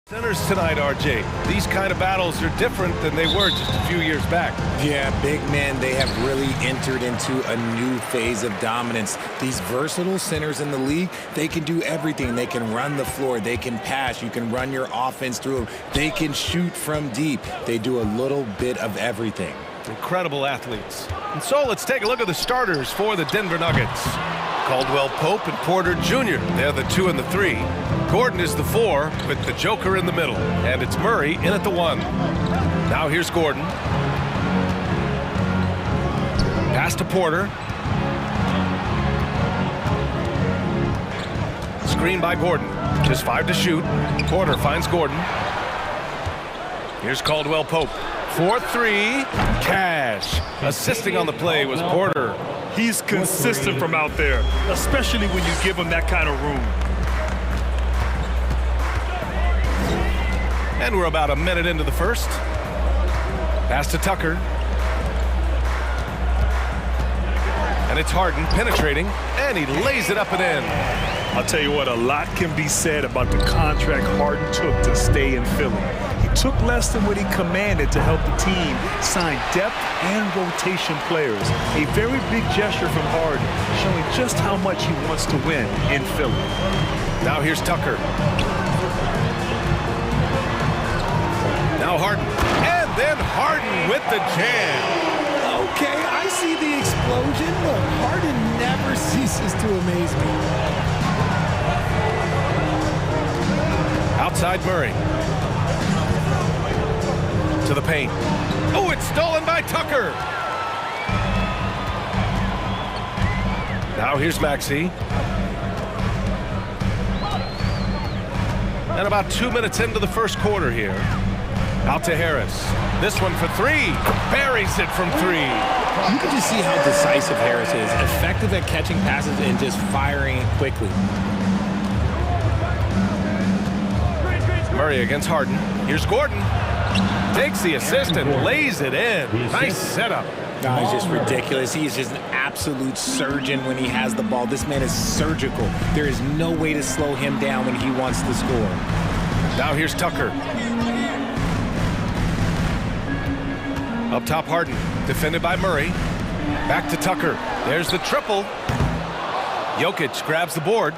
Centers tonight, RJ. These kind of battles are different than they were just a few years back. Yeah, big men, they have really entered into a new phase of dominance. These versatile centers in the league, they can do everything. They can run the floor, they can pass, you can run your offense through them. They can shoot from deep. They do a little bit of everything. Incredible athletes. And so let's take a look at the starters for the Denver Nuggets. Caldwell Pope and Porter Jr. They're the 2 and the 3. Gordon is the 4 with the Joker in the middle. And it's Murray in at the 1. Now here's Gordon. Pass to Porter. Screen by Gordon. Just 5 to shoot. Porter finds Gordon. Here's Caldwell Pope. 4-3. Cash. Assisting on the play was Porter. He's consistent from out there, especially when you give him that kind of room. And we're about a minute into the first. Pass to Tucker. And it's Harden penetrating, and he lays it up and in. I'll tell you what, a lot can be said about the contract Harden took to stay in Philly. He took less than what he commanded to help the team sign depth and rotation players. A very big gesture from Harden, showing just how much he wants to win in Philly. Now here's Tucker. Now Harden. And then Harden with the jam. Okay, I see the explosion. Look, Harden never ceases to amaze me. Outside Murray. To the paint. Oh, it's stolen by Tucker. Now here's Maxey. And about 2 minutes into the first quarter here. Out to Harris. This one for 3. Buries it from 3. You can just see how decisive Harris is. Effective at catching passes and just firing it quickly. Murray against Harden. Here's Gordon. Takes the assist and lays it in. Nice setup. No, he's just ridiculous. He is just an absolute surgeon when he has the ball. This man is surgical. There is no way to slow him down when he wants to score. Now here's Tucker. Up top, Harden. Defended by Murray. Back to Tucker. There's the triple. Jokic grabs the board.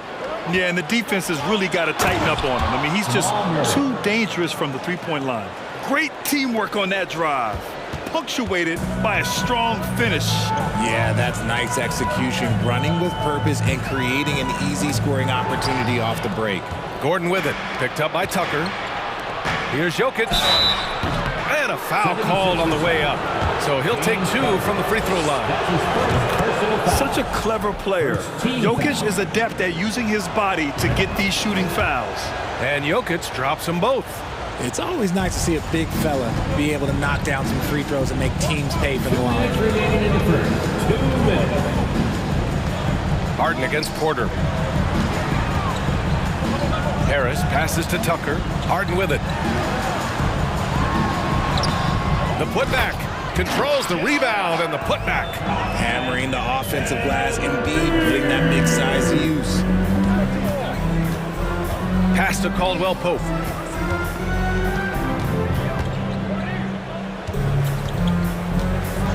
Yeah, and the defense has really got to tighten up on him. I mean, he's just too dangerous from the three-point line. Great teamwork on that drive, punctuated by a strong finish. Yeah, that's nice execution, running with purpose and creating an easy scoring opportunity off the break. Gordon with it, picked up by Tucker. Here's Jokic. And a foul called on the way up. So he'll take 2 from the free throw line. Such a clever player. Jokic is adept at using his body to get these shooting fouls. And Jokic drops them both. It's always nice to see a big fella be able to knock down some free throws and make teams pay for the line. Harden against Porter. Harris passes to Tucker. Harden with it. The putback. Controls the rebound and the putback. Hammering the offensive glass, indeed putting that big size to use. Pass to Caldwell Pope.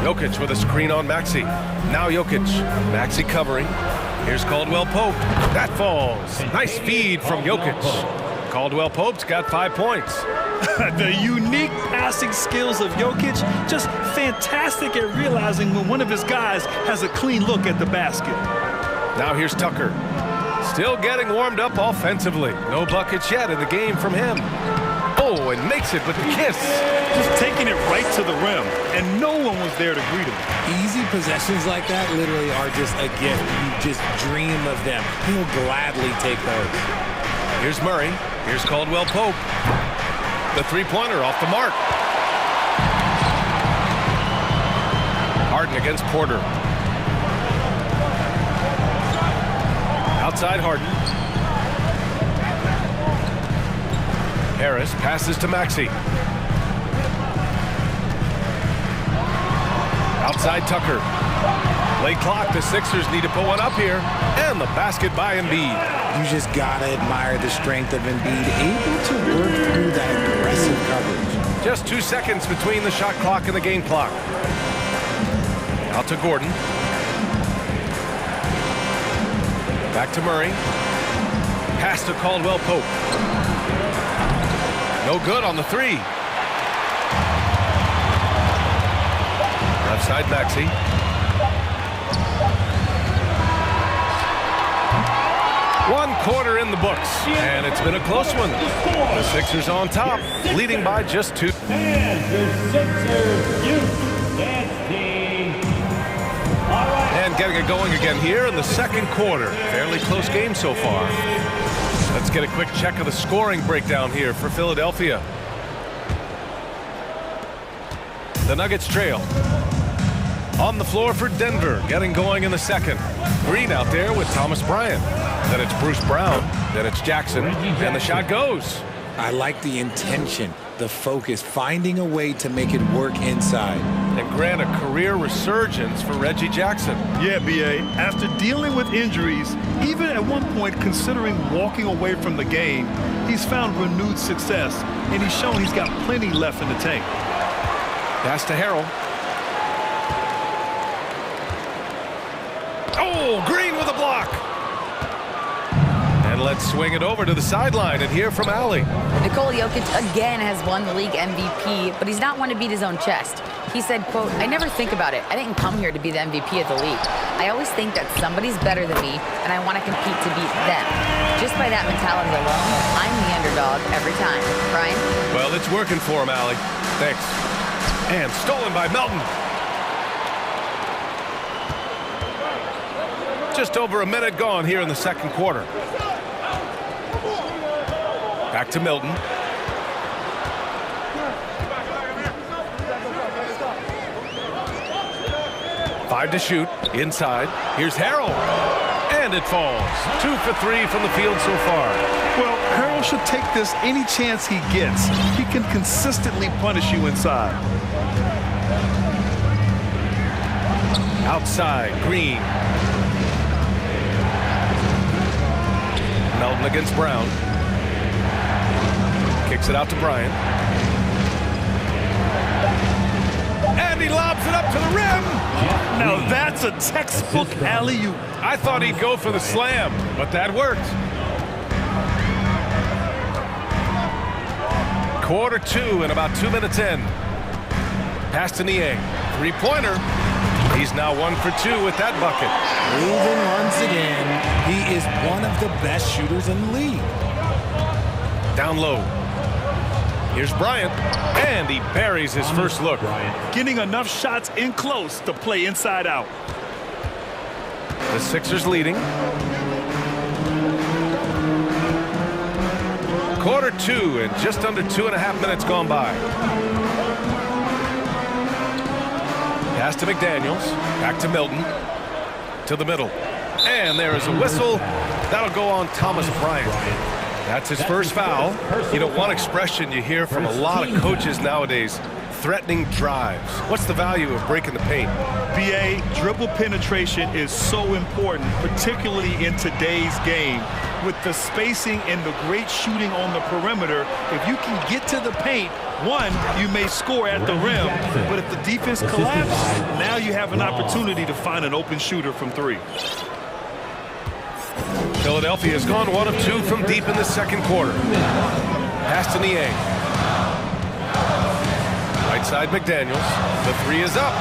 Jokic with a screen on Maxey. Now Jokic. Maxey covering. Here's Caldwell Pope. That falls. Nice feed from Jokic. Caldwell Pope's got 5 points. The unique passing skills of Jokic, just fantastic at realizing when one of his guys has a clean look at the basket. Now here's Tucker. Still getting warmed up offensively. No buckets yet in the game from him. Oh, and makes it with the kiss. Just taking it right to the rim, and no one was there to greet him. Easy possessions like that literally are just a gift. You just dream of them. He'll gladly take those. Here's Murray. Here's Caldwell Pope. The three-pointer off the mark. Harden against Porter. Outside Harden. Harris passes to Maxey. Outside Tucker. Late clock, the Sixers need to put one up here. And the basket by Embiid. You just gotta admire the strength of Embiid, able to work through that aggressive coverage. Just 2 seconds between the shot clock and the game clock. Out to Gordon. Back to Murray. Pass to Caldwell Pope. No good on the three. Left side Maxey. One quarter in the books, and it's been a close one. The Sixers on top, leading by just 2. And your Sixers youth dance team. All right. And getting it going again here in the second quarter. Fairly close game so far. Let's get a quick check of the scoring breakdown here for Philadelphia. The Nuggets trail. On the floor for Denver, getting going in the second. Green out there with Thomas Bryant. Then it's Bruce Brown. Then it's Jackson. And the shot goes. I like the intention, the focus, finding a way to make it work inside. And grant a career resurgence for Reggie Jackson. Yeah, B.A., after dealing with injuries, even at one point considering walking away from the game, he's found renewed success, and he's shown he's got plenty left in the tank. Pass to Harrell. Oh, Green with a block. And let's swing it over to the sideline and hear from Allie. Nikola Jokic again has won the league MVP, but he's not one to beat his own chest. He said, quote, "I never think about it. I didn't come here to be the MVP of the league. I always think that somebody's better than me, and I want to compete to beat them. Just by that mentality alone, I'm the underdog every time." Brian? Well, it's working for him, Allie. Thanks. And stolen by Melton. Just over a minute gone here in the second quarter. Back to Milton. Five to shoot. Inside. Here's Harrell. And it falls. 2 for 3 from the field so far. Well, Harrell should take this any chance he gets. He can consistently punish you inside. Outside. Green. Melton against Brown. Kicks it out to Bryant. And he lobs it up to the rim. Now that's a textbook alley-oop. I thought he'd go for the slam, but that worked. Quarter 2 and about 2 minutes in. Pass to Niang. Three-pointer. He's now 1 for 2 with that bucket. Even once again, he is one of the best shooters in the league. Down low. Here's Bryant, and he buries his first look. Getting enough shots in close to play inside out. The Sixers leading. Quarter 2 and just under 2.5 minutes gone by. Pass to McDaniels. Back to Milton. To the middle. And there is a whistle. That'll go on Thomas Bryant. That's his first foul. You know, one expression you hear from a lot of coaches nowadays, threatening drives. What's the value of breaking the paint? BA, dribble penetration is so important, particularly in today's game. With the spacing and the great shooting on the perimeter, if you can get to the paint, one, you may score at the rim, but if the defense collapses, now you have an opportunity to find an open shooter from 3. Philadelphia has gone 1 of 2 from deep in the second quarter. Pass to Niang. Right side McDaniels. The 3 is up.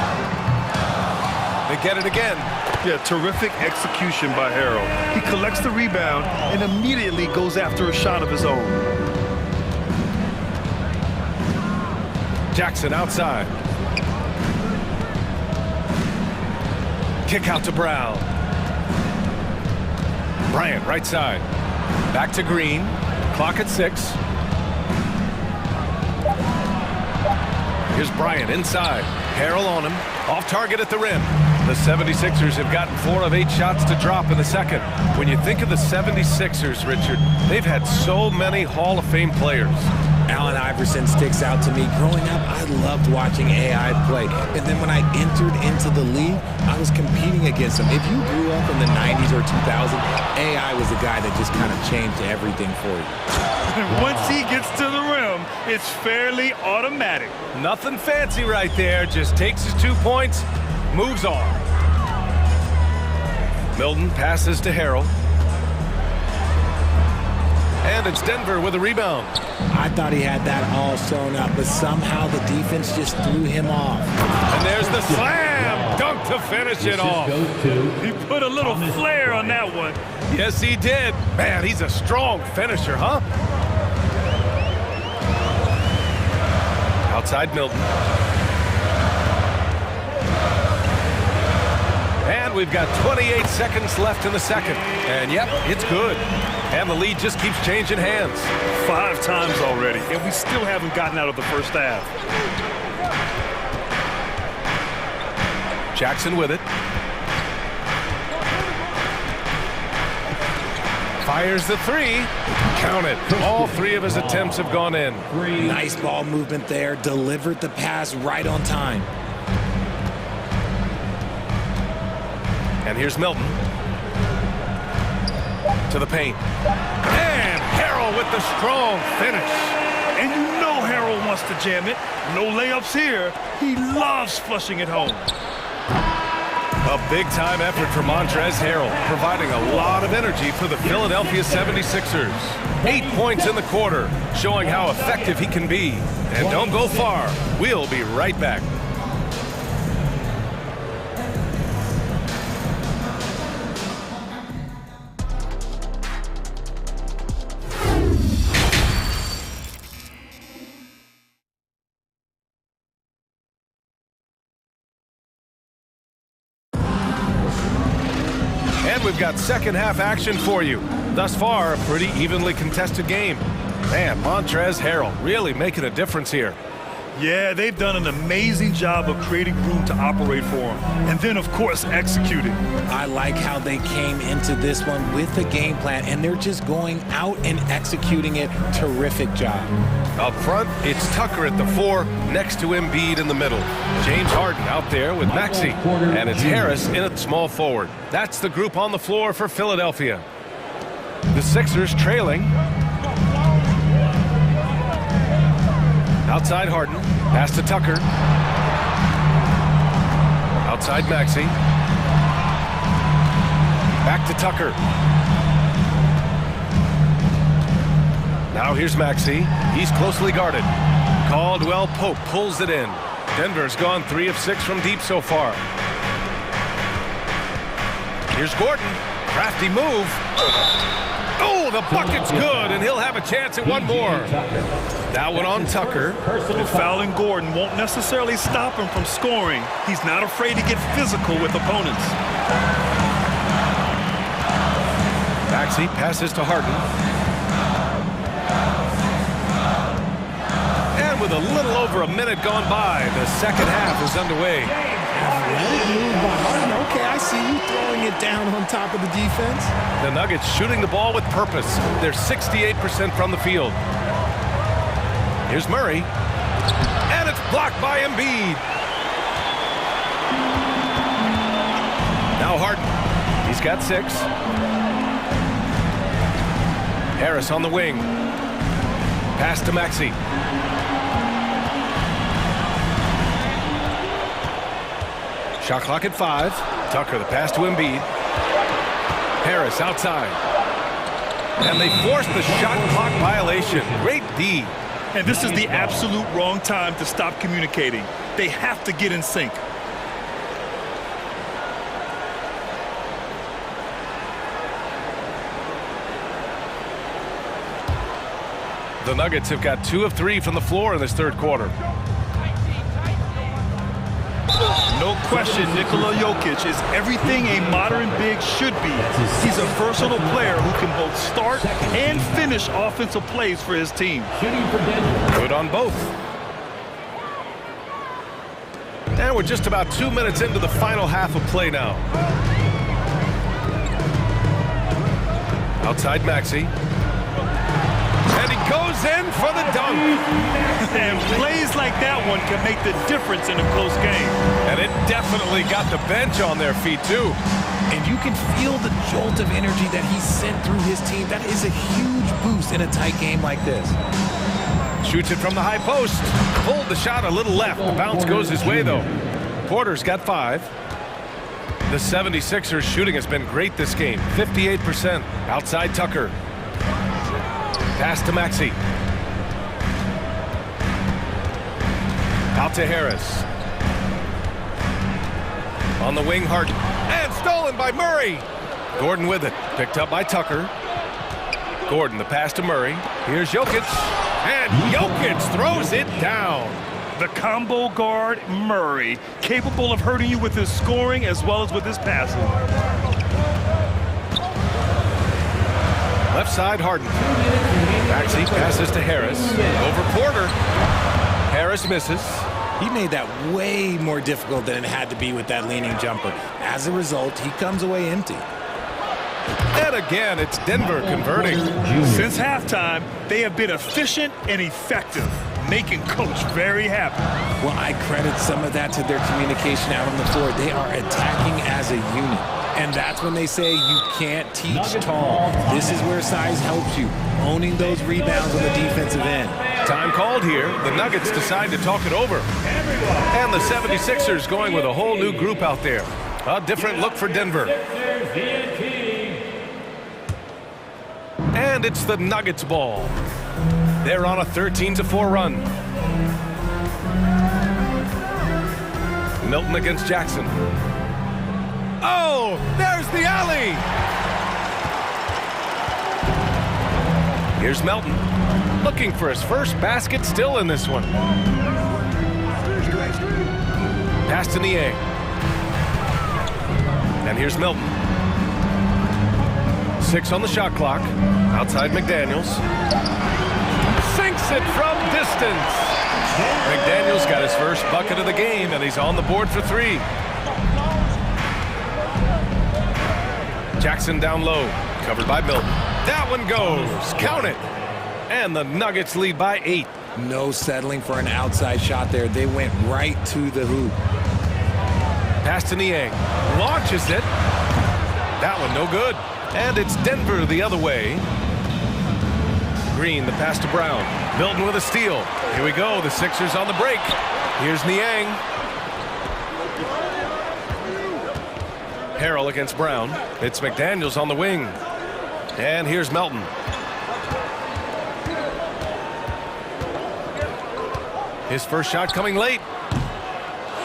They get it again. Yeah, terrific execution by Harrell. He collects the rebound and immediately goes after a shot of his own. Jackson outside. Kick out to Brown. Bryant right side. Back to Green. Clock at 6. Here's Bryant inside. Harrell on him. Off target at the rim. The 76ers have gotten 4 of 8 shots to drop in the second. When you think of the 76ers, Richard, they've had so many Hall of Fame players. Allen Iverson sticks out to me. Growing up, I loved watching AI play. And then when I entered into the league, I was competing against him. If you grew up in the 90s or 2000s, AI was the guy that just kind of changed everything for you. And once he gets to the rim, it's fairly automatic. Nothing fancy right there. Just takes his 2 points, moves on. Milton passes to Harrell. And it's Denver with a rebound. I thought he had that all sewn up, but somehow the defense just threw him off. And there's the slam dunk to finish it off. He put a little flair on that one. Yes, he did. Man, he's a strong finisher, huh? Outside Milton. And we've got 28 seconds left in the second. And yep, it's good. And the lead just keeps changing hands. 5 times already, and we still haven't gotten out of the first half. Jackson with it. Fires the 3. Count it. All 3 of his attempts have gone in. Nice ball movement there. Delivered the pass right on time. And here's Milton. To the paint. And Harrell with the strong finish. And you know Harrell wants to jam it. No layups here. He loves flushing it home. A big-time effort for Montrezl Harrell, providing a lot of energy for the Philadelphia 76ers. 8 points in the quarter, showing how effective he can be. And don't go far. We'll be right back. And we've got second half action for you. Thus far, a pretty evenly contested game. Man, Montrezl Harrell really making a difference here. Yeah, they've done an amazing job of creating room to operate for him. And then, of course, executing. I like how they came into this one with a game plan, and they're just going out and executing it. Terrific job. Up front, it's Tucker at the 4, next to Embiid in the middle. James Harden out there with Maxey. And it's Harris in at small forward. That's the group on the floor for Philadelphia. The Sixers trailing. Outside Harden, pass to Tucker. Outside Maxey. Back to Tucker. Now here's Maxey. He's closely guarded. Caldwell Pope pulls it in. Denver's gone 3 of 6 from deep so far. Here's Gordon. Crafty move. Oh, the bucket's good, and he'll have a chance at one more. That one on Tucker. And fouling Gordon won't necessarily stop him from scoring. He's not afraid to get physical with opponents. Maxey passes to Harden. And with a little over a minute gone by, the second half is underway. Okay, I see you throwing it down on top of the defense. The Nuggets shooting the ball with purpose. They're 68% from the field. Here's Murray. And it's blocked by Embiid. Now Harden. He's got 6. Harris on the wing. Pass to Maxey. Shot clock at 5. Tucker, the pass to Embiid. Harris outside. And they forced the shot clock violation. Great D. And this is the absolute wrong time to stop communicating. They have to get in sync. The Nuggets have got 2 of 3 from the floor in this third quarter. No question, Nikola Jokic is everything a modern big should be. He's a versatile player who can both start and finish offensive plays for his team. Good on both. And we're just about 2 minutes into the final half of play now. Outside Maxey. And he goes goes in for the dunk. And plays like that one can make the difference in a close game. And it definitely got the bench on their feet, too. And you can feel the jolt of energy that he sent through his team. That is a huge boost in a tight game like this. Shoots it from the high post. Pulled the shot a little left. The bounce goes his way, though. Porter's got 5. The 76ers shooting has been great this game. 58%. Outside Tucker. Pass to Maxey. Out to Harris. On the wing, Harden. And stolen by Murray. Gordon with it. Picked up by Tucker. Gordon, the pass to Murray. Here's Jokic. And Jokic throws it down. The combo guard, Murray, capable of hurting you with his scoring as well as with his passing. Left side, Harden. Maxey passes to Harris. Over Porter. Harris misses. He made that way more difficult than it had to be with that leaning jumper. As a result, he comes away empty. And again, it's Denver converting. Since halftime, they have been efficient and effective, making Coach very happy. Well, I credit some of that to their communication out on the floor. They are attacking as a unit. And that's when they say you can't teach tall. This is where size helps you, owning those rebounds on the defensive end. Time called here. The Nuggets decide to talk it over. And the 76ers going with a whole new group out there. A different look for Denver. And it's the Nuggets ball. They're on a 13-4 run. Milton against Jackson. Oh, there's the alley. Here's Melton, looking for his first basket, still in this one. Pass to Niang. And here's Milton. 6 on the shot clock. Outside McDaniels. Sinks it from distance. McDaniels got his first bucket of the game, and he's on the board for 3. Jackson down low, covered by Milton. That one goes. Count it. And the Nuggets lead by 8. No settling for an outside shot there. They went right to the hoop. Pass to Niang. Launches it. That one no good. And it's Denver the other way. Green, the pass to Brown. Milton with a steal. Here we go. The Sixers on the break. Here's Niang. Harrell against Brown. It's McDaniels on the wing. And here's Melton. His first shot coming late.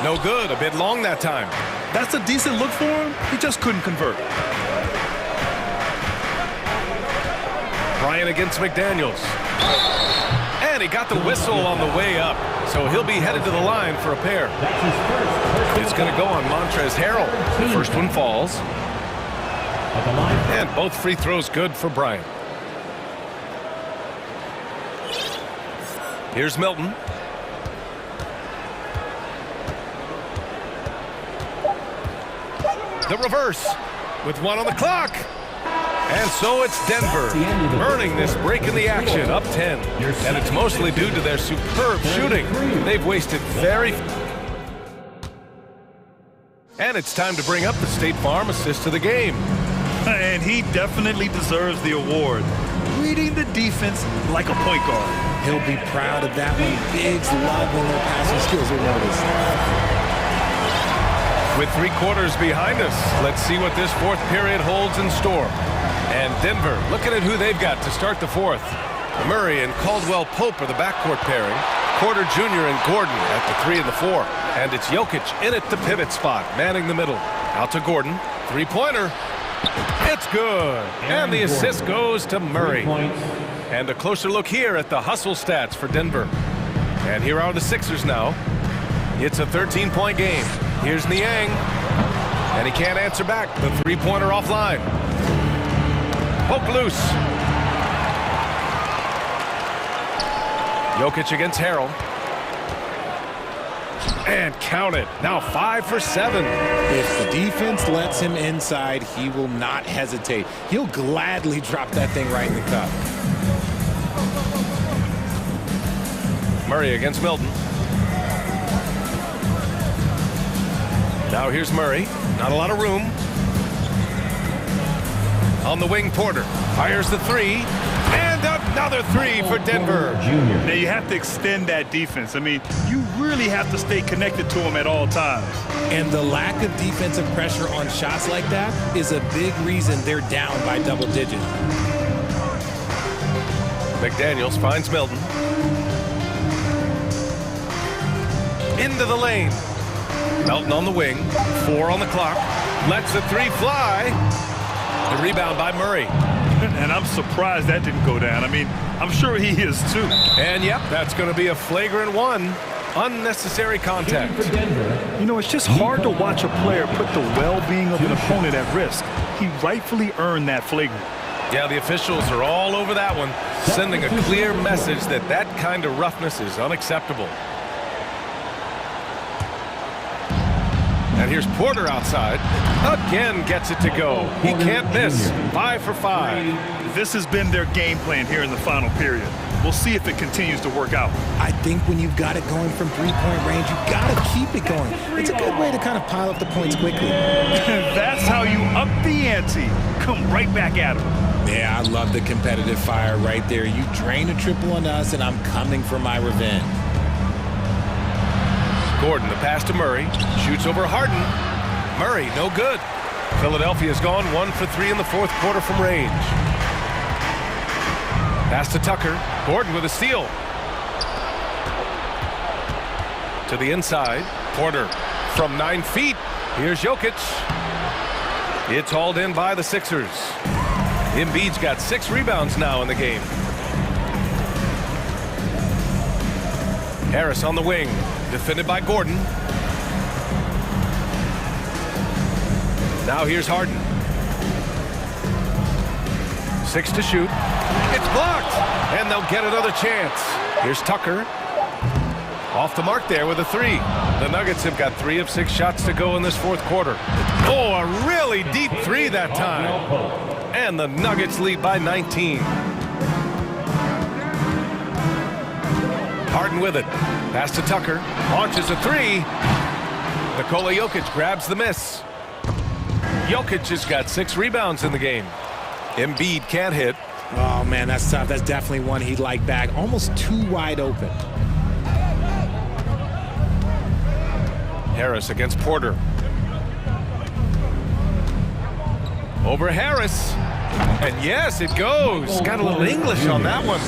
No good. A bit long that time. That's a decent look for him. He just couldn't convert. Bryant against McDaniels. And he got the whistle on the way up. So he'll be headed to the line for a pair. It's going to go on Montrezl Harrell. The first one falls. And both free throws good for Bryant. Here's Milton. The reverse with 1 on the clock. And so it's Denver earning this break in the action, up 10. And it's mostly due to their superb shooting. They've wasted very... And it's time to bring up the State Farm assist of the game. And he definitely deserves the award. Reading the defense like a point guard. He'll be proud of that one. Bigs love when their passing skills are noticed. With 3 quarters behind us, let's see what this 4th period holds in store. And Denver, looking at who they've got to start the 4th. Murray and Caldwell-Pope are the backcourt pairing. Porter Jr. and Gordon at the 3 and the 4. And it's Jokic in at the pivot spot, manning the middle. Out to Gordon. 3-pointer. It's good. And the assist goes to Murray. And a closer look here at the hustle stats for Denver. And here are the Sixers now. It's a 13-point game. Here's Niang. And he can't answer back. The 3-pointer offline. Poke loose. Jokic against Harrell. And count it. Now 5 for 7. If the defense lets him inside, he will not hesitate. He'll gladly drop that thing right in the cup. Murray against Milton. Now here's Murray. Not a lot of room. On the wing, Porter fires the three. And another three for Denver. Now you have to extend that defense. I mean, you really have to stay connected to them at all times. And the lack of defensive pressure on shots like that is a big reason they're down by double digits. McDaniels finds Milton. Into the lane. Melton on the wing. 4 on the clock. Lets the three fly. The rebound by Murray. And I'm surprised that didn't go down. I mean, I'm sure he is too. And yep, that's going to be a flagrant one. Unnecessary contact. You know, it's just hard to watch a player put the well-being of an opponent at risk. He rightfully earned that flagrant. Yeah, the officials are all over that one, sending a clear message that that kind of roughness is unacceptable. And here's Porter outside. Again gets it to go. He can't miss. 5 for 5. This has been their game plan here in the final period. We'll see if it continues to work out. I think when you've got it going from three-point range, you've got to keep it going. It's a good way to kind of pile up the points quickly. That's how you up the ante. Come right back at him. Yeah, I love the competitive fire right there. You drain a triple on us, and I'm coming for my revenge. Gordon, the pass to Murray. Shoots over Harden. Murray, no good. Philadelphia's gone 1 for 3 in the fourth quarter from range. Pass to Tucker. Gordon with a steal. To the inside. Porter from 9 feet. Here's Jokic. It's hauled in by the Sixers. Embiid's got 6 rebounds now in the game. Harris on the wing. Defended by Gordon. Now here's Harden. 6 to shoot. It's blocked, and they'll get another chance. Here's Tucker. Off the mark there with a 3. The Nuggets have got 3 of 6 shots to go in this fourth quarter. Oh, a really deep 3 that time. And the Nuggets lead by 19. Harden with it. Pass to Tucker. Launches a 3. Nikola Jokic grabs the miss. Jokic has got 6 rebounds in the game. Embiid can't hit. Oh, man, that's tough. That's definitely one he'd like back. Almost too wide open. Harris against Porter. Over Harris. And yes, it goes. Got a little English on that one.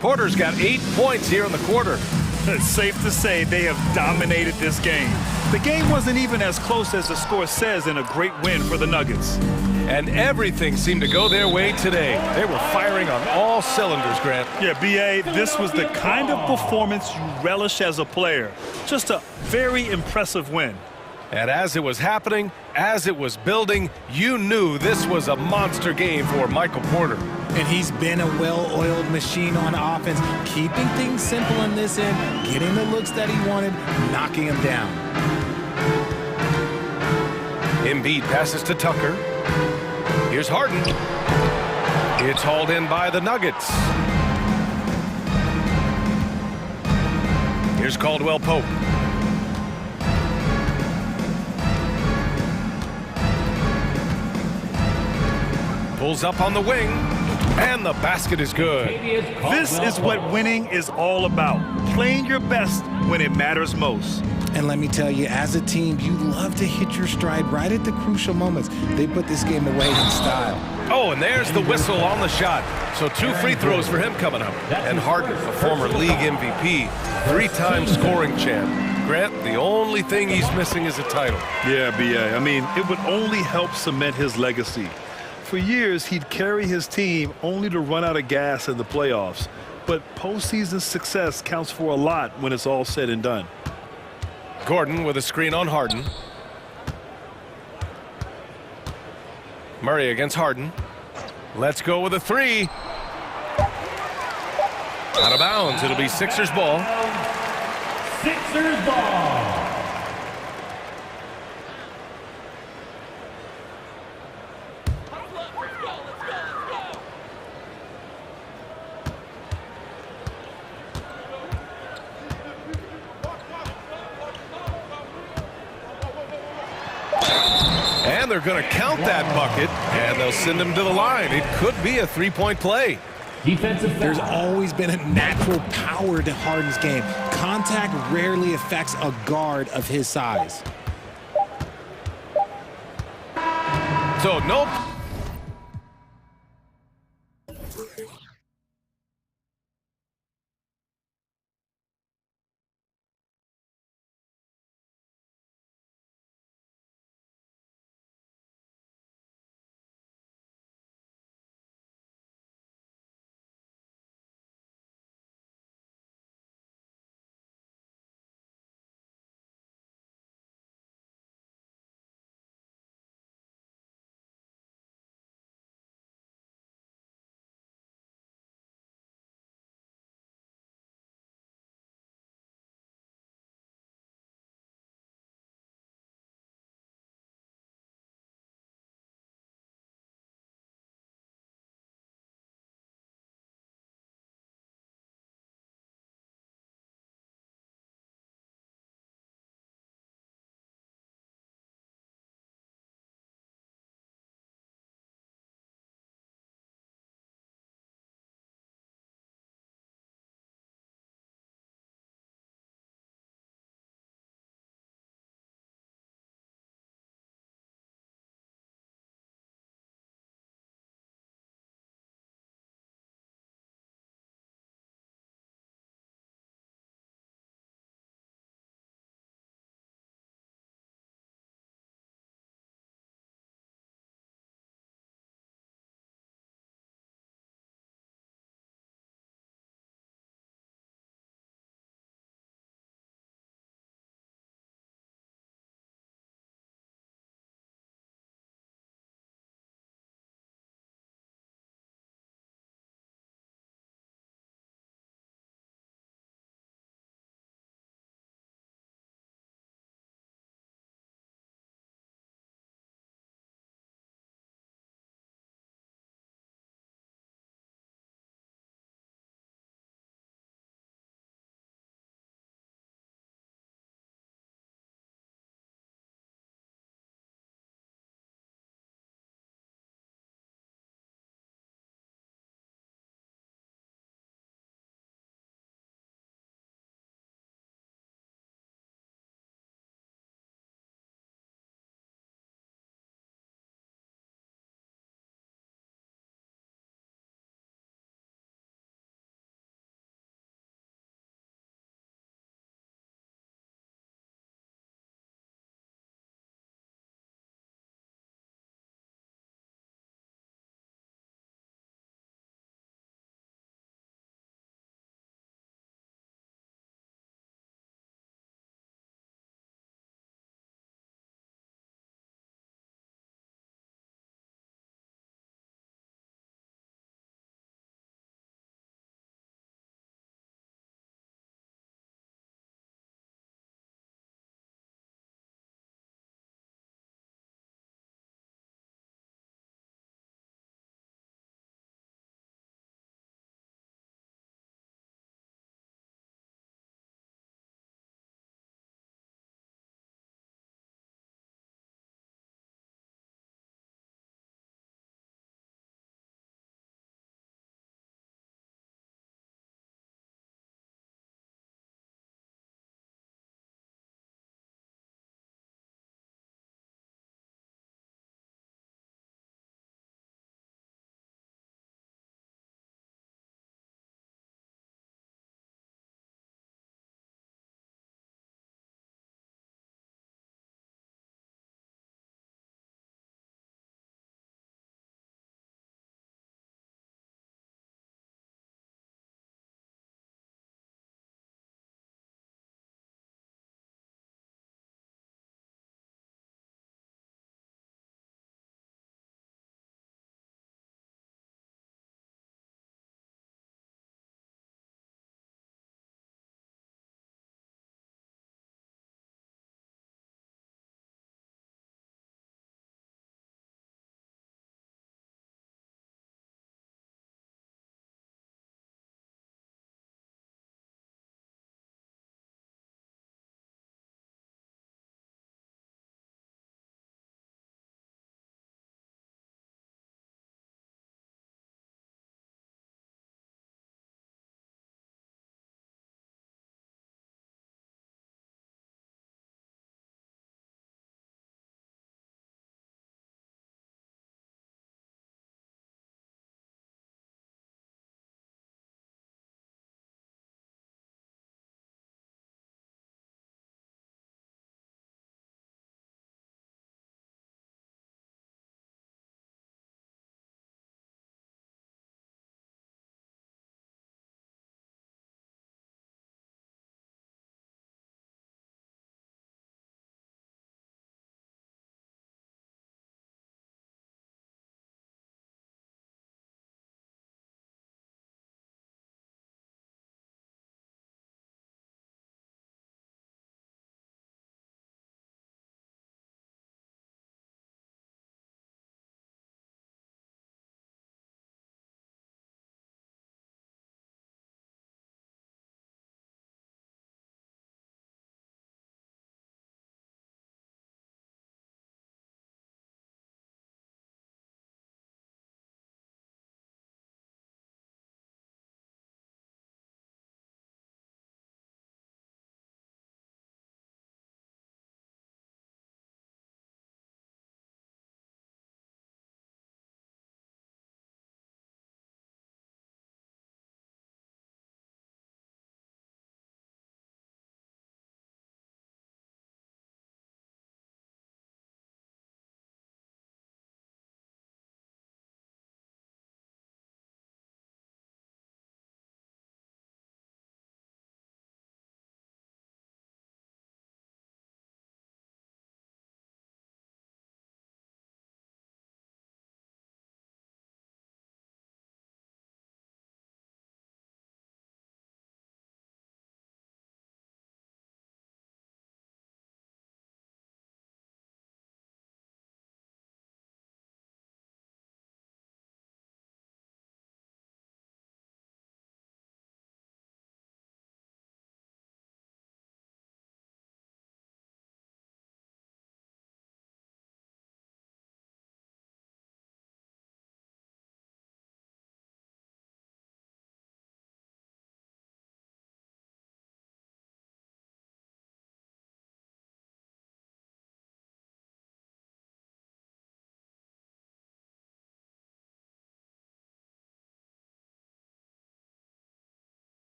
Porter's got 8 points here in the quarter. It's safe to say they have dominated this game. The game wasn't even as close as the score says in a great win for the Nuggets. And everything seemed to go their way today. They were firing on all cylinders, Grant. Yeah, B.A., this was the kind of performance you relish as a player. Just a very impressive win. And as it was happening, as it was building, you knew this was a monster game for Michael Porter. And he's been a well-oiled machine on offense, keeping things simple in this end, getting the looks that he wanted, knocking him down. Embiid passes to Tucker. Here's Harden. It's hauled in by the Nuggets. Here's Caldwell Pope. Pulls up on the wing, and the basket is good. This is what winning is all about. Playing your best when it matters most. And let me tell you, as a team, you love to hit your stride right at the crucial moments. They put this game away in style. Oh, and there's the whistle on the shot. So 2 free throws for him coming up. And Harden, a former league MVP, 3-time scoring champ. Grant, the only thing he's missing is a title. Yeah, B.A. I mean, it would only help cement his legacy. For years, he'd carry his team only to run out of gas in the playoffs. But postseason success counts for a lot when it's all said and done. Gordon with a screen on Harden. Murray against Harden. Let's go with a 3. Out of bounds. It'll be Sixers ball. Sixers ball. And they're going to count that bucket, and they'll send him to the line. It could be a three-point play. Defensive foul. There's always been a natural power to Harden's game. Contact rarely affects a guard of his size. So, nope.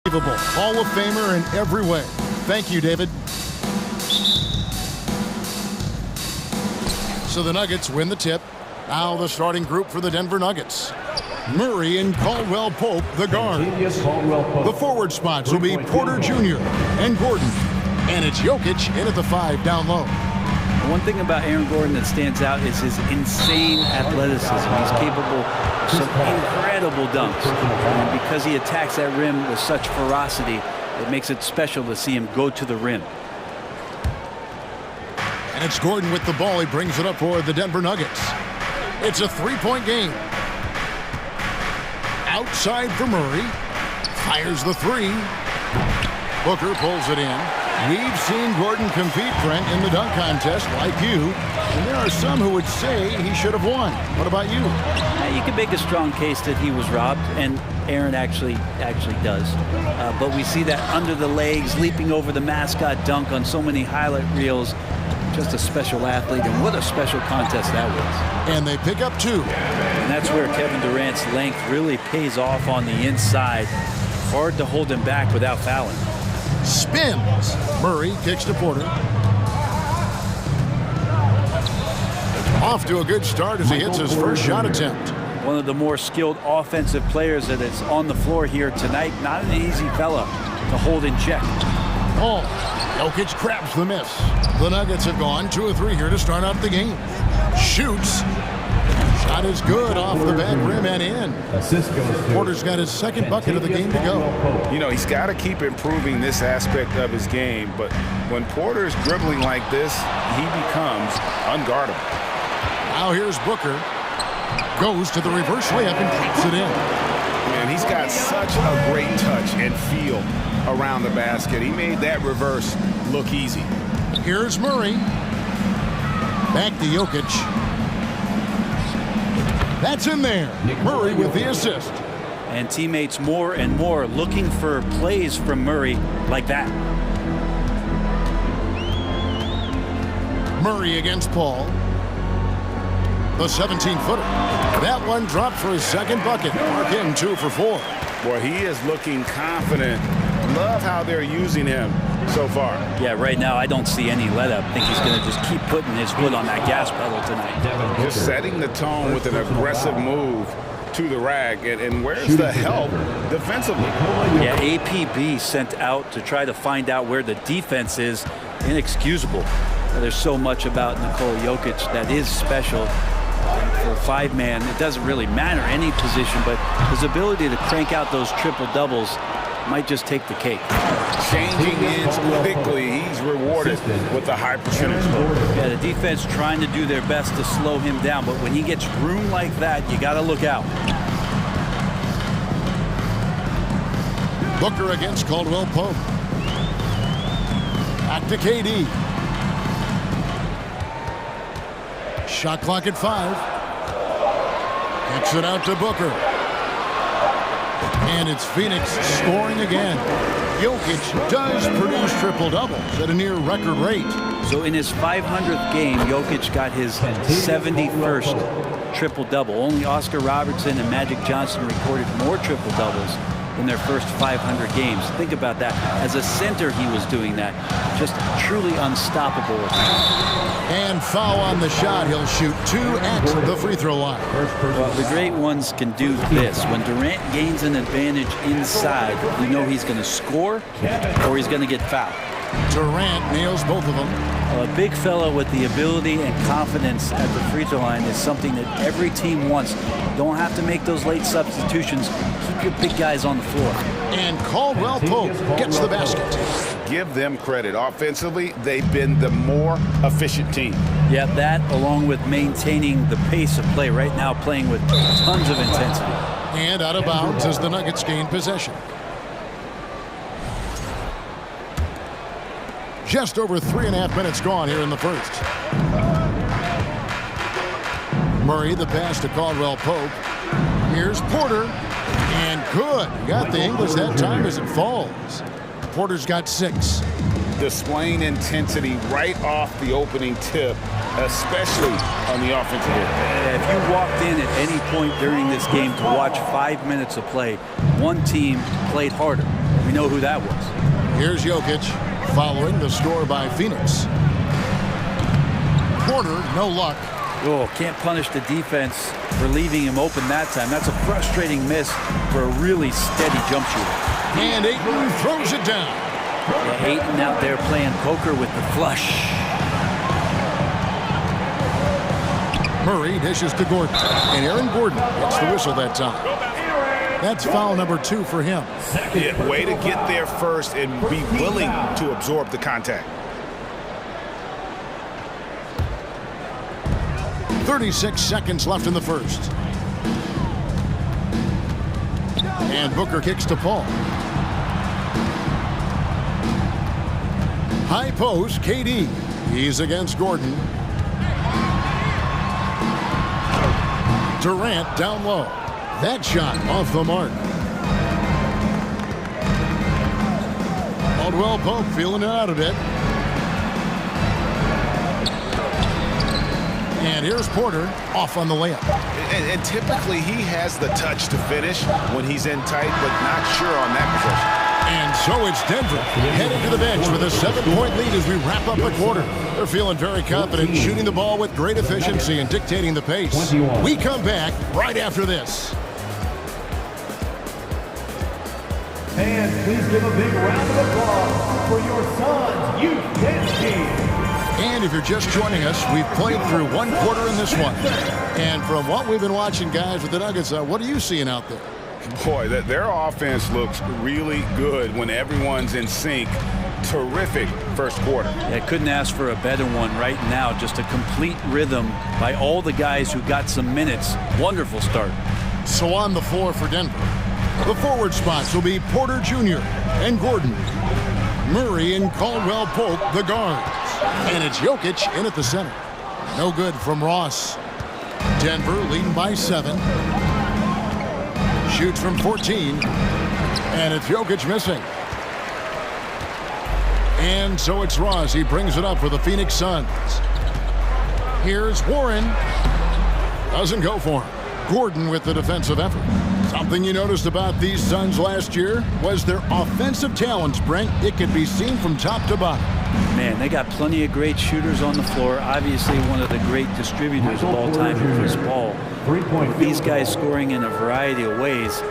Unbelievable. Hall of Famer in every way. Thank you, David. So the Nuggets win the tip. Now the starting group for the Denver Nuggets. Murray and Caldwell Pope, the guard. The forward spots will be Porter Jr. and Gordon. And it's Jokic in at the 5 down low. One thing about Aaron Gordon that stands out is his insane athleticism. He's capable of some incredible dunks. And because he attacks that rim with such ferocity, it makes it special to see him go to the rim. And it's Gordon with the ball. He brings it up for the Denver Nuggets. It's a 3-point game. Outside for Murray. Fires the 3. Booker pulls it in. We've seen Gordon compete, Brent, in the dunk contest like you. And there are some who would say he should have won. What about you? You can make a strong case that he was robbed, and Aaron actually does. But we see that under the legs, leaping over the mascot dunk on so many highlight reels. Just a special athlete, and what a special contest that was. And they pick up 2. And that's where Kevin Durant's length really pays off on the inside. Hard to hold him back without fouling. Spins. Murray kicks to Porter. Off to a good start as he hits his first shot attempt. One of the more skilled offensive players that is on the floor here tonight. Not an easy fella to hold in check. Oh, Jokic crabs the miss. The Nuggets have gone 2 of 3 here to start out the game. Shoots. Shot is good off the back rim and in. Porter's got his second bucket of the game to go. You know, he's got to keep improving this aspect of his game, but when Porter's dribbling like this, he becomes unguardable. Now here's Booker. Goes to the reverse layup and drops it in. Man, he's got such a great touch and feel around the basket. He made that reverse look easy. Here's Murray. Back to Jokic. That's in there. Murray with the assist. And teammates more and more looking for plays from Murray like that. Murray against Paul. The 17-footer. That one dropped for his second bucket. Mark him 2 for 4. Boy, he is looking confident. Love how they're using him so far. Yeah, right now I don't see any let up. I think he's going to just keep putting his foot on that gas pedal tonight. Just setting the tone with an aggressive move to the rack. And where's the help defensively? Yeah, APB sent out to try to find out where the defense is. Inexcusable. There's so much about Nikola Jokic that is special. For a 5-man, it doesn't really matter any position, but his ability to crank out those triple doubles might just take the cake. Changing ends quickly. He's rewarded with a high percentage. Yeah, the defense trying to do their best to slow him down, but when he gets room like that, you got to look out. Booker against Caldwell Pope. Back to KD. Shot clock at 5. Kicks it out to Booker. And it's Phoenix scoring again. Jokic does produce triple doubles at a near record rate. So in his 500th game, Jokic got his 71st triple double. Only Oscar Robertson and Magic Johnson recorded more triple doubles in their first 500 games. Think about that. As a center, he was doing that. Just truly unstoppable. And foul on the shot. He'll shoot 2 at the free throw line. Well, the great ones can do this. When Durant gains an advantage inside, you know he's going to score or he's going to get fouled. Durant nails both of them. A big fella with the ability and confidence at the free throw line is something that every team wants. Don't have to make those late substitutions. Keep your big guys on the floor. And Caldwell Pope gets the basket. Give them credit. Offensively, they've been the more efficient team. Yeah, that along with maintaining the pace of play right now, playing with tons of intensity. And out of bounds as the Nuggets gain possession. Just over 3.5 minutes gone here in the first. Murray, the pass to Caldwell Pope. Here's Porter. And good. Got the English that time as it falls. Porter's got 6. Displaying intensity right off the opening tip, especially on the offensive end. If you walked in at any point during this game to watch 5 minutes of play, one team played harder. We know who that was. Here's Jokic following the score by Phoenix. Porter, no luck. Oh, can't punish the defense for leaving him open that time. That's a frustrating miss for a really steady jump shooter. And Ayton throws it down. Yeah, Ayton out there playing poker with the flush. Murray dishes to Gordon. And Aaron Gordon gets the whistle that time. That's foul number 2 for him. Yeah, way to get there first and be willing to absorb the contact. 36 seconds left in the first. And Booker kicks to Paul. High post, KD. He's against Gordon. Durant down low. That shot off the mark. Caldwell Pope feeling it out a bit. And here's Porter off on the layup. And typically he has the touch to finish when he's in tight, but not sure on that possession. And so it's Denver heading to the bench with a 7-point lead as we wrap up the quarter. They're feeling very confident, shooting the ball with great efficiency and dictating the pace. We come back right after this. And please give a big round of applause for your son's youth dance team. And if you're just joining us, we've played through one quarter in this one. And from what we've been watching, guys, with the Nuggets, what are you seeing out there? Boy, their offense looks really good when everyone's in sync. Terrific first quarter. Yeah, couldn't ask for a better one right now. Just a complete rhythm by all the guys who got some minutes. Wonderful start. So on the floor for Denver, the forward spots will be Porter Jr. and Gordon. Murray and Caldwell Pope, the guards. And it's Jokic in at the center. No good from Ross. Denver leading by 7. Shoots from 14. And it's Jokic missing. And so it's Ross. He brings it up for the Phoenix Suns. Here's Warren. Doesn't go for him. Gordon with the defensive effort. Something you noticed about these Suns last year was their offensive talents, Brent. It could be seen from top to bottom. Man, they got plenty of great shooters on the floor. Obviously, one of the great distributors of all time in Chris Paul. These guys scoring in a variety of ways.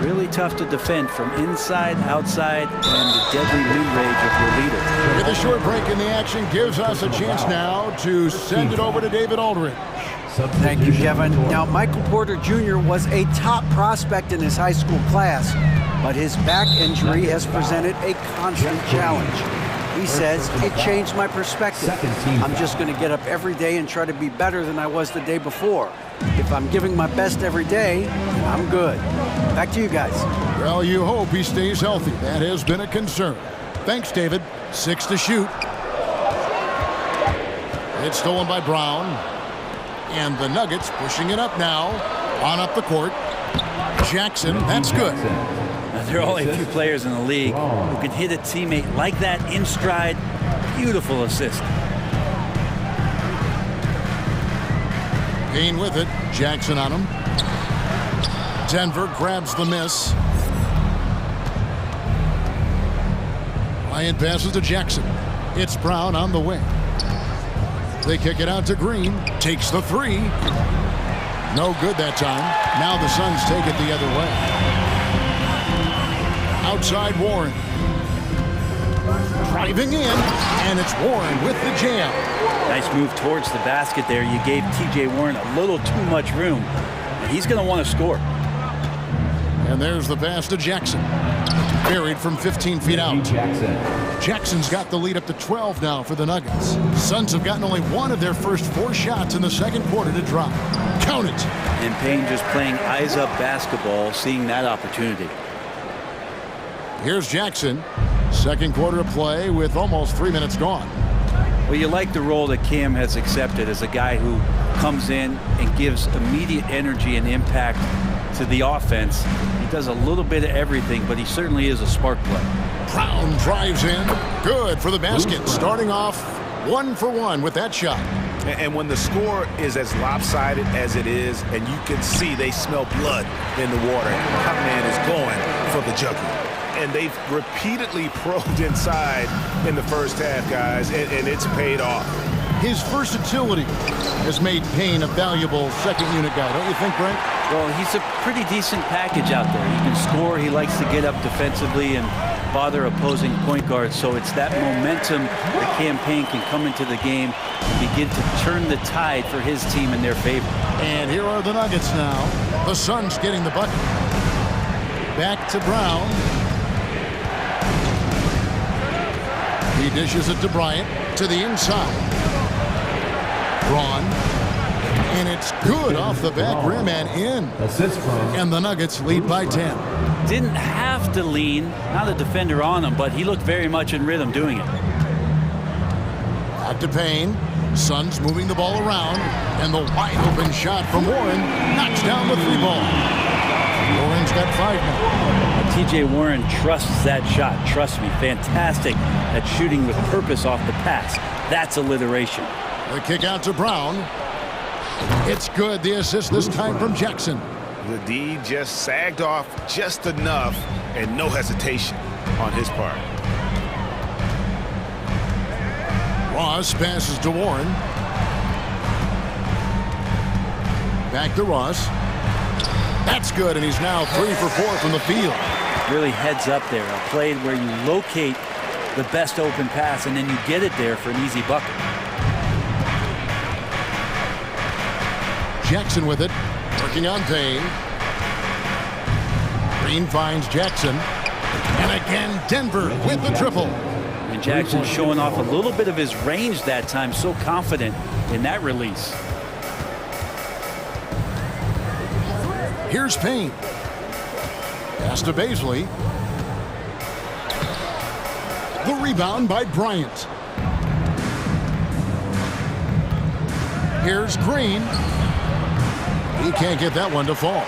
Really tough to defend from inside, outside, and the deadly mid-range of your leader. With a short break in the action gives us a chance now to send it over to David Aldridge. Thank you, Kevin. Now, Michael Porter Jr. was a top prospect in his high school class, but his back injury has presented a constant challenge. He says, it changed my perspective. I'm just going to get up every day and try to be better than I was the day before. If I'm giving my best every day, I'm good. Back to you guys. Well, you hope he stays healthy. That has been a concern. Thanks, David. 6 to shoot. It's stolen by Brown. And the Nuggets pushing it up now. On up the court. Jackson, that's good. There are only a few players in the league who can hit a teammate like that in stride. Beautiful assist. Payne with it. Jackson on him. Denver grabs the miss. Ryan passes to Jackson. It's Brown on the wing. They kick it out to Green. Takes the 3. No good that time. Now the Suns take it the other way. Outside Warren. Driving in, and it's Warren with the jam. Nice move towards the basket there. You gave T.J. Warren a little too much room. He's going to want to score. And there's the pass to Jackson. Buried from 15 feet out. Jackson's got the lead up to 12 now for the Nuggets. Suns have gotten only one of their first 4 shots in the second quarter to drop. Count it. And Payne just playing eyes-up basketball, seeing that opportunity. Here's Jackson. Second quarter of play with almost 3 minutes gone. Well, you like the role that Cam has accepted as a guy who comes in and gives immediate energy and impact to the offense. He does a little bit of everything, but he certainly is a spark plug. Brown drives in. Good for the basket. Starting off 1 for 1 with that shot. And when the score is as lopsided as it is, and you can see they smell blood in the water, that man is going for the jugular. And they've repeatedly probed inside in the first half, guys, and it's paid off. His versatility has made Payne a valuable second unit guy, don't you think, Brent? Well, he's a pretty decent package out there. He can score. He likes to get up defensively and bother opposing point guards. So it's that momentum that Payne can come into the game and begin to turn the tide for his team in their favor. And here are the Nuggets now. The Suns getting the bucket. Back to Brown. He dishes it to Bryant to the inside. Braun. And it's good off the back rim and in. And the Nuggets lead by 10. Didn't have to lean, not a defender on him, but he looked very much in rhythm doing it. Back to Payne. Suns moving the ball around. And the wide open shot from Warren knocks down the three ball. Warren's got 5 now. TJ Warren trusts that shot. Trust me, fantastic at shooting with purpose off the pass. That's alliteration. The kick out to Brown. It's good. The assist this time from Jackson. The D just sagged off just enough and no hesitation on his part. Ross passes to Warren. Back to Ross. That's good, and he's now 3 for 4 from the field. Really heads up there. A play where you locate the best open pass and then you get it there for an easy bucket. Jackson with it, working on Payne. Green finds Jackson. And again, Denver with the triple. And Jackson showing off a little bit of his range that time, so confident in that release. Here's Payne. Pass to Baisley. The rebound by Bryant. Here's Green. He can't get that one to fall.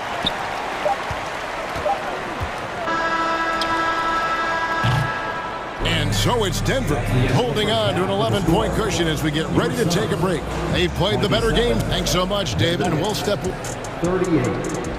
And so it's Denver holding on to an 11-point cushion as we get ready to take a break. They've played the better game. Thanks so much, David, and we'll step 38.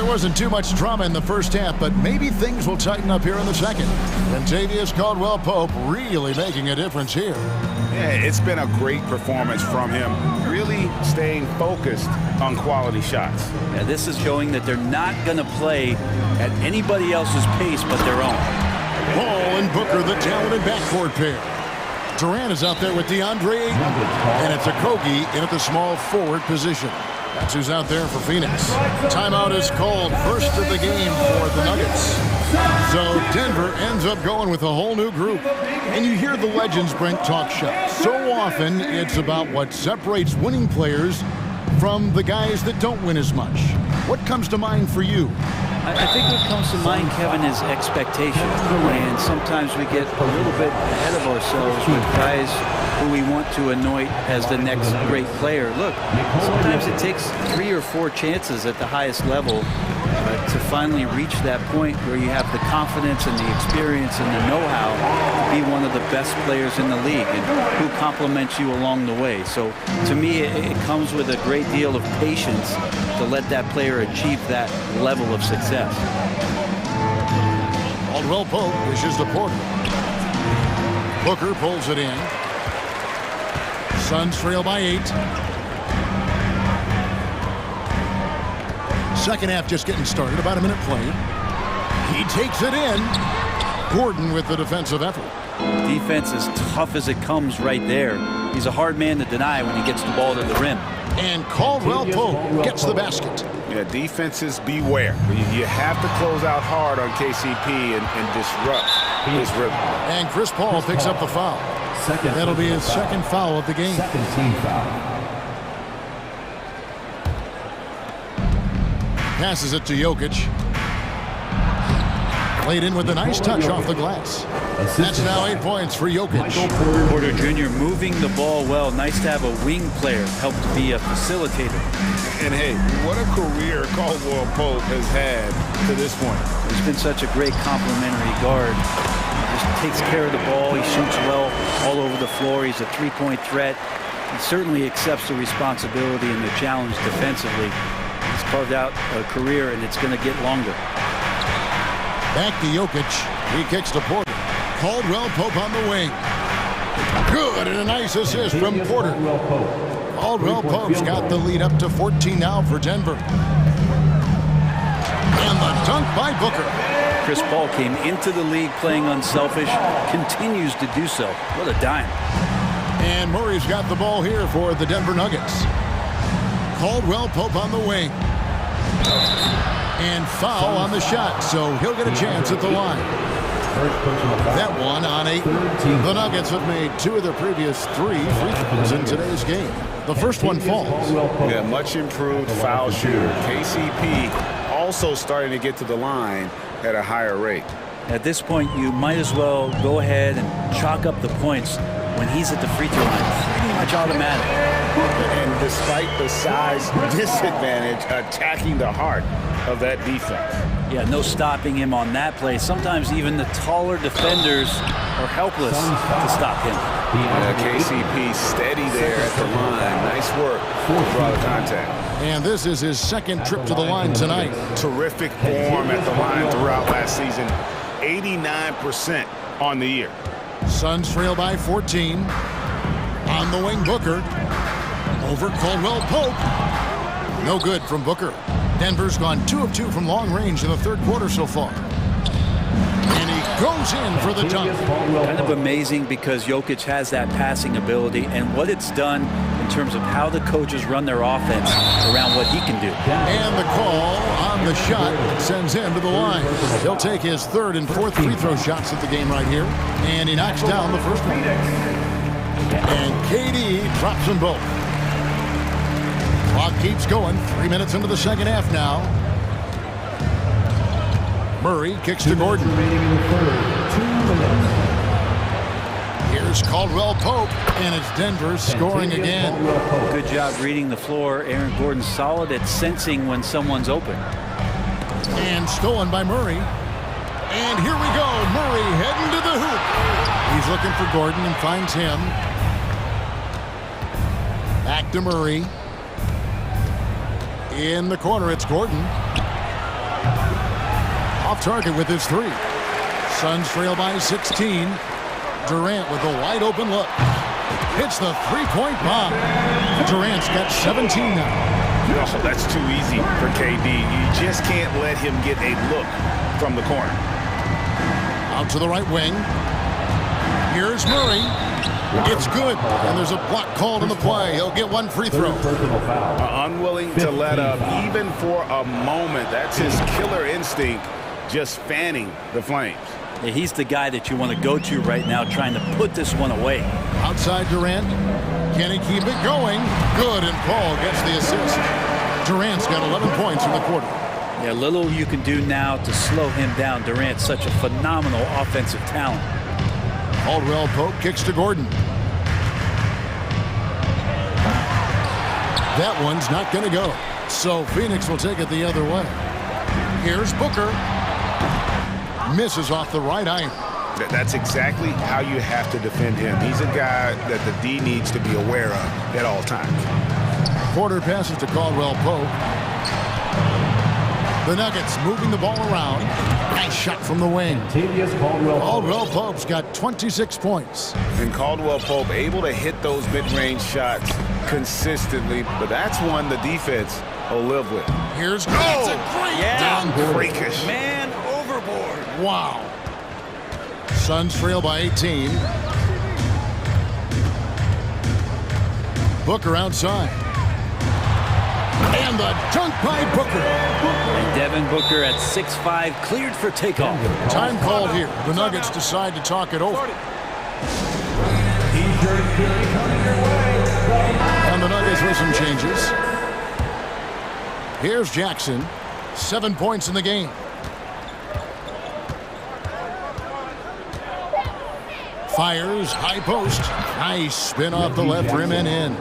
Wasn't too much drama in the first half, but maybe things will tighten up here in the second. Kentavious Caldwell-Pope really making a difference here. Yeah, it's been a great performance from him, really staying focused on quality shots. Yeah, this is showing that they're not going to play at anybody else's pace but their own. Ball and Booker, the talented backcourt pair. Durant is out there with DeAndre Ayton, and it's Okogie in at the small forward position. That's who's out there for Phoenix. Timeout is called, first of the game for the Nuggets. So Denver ends up going with a whole new group. And you hear the legends, Brent, talk shop. So often it's about what separates winning players from the guys that don't win as much. What comes to mind for you? I think what comes to mind, Kevin, is expectation. And sometimes we get a little bit ahead of ourselves with guys who we want to anoint as the next great player. Look, sometimes it takes 3 or 4 chances at the highest level to finally reach that point where you have the confidence and the experience and the know-how to be one of the best players in the league and who complements you along the way. So to me, it comes with a great deal of patience to let that player achieve that level of success. Caldwell-Pope dishes to Porter. Booker pulls it in. Suns trail by 8. Second half just getting started, about a minute played. He takes it in. Gordon with the defensive effort. Defense is tough as it comes right there. He's a hard man to deny when he gets the ball to the rim. And Caldwell-Pope gets the basket. Yeah, defenses beware. You have to close out hard on KCP and disrupt his rhythm. And Chris Paul picks up the foul. That'll be his second foul of the game. Second team foul. Passes it to Jokic. Played in with a nice touch off the glass. That's now 8 points for Jokic. Porter Jr. moving the ball well. Nice to have a wing player help to be a facilitator. And hey, what a career Caldwell Pope has had to this point. He's been such a great complementary guard. He just takes care of the ball. He shoots well all over the floor. He's a three-point threat. He certainly accepts the responsibility and the challenge defensively. He's carved out a career, and it's going to get longer. Back to Jokic. He kicks to Porter. Caldwell Pope on the wing. Good, and a nice assist from Porter. Caldwell Pope's got the lead up to 14 now for Denver. And the dunk by Booker. Chris Paul came into the league playing unselfish, continues to do so. What a dime. And Murray's got the ball here for the Denver Nuggets. Caldwell Pope on the wing. And foul on the shot, so he'll get a chance at the line. That one on 8. The Nuggets have made 2 of their previous 3 free throws in today's game. The first one falls. Yeah, much improved foul shooter. KCP also starting to get to the line at a higher rate. At this point, you might as well go ahead and chalk up the points when he's at the free throw line. Pretty much automatic. And despite the size disadvantage, attacking the heart of that defense. Yeah, no stopping him on that play. Sometimes even the taller defenders are helpless to stop him. KCP steady there at the line. Nice work to draw the contact. And this is his second trip to the line tonight. Terrific form at the line throughout last season. 89% on the year. Suns trail by 14. On the wing, Booker. Over Caldwell Pope. No good from Booker. Denver's gone 2 of 2 from long range in the third quarter so far. And he goes in for the dunk. Kind of amazing because Jokic has that passing ability and what it's done in terms of how the coaches run their offense around what he can do. And the call on the shot sends him to the line. He'll take his 3rd and 4th free throw shots at the game right here. And he knocks down the first one. And KD drops them both. Clock keeps going. 3 minutes into the second half now. Murray kicks to Gordon. Here's Caldwell Pope, and it's Denver scoring again. Good job reading the floor. Aaron Gordon's solid at sensing when someone's open. And stolen by Murray. And here we go. Murray heading to the hoop. He's looking for Gordon and finds him. Back to Murray. In the corner, it's Gordon. Off target with his 3. Suns trail by 16. Durant with a wide open look. Hits the 3-point bomb. Durant's got 17 now. Oh, that's too easy for KD. You just can't let him get a look from the corner. Out to the right wing. Here's Murray. It's good, and there's a block called in the play. He'll get 1 free throw. Unwilling to let up, even for a moment. That's his killer instinct, just fanning the flames. Yeah, he's the guy that you want to go to right now, trying to put this one away. Outside Durant. Can he keep it going? Good, and Paul gets the assist. Durant's got 11 points in the quarter. Yeah, little you can do now to slow him down. Durant's such a phenomenal offensive talent. Caldwell Pope kicks to Gordon. That one's not going to go. So Phoenix will take it the other way. Here's Booker. Misses off the right iron. That's exactly how you have to defend him. He's a guy that the D needs to be aware of at all times. Porter passes to Caldwell Pope. The Nuggets moving the ball around. Nice shot from the wing. Caldwell Pope's got 26 points. And Caldwell Pope able to hit those mid-range shots consistently, but that's one the defense will live with. Here's that's a great down. Freakish. Man overboard. Wow. Suns trail by 18. Booker outside. And the dunk by Booker. And Devin Booker at 6'5", cleared for takeoff. Time called here. The Nuggets decide to talk it over. And the Nuggets with some changes. Here's Jackson. 7 points in the game. Fires, high post. Nice spin off the left rim and in.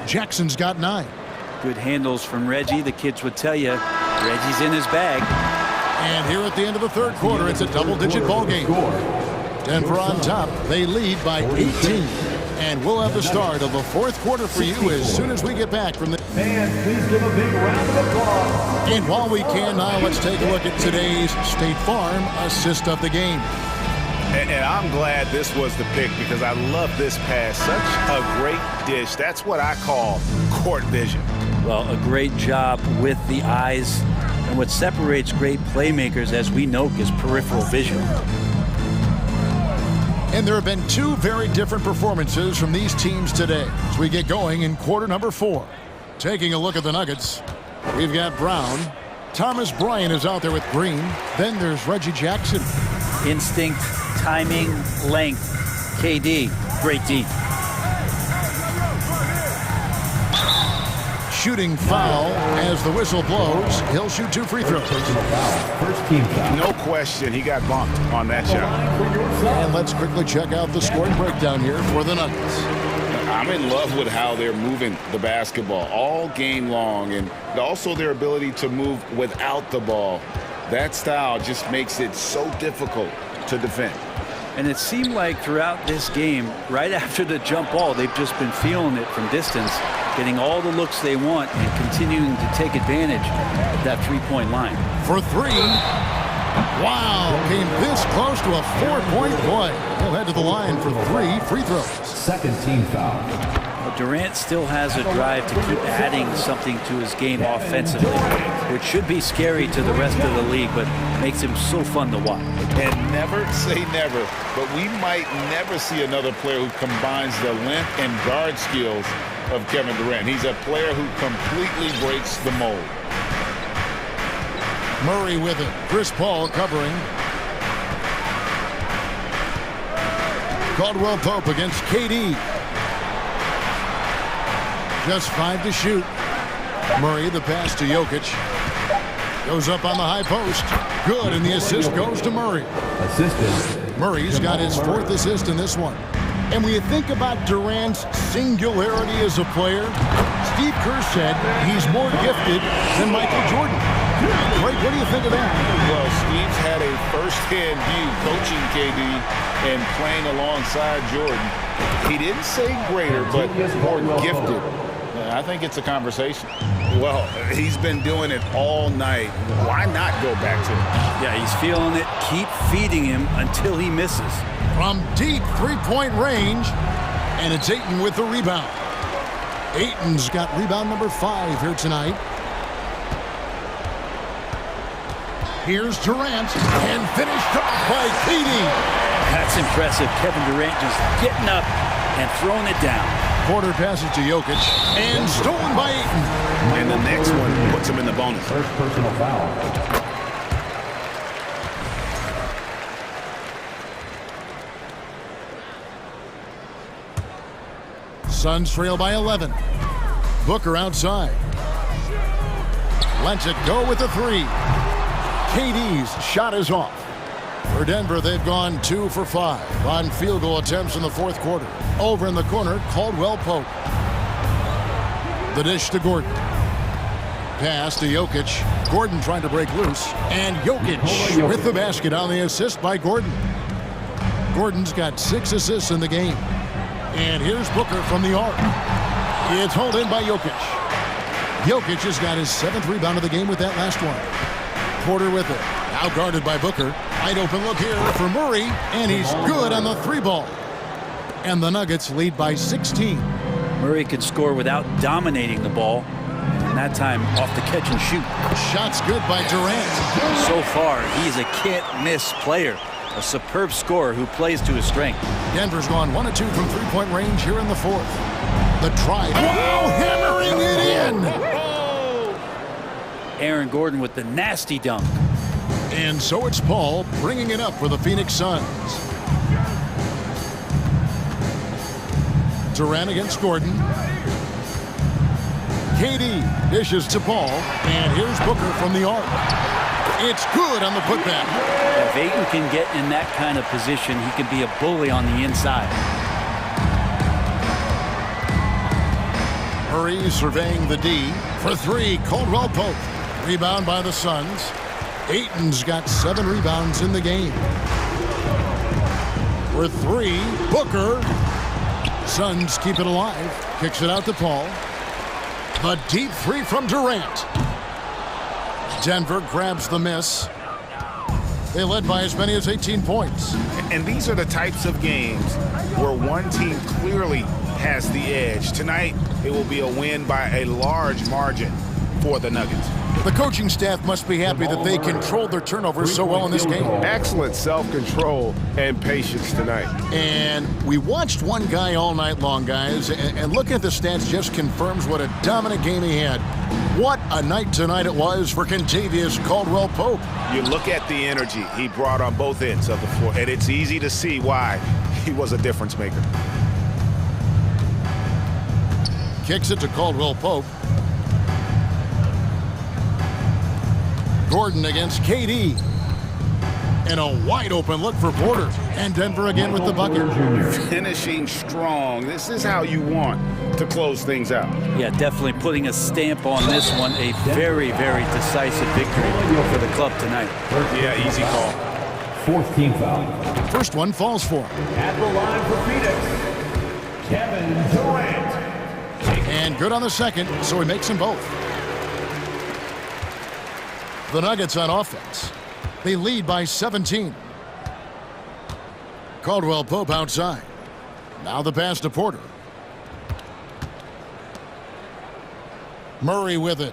Jackson's got 9. Good handles from Reggie. The kids would tell you, Reggie's in his bag. And here at the end of the third quarter, it's a double-digit ball game. Denver on top. They lead by 18. And we'll have the start of the fourth quarter for you as soon as we get back from the... Fans, please give a big round of applause. And while we can now, let's take a look at today's State Farm assist of the game. And I'm glad this was the pick because I love this pass. Such a great dish. That's what I call court vision. Well, a great job with the eyes. And what separates great playmakers, as we know, is peripheral vision. And there have been 2 very different performances from these teams today as we get going in quarter number 4. Taking a look at the Nuggets, we've got Brown. Thomas Bryant is out there with Green. Then there's Reggie Jackson. Instinct, timing, length. KD, great D. Shooting foul as the whistle blows. He'll shoot 2 free throws. First team foul. No question, he got bumped on that shot. And let's quickly check out the scoring breakdown here for the Nuggets. I'm in love with how they're moving the basketball all game long, and also their ability to move without the ball. That style just makes it so difficult to defend. And it seemed like throughout this game, right after the jump ball, they've just been feeling it from distance, getting all the looks they want and continuing to take advantage of that three-point line. For 3. Wow, came this close to a 4-point play. He'll head to the line for 3 free throws. Second team foul. Well, Durant still has a drive to keep adding something to his game offensively, which should be scary to the rest of the league, but makes him so fun to watch. And never say never, but we might never see another player who combines the length and guard skills of Kevin Durant. He's a player who completely breaks the mold. Murray with it. Chris Paul covering. Caldwell Pope against KD. Just 5 to shoot. Murray, the pass to Jokic. Goes up on the high post. Good, and the assist goes to Murray. Assisted. Murray's got his 4th assist in this one. And when you think about Durant's singularity as a player, Steve Kerr said he's more gifted than Michael Jordan. Greg, what do you think of that? Well, Steve's had a first-hand view coaching KD and playing alongside Jordan. He didn't say greater, but more gifted. I think it's a conversation. Well, he's been doing it all night. Why not go back to it? Yeah, he's feeling it. Keep feeding him until he misses. From deep 3-point range, and it's Ayton with the rebound. Ayton's got rebound number 5 here tonight. Here's Durant, and finished off by KD. That's impressive. Kevin Durant just getting up and throwing it down. Porter passes to Jokic, and stolen by Ayton. And the next one puts him in the bonus. First personal foul. Suns trail by 11. Booker outside. Lets it go with the 3. KD's shot is off. For Denver, they've gone 2 for 5 on field goal attempts in the fourth quarter. Over in the corner, Caldwell Pope. The dish to Gordon. Pass to Jokic. Gordon trying to break loose. And Jokic with the basket on the assist by Gordon. Gordon's got 6 assists in the game. And here's Booker from the arc. It's hauled in by Jokic. Jokic has got his 7th rebound of the game with that last one. Porter with it. Now guarded by Booker. Wide open look here for Murray. And he's good on the 3-ball. And the Nuggets lead by 16. Murray can score without dominating the ball. And that time off the catch and shoot. Shots good by Durant. So far, he's a can't-miss player. A superb scorer who plays to his strength. Denver's gone 1 of 2 from 3-point range here in the fourth. The try. Wow, hammering it in. Aaron Gordon with the nasty dunk. And so it's Paul bringing it up for the Phoenix Suns. Durant against Gordon. KD dishes to Paul. And here's Booker from the arc. It's good on the putback. If Ayton can get in that kind of position, he can be a bully on the inside. Murray surveying the D for three. Caldwell Pope. Rebound by the Suns. Ayton's got 7 rebounds in the game. For three, Booker. Suns keep it alive. Kicks it out to Paul. The deep three from Durant. Denver grabs the miss. They led by as many as 18 points. And these are the types of games where one team clearly has the edge. Tonight, it will be a win by a large margin for the Nuggets. The coaching staff must be happy that they controlled their turnovers so well in this game. Excellent self-control and patience tonight. And we watched one guy all night long, guys, and looking at the stats just confirms what a dominant game he had. What a night tonight it was for Kentavious Caldwell-Pope. You look at the energy he brought on both ends of the floor, and it's easy to see why he was a difference maker. Kicks it to Caldwell-Pope. Gordon against KD. And a wide open look for Porter. And Denver again with the bucket. Finishing strong. This is how you want to close things out. Yeah, definitely putting a stamp on this one. A very, very decisive victory for the club tonight. Yeah, easy call. 4th team foul. First one falls for him. At the line for Phoenix, Kevin Durant. And good on the second, so he makes them both. The Nuggets on offense. They lead by 17. Caldwell-Pope outside. Now the pass to Porter. Murray with it.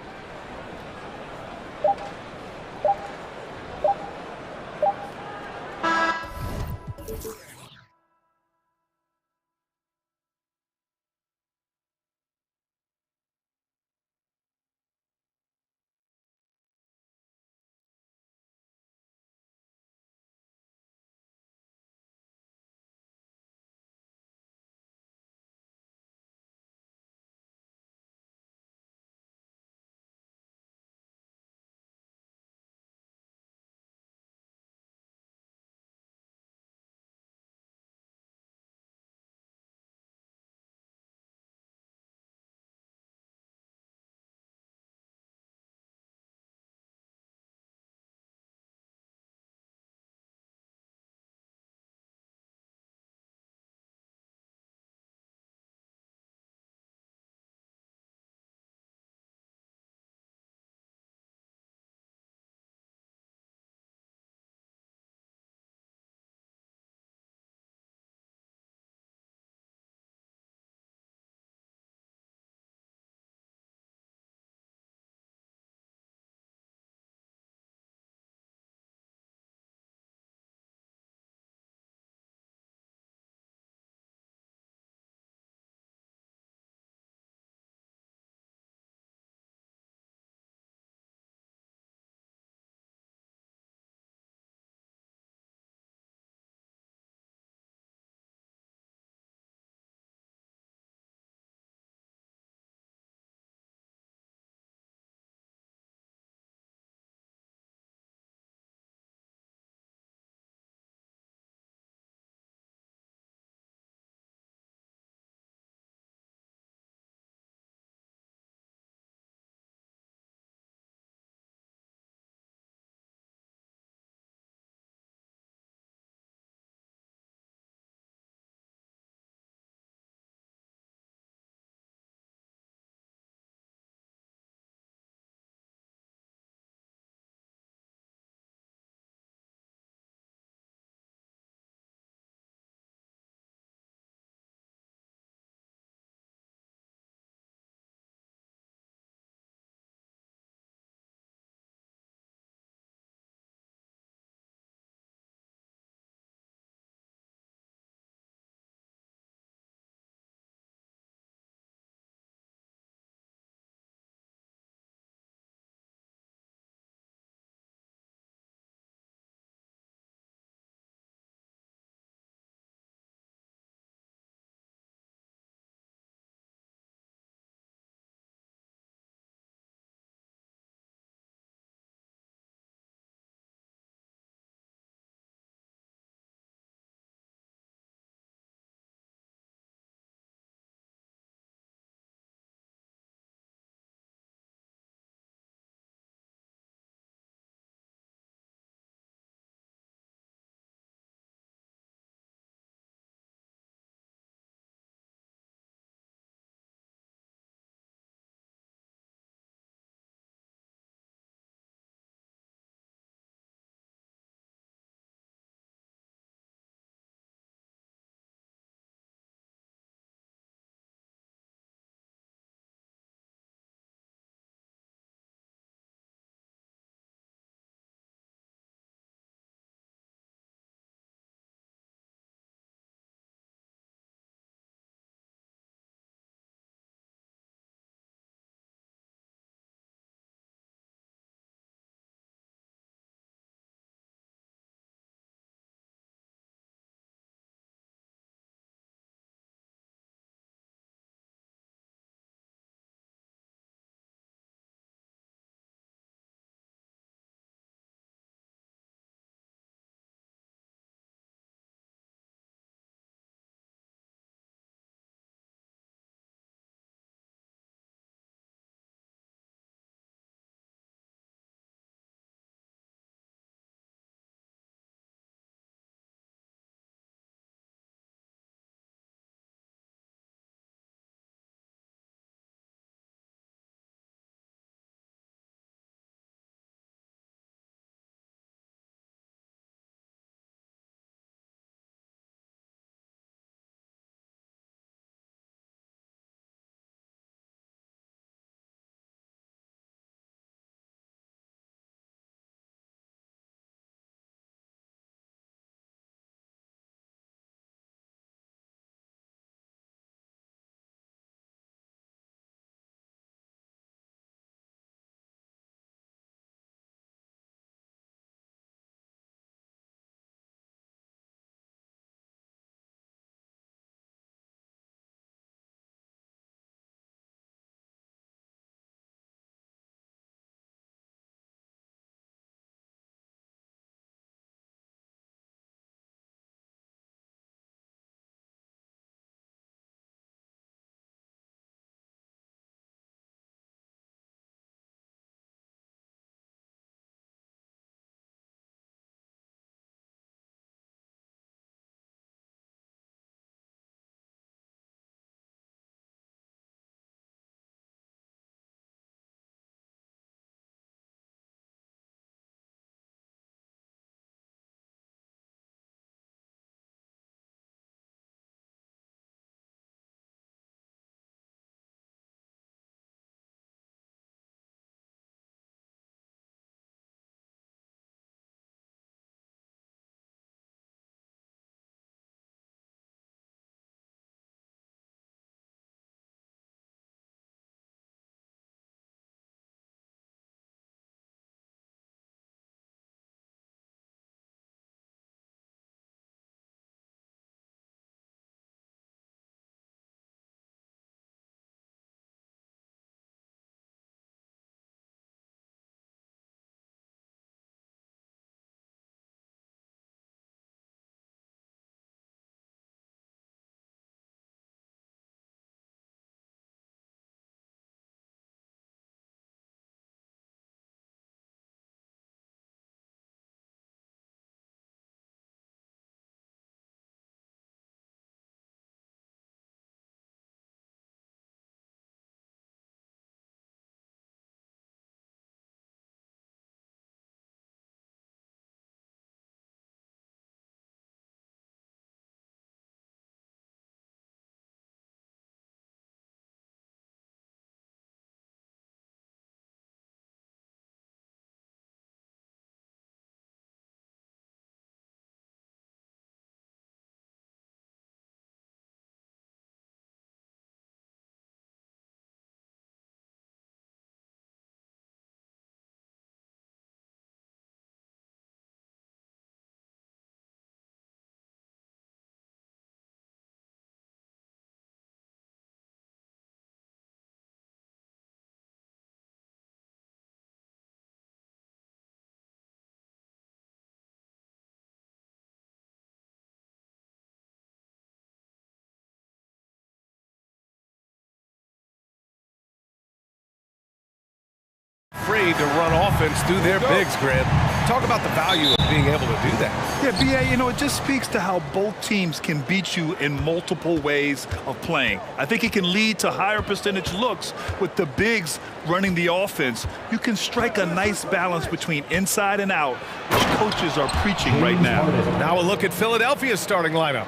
afraid to run offense through their bigs, Grant. Talk about the value of being able to do that. Yeah, B.A., you know, it just speaks to how both teams can beat you in multiple ways of playing. I think it can lead to higher percentage looks with the bigs running the offense. You can strike a nice balance between inside and out, which coaches are preaching right now. Now a look at Philadelphia's starting lineup.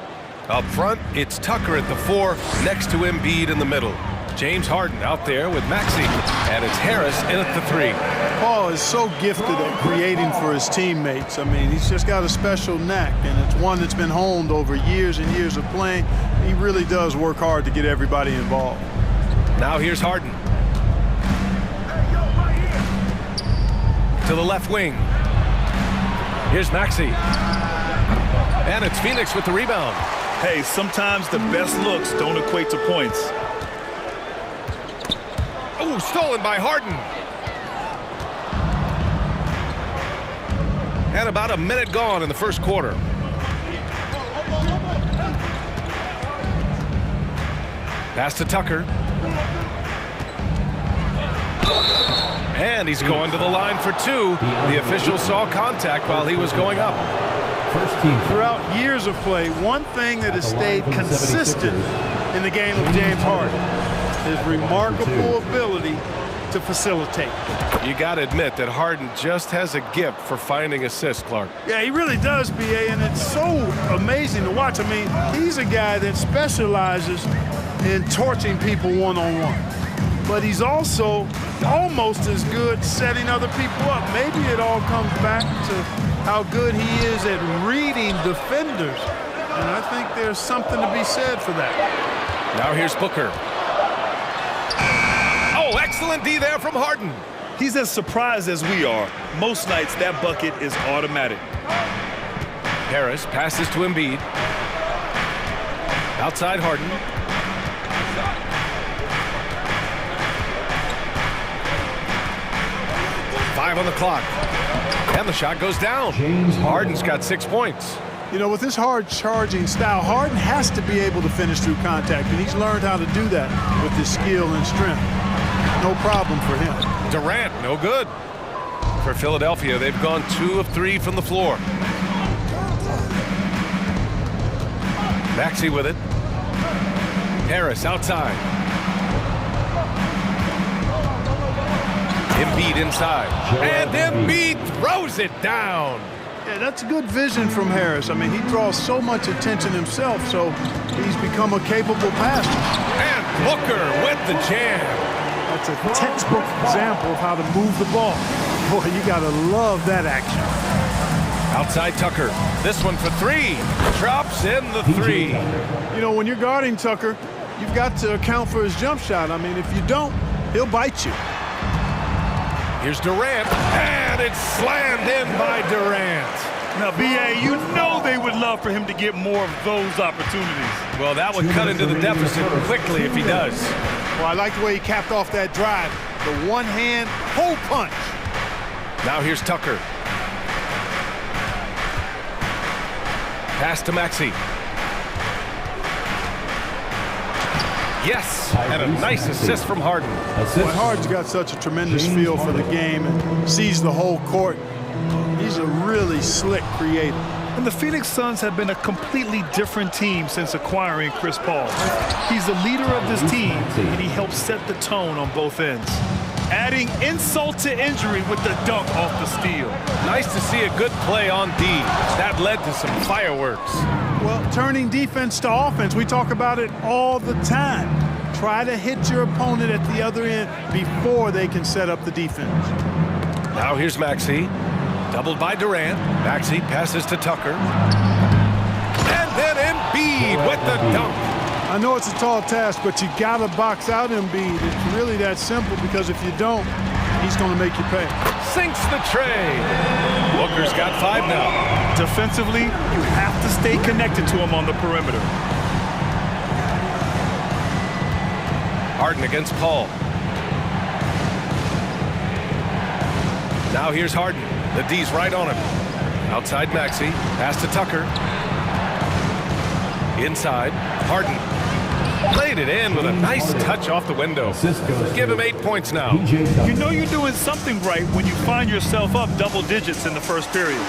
Up front, it's Tucker at the 4, next to Embiid in the middle. James Harden out there with Maxey, and it's Harris in at the 3. Paul is so gifted at creating for his teammates. I mean, he's just got a special knack, and it's one that's been honed over years and years of playing. He really does work hard to get everybody involved. Now here's Harden. To the left wing. Here's Maxey. And it's Phoenix with the rebound. Hey, sometimes the best looks don't equate to points. Oh, stolen by Harden. And about a minute gone in the first quarter. Pass to Tucker. And he's going to the line for 2. The official saw contact while he was going up. First team. Throughout years of play, one thing that has stayed consistent in the game of James Harden, his remarkable ability to facilitate. You got to admit that Harden just has a gift for finding assists, Clark. Yeah, he really does, B.A., and it's so amazing to watch. I mean, he's a guy that specializes in torching people one-on-one. But he's also almost as good setting other people up. Maybe it all comes back to how good he is at reading defenders. And I think there's something to be said for that. Now here's Booker. Oh, excellent D there from Harden. He's as surprised as we are. Most nights, that bucket is automatic. Harris passes to Embiid. Outside Harden. Five on the clock. And the shot goes down. Harden's got 6 points. You know, with this hard charging style, Harden has to be able to finish through contact, and he's learned how to do that with his skill and strength. No problem for him. Durant, no good. For Philadelphia, they've gone 2 of 3 from the floor. Maxey with it. Harris outside. Embiid inside. And Embiid throws it down. Yeah, that's good vision from Harris. I mean, he draws so much attention himself, so he's become a capable passer. And Booker with the jam. That's a textbook example of how to move the ball. Boy, you got to love that action. Outside Tucker. This one for 3. Drops in the 3. You know, when you're guarding Tucker, you've got to account for his jump shot. I mean, if you don't, he'll bite you. Here's Durant, and it's slammed in by Durant. Now, B.A., you know they would love for him to get more of those opportunities. Well, that would cut into the deficit quickly if he does. Well, I like the way he capped off that drive. The one-hand hole punch. Now here's Tucker. Pass to Maxey. Yes, and a nice assist from Harden. Well, Harden's got such a tremendous feel for the game and sees the whole court. He's a really slick creator. And the Phoenix Suns have been a completely different team since acquiring Chris Paul. He's the leader of this team, and he helps set the tone on both ends. Adding insult to injury with the dunk off the steal. Nice to see a good play on D. That led to some fireworks. Well, turning defense to offense, we talk about it all the time. Try to hit your opponent at the other end before they can set up the defense. Now here's Maxey. Doubled by Durant. Maxey passes to Tucker. And then Embiid with the dunk. I know it's a tall task, but you got to box out Embiid. It's really that simple because if you don't, he's going to make you pay. Sinks the tray. Booker's got 5 now. Defensively, you have to stay connected to him on the perimeter. Harden against Paul. Now here's Harden. The D's right on him. Outside Maxey. Pass to Tucker. Inside. Harden. Played it in with a nice touch off the window. Give him 8 points now. You know you're doing something right when you find yourself up double digits in the first period.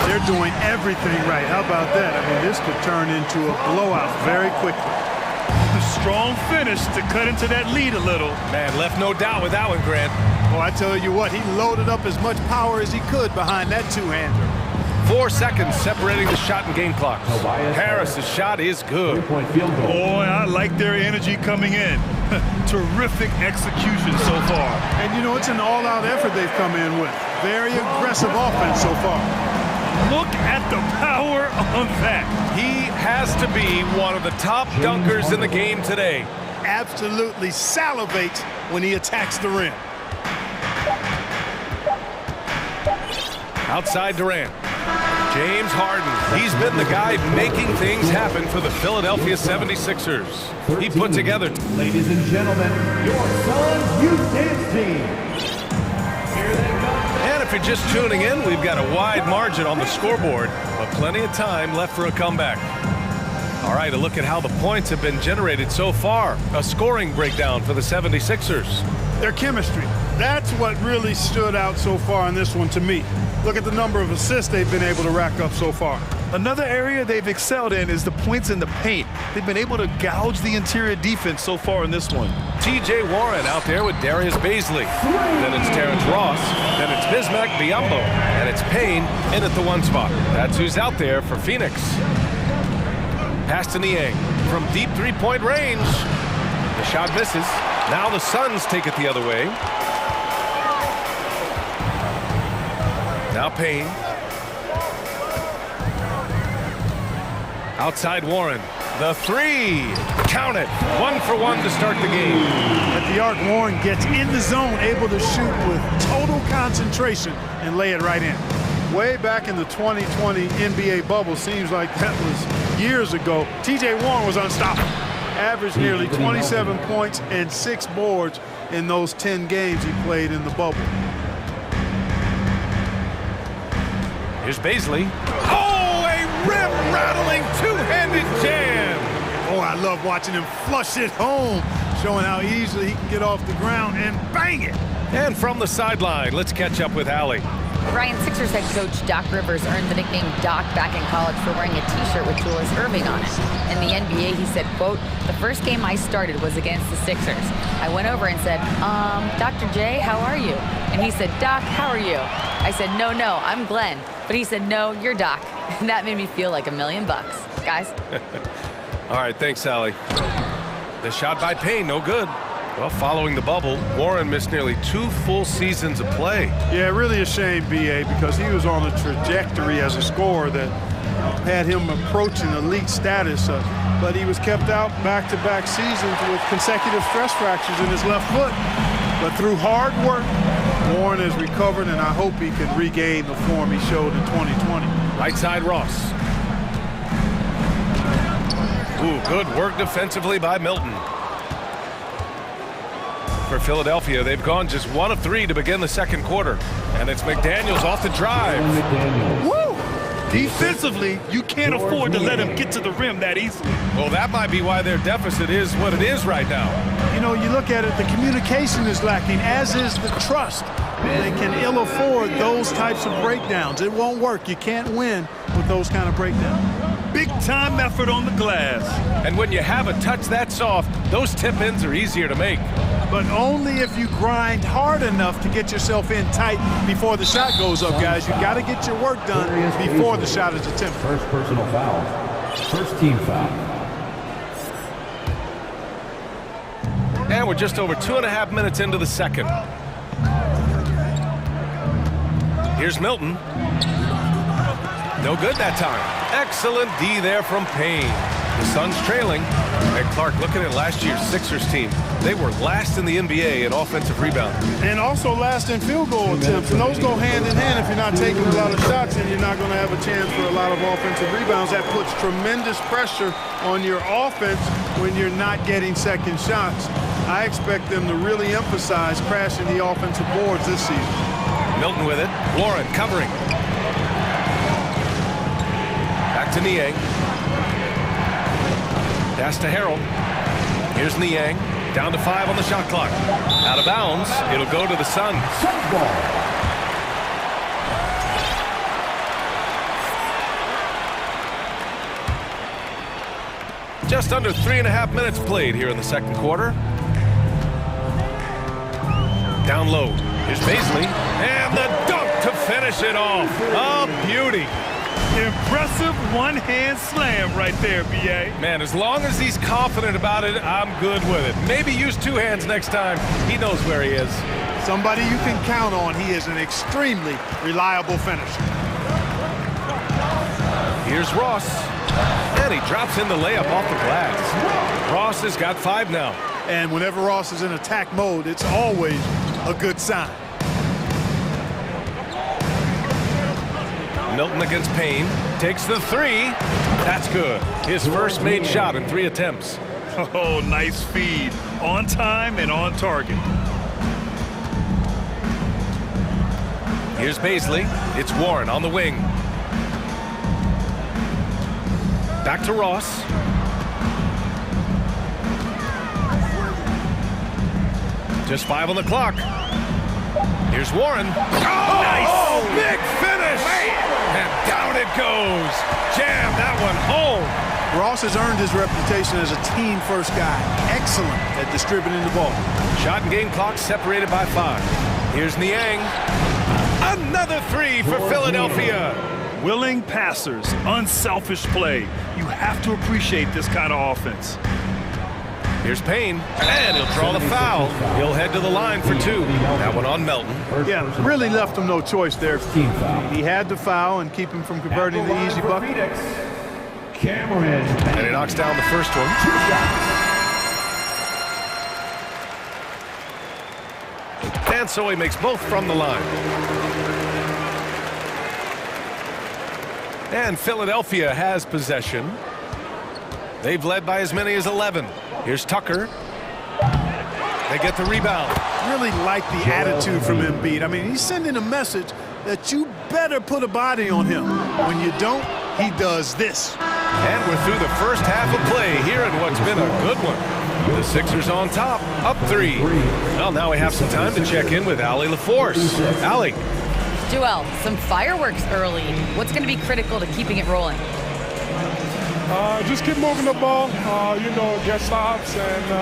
They're doing everything right. How about that? I mean, this could turn into a blowout very quickly. A strong finish to cut into that lead a little. Man, left no doubt with that one, Grant. Oh, I tell you what, he loaded up as much power as he could behind that two-hander. 4 seconds separating the shot and game clocks. Harris's shot is good. Boy, I like their energy coming in. Terrific execution so far. And you know, it's an all-out effort they've come in with. Very aggressive offense so far. Look at the power on that. He has to be one of the top dunkers in the game today. Absolutely salivates when he attacks the rim. Outside Durant. James Harden. He's been the guy making things happen for the Philadelphia 76ers. He put together. Ladies and gentlemen, your son's youth dance team. Here they come. And if you're just tuning in, we've got a wide margin on the scoreboard, but plenty of time left for a comeback. All right, a look at how the points have been generated so far. A scoring breakdown for the 76ers. Their chemistry. That's what really stood out so far in this one to me. Look at the number of assists they've been able to rack up so far. Another area they've excelled in is the points in the paint. They've been able to gouge the interior defense so far in this one. T.J. Warren out there with Darius Baisley. Then it's Terrence Ross. Then it's Bismack Biyombo. And it's Payne in at the 1 spot. That's who's out there for Phoenix. Pass to Niang from deep three-point range. The shot misses. Now the Suns take it the other way. Now Payne. Outside Warren. The three. Count it. 1 for 1 to start the game. At the arc, Warren gets in the zone, able to shoot with total concentration and lay it right in. Way back in the 2020 NBA bubble, seems like that was years ago, T.J. Warren was unstoppable. Averaged nearly 27 points and 6 boards in those 10 games he played in the bubble. Here's Baisley. Oh, a rim-rattling two-handed jam. Oh, I love watching him flush it home, showing how easily he can get off the ground and bang it. And from the sideline, let's catch up with Allie. Ryan, Sixers head coach Doc Rivers earned the nickname Doc back in college for wearing a t-shirt with Julius Erving on it. In the NBA, he said, quote, "The first game I started was against the Sixers. I went over and said, Dr. J, how are you?" And he said, "Doc, how are you?" I said, no, I'm Glenn." But he said, "No, you're Doc." And that made me feel like $1 million, guys. All right, thanks, Allie. The shot by Payne, no good. Well, following the bubble, Warren missed nearly 2 full seasons of play. Yeah, really a shame, B.A., because he was on a trajectory as a scorer that had him approaching elite status. But he was kept out back-to-back seasons with consecutive stress fractures in his left foot. But through hard work, Warren has recovered, and I hope he can regain the form he showed in 2020. Right side, Ross. Ooh, good work defensively by Milton. For Philadelphia, they've gone just 1 of 3 to begin the second quarter. And it's McDaniels off the drive. Woo! Defensively, you can't afford to let him get to the rim that easily. Well, that might be why their deficit is what it is right now. You know, you look at it, the communication is lacking, as is the trust. They can ill afford those types of breakdowns. It won't work. You can't win with those kind of breakdowns. Big time effort on the glass. And when you have a touch that soft, those tip-ins are easier to make. But only if you grind hard enough to get yourself in tight before the shot goes up, guys. You got to get your work done before the shot is attempted. First personal foul. First team foul. And we're just over 2.5 minutes into the second. Here's Milton. No good that time. Excellent D there from Payne. The Suns trailing. And Clark, looking at last year's Sixers team, they were last in the NBA in offensive rebounding. And also last in field goal attempts. And those go hand in hand. If you're not taking a lot of shots, then you're not going to have a chance for a lot of offensive rebounds. That puts tremendous pressure on your offense when you're not getting second shots. I expect them to really emphasize crashing the offensive boards this season. Milton with it. Warren covering. Back to Niang. Pass to Harrell. Here's Niang. Down to 5 on the shot clock. Out of bounds. It'll go to the Suns. Just under 3.5 minutes played here in the second quarter. Down low. Here's Paisley. And the dunk to finish it off. A beauty. Impressive one-hand slam right there, B.A. Man, as long as he's confident about it, I'm good with it. Maybe use 2 hands next time. He knows where he is. Somebody you can count on. He is an extremely reliable finisher. Here's Ross. And he drops in the layup off the glass. Ross has got 5 now. And whenever Ross is in attack mode, it's always a good sign. Milton against Payne. Takes the 3. That's good. His first made shot in 3 attempts. Oh, nice feed. On time and on target. Here's Paisley. It's Warren on the wing. Back to Ross. Just 5 on the clock. Here's Warren. Oh, nice! Oh, big finish! And down it goes. Jam that one home. Ross has earned his reputation as a team-first guy. Excellent at distributing the ball. Shot and game clock separated by 5. Here's Niang. Another 3 for Philadelphia. Willing passers, unselfish play. You have to appreciate this kind of offense. Here's Payne, and he'll draw the foul. He'll head to the line for 2. That one on Melton. Yeah, really left him no choice there. He had to foul and keep him from converting the easy bucket. And he knocks down the first one. And so he makes both from the line. And Philadelphia has possession. They've led by as many as 11. Here's Tucker. They get the rebound. Really like the attitude from Embiid. I mean, he's sending a message that you better put a body on him. When you don't, he does this. And we're through the first half of play here in what's been a good one. The Sixers on top, up 3. Well, now we have some time to check in with Allie LaForce. Allie. Joel, some fireworks early. What's going to be critical to keeping it rolling? Just keep moving the ball, get stops, and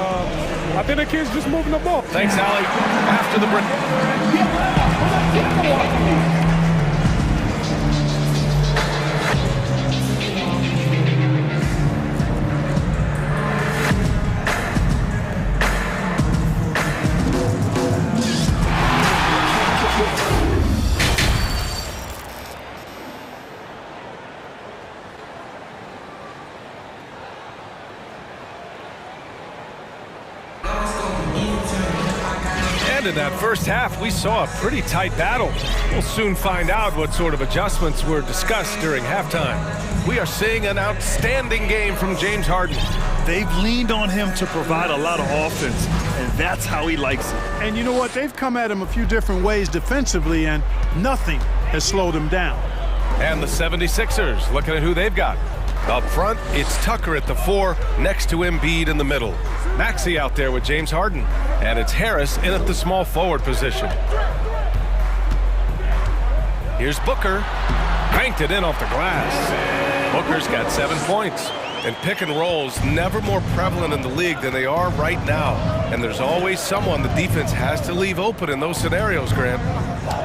I think the kids just moving the ball. Thanks, Allie. After the break. In that first half, we saw a pretty tight battle. We'll soon find out what sort of adjustments were discussed during halftime. We are seeing an outstanding game from James Harden. They've leaned on him to provide a lot of offense, and that's how he likes it. And you know what? They've come at him a few different ways defensively, and nothing has slowed him down. And the 76ers, looking at who they've got. Up front, it's Tucker at the 4, next to Embiid in the middle. Maxey out there with James Harden. And it's Harris in at the small forward position. Here's Booker. Banked it in off the glass. Booker's got 7 points. And pick and rolls never more prevalent in the league than they are right now. And there's always someone the defense has to leave open in those scenarios, Grant.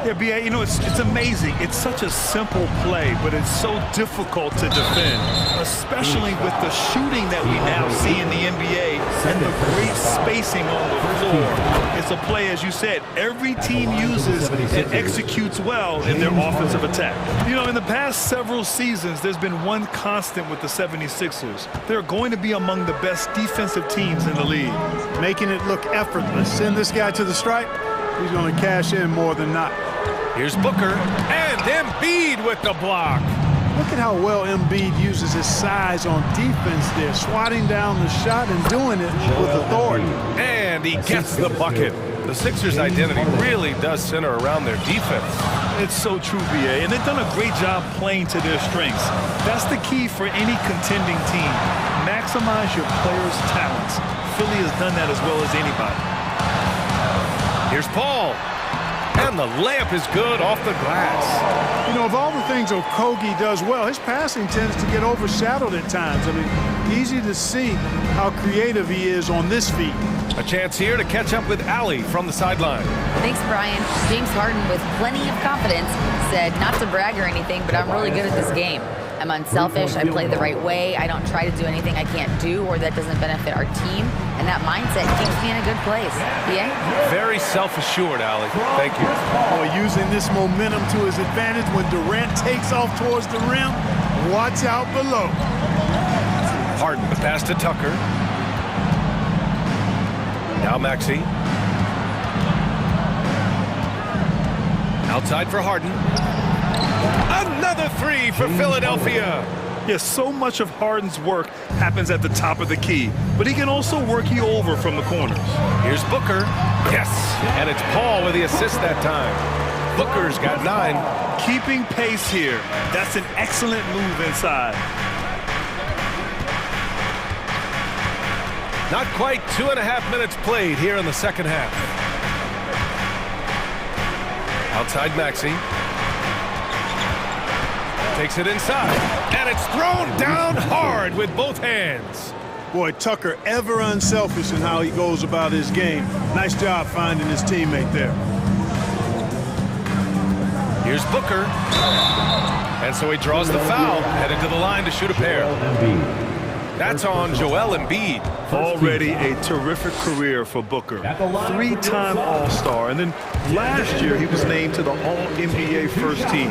Yeah, B.A., it's amazing. It's such a simple play, but it's so difficult to defend, especially with the shooting that we now see in the NBA and the great spacing on the floor. It's a play, as you said, every team uses and executes well in their offensive attack. In the past several seasons, there's been one constant with the 76ers. They're going to be among the best defensive teams in the league. Making it look effortless. Send this guy to the stripe. He's going to cash in more than not. Here's Booker, and Embiid with the block. Look at how well Embiid uses his size on defense there, swatting down the shot and doing it with authority. And he gets the bucket. The Sixers' identity really does center around their defense. It's so true, B.A., and they've done a great job playing to their strengths. That's the key for any contending team. Maximize your players' talents. Philly has done that as well as anybody. Here's Paul. And the layup is good off the glass. You know, of all the things Okogie does well, his passing tends to get overshadowed at times. I mean, easy to see how creative he is on this feed. A chance here to catch up with Allie from the sideline. Thanks, Brian. James Harden, with plenty of confidence, said not to brag or anything, but I'm really good at this game. I'm unselfish, I play the right way, I don't try to do anything I can't do or that doesn't benefit our team, and that mindset keeps me in a good place. Yeah? Very self-assured, Allie. Thank you. Boy, using this momentum to his advantage when Durant takes off towards the rim, watch out below. Harden, the pass to Tucker. Now Maxey. Outside for Harden. Another three for Philadelphia. Yes, so much of Harden's work happens at the top of the key, but he can also work you over from the corners. Here's Booker. Yes, and it's Paul with the assist that time. Booker's got 9. Keeping pace here. That's an excellent move inside. Not quite 2.5 minutes played here in the second half. Outside Maxey. Takes it inside, and it's thrown down hard with both hands. Boy, Tucker ever unselfish in how he goes about his game. Nice job finding his teammate there. Here's Booker. And so he draws the foul, headed to the line to shoot a pair. That's on Joel Embiid. Already a terrific career for Booker. 3-time All-Star, and then last year he was named to the All-NBA first team.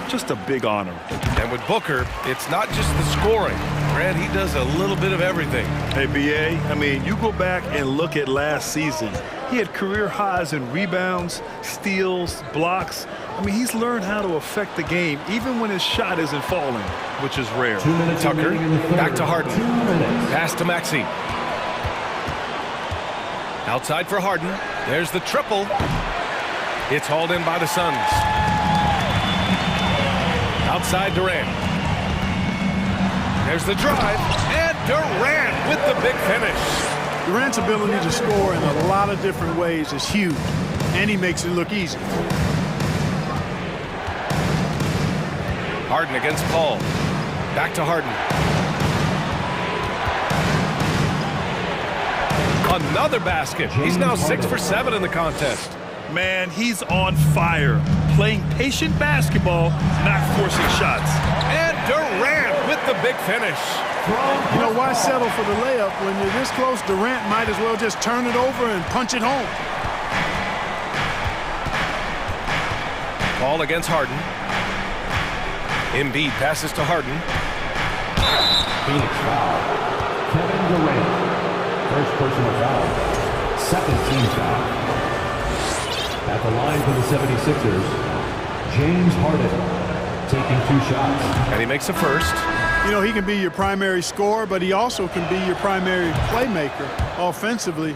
Just a big honor. And with Booker, it's not just the scoring. Grant, he does a little bit of everything. Hey, B.A., I mean, you go back and look at last season. He had career highs in rebounds, steals, blocks. I mean, he's learned how to affect the game, even when his shot isn't falling, which is rare. Tucker, back to Harden. Pass to Maxey. Outside for Harden. There's the triple. It's hauled in by the Suns. Outside Durant. There's the drive, and Durant with the big finish. Durant's ability to score in a lot of different ways is huge, and he makes it look easy. Harden against Paul. Back to Harden. Another basket. He's now 6 for 7 in the contest. Man, he's on fire. Playing patient basketball, not forcing shots. And Durant with the big finish. You know, why settle for the layup when you're this close? Durant might as well just turn it over and punch it home. Paul against Harden. Embiid passes to Harden. Phoenix foul. Kevin Durant. First personal foul. Second team foul. At the line for the 76ers, James Harden taking 2 shots. And he makes the first. You know, he can be your primary scorer, but he also can be your primary playmaker. Offensively,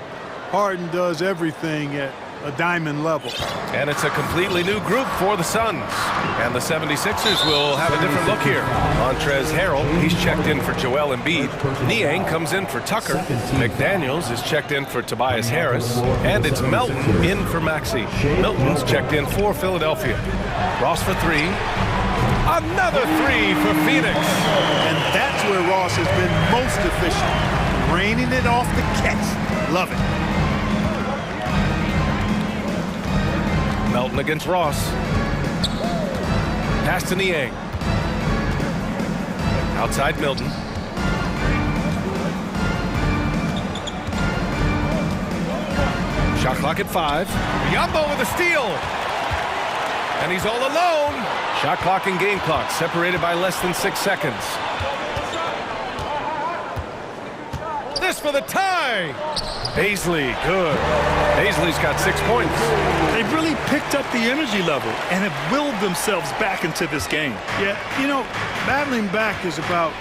Harden does everything at a diamond level. And it's a completely new group for the Suns. And the 76ers will have a different look here. Montrezl Harrell, he's checked in for Joel Embiid. Niang comes in for Tucker. McDaniels is checked in for Tobias Harris. And it's Melton in for Maxey. Milton's checked in for Philadelphia. Ross for 3. Another 3 for Phoenix. And that's where Ross has been most efficient. Raining it off the catch. Love it. Melton against Ross. Pass to Niang. Outside Milton. Shot clock at 5. Yumbo with a steal. And he's all alone. Shot clock and game clock separated by less than 6 seconds. This for the tie. Paisley, good. Paisley's got 6 points. They've really picked up the energy level and have willed themselves back into this game. Yeah, you know, battling back is about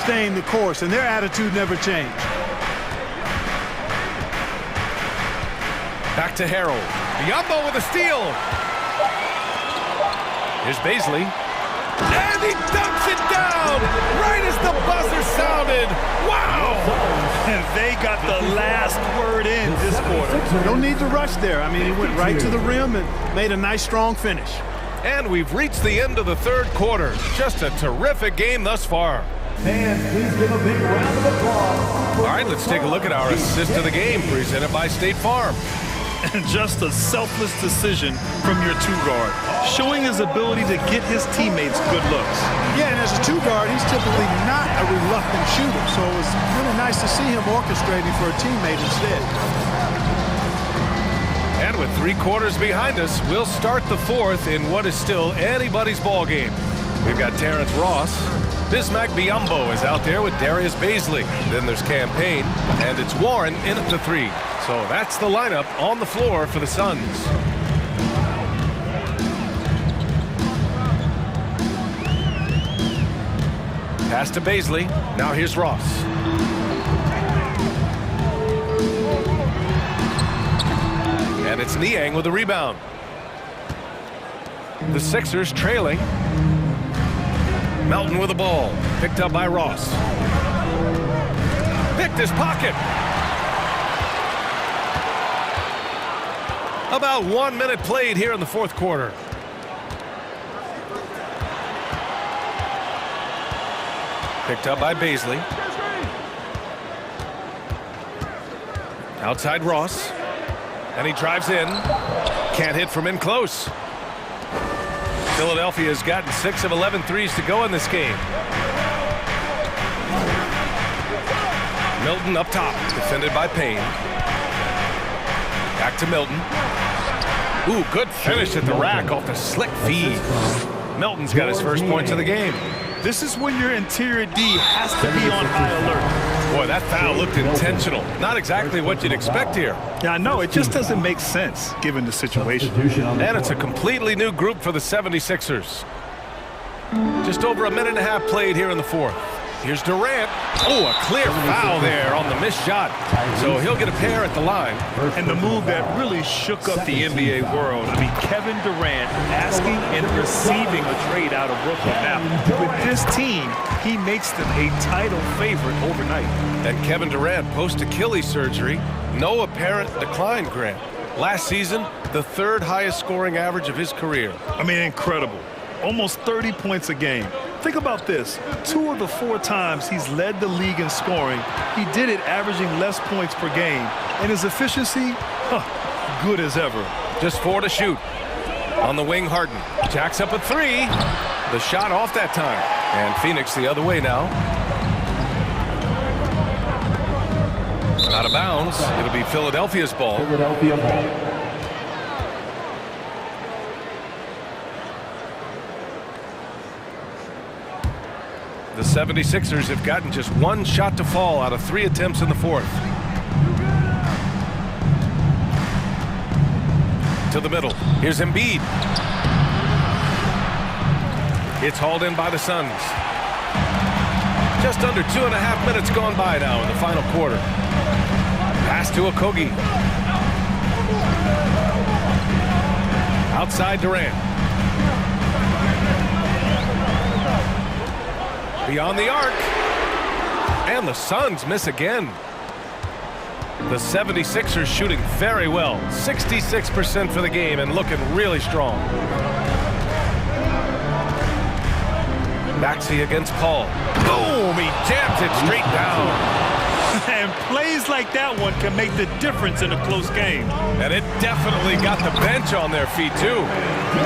staying the course, and their attitude never changed. Back to Harrell. Yumbo with a steal. Here's Paisley. And he dumps it down right as the buzzer sounded. Wow! And they got the last No need to rush there. I mean, he went right to the rim and made a nice, strong finish. And we've reached the end of the third quarter. Just a terrific game thus far. Fans, please give a big round of applause. All right, let's take a look at our assist of the game presented by State Farm. And just a selfless decision from your two-guard, showing his ability to get his teammates good looks. Yeah, and as a two-guard, he's typically not a reluctant shooter, so it's really nice to see him orchestrating for a teammate instead. And with 3 quarters behind us, we'll start the fourth in what is still anybody's ball game. We've got Terrence Ross. Bismack Biyombo is out there with Darius Baisley. Then there's Campaign, and it's Warren in at the 3. So that's the lineup on the floor for the Suns. Pass to Baisley. Now here's Ross. And it's Niang with the rebound. The Sixers trailing. Melton with the ball. Picked up by Ross. Picked his pocket. About 1 minute played here in the fourth quarter. Picked up by Baisley. Outside Ross. And he drives in. Can't hit from in close. Philadelphia has gotten 6 of 11 threes to go in this game. Milton up top, defended by Payne. Back to Milton. Ooh, good finish at the rack off the slick feed. Milton's got his first points of the game. This is when your interior D has to be on high alert. Boy, that foul looked intentional. Not exactly what you'd expect here. Yeah, I know. It just doesn't make sense given the situation. And it's a completely new group for the 76ers. Just over a minute and a half played here in the fourth. Here's Durant. Oh, a clear foul there on the missed shot. So he'll get a pair at the line. And the move that really shook up the NBA world. I mean, Kevin Durant asking and receiving a trade out of Brooklyn. Now, with this team, he makes them a title favorite overnight. And Kevin Durant, post-Achilles surgery, no apparent decline, Grant. Last season, the 3rd highest scoring average of his career. I mean, incredible. Almost 30 points a game. Think about this. 2 of the 4 times he's led the league in scoring, he did it averaging less points per game. And his efficiency, good as ever. Just 4 to shoot. On the wing, Harden. Jacks up a 3. The shot off that time. And Phoenix the other way now. Out of bounds. It'll be Philadelphia's ball. Philadelphia ball. The 76ers have gotten just 1 shot to fall out of 3 attempts in the fourth. To the middle. Here's Embiid. It's hauled in by the Suns. Just under 2.5 minutes gone by now in the final quarter. Pass to Okogie. Outside Durant. Beyond the arc. And the Suns miss again. The 76ers shooting very well. 66% for the game and looking really strong. Maxey against Paul. Boom! He jams it straight down. And plays like that one can make the difference in a close game. And it definitely got the bench on their feet, too.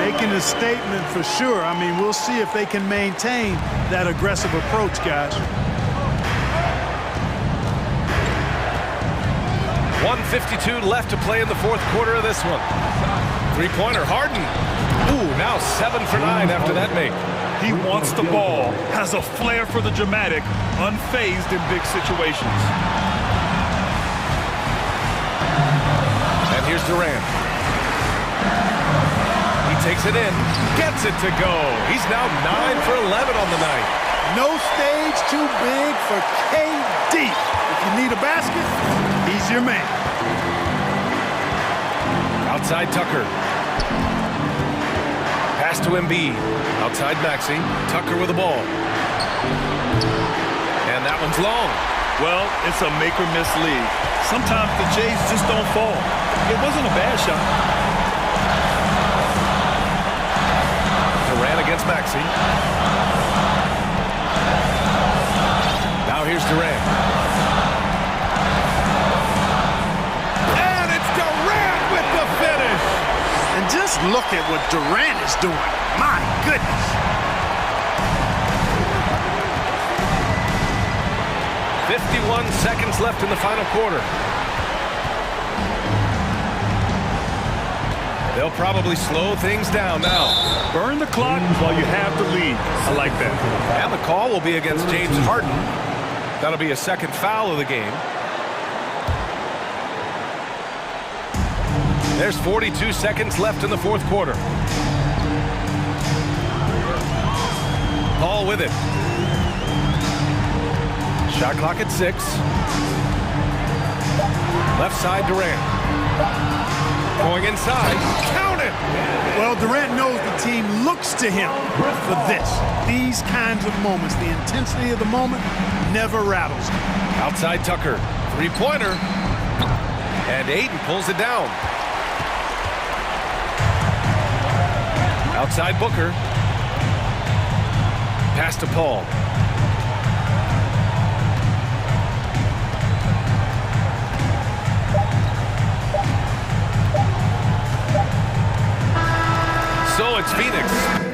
Making a statement for sure. I mean, we'll see if they can maintain that aggressive approach, guys. 1:52 left to play in the fourth quarter of this one. 3-pointer, Harden. Ooh, now 7 for 9 after that make. He wants the ball, has a flair for the dramatic, unfazed in big situations. And here's Durant. He takes it in, gets it to go. He's now 9 for 11 on the night. No stage too big for KD. If you need a basket, he's your man. Outside Tucker. Pass to Embiid. Outside Maxey. Tucker with the ball. And that one's long. Well, it's a make-or-miss league. Sometimes the Jays just don't fall. It wasn't a bad shot. Durant against Maxey. Now here's Durant. And it's Durant with the finish. And just look at what Durant is doing. My goodness. .51 seconds left in the final quarter. They'll probably slow things down now. Burn the clock while you have the lead. I like that. And the call will be against James Harden. That'll be a second foul of the game. There's 42 seconds left in the fourth quarter. Paul with it. Shot clock at 6. Left side, Durant. Going inside. Count it! Well, Durant knows the team looks to him for this. These kinds of moments, the intensity of the moment never rattles him. Outside Tucker. Three-pointer. And Ayton pulls it down. Outside Booker. Pass to Paul. So it's Phoenix.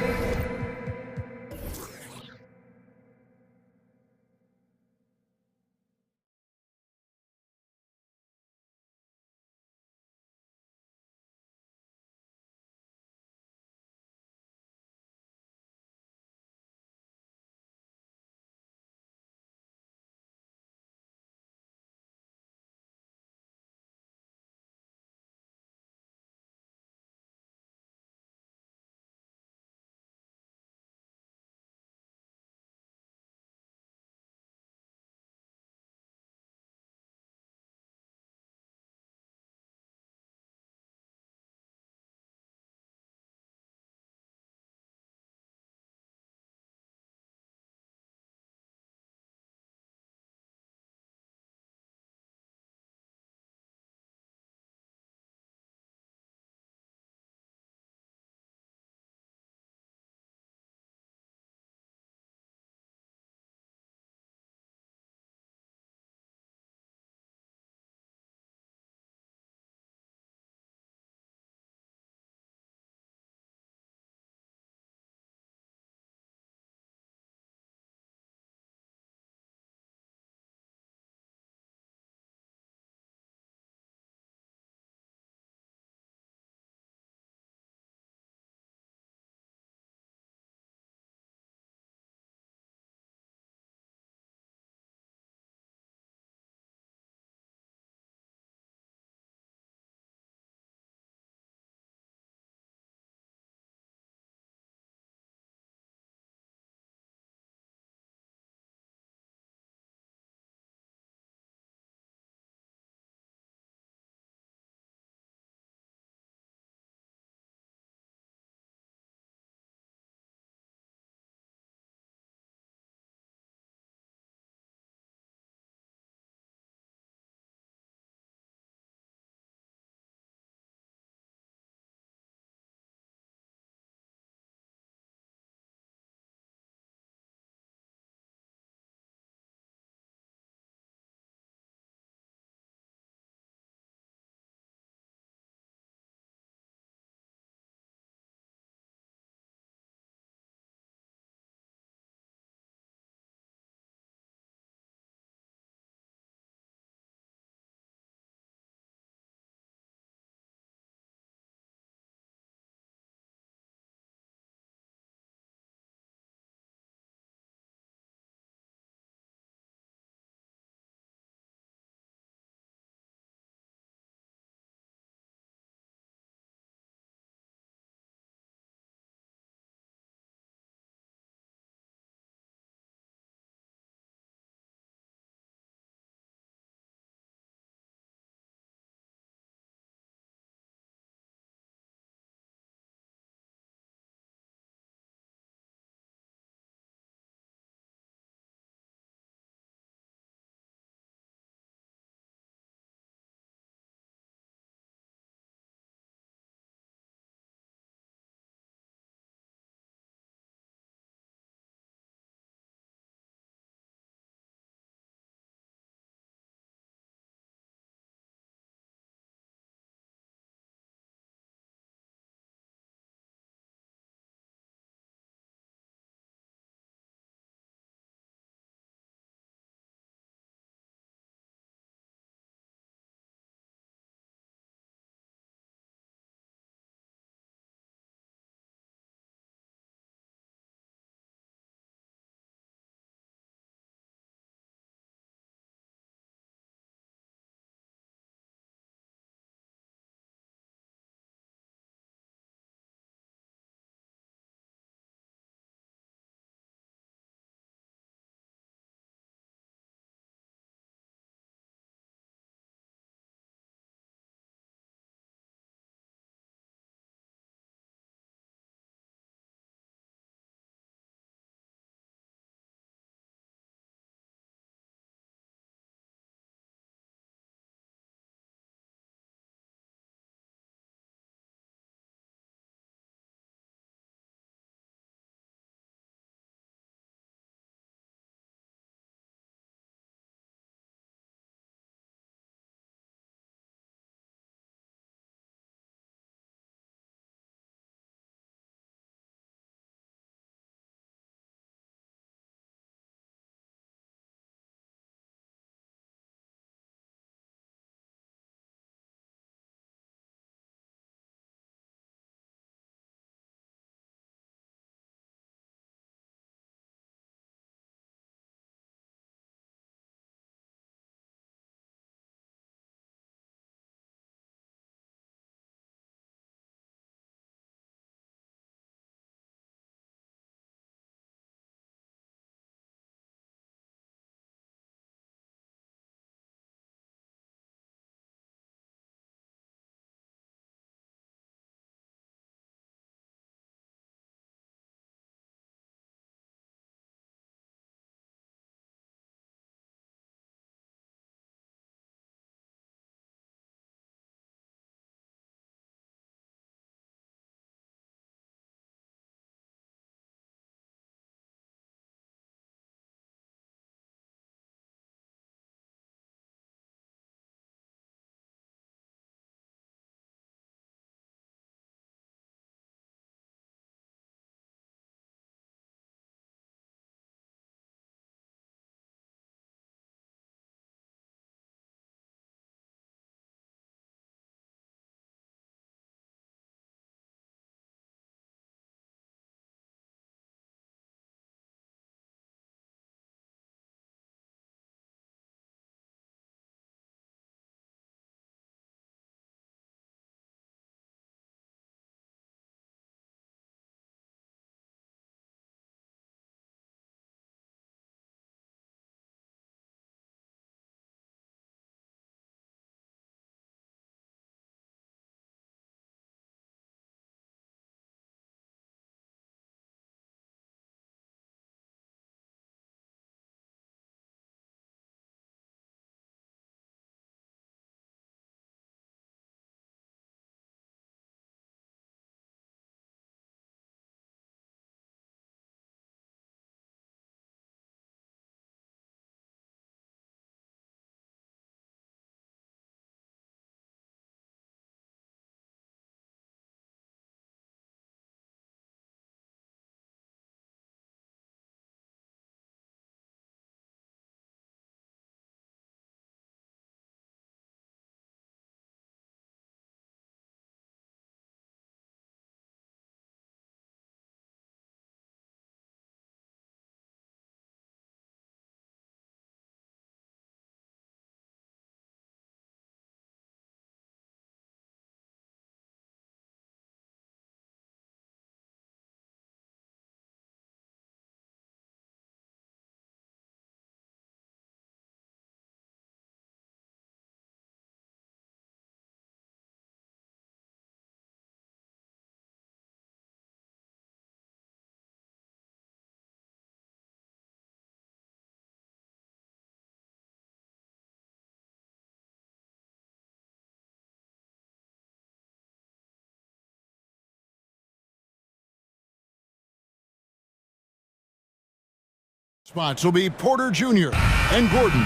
Spots will be Porter Jr. and Gordon.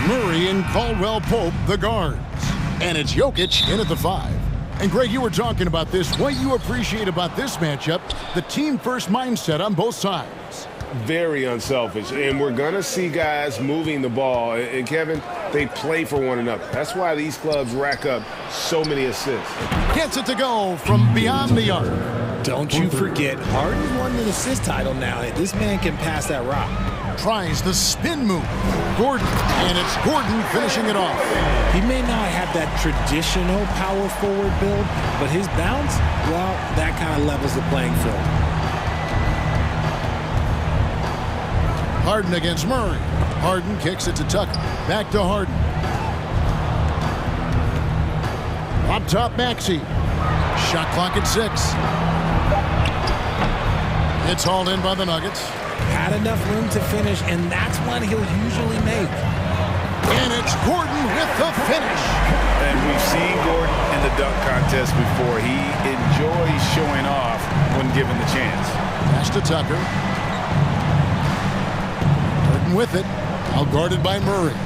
Murray and Caldwell Pope, the guards. And it's Jokic in at the 5. And Greg, you were talking about this. What you appreciate about this matchup, the team-first mindset on both sides. Very unselfish. And we're going to see guys moving the ball. And Kevin, they play for one another. That's why these clubs rack up so many assists. Gets it to go from beyond the arc. Don't you forget, Harden won an assist title now. This man can pass that rock. Tries the spin move. Gordon, and it's Gordon finishing it off. He may not have that traditional power forward build, but his bounce, well, that kind of levels the playing field. Harden against Murray. Harden kicks it to Tucker. Back to Harden. Up top, Maxey. Shot clock at 6. It's hauled in by the Nuggets. Had enough room to finish, and that's one he'll usually make. And it's Gordon with the finish. And we've seen Gordon in the dunk contest before. He enjoys showing off when given the chance. Pass to Tucker. Gordon with it. Out guarded by Murray.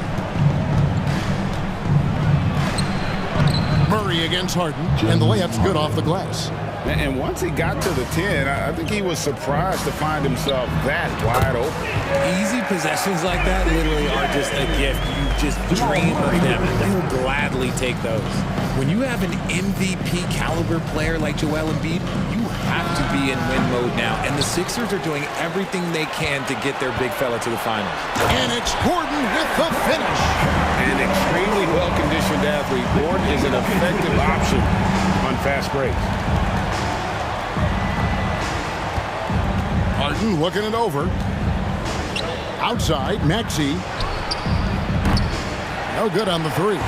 Murray against Harden, and the layup's good off the glass. And once he got to the 10, I think he was surprised to find himself that wide open. Easy possessions like that literally are just a gift. You just dream of them, and he'll gladly take those. When you have an MVP caliber player like Joel Embiid, you have to be in win mode now. And the Sixers are doing everything they can to get their big fella to the finals. And it's Gordon with the finish. An extremely well-conditioned athlete, Gordon is an effective option on fast breaks. Harden looking it over. Outside, Maxey. No good on the 3.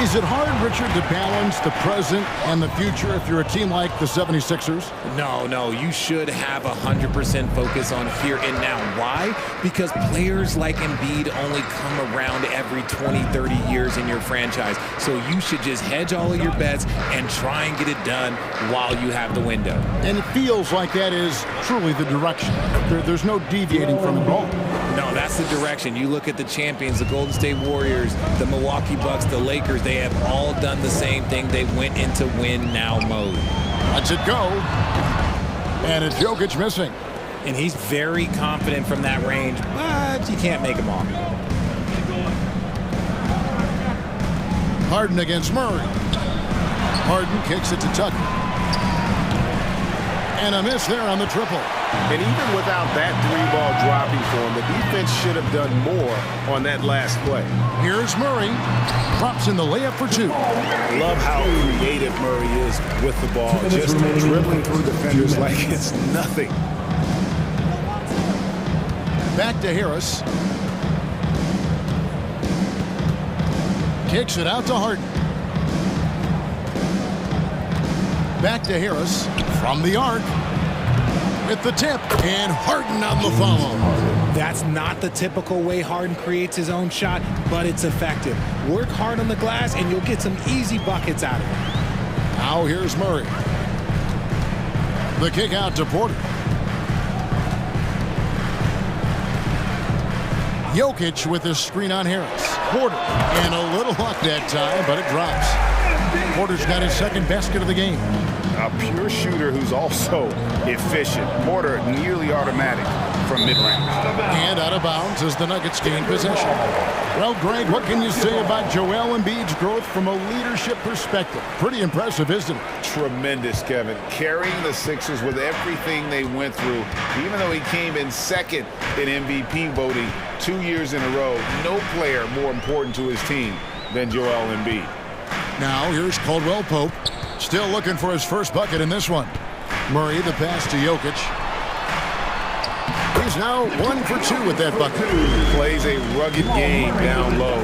Is it hard, Richard, to balance the present and the future if you're a team like the 76ers? No, you should have 100% focus on here and now. Why? Because players like Embiid only come around every 20, 30 years in your franchise. So you should just hedge all of your bets and try and get it done while you have the window. And it feels like that is truly the direction. There's no deviating from it at all. No, that's the direction. You look at the champions, the Golden State Warriors, the Milwaukee Bucks, the Lakers, they have all done the same thing. They went into win now mode. Lets it go. And it's Jokic missing. And he's very confident from that range, but you can't make him off. Harden against Murray. Harden kicks it to Tucker. And a miss there on the triple. And even without that 3-ball dropping for him, the defense should have done more on that last play. Here's Murray. Drops in the layup for 2. I love how creative Murray is with the ball, just dribbling through defenders like it's nothing. Back to Harris. Kicks it out to Harden. Back to Harris from the arc. With the tip, and Harden on the follow. That's not the typical way Harden creates his own shot, but it's effective. Work hard on the glass, and you'll get some easy buckets out of it. Now here's Murray. The kick out to Porter. Jokic with his screen on Harris. Porter, and a little luck that time, but it drops. Porter's got his second basket of the game. A pure shooter who's also efficient. Porter nearly automatic from mid-range. And out of bounds as the Nuggets gain possession. Well, Greg, what can you say about Joel Embiid's growth from a leadership perspective? Pretty impressive, isn't it? Tremendous, Kevin. Carrying the Sixers with everything they went through. Even though he came in second in MVP voting 2 years in a row, no player more important to his team than Joel Embiid. Now here's Caldwell Pope. Still looking for his first bucket in this one. Murray, the pass to Jokic. He's now 1 for 2 with that bucket. Plays a rugged game down low.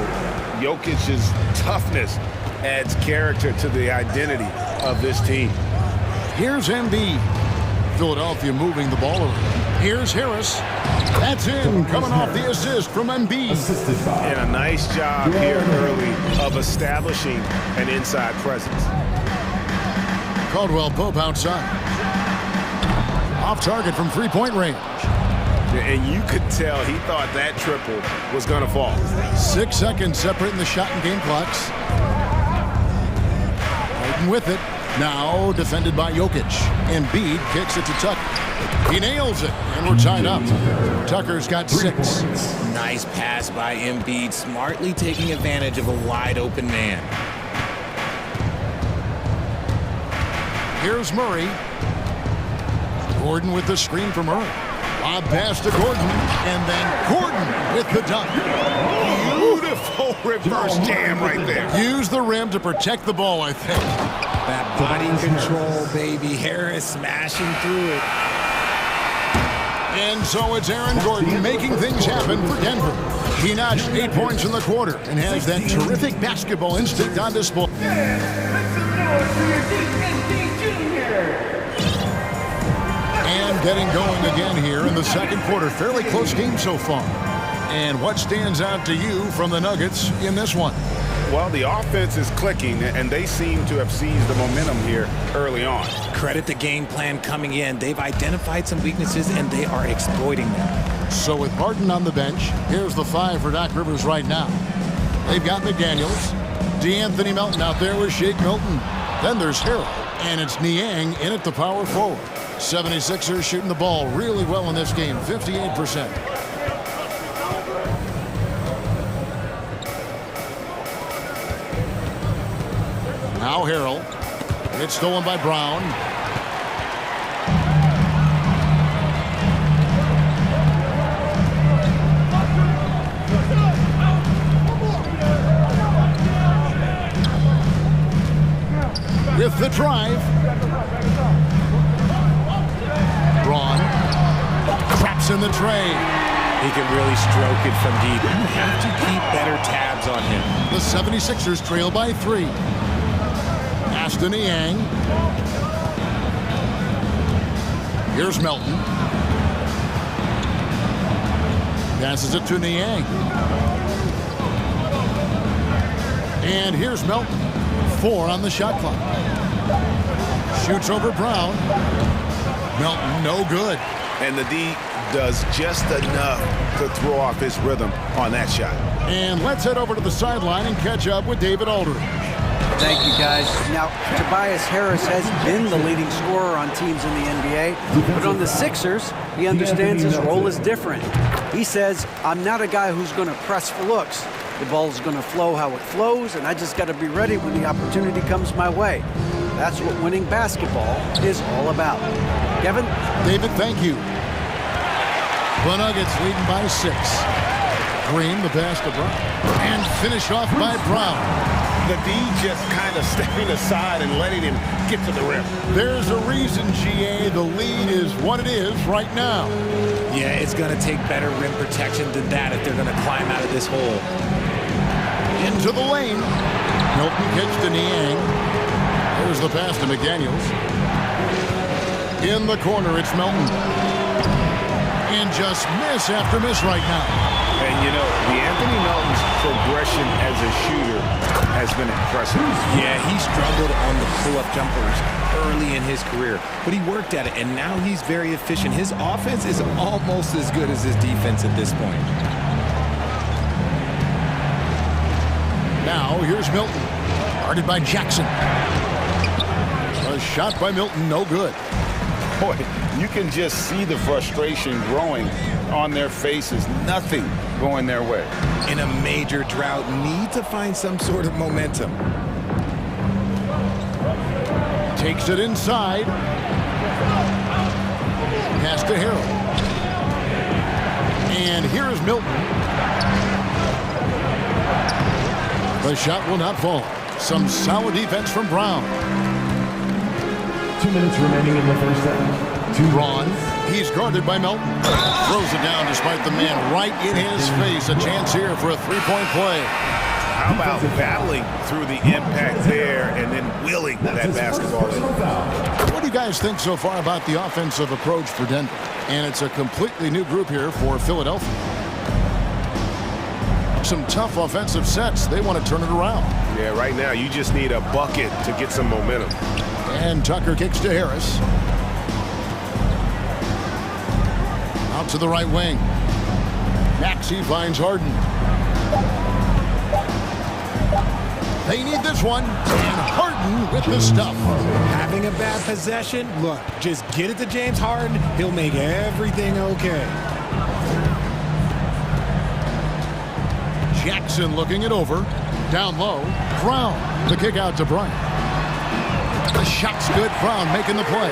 Jokic's toughness adds character to the identity of this team. Here's Embiid. Philadelphia moving the ball around. Here's Harris. That's in, coming off the assist from Embiid. And a nice job here early of establishing an inside presence. Caldwell Pope outside. Off target from 3-point range. And you could tell he thought that triple was going to fall. 6 seconds separating the shot and game clocks. Fighting with it. Now defended by Jokic. Embiid kicks it to Tucker. He nails it, and we're tied up. Tucker's got 6. Nice pass by Embiid, smartly taking advantage of a wide open man. Here's Murray. Gordon with the screen for Murray. Lob pass to Gordon, and then Gordon with the dunk. Beautiful reverse jam right there. Use the rim to protect the ball, I think. That body control, baby. Harris smashing through it. And so it's Aaron Gordon making things happen for Denver. He notched 8 points in the quarter and has that terrific basketball instinct on display. And getting going again here in the second quarter. Fairly close game so far. And what stands out to you from the Nuggets in this one? Well, the offense is clicking, and they seem to have seized the momentum here early on. Credit the game plan coming in. They've identified some weaknesses, and they are exploiting them. So with Harden on the bench, here's the 5 for Doc Rivers right now. They've got McDaniels, DeAnthony Melton out there with Shake Milton. Then there's Harrell, and it's Niang in at the power forward. 76ers shooting the ball really well in this game, 58%. Now Harrell. It's stolen by Brown. With the drive. Braun. Traps in the tray. He can really stroke it from deep. You have to keep better tabs on him. The 76ers trail by 3. To Niang. Here's Melton. Passes it to Niang. And here's Melton. 4 on the shot clock. Shoots over Brown. Melton, no good. And the D does just enough to throw off his rhythm on that shot. And let's head over to the sideline and catch up with David Aldridge. Thank you, guys. Now, Tobias Harris has been the leading scorer on teams in the NBA, but on the Sixers, he understands his role is different. He says, I'm not a guy who's going to press for looks. The ball's going to flow how it flows, and I just got to be ready when the opportunity comes my way. That's what winning basketball is all about. Kevin? David, thank you. The Nuggets leading by 6. Green, the pass to Brown. And finished off by Brown. The D just kind of stepping aside and letting him get to the rim. There's a reason, GA, the lead is what it is right now. Yeah, it's going to take better rim protection than that if they're going to climb out of this hole. Into the lane. Milton kicks to Niang. There's the pass to McDaniels. In the corner, it's Melton. And just miss after miss right now. And, you know, Anthony Melton's progression as a shooter has been impressive. Yeah, he struggled on the pull-up jumpers early in his career, but he worked at it, and now he's very efficient. His offense is almost as good as his defense at this point. Now, here's Milton. Guarded by Jackson. A shot by Milton, no good. Boy, you can just see the frustration growing on their faces. Nothing going their way. In a major drought, need to find some sort of momentum. Takes it inside. Pass to Harrell. And here is Milton. The shot will not fall. Some solid defense from Brown. 2 minutes remaining in the first half. Braun. He's guarded by Melton. Throws it down despite the man right in his face. A chance here for a three-point play. How about battling through the impact there and then willing that basketball in? What do you guys think so far about the offensive approach for Denver? And it's a completely new group here for Philadelphia. Some tough offensive sets. They want to turn it around. Yeah, right now you just need a bucket to get some momentum. And Tucker kicks to Harris. Out to the right wing. Maxey finds Harden. They need this one. And Harden with the stuff. Having a bad possession? Look, just get it to James Harden. He'll make everything okay. Jackson looking it over. Down low. Brown. The kick out to Bryant. The shot's good. Brown making the play.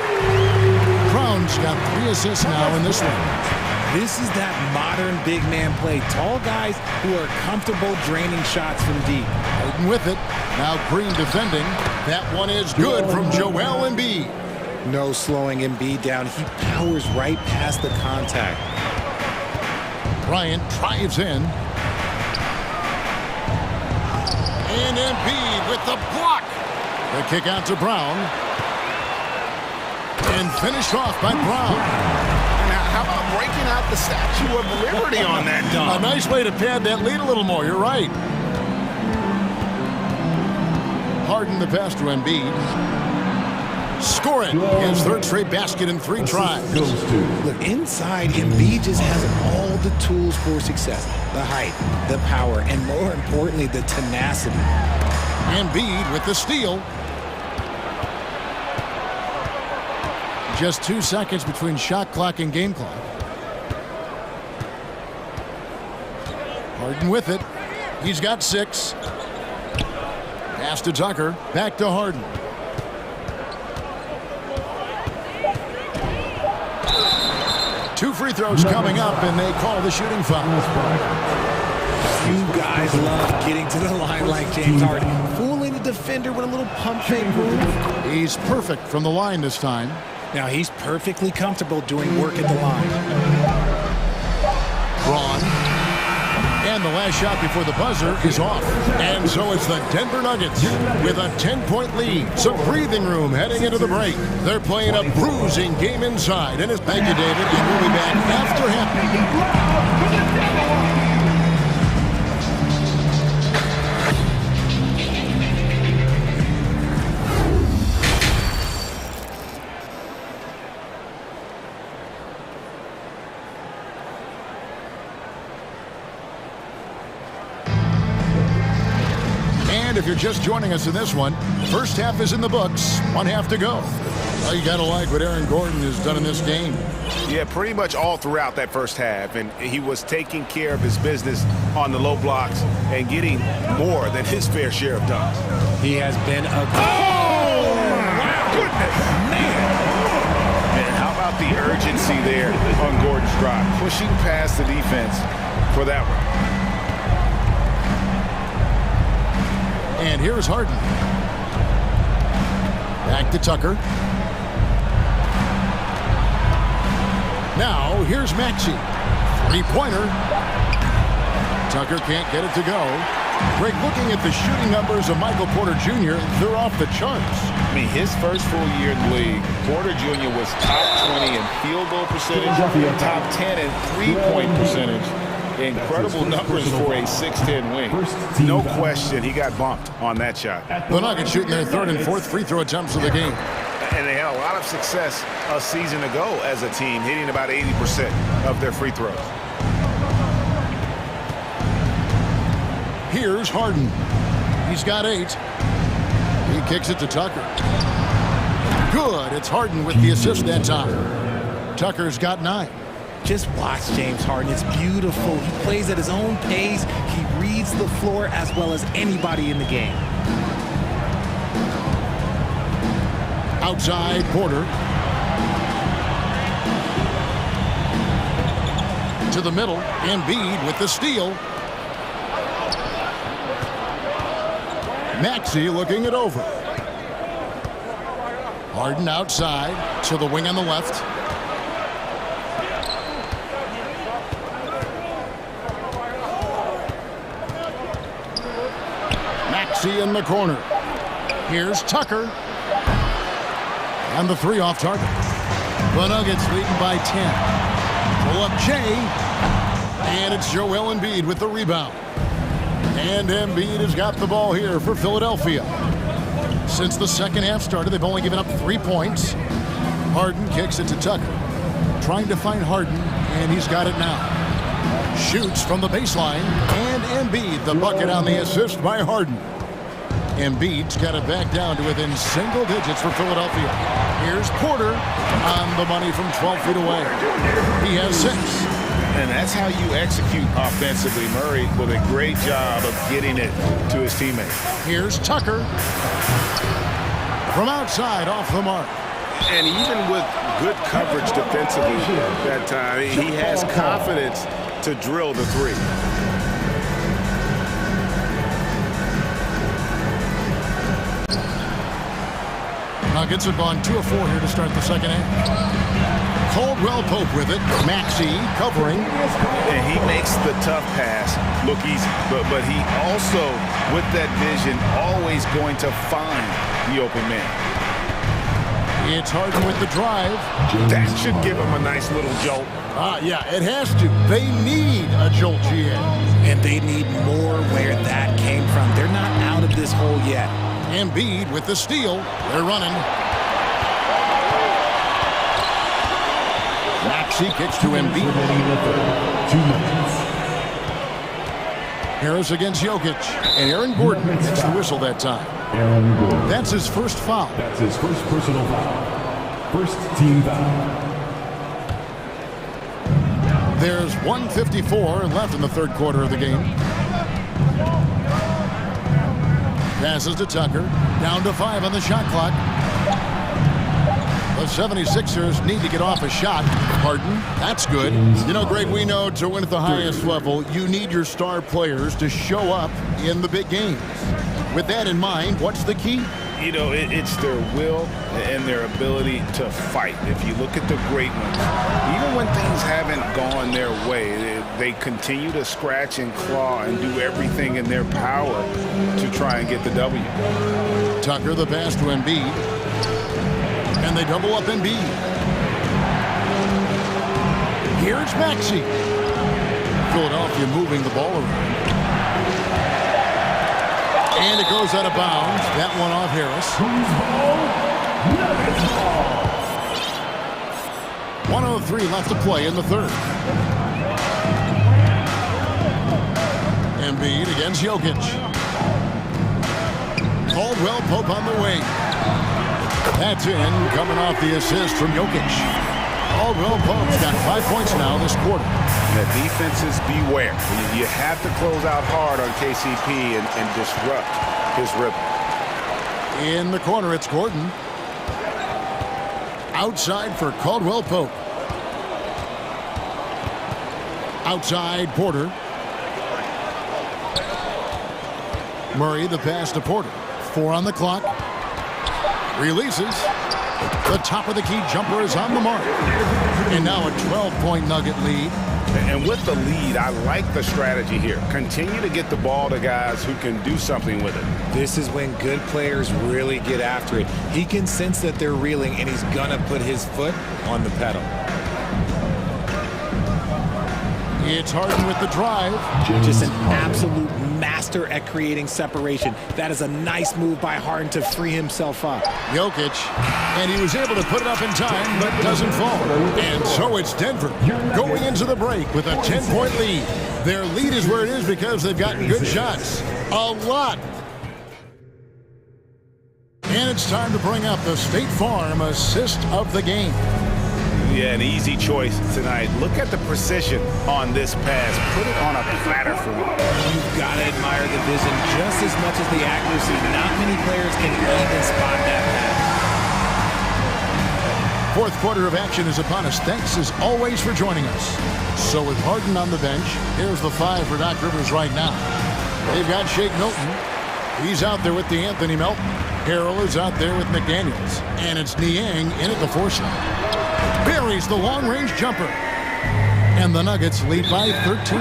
Brown's got 3 assists now in this one. This is that modern big man play. Tall guys who are comfortable draining shots from deep. Harden with it. Now Green defending. That one is good from Joel Embiid. No slowing Embiid down. He powers right past the contact. Bryant drives in. And Embiid with the block. The kick out to Brown. And finished off by Brown. How about breaking out the Statue of Liberty on that dunk? A nice way to pad that lead a little more. You're right. Harden the pass to Embiid. Scoring his 3rd straight basket in 3 tries. Look, inside, Embiid just has all the tools for success. The height, the power, and more importantly, the tenacity. Embiid with the steal. Just 2 seconds between shot clock and game clock. Harden with it. He's got 6. Pass to Tucker. Back to Harden. Two free throws coming up, and they call the shooting foul. You guys love getting to the line like James Harden. Fooling the defender with a little pump fake move. He's perfect from the line this time. Now he's perfectly comfortable doing work at the line. Braun. And the last shot before the buzzer is off. And so it's the Denver Nuggets with a 10-point lead. Some breathing room heading into the break. They're playing a bruising game inside. And it's thank you, David. And we'll be back after him. And if you're just joining us in this one, first half is in the books, 1 half to go. Well, you got to like what Aaron Gordon has done in this game. Yeah, pretty much all throughout that first half. And he was taking care of his business on the low blocks and getting more than his fair share of dunks. He has been a... Oh, my goodness. Man. And how about the urgency there on Gordon's drive? Pushing past the defense for that one. And here's Harden. Back to Tucker. Now, here's Maxey. 3-pointer. Tucker can't get it to go. Greg, looking at the shooting numbers of Michael Porter Jr., they're off the charts. I mean, his first full year in the league, Porter Jr. was top 20 in field goal percentage, top 10 in three-point percentage. Incredible numbers for a 6'10 wing. No question he got bumped on that shot. The Nuggets shooting their 3rd and 4th free throw attempts of the game. And they had a lot of success a season ago as a team, hitting about 80% of their free throws. Here's Harden. He's got 8. He kicks it to Tucker. Good. It's Harden with the assist that time. Tucker's got 9. Just watch James Harden. It's beautiful. He plays at his own pace. He reads the floor as well as anybody in the game. Outside, Porter. To the middle, Embiid with the steal. Maxey looking it over. Harden outside, to the wing on the left. Maxey in the corner. Here's Tucker. And the 3 off target. The Nuggets leading by 10. Pull up Jay. And it's Joel Embiid with the rebound. And Embiid has got the ball here for Philadelphia. Since the second half started, they've only given up 3 points. Harden kicks it to Tucker. Trying to find Harden. And he's got it now. Shoots from the baseline. And Embiid, the bucket on the assist by Harden. Embiid's got it back down to within single digits for Philadelphia. Here's Porter on the money from 12 feet away. He has 6. And that's how you execute offensively. Murray with a great job of getting it to his teammates. Here's Tucker. From outside, off the mark. And even with good coverage defensively that time, he has confidence to drill the three. Nuggets have gone 2 of 4 here to start the second half. Caldwell Pope with it. Maxey covering. And he makes the tough pass look easy. But he also, with that vision, always going to find the open man. It's Harden with the drive. That should give him a nice little jolt. Yeah, it has to. They need a jolt, GA. And they need more where that came from. They're not out of this hole yet. Embiid with the steal. They're running. Maxey kicks to Embiid. 2 minutes. Harris against Jokic. And Aaron Gordon gets the whistle that time. Aaron Gordon. That's his first foul. That's his first personal foul. First team foul. There's 1:54 left in the third quarter of the game. Passes to Tucker. Down to 5 on the shot clock. The 76ers need to get off a shot. Harden, that's good. You know, Greg, we know to win at the highest level, you need your star players to show up in the big games. With that in mind, what's the key? You know, it's their will and their ability to fight. If you look at the great ones, even when things haven't gone their way, they continue to scratch and claw and do everything in their power to try and get the W. Tucker, the pass to Embiid. And they double up Embiid. Here's Maxey. Philadelphia moving the ball around. And it goes out of bounds. That one off Harris. 1:03 left to play in the third. Embiid against Jokic. Caldwell Pope on the wing. That's in, coming off the assist from Jokic. Caldwell Pope's got 5 points now this quarter. The defenses beware. You have to close out hard on KCP and disrupt his rhythm. In the corner, it's Gordon. Outside for Caldwell Pope. Outside, Porter. Murray, the pass to Porter. 4 on the clock. Releases. The top of the key jumper is on the mark. And now a 12-point Nugget lead. And with the lead, I like the strategy here. Continue to get the ball to guys who can do something with it. This is when good players really get after it. He can sense that they're reeling, and he's going to put his foot on the pedal. It's Harden with the drive. Just an absolute master at creating separation. That is a nice move by Harden to free himself up. Jokic, and he was able to put it up in time, but doesn't fall. And so it's Denver going into the break with a 10-point lead. Their lead is where it is because they've gotten good shots. A lot. And it's time to bring up the State Farm assist of the game. Yeah, an easy choice tonight. Look at the precision on this pass. Put it on a platter for him. You've got to admire the vision just as much as the accuracy. Not many players can even spot that pass. Fourth quarter of action is upon us. Thanks as always for joining us. So with Harden on the bench, here's the 5 for Doc Rivers right now. They've got Shake Milton. He's out there with the Anthony Melton. Harrell is out there with McDaniels. And it's Niang in at the 4 slot. Buries the long-range jumper. And the Nuggets lead by 13.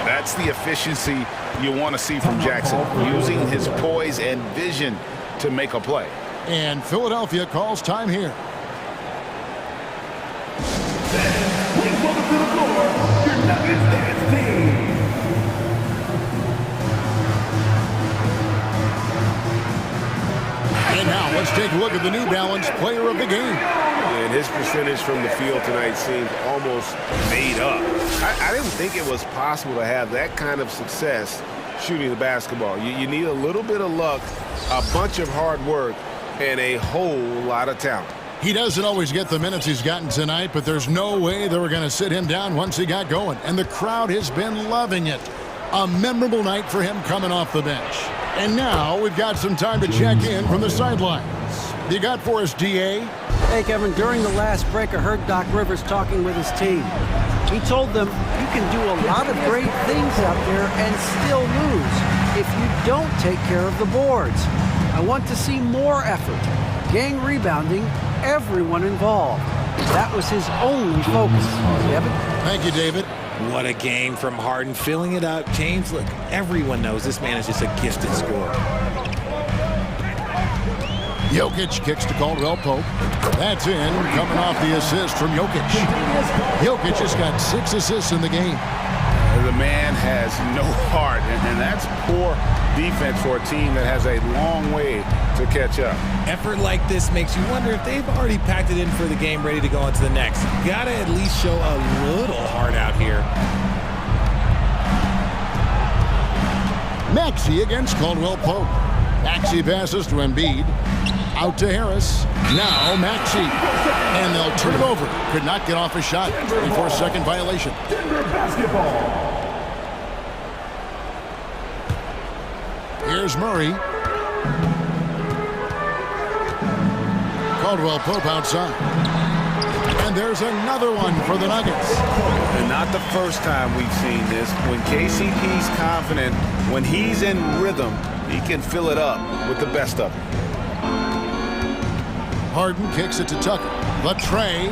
That's the efficiency you want to see from Jackson, using his poise and vision to make a play. And Philadelphia calls time here. Please welcome to the floor, your Nuggets dance team. And now let's take look at the New Balance Player of the Game. And his percentage from the field tonight seems almost made up. I didn't think it was possible to have that kind of success shooting the basketball. You need a little bit of luck, a bunch of hard work, and a whole lot of talent. He doesn't always get the minutes he's gotten tonight, but there's no way they were going to sit him down once he got going. And the crowd has been loving it. A memorable night for him coming off the bench. And now we've got some time to check in from the sidelines. You got for us, DA? Hey, Kevin, during the last break, I heard Doc Rivers talking with his team. He told them, you can do a lot of great things out there and still lose if you don't take care of the boards. I want to see more effort, gang rebounding, everyone involved. That was his only focus. Kevin? Thank you, David. What a game from Harden, filling it up. James, look, everyone knows this man is just a gifted scorer. Jokic kicks to Caldwell Pope. That's in, coming off the assist from Jokic. Jokic has got 6 assists in the game. The man has no heart, and that's poor defense for a team that has a long way to catch up. Effort like this makes you wonder if they've already packed it in for the game, ready to go on to the next. Gotta at least show a little heart out here. Maxey against Caldwell Pope. Maxey passes to Embiid. Out to Harris. Now Maxey. And they'll turn it over. Could not get off a shot. 34-second violation. Here's Murray. Caldwell Pope outside. And there's another one for the Nuggets. And not the first time we've seen this. When KCP's confident, when he's in rhythm, he can fill it up with the best of them. Harden kicks it to Tucker. The tray.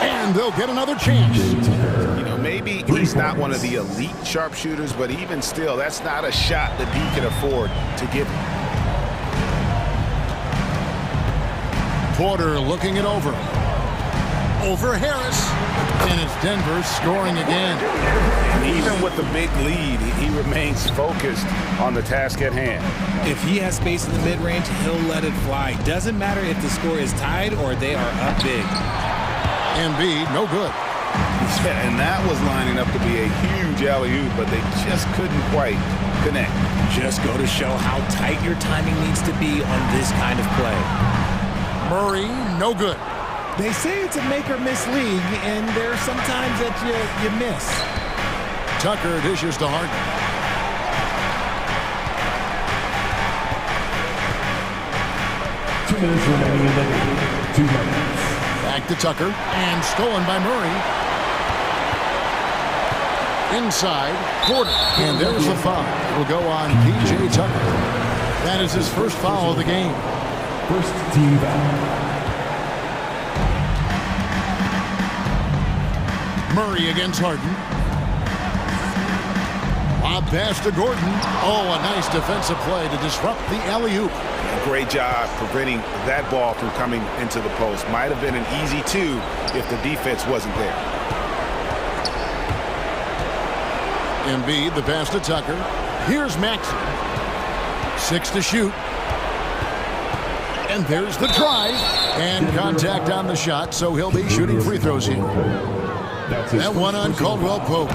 And they'll get another chance. You know, maybe he's not one of the elite sharpshooters, but even still, that's not a shot that he can afford to give. Porter looking it over. Over Harris. And it's Denver scoring again. And even with the big lead, he remains focused on the task at hand. If he has space in the mid-range, he'll let it fly. Doesn't matter if the score is tied or they are up big. Embiid, no good. And that was lining up to be a huge alley-oop, but they just couldn't quite connect. Just go to show how tight your timing needs to be on this kind of play. Murray, no good. They say it's a make-or-miss league, and there are some times that you miss. Tucker dishes to Harden. Two minutes remaining in the game. 2 minutes. Back to Tucker, and stolen by Murray. Inside, Gordon, and there's the foul. It'll go on P.J. Tucker. That is his first foul of the game. First team foul. Murray against Harden. Lob pass to Gordon. Oh, a nice defensive play to disrupt the alley-oop. Great job preventing that ball from coming into the post. Might have been an easy 2 if the defense wasn't there. Embiid, the pass to Tucker. Here's Maxey. 6 to shoot. And there's the drive. And contact on the shot, so he'll be shooting free throws here. That one on Caldwell Pope.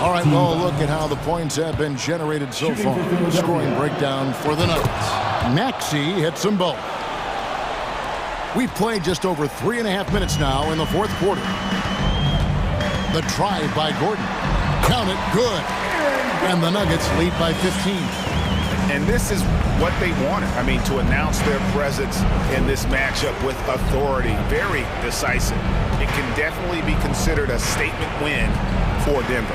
All right, well, look at how the points have been generated so far. Scoring breakdown for the Nuggets. Maxey hits them both. We've played just over 3.5 minutes now in the fourth quarter. The drive by Gordon. Count it, good. And the Nuggets lead by 15. And this is what they wanted. I mean, to announce their presence in this matchup with authority. Very decisive. It can definitely be considered a statement win for Denver.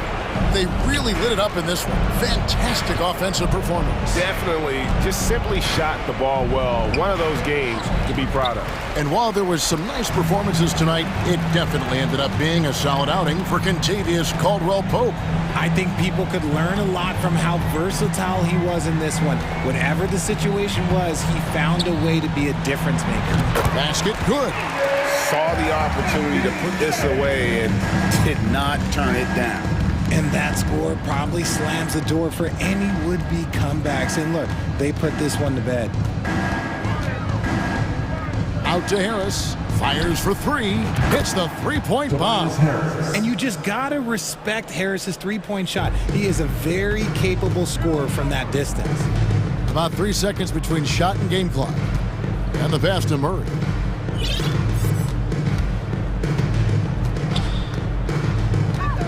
They really lit it up in this one. Fantastic offensive performance. Definitely just simply shot the ball well. One of those games to be proud of. And while there was some nice performances tonight, it definitely ended up being a solid outing for Kentavious Caldwell-Pope. I think people could learn a lot from how versatile he was in this one. Whatever the situation was, he found a way to be a difference maker. Basket, good. Saw the opportunity to put this away and did not turn it down. And that score probably slams the door for any would-be comebacks. And look, they put this one to bed. Out to Harris. Fires for three. Hits the three-point bomb. And you just got to respect Harris's three-point shot. He is a very capable scorer from that distance. About 3 seconds between shot and game clock. And the pass to Murray.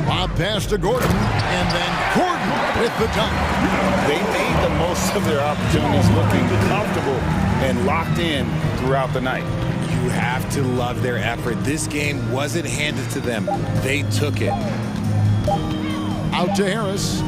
Lob pass to Gordon. And then Gordon with the dunk. They made the most of their opportunities, looking comfortable and locked in throughout the night. You have to love their effort. This game wasn't handed to them. They took it. Out to Harris.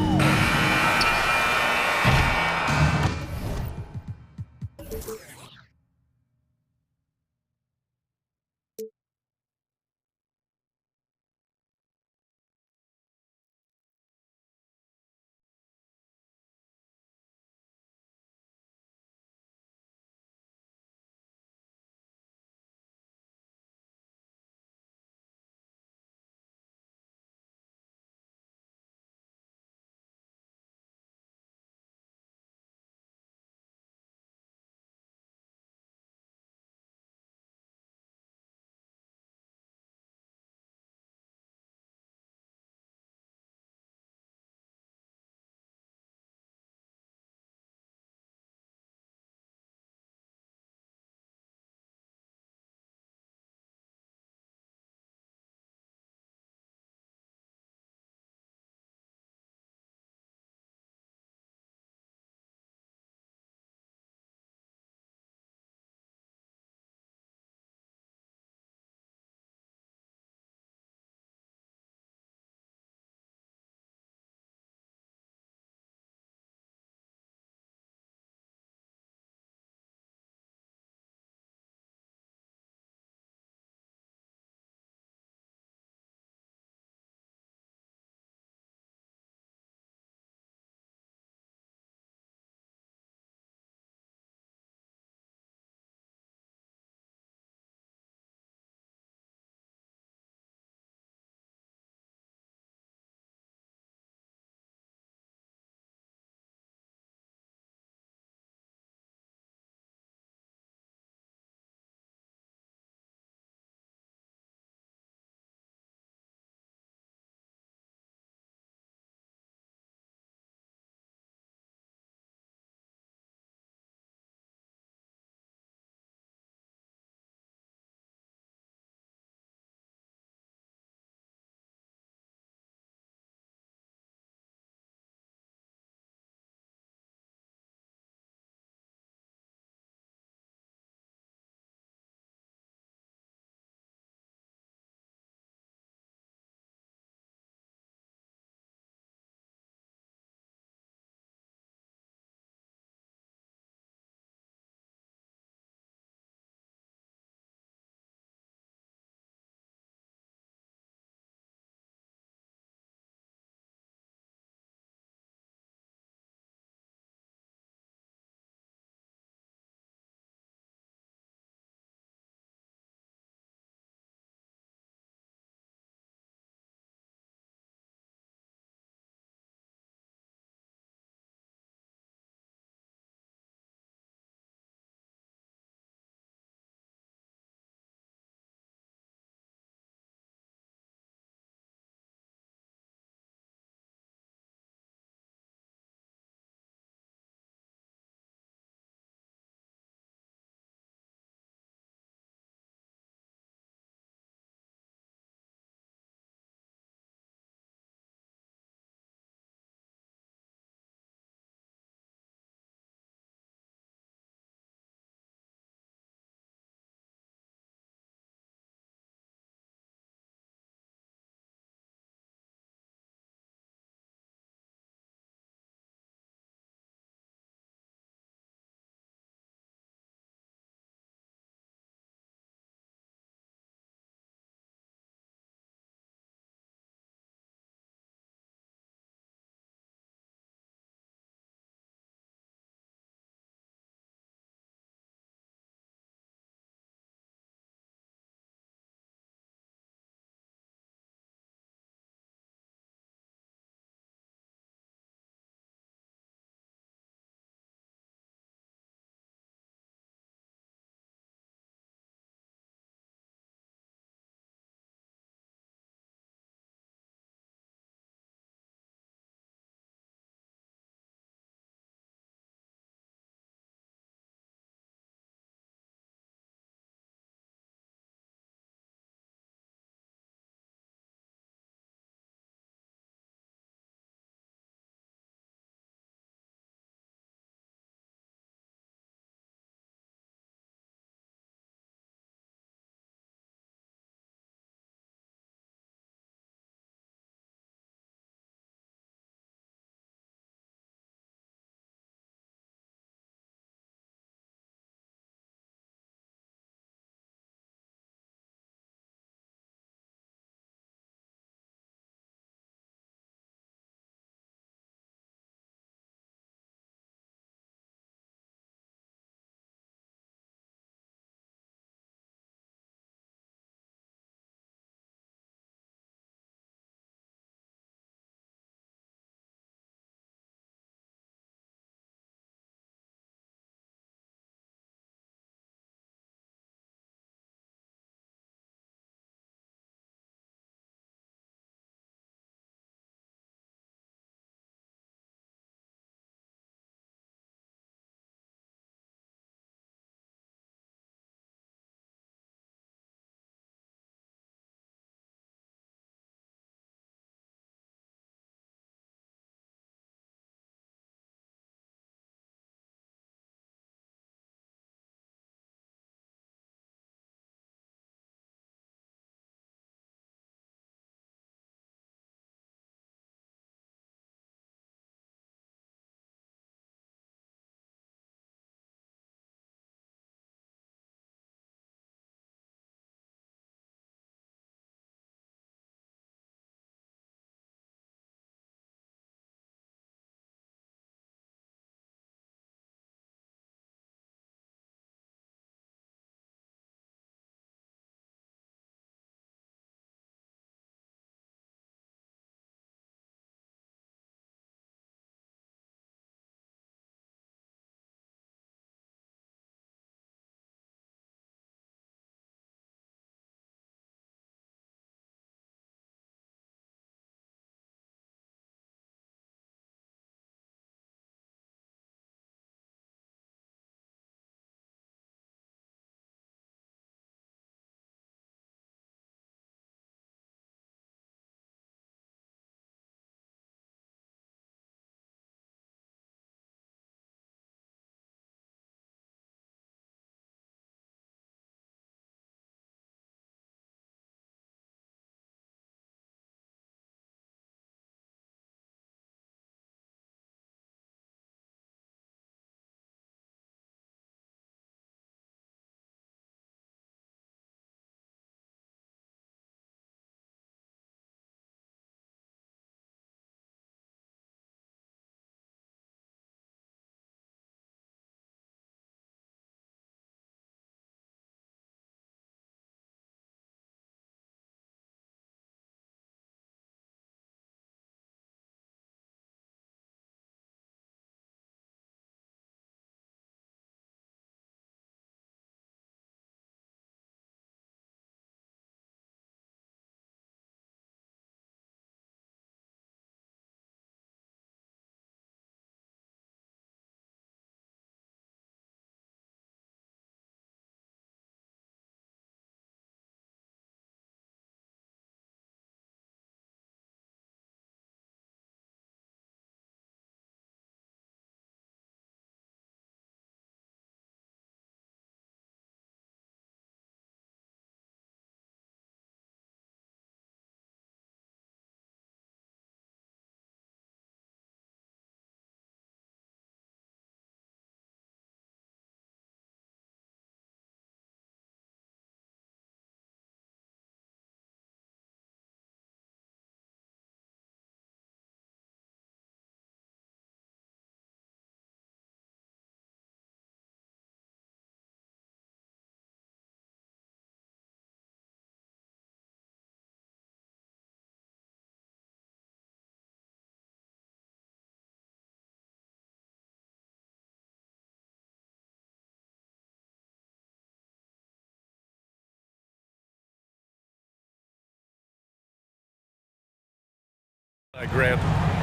Grant,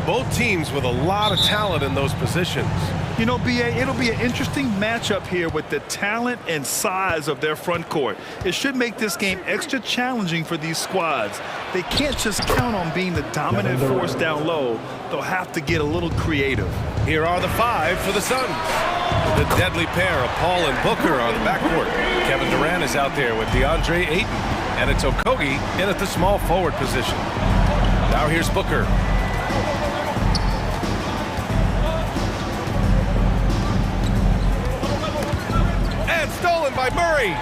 both teams with a lot of talent in those positions. You know, BA, it'll be an interesting matchup here with the talent and size of their front court. It should make this game extra challenging for these squads. They can't just count on being the dominant force down low. They'll have to get a little creative. Here are the 5 for the Suns. The deadly pair of Paul and Booker on the backcourt. Kevin Durant is out there with DeAndre Ayton, and it's Okogie in at the small forward position. Now here's Booker. And stolen by Murray.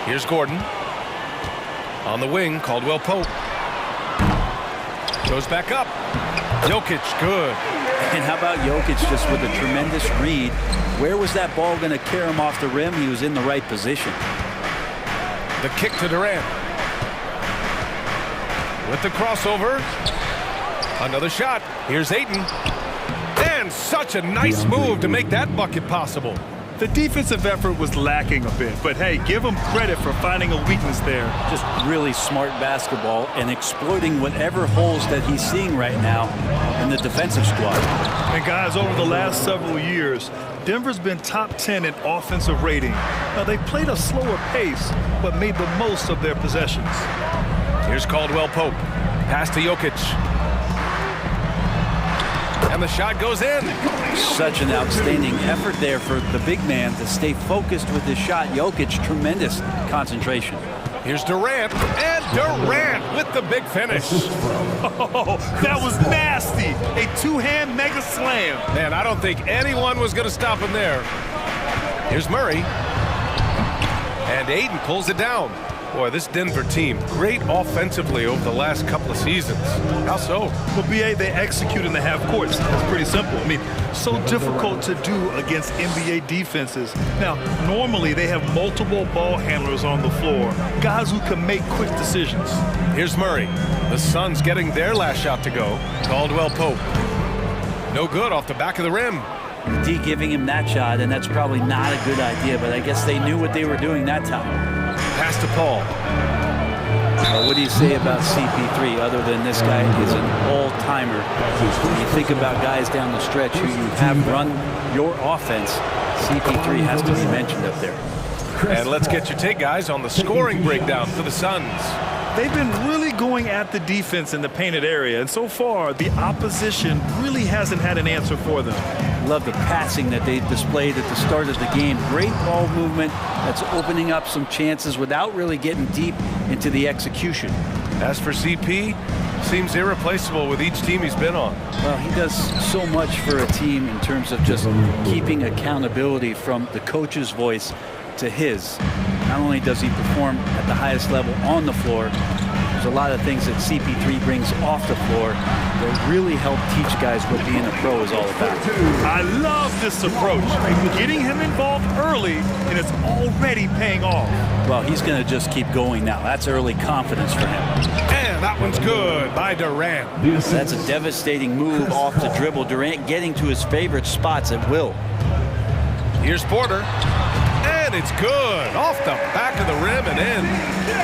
Here's Gordon. On the wing, Caldwell Pope. Goes back up. Jokic, good. And how about Jokic just with a tremendous read? Where was that ball going to carry him off the rim? He was in the right position. The kick to Durant. With the crossover. Another shot. Here's Ayton. And such a nice move to make that bucket possible. The defensive effort was lacking a bit, but hey, give him credit for finding a weakness there. Just really smart basketball and exploiting whatever holes that he's seeing right now in the defensive squad. And guys, over the last several years, Denver's been top 10 in offensive rating. Now, they played a slower pace, but made the most of their possessions. Here's Caldwell Pope. Pass to Jokic. And the shot goes in. Such an outstanding effort there for the big man to stay focused with his shot. Jokic, tremendous concentration. Here's Durant, and Durant with the big finish. Oh, that was nasty. A two-hand mega slam. Man, I don't think anyone was going to stop him there. Here's Murray. And Ayton pulls it down. Boy, this Denver team, great offensively over the last couple of seasons. How so? Well, BA, they execute in the half courts. It's pretty simple. I mean, so difficult to do against NBA defenses. Now, normally they have multiple ball handlers on the floor, guys who can make quick decisions. Here's Murray. The Suns getting their last shot to go. Caldwell Pope. No good off the back of the rim. D giving him that shot, and that's probably not a good idea, but I guess they knew what they were doing that time. Pass to Paul. What do you say about CP3 other than this guy is an all-timer? When you think about guys down the stretch who you have run your offense, CP3 has to be mentioned up there. And let's get your take, guys, on the scoring breakdown for the Suns. They've been really going at the defense in the painted area, and so far the opposition really hasn't had an answer for them. Love the passing that they displayed at the start of the game. Great ball movement that's opening up some chances without really getting deep into the execution. As for CP, seems irreplaceable with each team he's been on. Well, he does so much for a team in terms of just keeping accountability from the coach's voice to his. Not only does he perform at the highest level on the floor, there's a lot of things that CP3 brings off the floor that really help teach guys what being a pro is all about. I love this approach. Getting him involved early, and it's already paying off. Well, he's going to just keep going now. That's early confidence for him. And that one's good by Durant. That's a devastating move off the dribble. Durant getting to his favorite spots at will. Here's Porter. And it's good. Off the back of the rim and in.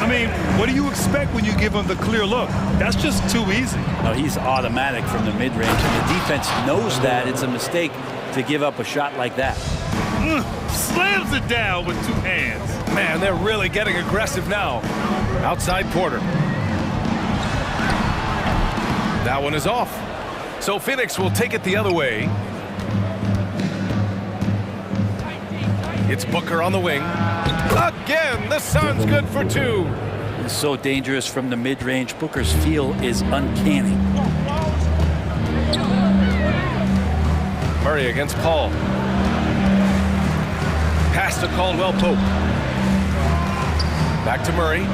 I mean, what do you expect when you give him the clear look? That's just too easy. No, he's automatic from the mid-range, and the defense knows that. It's a mistake to give up a shot like that. Slams it down with two hands. Man, they're really getting aggressive now. Outside Porter. That one is off. So Phoenix will take it the other way. It's Booker on the wing. Again, the Suns good for two. It's so dangerous from the mid-range. Booker's feel is uncanny. Murray against Paul. Pass to Caldwell Pope. Back to Murray.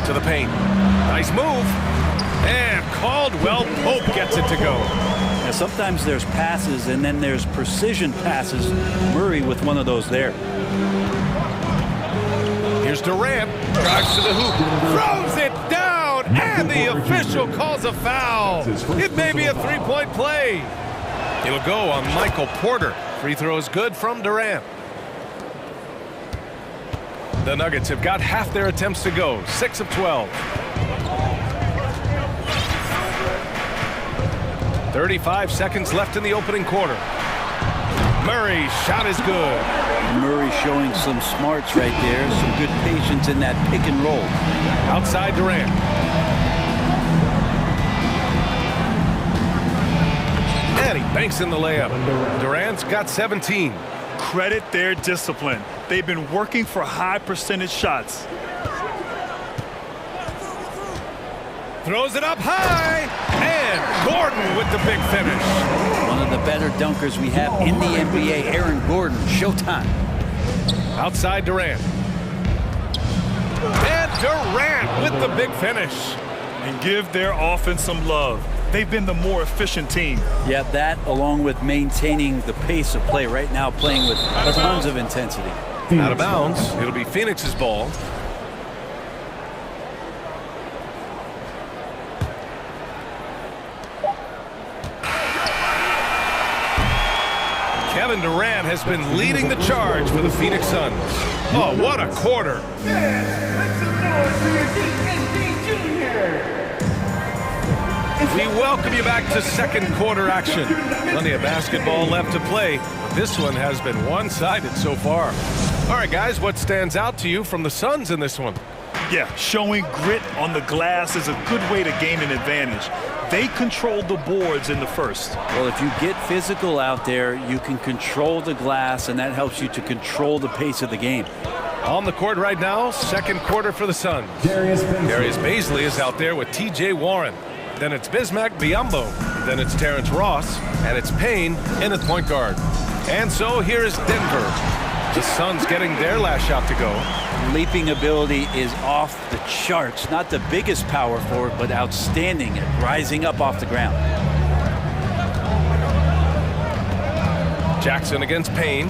To the paint. Nice move. And Caldwell Pope gets it to go. Now, sometimes there's passes and then there's precision passes. Murray with one of those there. Here's Durant. Drives to the hoop. Throws it down. And the official calls a foul. It may be a three-point play. It'll go on Michael Porter. Free throw is good from Durant. The Nuggets have got half their attempts to go, 6 of 12. 35 seconds left in the opening quarter. Murray's shot is good. Murray showing some smarts right there, some good patience in that pick and roll. Outside Durant. And he banks in the layup. Durant's got 17. Credit their discipline. They've been working for high percentage shots. Throws it up high, and Gordon with the big finish. One of the better dunkers we have in the NBA, Aaron Gordon. Showtime. Outside Durant. And Durant with the big finish. And give their offense some love. They've been the more efficient team. Yeah, that along with maintaining the pace of play right now, playing with tons of intensity. Out of bounds. It'll be Phoenix's ball. Kevin Durant has been leading the charge for the Phoenix Suns. Oh, what a quarter. We welcome you back to second quarter action. Plenty of basketball left to play, but this one has been one-sided so far. All right, guys, what stands out to you from the Suns in this one? Yeah, showing grit on the glass is a good way to gain an advantage. They controlled the boards in the first. Well, if you get physical out there, you can control the glass, and that helps you to control the pace of the game. On the court right now, second quarter for the Suns. Darius Bazley is out there with T.J. Warren. Then it's Bismack Biyombo. Then it's Terrence Ross. And it's Payne in at point guard. And so here is Denver. The Suns getting their last shot to go. Leaping ability is off the charts. Not the biggest power forward, but outstanding at rising up off the ground. Jackson against Payne.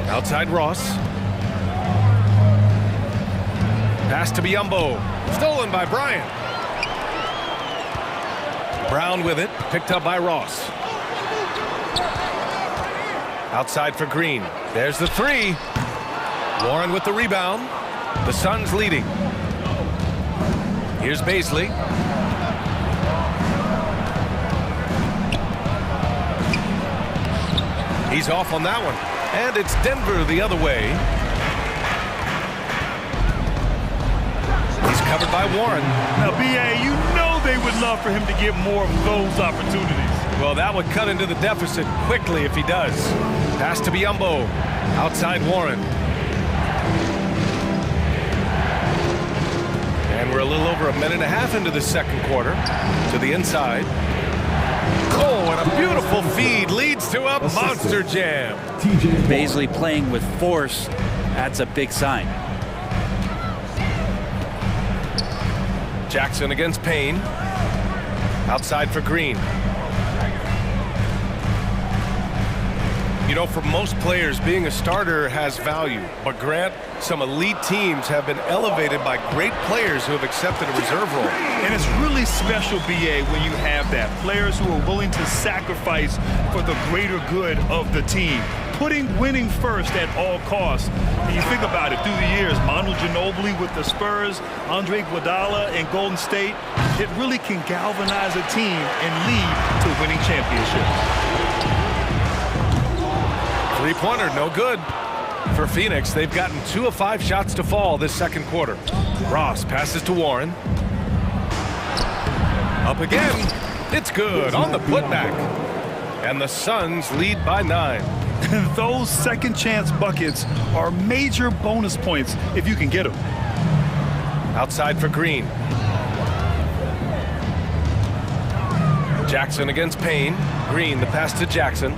Outside Ross. Pass to Biyombo. Stolen by Bryant. Brown with it. Picked up by Ross. Outside for Green. There's the three. Warren with the rebound. The Suns leading. Here's Bazley. He's off on that one. And it's Denver the other way. He's covered by Warren. Now, B.A., you know they would love for him to get more of those opportunities. Well, that would cut into the deficit quickly if he does. Pass to Biyombo. Outside Warren. And we're a little over a minute and a half into the second quarter. To the inside. Oh, and a beautiful feed leads to a monster jam. Bazley playing with force. That's a big sign. Jackson against Payne. Outside for Green. You know, for most players, being a starter has value. But Grant, some elite teams have been elevated by great players who have accepted a reserve role. And it's really special, B.A., when you have that. Players who are willing to sacrifice for the greater good of the team. Putting winning first at all costs. And you think about it, through the years, Manu Ginobili with the Spurs, Andre Iguodala in Golden State, it really can galvanize a team and lead to winning championships. Three-pointer, no good. For Phoenix, they've gotten 2 of 5 shots to fall this second quarter. Ross passes to Warren. Up again. It's good on the putback. And the Suns lead by 9. And those second chance buckets are major bonus points if you can get them. Outside for Green. Jackson against Payne. Green, the pass to Jackson.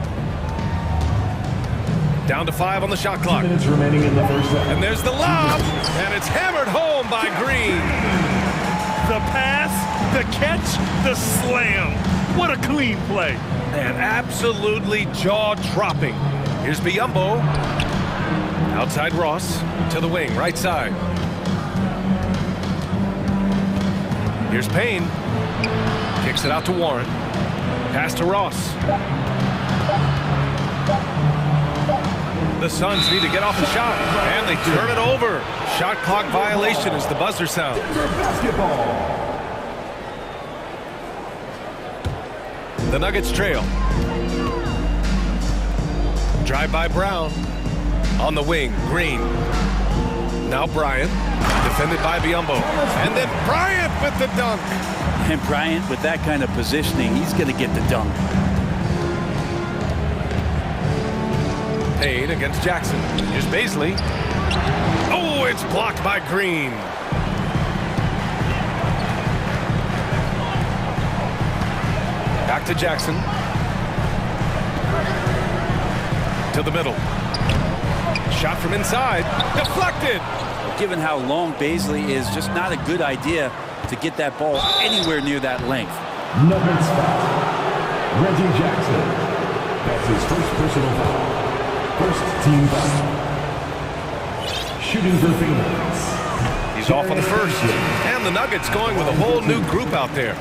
Down to 5 on the shot clock. 2 minutes remaining in the first half. And there's the lob, and it's hammered home by Green. The pass, the catch, the slam. What a clean play. And absolutely jaw-dropping. Here's Biyombo. Outside Ross to the wing, right side. Here's Payne. Kicks it out to Warren. Pass to Ross. The Suns need to get off the shot, and they turn it over. Shot clock violation as the buzzer sounds. The Nuggets trail. Drive by Brown. On the wing, Green. Now Bryant, defended by Biyombo. And then Bryant with the dunk. And Bryant, with that kind of positioning, he's going to get the dunk. Payne against Jackson. Here's Baisley. Oh, it's blocked by Green. Back to Jackson. To the middle. Shot from inside. Deflected. Given how long Baisley is, just not a good idea to get that ball anywhere near that length. Nuggets foul. Reggie Jackson. That's his first personal foul. First team foul. Shooting for Phoenix. He's off on the first. And the Nuggets going with a whole new group out there.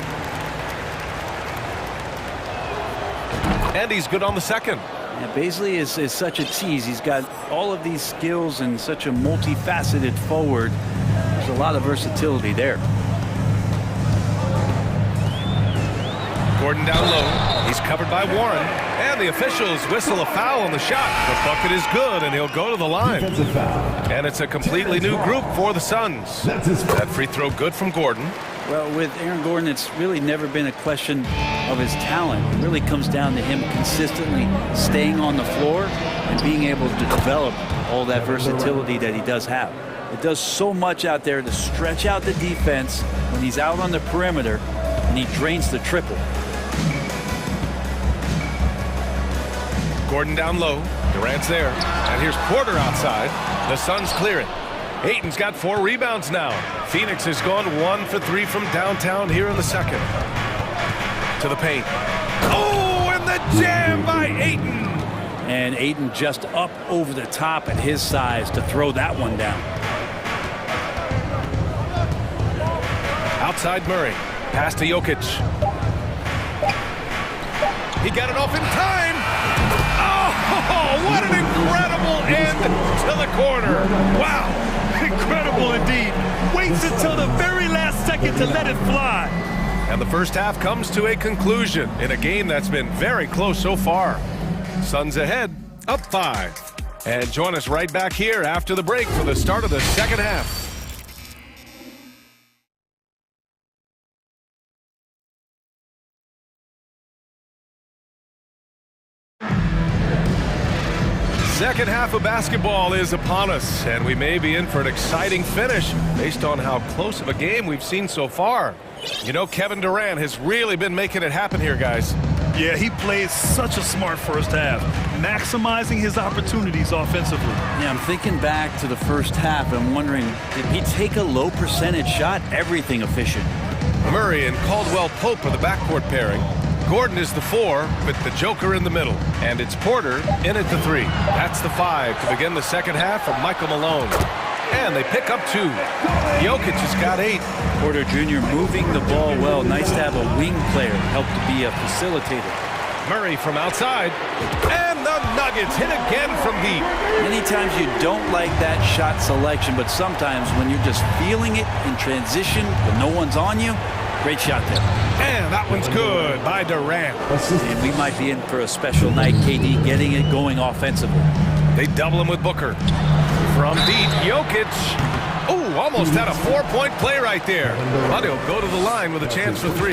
And he's good on the second. Yeah, Baisley is such a tease. He's got all of these skills and such a multifaceted forward. There's a lot of versatility there. Gordon down low. He's covered by Warren. And the officials whistle a foul on the shot. The bucket is good, and he'll go to the line. And it's a completely new group for the Suns. That free throw good from Gordon. Well, with Aaron Gordon, it's really never been a question of his talent. It really comes down to him consistently staying on the floor and being able to develop all that versatility that he does have. It does so much out there to stretch out the defense when he's out on the perimeter, and he drains the triple. Gordon down low. Durant's there. And here's Porter outside. The Suns clear it. Ayton's got 4 rebounds now. Phoenix has gone 1 for 3 from downtown here in the second. To the paint. Oh, and the jam by Ayton. And Ayton just up over the top at his size to throw that one down. Outside Murray. Pass to Jokic. He got it off in time. Oh, what an incredible end to the corner. Wow. Incredible indeed. Waits until the very last second to let it fly. And the first half comes to a conclusion in a game that's been very close so far. Suns ahead, up 5. And join us right back here after the break for the start of the second half. Second half of basketball is upon us, and we may be in for an exciting finish based on how close of a game we've seen so far. You know, Kevin Durant has really been making it happen here, guys. Yeah, he played such a smart first half, maximizing his opportunities offensively. Yeah, I'm thinking back to the first half. I'm wondering, did he take a low percentage shot? Everything efficient. Murray and Caldwell-Pope are the backcourt pairing. Gordon is the 4 with the Joker in the middle. And it's Porter in at the 3. That's the 5 to begin the second half from Michael Malone. And they pick up 2. Jokic has got 8. Porter Jr. moving the ball well. Nice to have a wing player help to be a facilitator. Murray from outside. And the Nuggets hit again from deep. Many times you don't like that shot selection, but sometimes when you're just feeling it in transition when no one's on you, great shot there. And that one's good by Durant. And we might be in for a special night, KD, getting it going offensively. They double him with Booker. From deep, Jokic. Oh, almost had a 4-point play right there. But he'll go to the line with a chance for 3.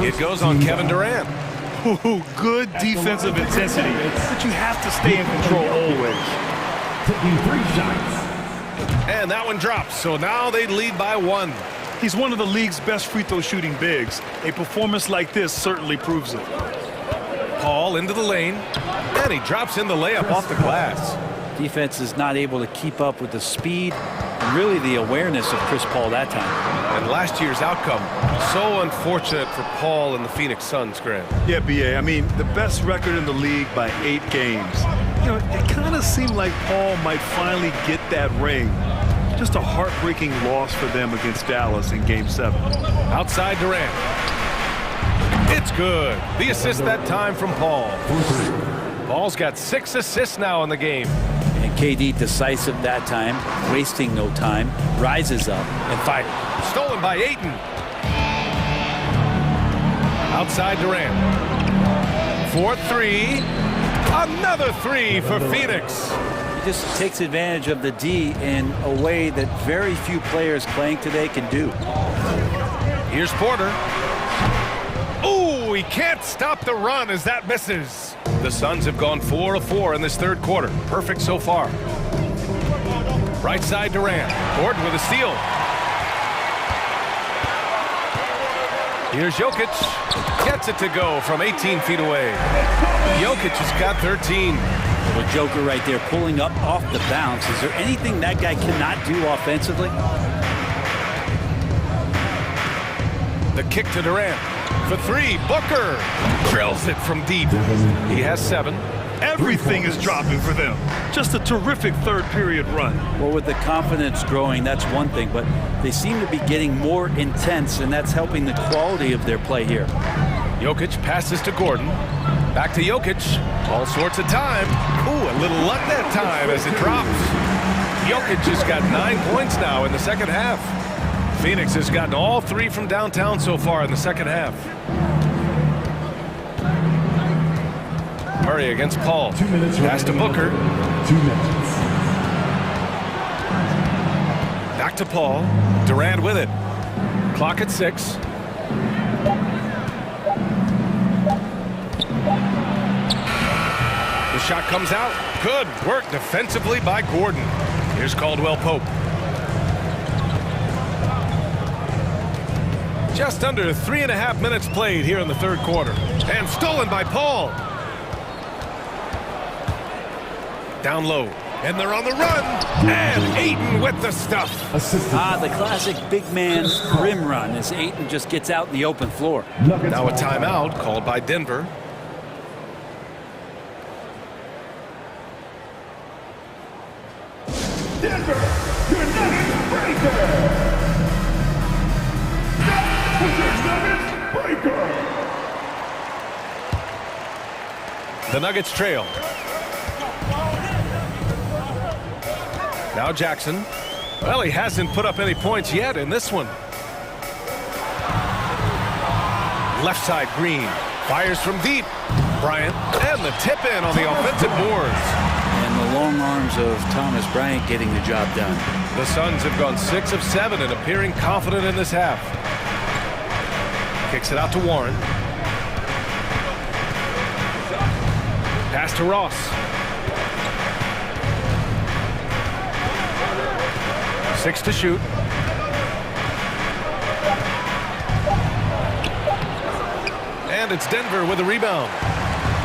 It goes on Kevin Durant. Ooh, good defensive intensity, but you have to stay in control always. Taking 3 shots. And that one drops, so now they lead by 1. He's one of the league's best free throw shooting bigs. A performance like this certainly proves it. Paul into the lane, and he drops in the layup off the glass. Defense is not able to keep up with the speed and really the awareness of Chris Paul that time. And last year's outcome, so unfortunate for Paul and the Phoenix Suns, Grant. Yeah, B.A., I mean, the best record in the league by 8 games. You know, it kind of seemed like Paul might finally get that ring. Just a heartbreaking loss for them against Dallas in Game 7. Outside Durant. It's good. The assist that time from Paul. Paul's got 6 assists now in the game. And KD decisive that time, wasting no time, rises up and fires. Stolen by Ayton. Outside Durant. 4-3. Another 3 for Phoenix. He just takes advantage of the D in a way that very few players playing today can do. Here's Porter. Ooh, he can't stop the run as that misses. The Suns have gone 4 of 4 in this third quarter. Perfect so far. Right side Durant. Gordon with a steal. Here's Jokic. Gets it to go from 18 feet away. Jokic has got 13. Well, Joker right there pulling up off the bounce. Is there anything that guy cannot do offensively? The kick to Durant. For 3, Booker drills it from deep. He has 7. Everything is dropping for them. Just a terrific third period run. Well, with the confidence growing, that's one thing, but they seem to be getting more intense, and that's helping the quality of their play here. Jokic passes to Gordon. Back to Jokic. All sorts of time. Ooh, a little luck that time as it drops. Jokic has got 9 points now in the second half. Phoenix has gotten all 3 from downtown so far in the second half. Murray against Paul. 2 minutes. Pass to Booker. 2 minutes. Back to Paul. Durant with it. Clock at 6. The shot comes out. Good work defensively by Gordon. Here's Caldwell Pope. Just under 3.5 minutes played here in the third quarter. And stolen by Paul. Down low. And they're on the run. And Ayton with the stuff. The classic big man rim run as Ayton just gets out in the open floor. Now a timeout called by Denver. Denver, your Nuggets breaker. The Nuggets trail. Now Jackson. Well, he hasn't put up any points yet in this one. Left side Green. Fires from deep. Bryant. And the tip in on the offensive boards. And the long arms of Thomas Bryant getting the job done. The Suns have gone 6 of 7 and appearing confident in this half. Kicks it out to Warren. Pass to Ross. Six to shoot. And it's Denver with a rebound.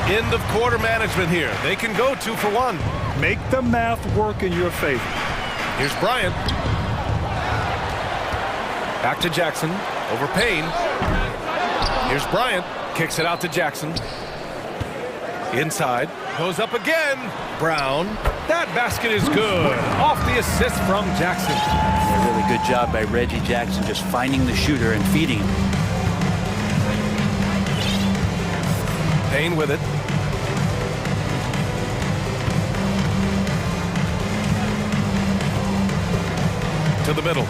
End of quarter management here. They can go 2 for 1. Make the math work in your favor. Here's Bryant. Back to Jackson. Over Payne. Here's Bryant. Kicks it out to Jackson. Inside. Goes up again. Brown. That basket is good. Off the assist from Jackson. A really good job by Reggie Jackson just finding the shooter and feeding him. Payne with it. To the middle.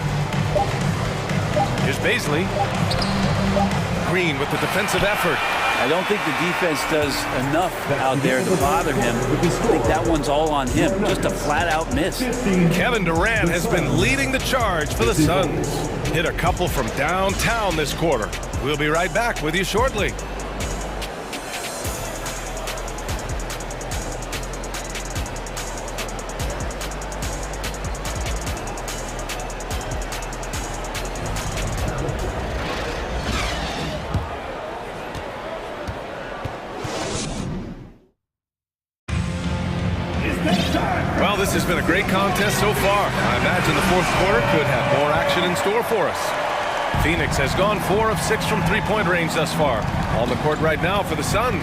Here's Baisley. Green with the defensive effort. I don't think the defense does enough out there to bother him. I think that one's all on him. Just a flat-out miss. Kevin Durant has been leading the charge for the Suns. Hit a couple from downtown this quarter. We'll be right back with you shortly. Well, this has been a great contest so far. I imagine the fourth quarter could have more action in store for us. Phoenix has gone 4 of 6 from three-point range thus far. On the court right now for the Suns.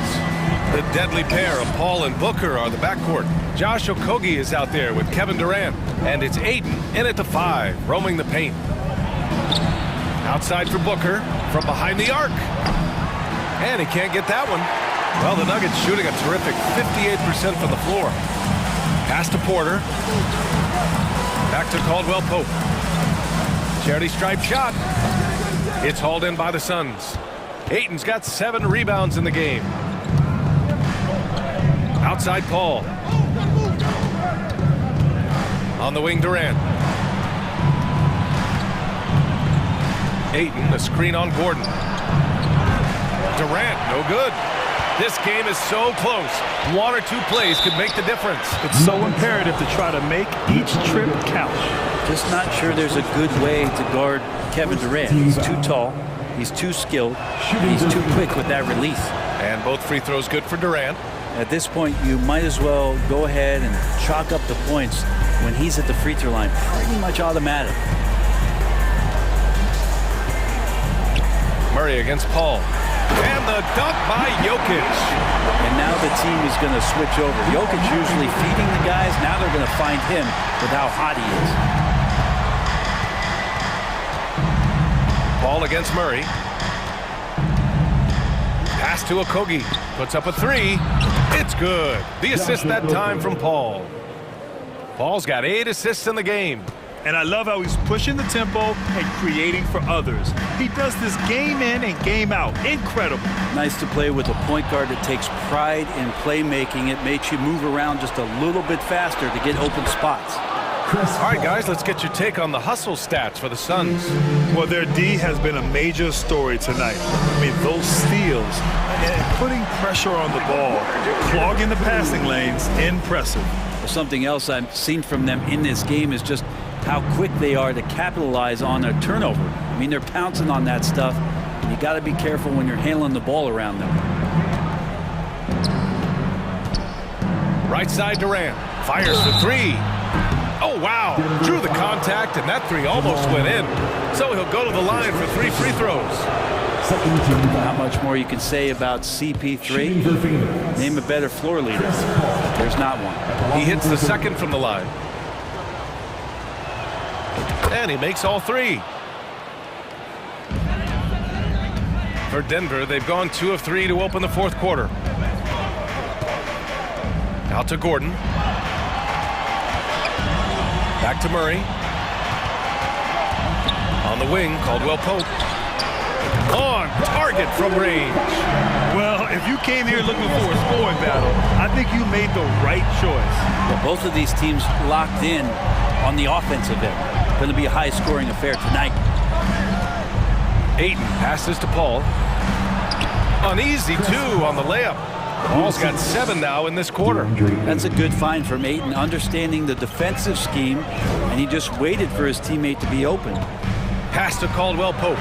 The deadly pair of Paul and Booker are the backcourt. Josh Okogie is out there with Kevin Durant. And it's Ayton in at the 5, roaming the paint. Outside for Booker from behind the arc. And he can't get that one. Well, the Nuggets shooting a terrific 58% from the floor. Pass to Porter. Back to Caldwell Pope. Charity stripe shot. It's hauled in by the Suns. Ayton's got 7 rebounds in the game. Outside Paul. On the wing, Durant. Ayton, a screen on Gordon. Durant, no good. This game is so close. 1 or 2 plays could make the difference. It's so imperative to try to make each trip count. Just not sure there's a good way to guard Kevin Durant. He's too tall, he's too skilled, and he's too quick with that release. And both free throws good for Durant. At this point, you might as well go ahead and chalk up the points when he's at the free throw line. Pretty much automatic. Murray against Paul. And the dunk by Jokic. And now the team is going to switch over. Jokic usually feeding the guys. Now they're going to find him with how hot he is. Paul against Murray. Pass to Okogie. Puts up a 3. It's good. The assist that time from Paul. Paul's got 8 assists in the game. And I love how he's pushing the tempo and creating for others. He does this game in and game out. Incredible. Nice to play with a point guard that takes pride in playmaking. It makes you move around just a little bit faster to get open spots. All right, guys, let's get your take on the hustle stats for the Suns. Well, their D has been a major story tonight. I mean, those steals and putting pressure on the ball, clogging the passing lanes, impressive. Well, something else I've seen from them in this game is just how quick they are to capitalize on a turnover. I mean, they're pouncing on that stuff. You got to be careful when you're handling the ball around them. Right side Durant. Fires for 3. Oh, wow. Drew the contact, and that 3 almost went in. So he'll go to the line for 3 free throws. Not much more you can say about CP3. Name a better floor leader. There's not one. He hits the second from the line. And he makes all 3. For Denver, they've gone 2 of 3 to open the 4th quarter. Out to Gordon. Back to Murray. On the wing, Caldwell Pope. On target from range. Well, if you came here looking for a scoring battle, I think you made the right choice. Well, both of these teams locked in on the offensive end. Going to be a high-scoring affair tonight. Ayton passes to Paul. Uneasy, 2 on the layup. Paul's got 7 now in this quarter. That's a good find from Ayton, understanding the defensive scheme, and he just waited for his teammate to be open. Pass to Caldwell Pope.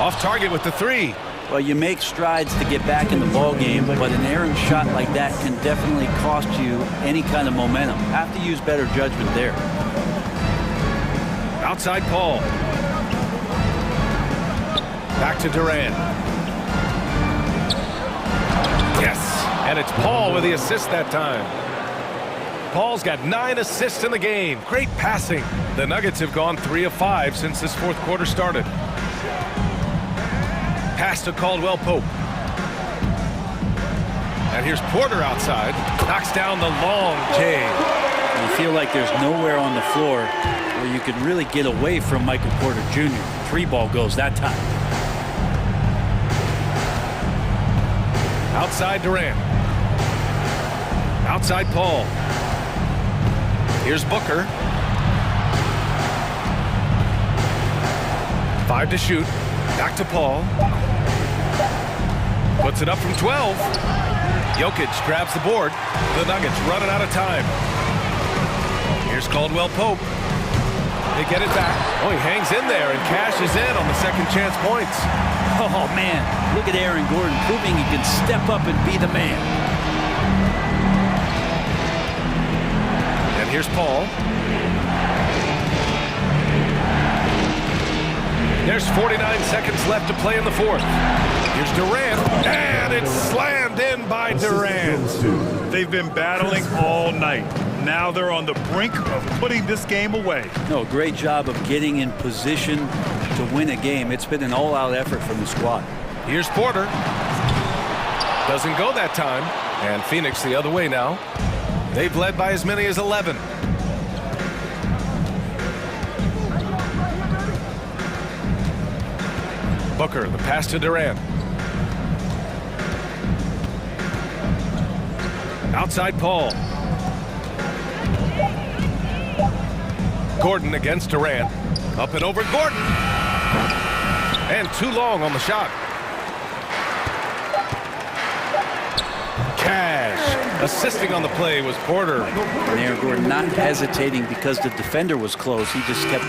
Off target with the 3. Well, you make strides to get back in the ball game, but an errant shot like that can definitely cost you any kind of momentum. Have to use better judgment there. Outside Paul. Back to Durant. Yes, and it's Paul with the assist that time. Paul's got 9 assists in the game. Great passing. The Nuggets have gone 3 of 5 since this 4th quarter started. Pass to Caldwell Pope. And here's Porter outside. Knocks down the long J. You feel like there's nowhere on the floor where you could really get away from Michael Porter Jr. 3 ball goes that time. Outside Durant. Outside Paul. Here's Booker. 5 to shoot. Back to Paul. Puts it up from 12. Jokic grabs the board. The Nuggets running out of time. Here's Caldwell Pope. They get it back. Oh, he hangs in there and cashes in on the second chance points. Oh, man. Look at Aaron Gordon proving he can step up and be the man. And here's Paul. There's 49 seconds left to play in the 4th. Here's Durant, and it's slammed in by Durant. They've been battling all night. Now they're on the brink of putting this game away. No, great job of getting in position to win a game. It's been an all-out effort from the squad. Here's Porter. Doesn't go that time. And Phoenix the other way now. They've led by as many as 11. Booker, the pass to Durant. Outside Paul. Gordon against Durant. Up and over Gordon. And too long on the shot. Cash. Assisting on the play was Porter. And Aaron Gordon not hesitating because the defender was close. He just kept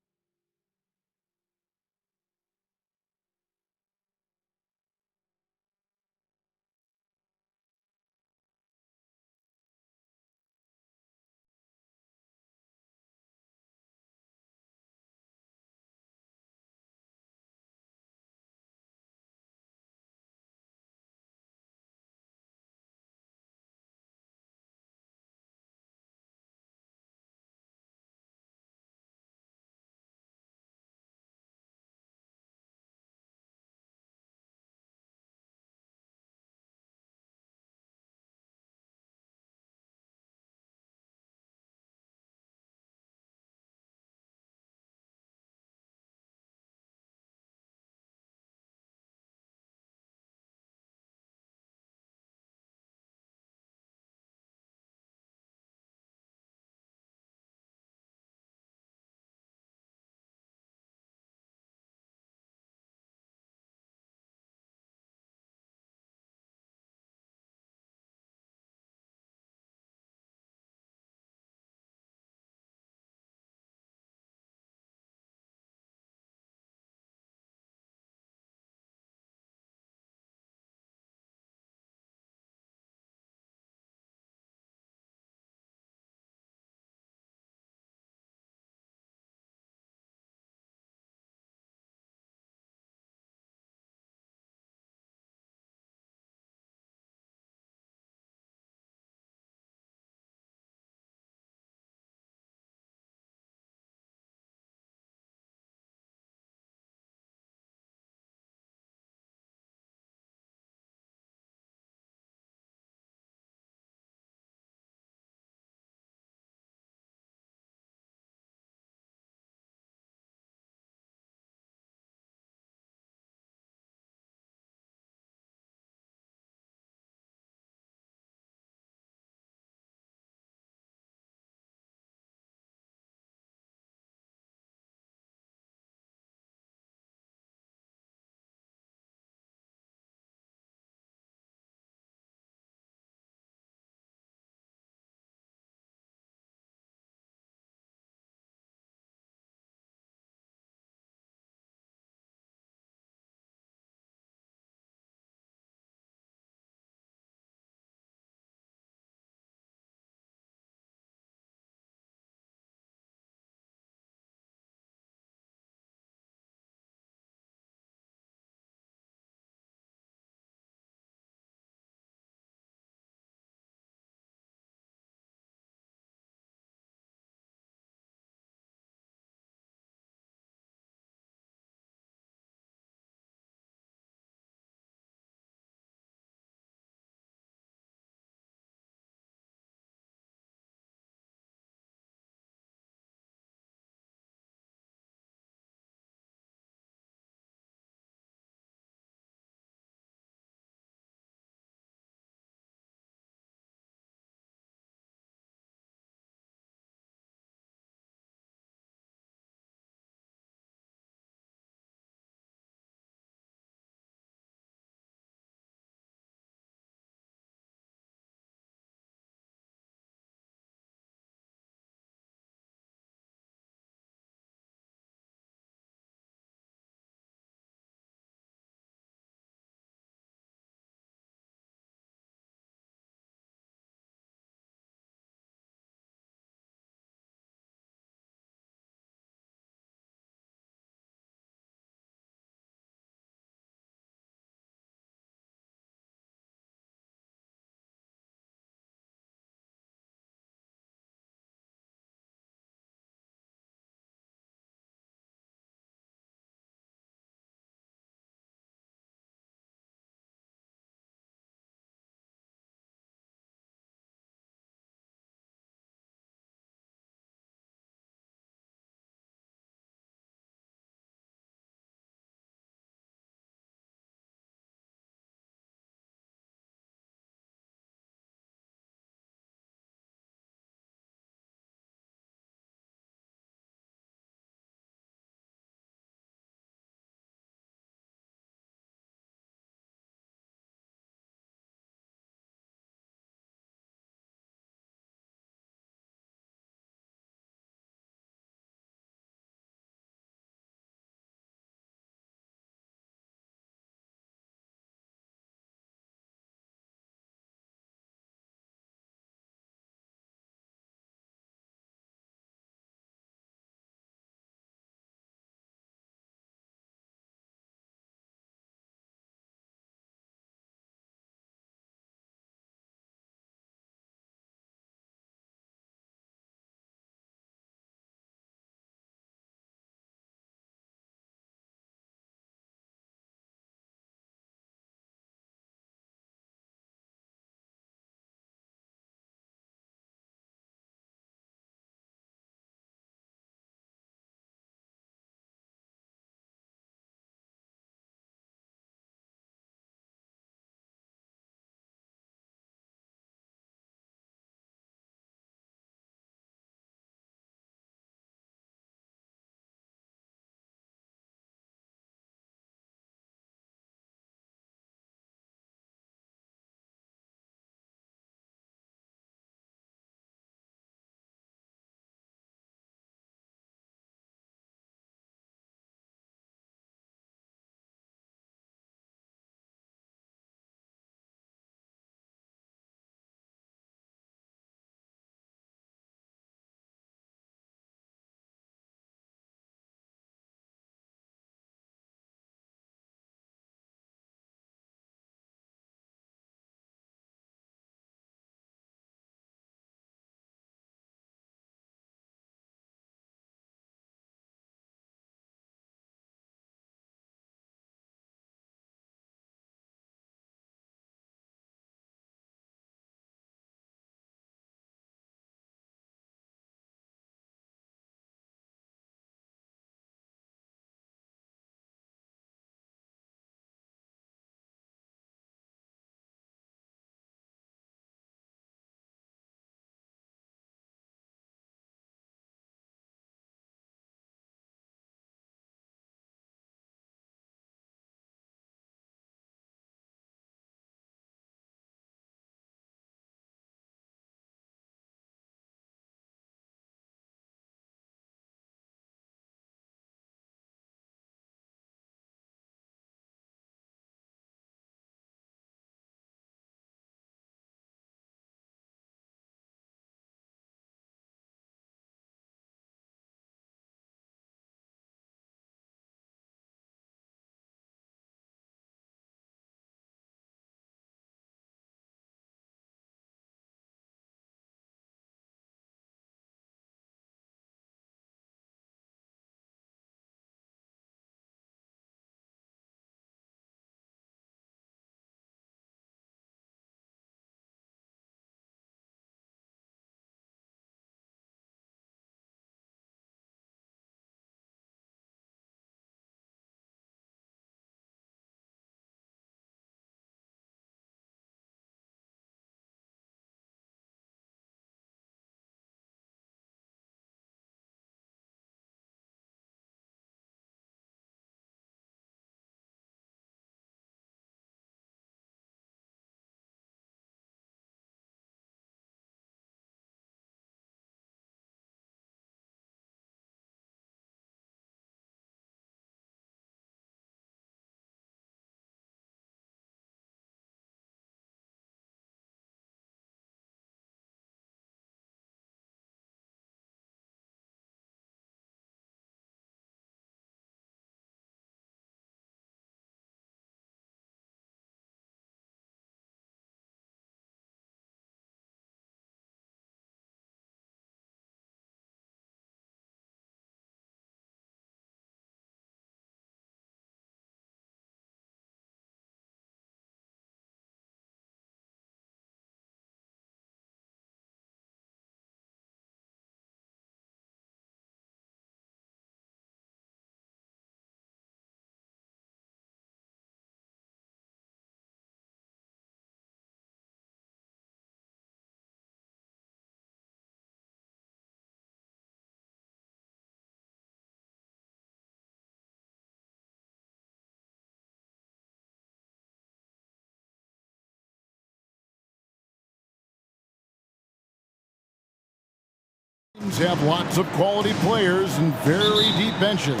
Have lots of quality players and very deep benches.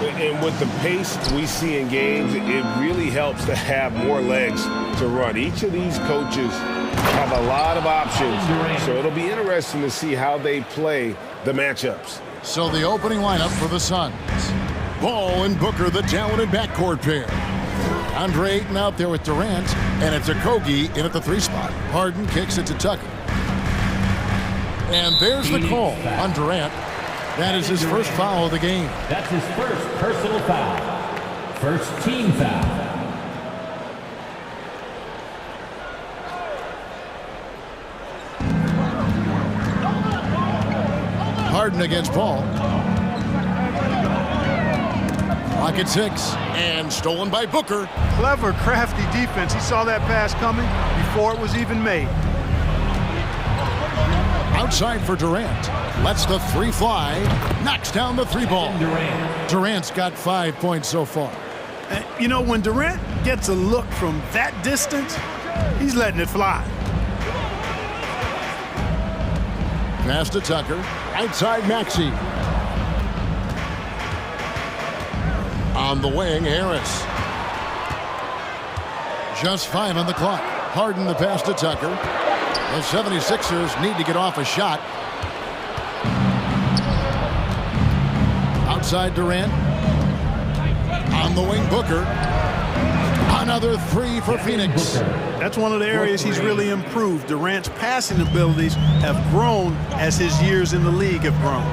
And with the pace we see in games, it really helps to have more legs to run. Each of these coaches have a lot of options, so it'll be interesting to see how they play the matchups. So the opening lineup for the Suns. Ball and Booker, the talented backcourt pair. Andre Ayton out there with Durant, and it's Okogie in at the 3 spot. Harden kicks it to Tucker. And there's the call on Durant. That is his first foul of the game. That's his first personal foul. First team foul. Harden against Paul. Clock at 6, and stolen by Booker. Clever, crafty defense. He saw that pass coming before it was even made. Outside for Durant. Lets the 3 fly. Knocks down the 3 ball. Durant's got 5 points so far. And, you know, when Durant gets a look from that distance, he's letting it fly. Pass to Tucker. Outside Maxey. On the wing, Harris. Just 5 on the clock. Harden the pass to Tucker. The 76ers need to get off a shot. Outside Durant. On the wing, Booker. Another 3 for Phoenix. That's one of the areas he's really improved. Durant's passing abilities have grown as his years in the league have grown.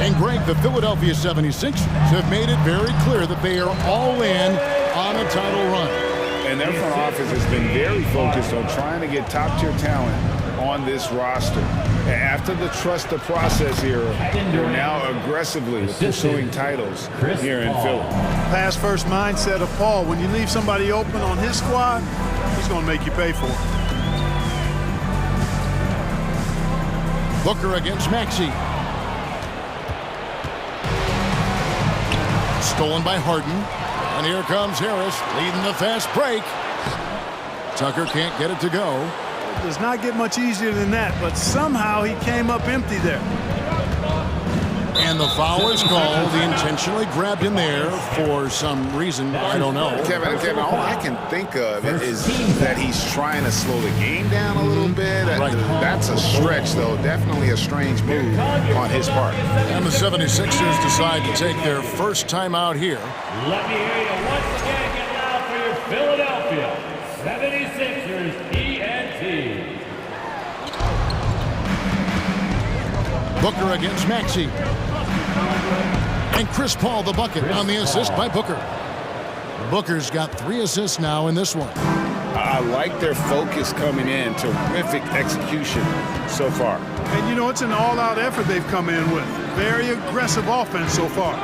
And Greg, the Philadelphia 76ers have made it very clear that they are all in on a title run. And their front office has been very focused on trying to get top-tier talent on this roster. After the trust the process era, they're now aggressively pursuing titles here in Philly. Pass-first mindset of Paul. When you leave somebody open on his squad, he's going to make you pay for it. Booker against Maxey. Stolen by Harden. And here comes Harris leading the fast break. Tucker can't get it to go. It does not get much easier than that, but somehow he came up empty there. And the foul is called. He intentionally grabbed him there for some reason. I don't know. Kevin, all I can think of is that he's trying to slow the game down a little bit. Right. That's a stretch, though. Definitely a strange move on his part. And the 76ers decide to take their first time out here. Let me hear you once again get loud for your Philadelphia 76ers ENT. Booker against Maxey. And Chris Paul the bucket on the assist by Booker. Booker's got 3 assists now in this one. I like their focus coming in. Terrific execution so far. And, you know, it's an all-out effort they've come in with. Very aggressive offense so far.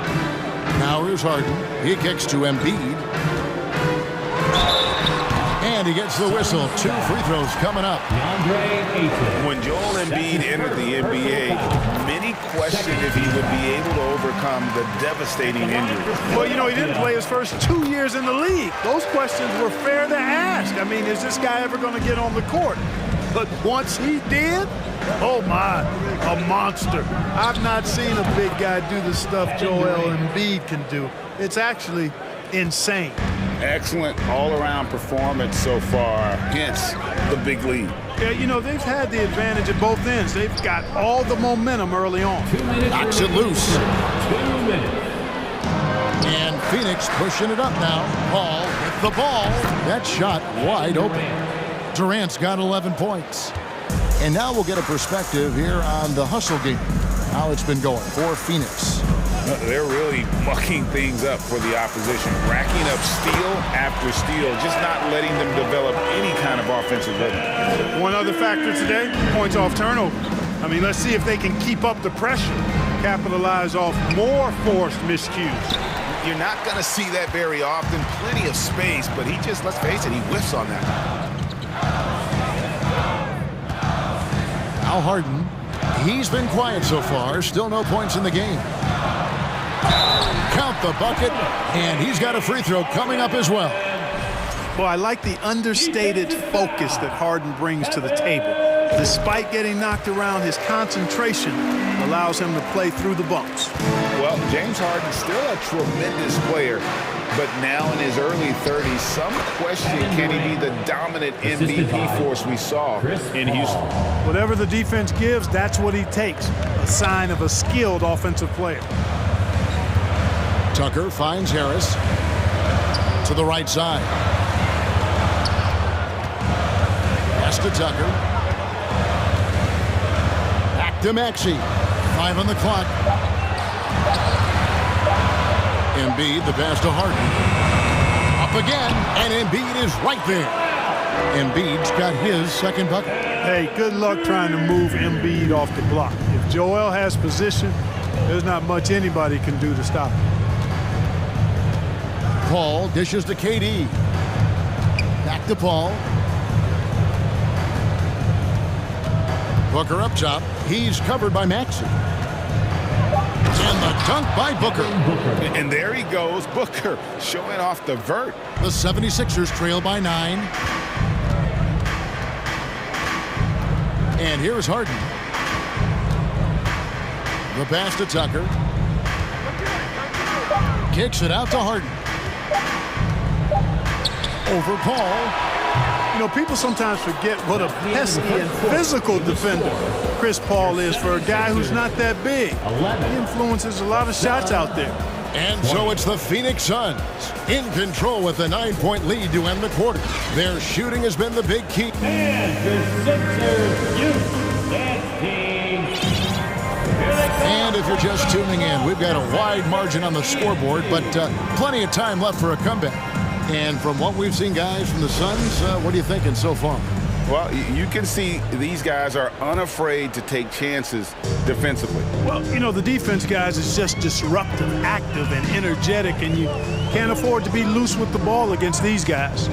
Now here's Harden. He kicks to Embiid. And he gets the whistle. 2 free throws coming up. When Joel Embiid entered the NBA, many questioned if he would be able to overcome the devastating injury. Well, you know, he didn't play his first 2 years in the league. Those questions were fair to ask. I mean, is this guy ever going to get on the court? But once he did, oh my, a monster. I've not seen a big guy do the stuff Joel Embiid can do. It's actually insane. Excellent all-around performance so far, hence the big lead. Yeah, you know, they've had the advantage at both ends. They've got all the momentum early on. Knocks it loose. 2 minutes. And Phoenix pushing it up now. Paul with the ball. That shot wide open. Durant's got 11 points. And now we'll get a perspective here on the hustle game. How it's been going for Phoenix. They're really mucking things up for the opposition, racking up steal after steal, just not letting them develop any kind of offensive rhythm. One other factor today, points off turnover. I mean, let's see if they can keep up the pressure, capitalize off more forced miscues. You're not going to see that very often. Plenty of space, but he just, let's face it, he whiffs on that. Al Harden, he's been quiet so far. Still no points in the game. Count the bucket, and he's got a free throw coming up as well. Well, I like the understated focus that Harden brings to the table. Despite getting knocked around, his concentration allows him to play through the bumps. Well, James Harden's still a tremendous player, but now in his early 30s, some question, can he be the dominant MVP force we saw in Houston? Whatever the defense gives, that's what he takes. A sign of a skilled offensive player. Tucker finds Harris to the right side. Pass to Tucker. Back to Maxey. 5 on the clock. Embiid, the pass to Harden. Up again, and Embiid is right there. Embiid's got his second bucket. Hey, good luck trying to move Embiid off the block. If Joel has position, there's not much anybody can do to stop him. Paul dishes to KD. Back to Paul. Booker up top. He's covered by Maxey. And the dunk by Booker. And there he goes, Booker, showing off the vert. The 76ers trail by 9. And here's Harden. The pass to Tucker. Kicks it out to Harden. Over Paul. You know, people sometimes forget what a pesky and physical defender Chris Paul is for a guy who's not that big. He influences a lot of shots out there. And so it's the Phoenix Suns in control with a 9-point lead to end the quarter. Their shooting has been the big key. And if you're just tuning in, we've got a wide margin on the scoreboard, but plenty of time left for a comeback. And from what we've seen, guys, from the Suns, what are you thinking so far? Well, you can see these guys are unafraid to take chances defensively. Well, you know, the defense, guys, is just disruptive, active, and energetic, and you can't afford to be loose with the ball against these guys.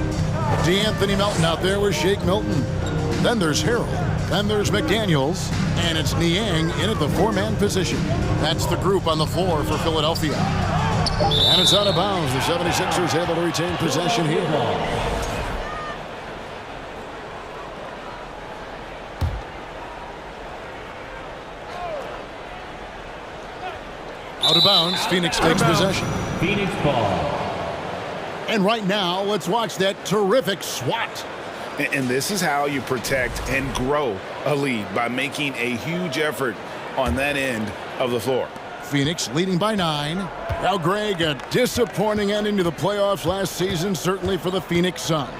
DeAnthony Melton out there with Shake Milton. Then there's Harrell. Then there's McDaniels. And it's Niang in at the 4-man position. That's the group on the floor for Philadelphia. And it's out of bounds. The 76ers able to retain possession here. Out of bounds. Phoenix takes possession. Phoenix ball. And right now, let's watch that terrific swat. And this is how you protect and grow a lead, by making a huge effort on that end of the floor. Phoenix leading by 9. Now, Greg, a disappointing ending to the playoffs last season, certainly for the Phoenix Suns.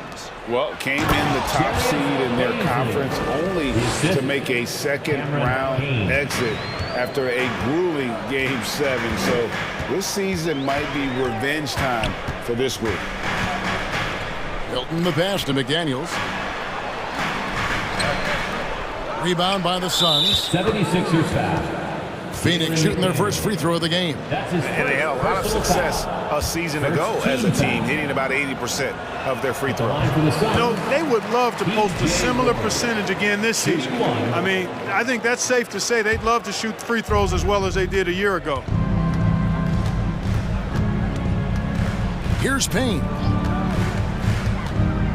Well, came in the top seed in their conference only to make a second-round exit after a grueling Game 7. So this season might be revenge time for this group. Milton the pass to McDaniels. Rebound by the Suns. 76ers foul. Phoenix shooting their first free throw of the game. And they had a lot of success a season ago as a team, hitting about 80% of their free throws. You know, they would love to post a similar percentage again this season. I mean, I think that's safe to say they'd love to shoot free throws as well as they did a year ago. Here's Payne.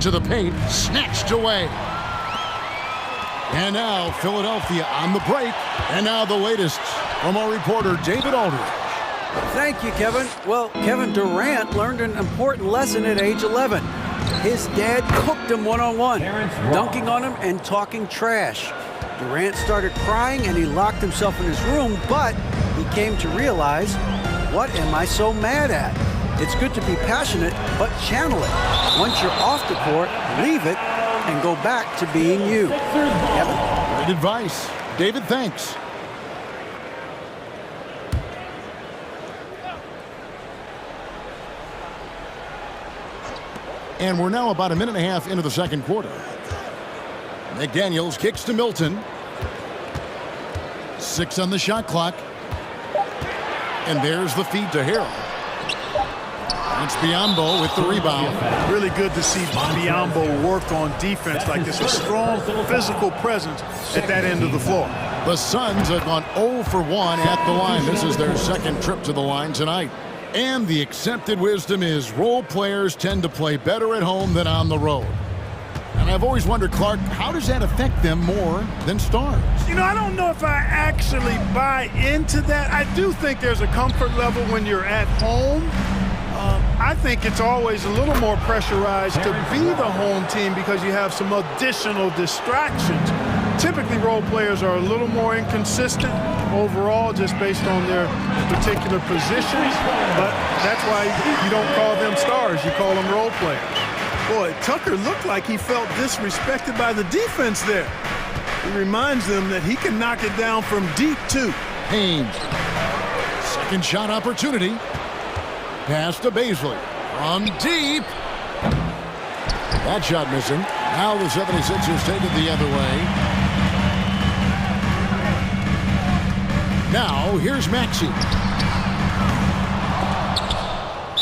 To the paint, snatched away. And now Philadelphia on the break. And now the latest from our reporter, David Aldridge. Thank you, Kevin. Well, Kevin Durant learned an important lesson at age 11. His dad cooked him one-on-one, dunking on him and talking trash. Durant started crying and he locked himself in his room, but he came to realize, what am I so mad at? It's good to be passionate, but channel it. Once you're off the court, leave it and go back to being you. Kevin? Great advice. David, thanks. And we're now about a minute and a half into the second quarter. McDaniels kicks to Milton. 6 on the shot clock. And there's the feed to Harrell. It's Biyombo with the rebound. Really good to see Biyombo work on defense like this. A strong physical presence at that end of the floor. The Suns have gone 0 for 1 at the line. This is their second trip to the line tonight. And the accepted wisdom is role players tend to play better at home than on the road. And I've always wondered, Clark, how does that affect them more than stars? You know, I don't know if I actually buy into that. I do think there's a comfort level when you're at home. I think it's always a little more pressurized to be the home team because you have some additional distractions. Typically, role players are a little more inconsistent overall just based on their particular positions, but that's why you don't call them stars, you call them role players. Boy, Tucker looked like he felt disrespected by the defense there. He reminds them that he can knock it down from deep, too. Haynes, second shot opportunity. Pass to Baisley. From deep. That shot missing. Now the 76ers take it the other way. Now, here's Maxey.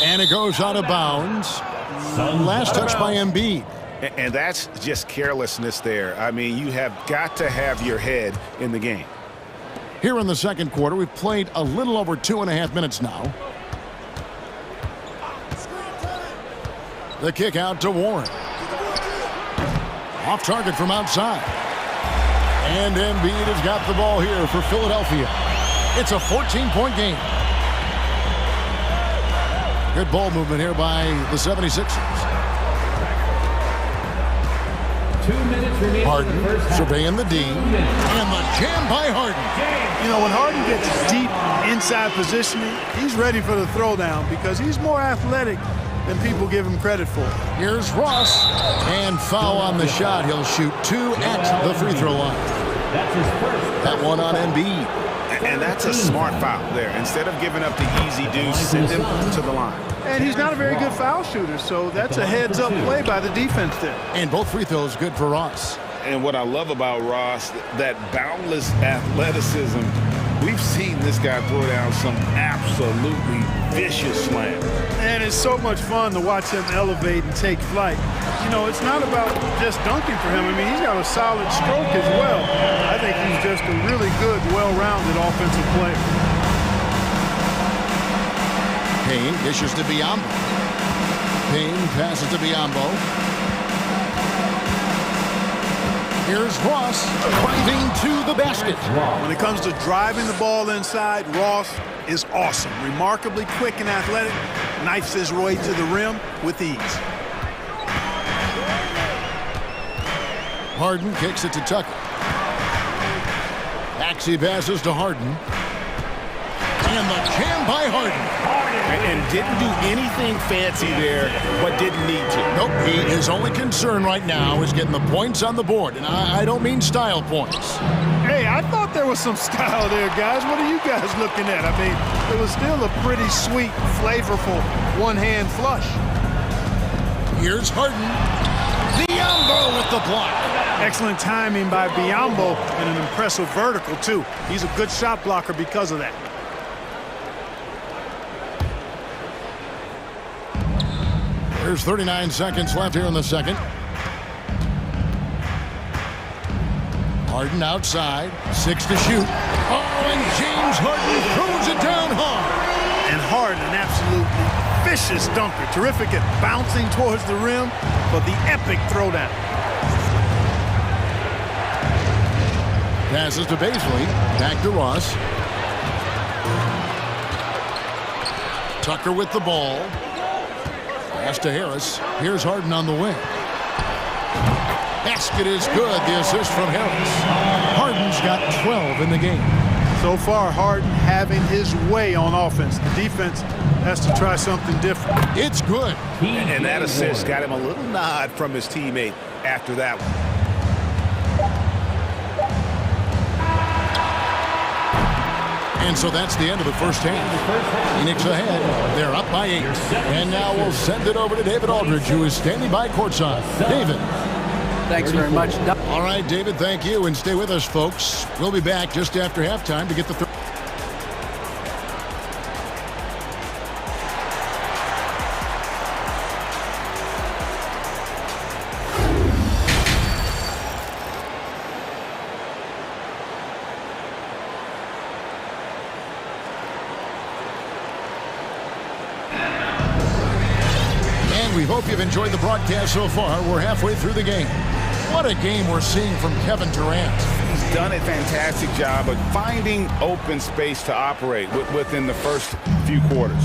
And it goes out of bounds. Last touch by Embiid. And that's just carelessness there. I mean, you have got to have your head in the game. Here in the second quarter, we've played a little over 2.5 minutes now. The kick out to Warren. Off target from outside. And Embiid has got the ball here for Philadelphia. It's a 14-point game. Good ball movement here by the 76ers. 2 minutes remaining. Harden surveying the D. And the jam by Harden. You know, when Harden gets deep inside positioning, he's ready for the throwdown because he's more athletic than people give him credit for. Here's Ross. And foul on the shot. He'll shoot 2 at the free throw line. That's his first. That one on Embiid. And that's a smart foul there. Instead of giving up the easy deuce, send him to the line. And he's not a very good foul shooter, so that's a heads-up play by the defense there. And both free throws good for Ross. And what I love about Ross, that boundless athleticism. We've seen this guy throw down some absolutely vicious slams. And it's so much fun to watch him elevate and take flight. You know, it's not about just dunking for him. I mean, he's got a solid stroke as well. I think he's just a really good, well-rounded offensive player. Payne dishes to Biyombo. Payne passes to Biyombo. Here's Ross driving to the basket. When it comes to driving the ball inside, Ross is awesome. Remarkably quick and athletic. Knifes his way to the rim with ease. Harden kicks it to Tucker. Maxey passes to Harden. And the jam by Harden. And didn't do anything fancy there, but didn't need to. Nope, his only concern right now is getting the points on the board. And I don't mean style points. Hey, I thought there was some style there, guys. What are you guys looking at? I mean, it was still a pretty sweet, flavorful one-hand flush. Here's Harden. Biyombo with the block. Excellent timing by Biyombo and an impressive vertical, too. He's a good shot blocker because of that. There's 39 seconds left here in the second. Harden outside, 6 to shoot. Oh, and James Harden throws it down hard. And Harden, an absolutely vicious dunker. Terrific at bouncing towards the rim, but the epic throwdown. Passes to Baisley, back to Ross. Tucker with the ball. Pass to Harris. Here's Harden on the wing. Basket is good. The assist from Harris. Harden's got 12 in the game. So far, Harden having his way on offense. The defense has to try something different. It's good. And that assist got him a little nod from his teammate after that one. And so that's the end of the first half. Phoenix ahead. They're up by 8. And now we'll send it over to David Aldridge, who is standing by courtside. David. Thanks very much. All right, David, thank you. And stay with us, folks. We'll be back just after halftime to get the third. We hope you've enjoyed the broadcast so far. We're halfway through the game. What a game we're seeing from Kevin Durant. He's done a fantastic job of finding open space to operate within the first few quarters.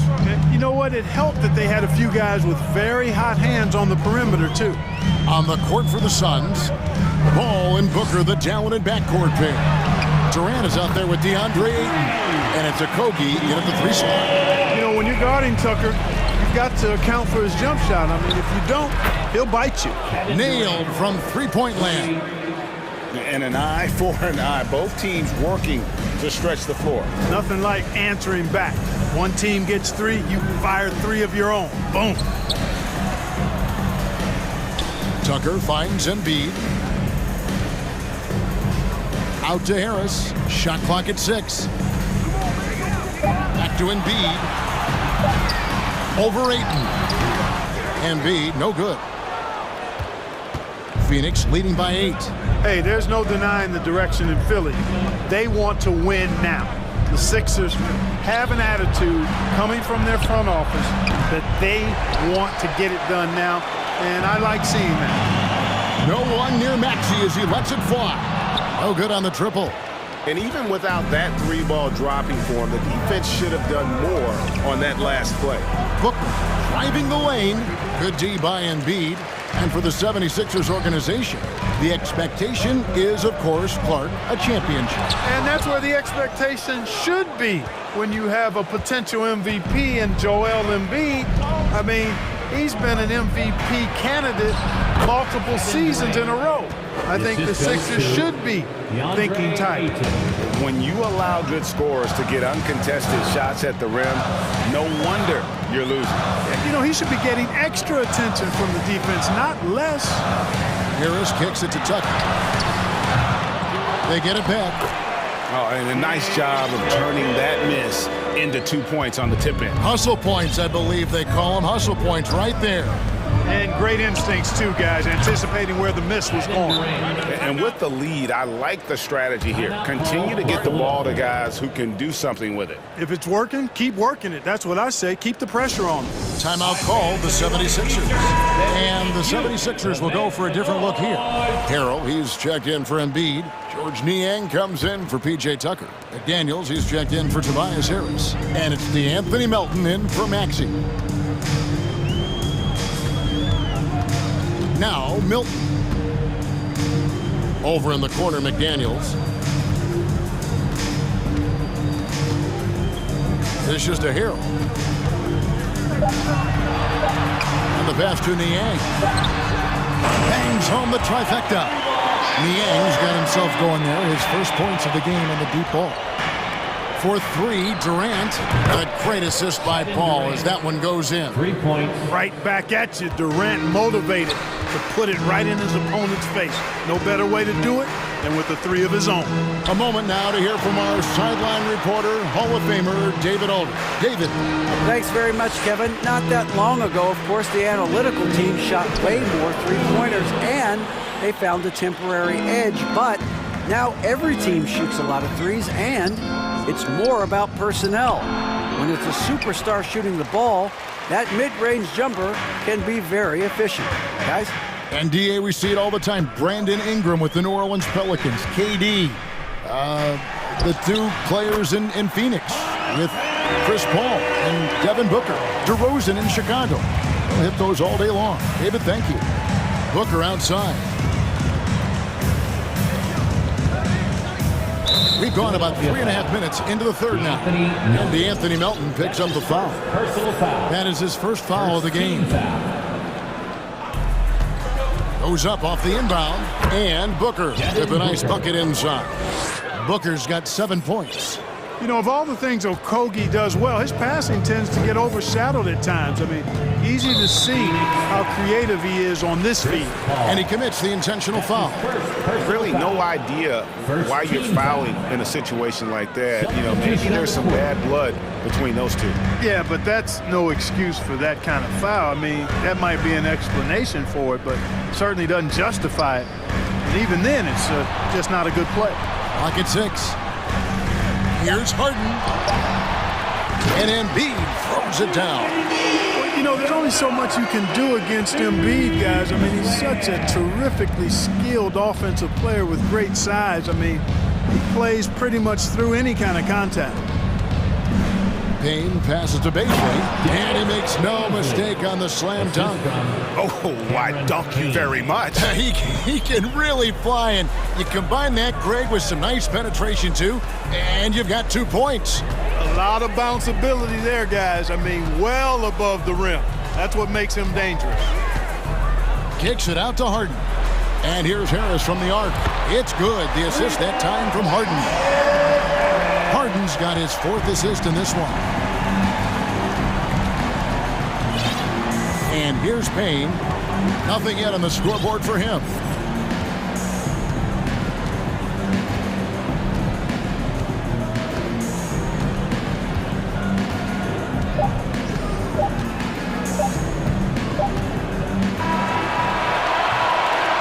You know what? It helped that they had a few guys with very hot hands on the perimeter, too. On the court for the Suns, Ball and Booker, the talented backcourt pair. Durant is out there with DeAndre Ayton, and it's Okogie in at the 3 slot. You know, when you're guarding Tucker, you've got to account for his jump shot. I mean, if you don't, he'll bite you. Nailed from three-point land. And an eye for an eye. Both teams working to stretch the floor. Nothing like answering back. One team gets 3, you fire 3 of your own. Boom. Tucker finds Embiid. Out to Harris. Shot clock at 6. Back to Embiid. Over Ayton. Embiid, no good. Phoenix leading by 8. Hey, there's no denying the direction in Philly. They want to win now. The Sixers have an attitude coming from their front office that they want to get it done now, and I like seeing that. No one near Maxey as he lets it fly. No good on the triple. And even without that 3-ball dropping for him, the defense should have done more on that last play. Booker driving the lane. Good D by Embiid. And for the 76ers organization, the expectation is, of course, Clark, a championship. And that's where the expectation should be when you have a potential MVP in Joel Embiid. I mean, he's been an MVP candidate multiple seasons in a row. I think the Sixers should be thinking tight. When you allow good scorers to get uncontested shots at the rim, no wonder you're losing. You know, he should be getting extra attention from the defense, not less. Harris kicks it to Tucker. They get it back. Oh, and a nice job of turning that miss into 2 points on the tip-in. Hustle points, I believe they call them. Hustle points right there. And great instincts, too, guys, anticipating where the miss was going. And with the lead, I like the strategy here. Continue to get the ball to guys who can do something with it. If it's working, keep working it. That's what I say. Keep the pressure on them. Timeout called the 76ers. And the 76ers will go for a different look here. Harrell, he's checked in for Embiid. George Niang comes in for P.J. Tucker. McDaniels, he's checked in for Tobias Harris. And it's Anthony Melton in for Maxey. Now, Milton. Over in the corner, McDaniels. This is to Harrell. And the pass to Niang. Bangs home the trifecta. Niang's got himself going there. His first points of the game on the deep ball. For 3, Durant. A great assist by Paul as that one goes in. 3 points. Right back at you. Durant motivated to put it right in his opponent's face. No better way to do it than with the 3 of his own. A moment now to hear from our sideline reporter, Hall of Famer David Aldridge. David. Thanks very much, Kevin. Not that long ago, of course, the analytical team shot way more three-pointers, and they found a temporary edge. But now every team shoots a lot of threes, and it's more about personnel. When it's a superstar shooting the ball, that mid-range jumper can be very efficient. Guys? And DA, we see it all the time. Brandon Ingram with the New Orleans Pelicans. KD. The 2 players in Phoenix with Chris Paul and Devin Booker. DeRozan in Chicago. We'll hit those all day long. David, thank you. Booker outside. We've gone about 3.5 minutes into the third now. And Anthony Melton picks up the foul. That is his first foul of the game. Goes up off the inbound. And Booker with a nice bucket inside. Booker's got 7 points. You know, of all the things Okogie does well, his passing tends to get overshadowed at times. I mean, easy to see how creative he is on this feed. And he commits the intentional foul. Really no idea why you're fouling in a situation like that. You know, maybe there's some bad blood between those 2. Yeah, but that's no excuse for that kind of foul. I mean, that might be an explanation for it, but certainly doesn't justify it. And even then, it's just not a good play. Clock at 6. Here's Harden. And Embiid throws it down. You know, there's only so much you can do against Embiid, guys. I mean, he's such a terrifically skilled offensive player with great size. I mean, he plays pretty much through any kind of contact. Payne passes to Baseley, and he makes no mistake on the slam dunk. Oh, I dunk you very much. He can really fly, and you combine that, Greg, with some nice penetration, too, and you've got 2 points. A lot of bounceability there, guys. I mean, well above the rim. That's what makes him dangerous. Kicks it out to Harden. And here's Harris from the arc. It's good. The assist that time from Harden. Harden's got his 4th assist in this one. And here's Payne. Nothing yet on the scoreboard for him.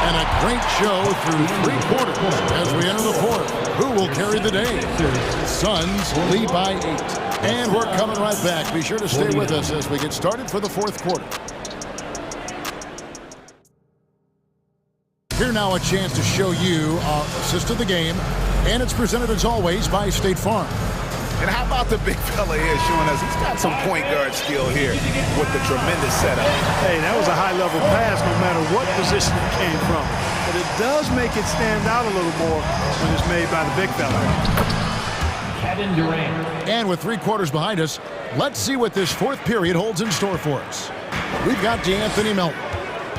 And a great show through 3 quarters as we enter the 4th. Who will carry the day? Suns lead by 8. And we're coming right back. Be sure to stay with us as we get started for the 4th quarter. Here now a chance to show you our assist of the game. And it's presented as always by State Farm. And how about the big fella here showing us he's got some point guard skill here with the tremendous setup. Hey, that was a high-level pass no matter what position it came from. But it does make it stand out a little more when it's made by the big fella. And with 3 quarters behind us, let's see what this 4th period holds in store for us. We've got DeAnthony Melton.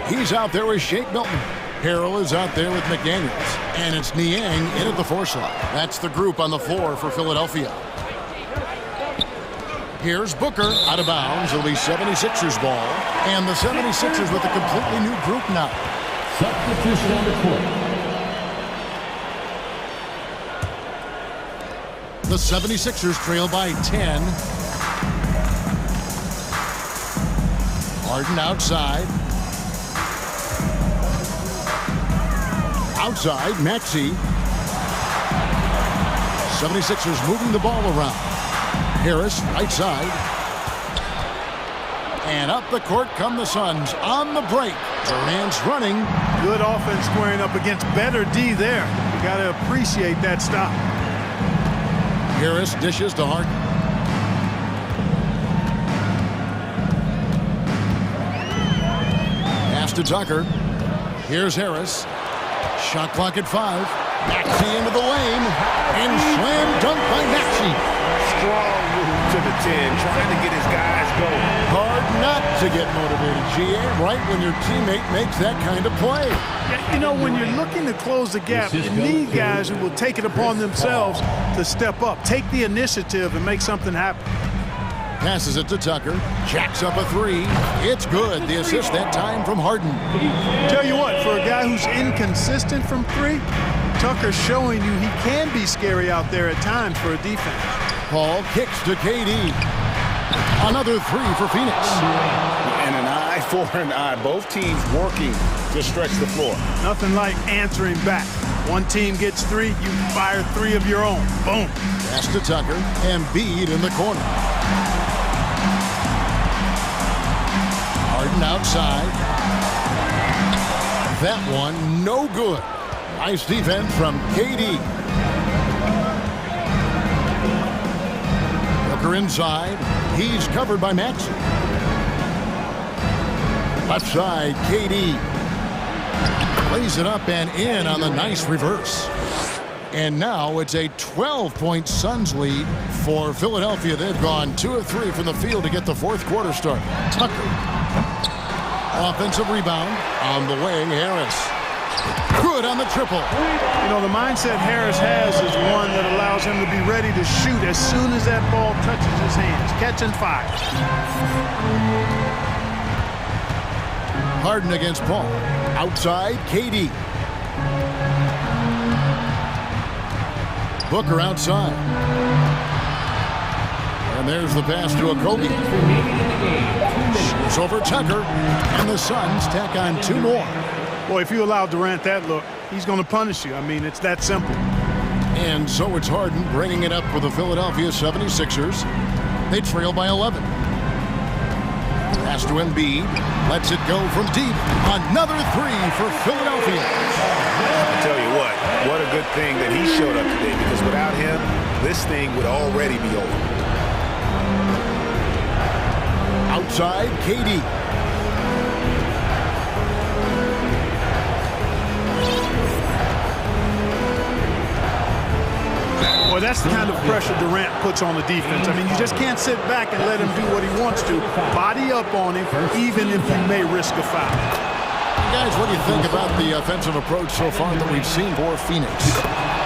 He's out there with Shake Milton. Harrell is out there with McDaniels. And it's Niang in at the 4 slot. That's the group on the floor for Philadelphia. Here's Booker out of bounds. It'll be 76ers ball. And the 76ers with a completely new group now. Substitution on the court. The 76ers trail by 10. Harden outside. Outside, Maxey. 76ers moving the ball around. Harris, right side. And up the court come the Suns on the break. Durant's running. Good offense squaring up against better D there. You got to appreciate that stop. Harris dishes to Harden. Pass to Tucker. Here's Harris. Shot clock at 5. Maxey into the lane. And slam dunk by Maxey. Strong move to the 10, trying to get his guys going. Hard not to get motivated, GA, right when your teammate makes that kind of play. Yeah, you know, when you're looking to close the gap, you need guys who will take it upon themselves to step up, take the initiative, and make something happen. Passes it to Tucker. Jacks up a 3. It's good. The assist that time from Harden. Tell you what, for a guy who's inconsistent from 3, Tucker's showing you he can be scary out there at times for a defense. Paul kicks to KD. Another 3 for Phoenix. And an eye for an eye. Both teams working to stretch the floor. Nothing like answering back. One team gets 3, you fire 3 of your own. Boom. Pass to Tucker. Embiid in the corner. Harden outside. That one no good. Nice defense from KD. Booker inside. He's covered by Maxey. Left side, KD. Plays it up and in on the nice reverse. And now it's a 12-point Suns lead for Philadelphia. They've gone 2 of 3 from the field to get the 4th quarter started. Tucker. Offensive rebound. On the wing, Harris. Good on the triple. You know, the mindset Harris has is one that allows him to be ready to shoot as soon as that ball touches his hands. Catch and fire. Harden against Paul. Outside, KD. Booker outside. And there's the pass to Okogie. Shoots over Tucker. And the Suns tack on 2 more. Boy, if you allow Durant that look, he's going to punish you. I mean, it's that simple. And so it's Harden bringing it up for the Philadelphia 76ers. They trail by 11. Pass to Embiid. Lets it go from deep. Another three for Philadelphia. I'll tell you what a good thing that he showed up today, because without him, this thing would already be over. Outside, KD. Well, that's the kind of pressure Durant puts on the defense. I mean, you just can't sit back and let him do what he wants to. Body up on him, even if you may risk a foul. Guys, what do you think about the offensive approach so far that we've seen for Phoenix?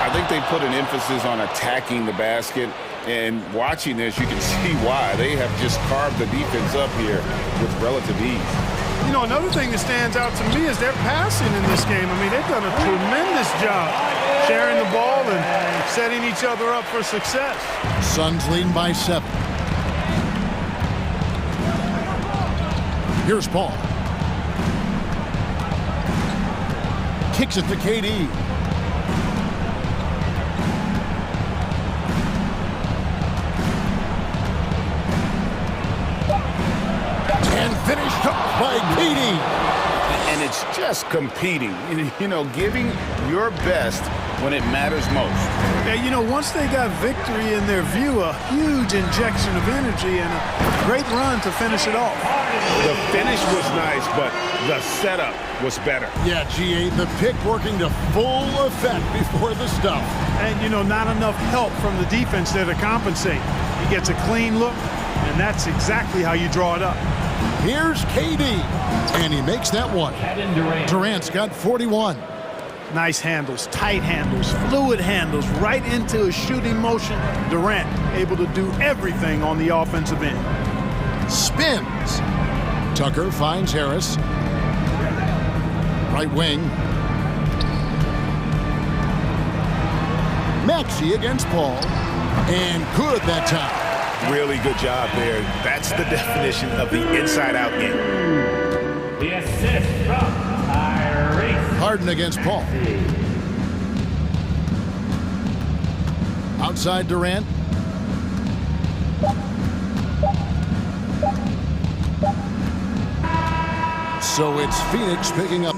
I think they put an emphasis on attacking the basket, and watching this, you can see why. They have just carved the defense up here with relative ease. You know, another thing that stands out to me is their passing in this game. I mean, they've done a tremendous job sharing the ball and setting each other up for success. Suns leading by 7. Here's Paul. Kicks it to KD. And finished off by KD. And it's just competing, you know, giving your best when it matters most. Yeah, you know, once they got victory in their view, a huge injection of energy and a great run to finish it off. The finish was nice, but the setup was better. Yeah, GA, the pick working to full effect before the stuff. And, you know, not enough help from the defense there to compensate. He gets a clean look, and that's exactly how you draw it up. Here's KD, and he makes that one. Durant's got 41. Nice handles, tight handles, fluid handles, right into a shooting motion. Durant able to do everything on the offensive end. Spins. Tucker finds Harris. Right wing. Maxey against Paul. And good that time. Really good job there. That's the definition of the inside-out game. The assist from Tyrese. Harden against Paul. Outside Durant. So it's Phoenix picking up.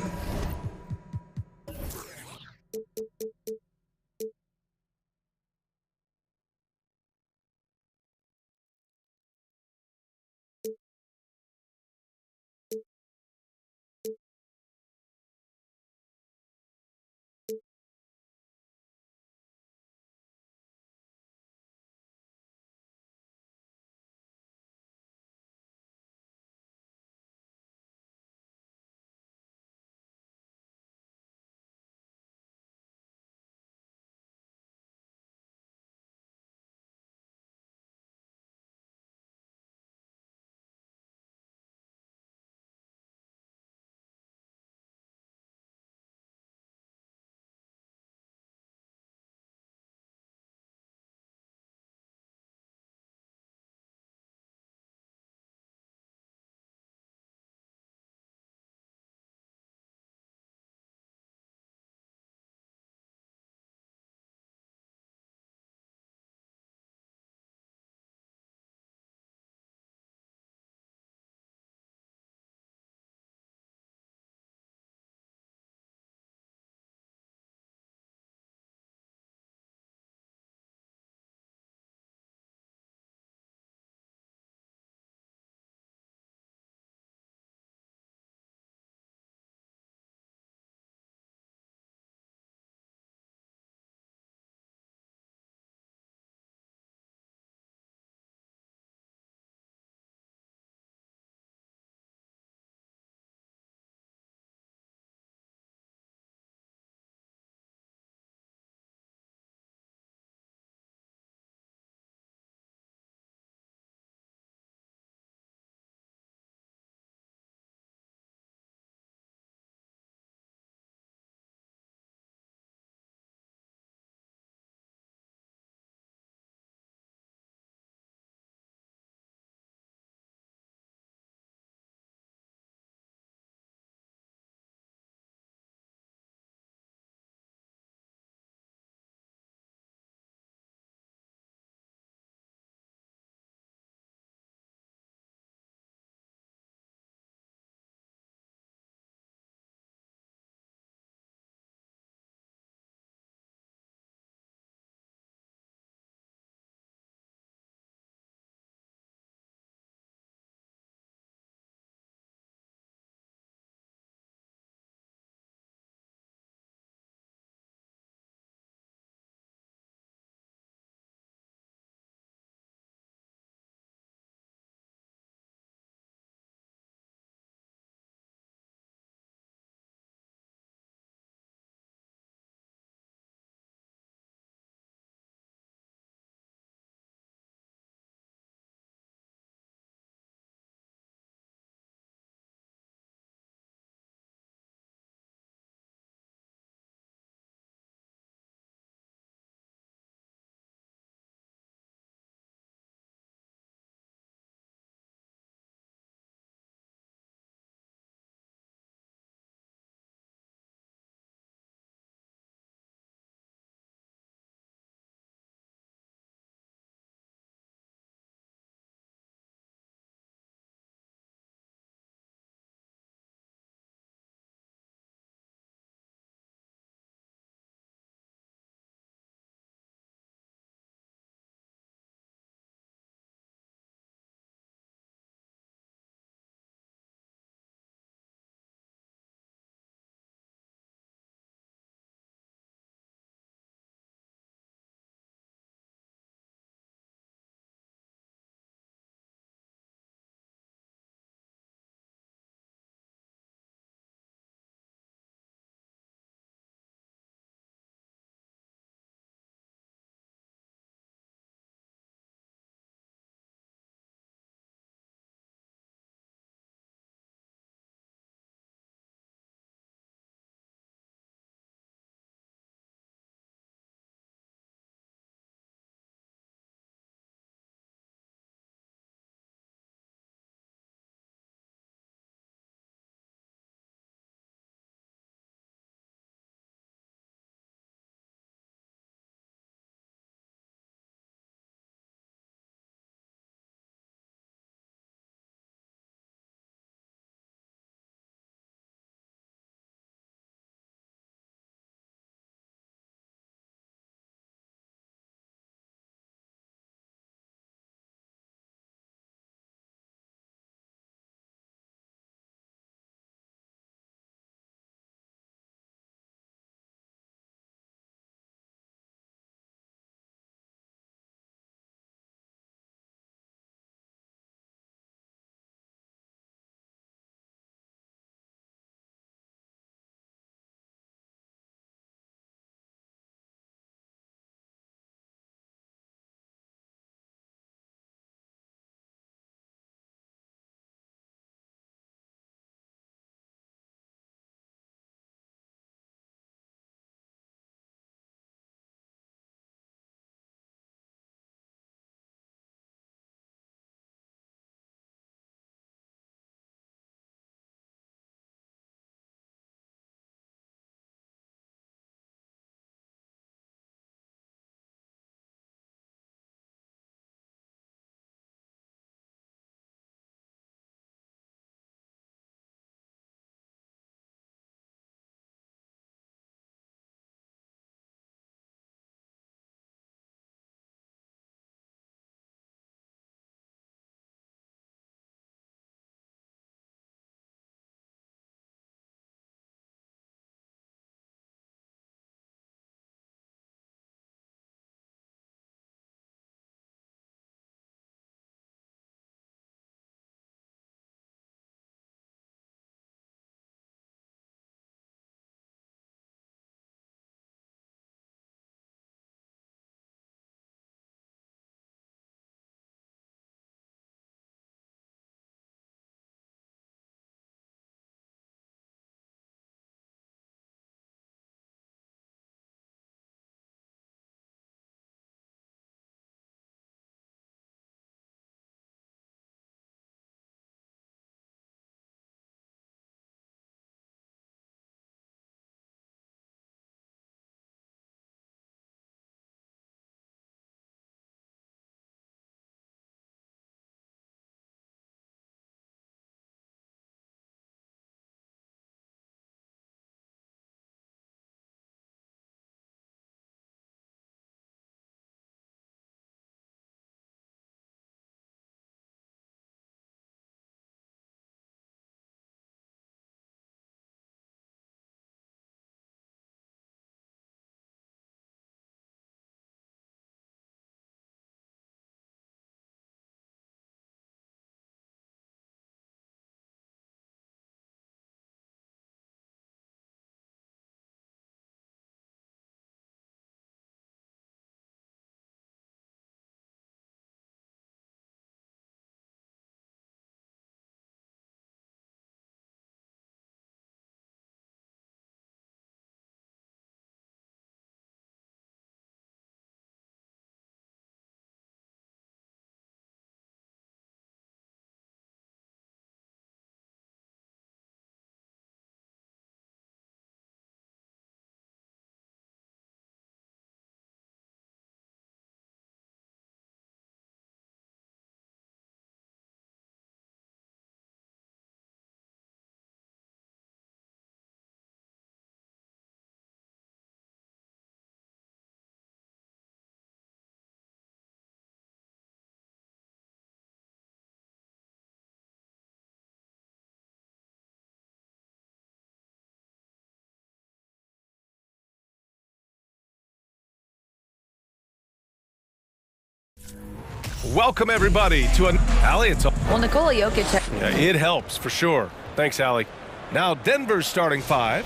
Welcome, everybody, to an... Allie, it's... Well, Nikola Jokic... It helps, for sure. Thanks, Allie. Now, Denver's starting five.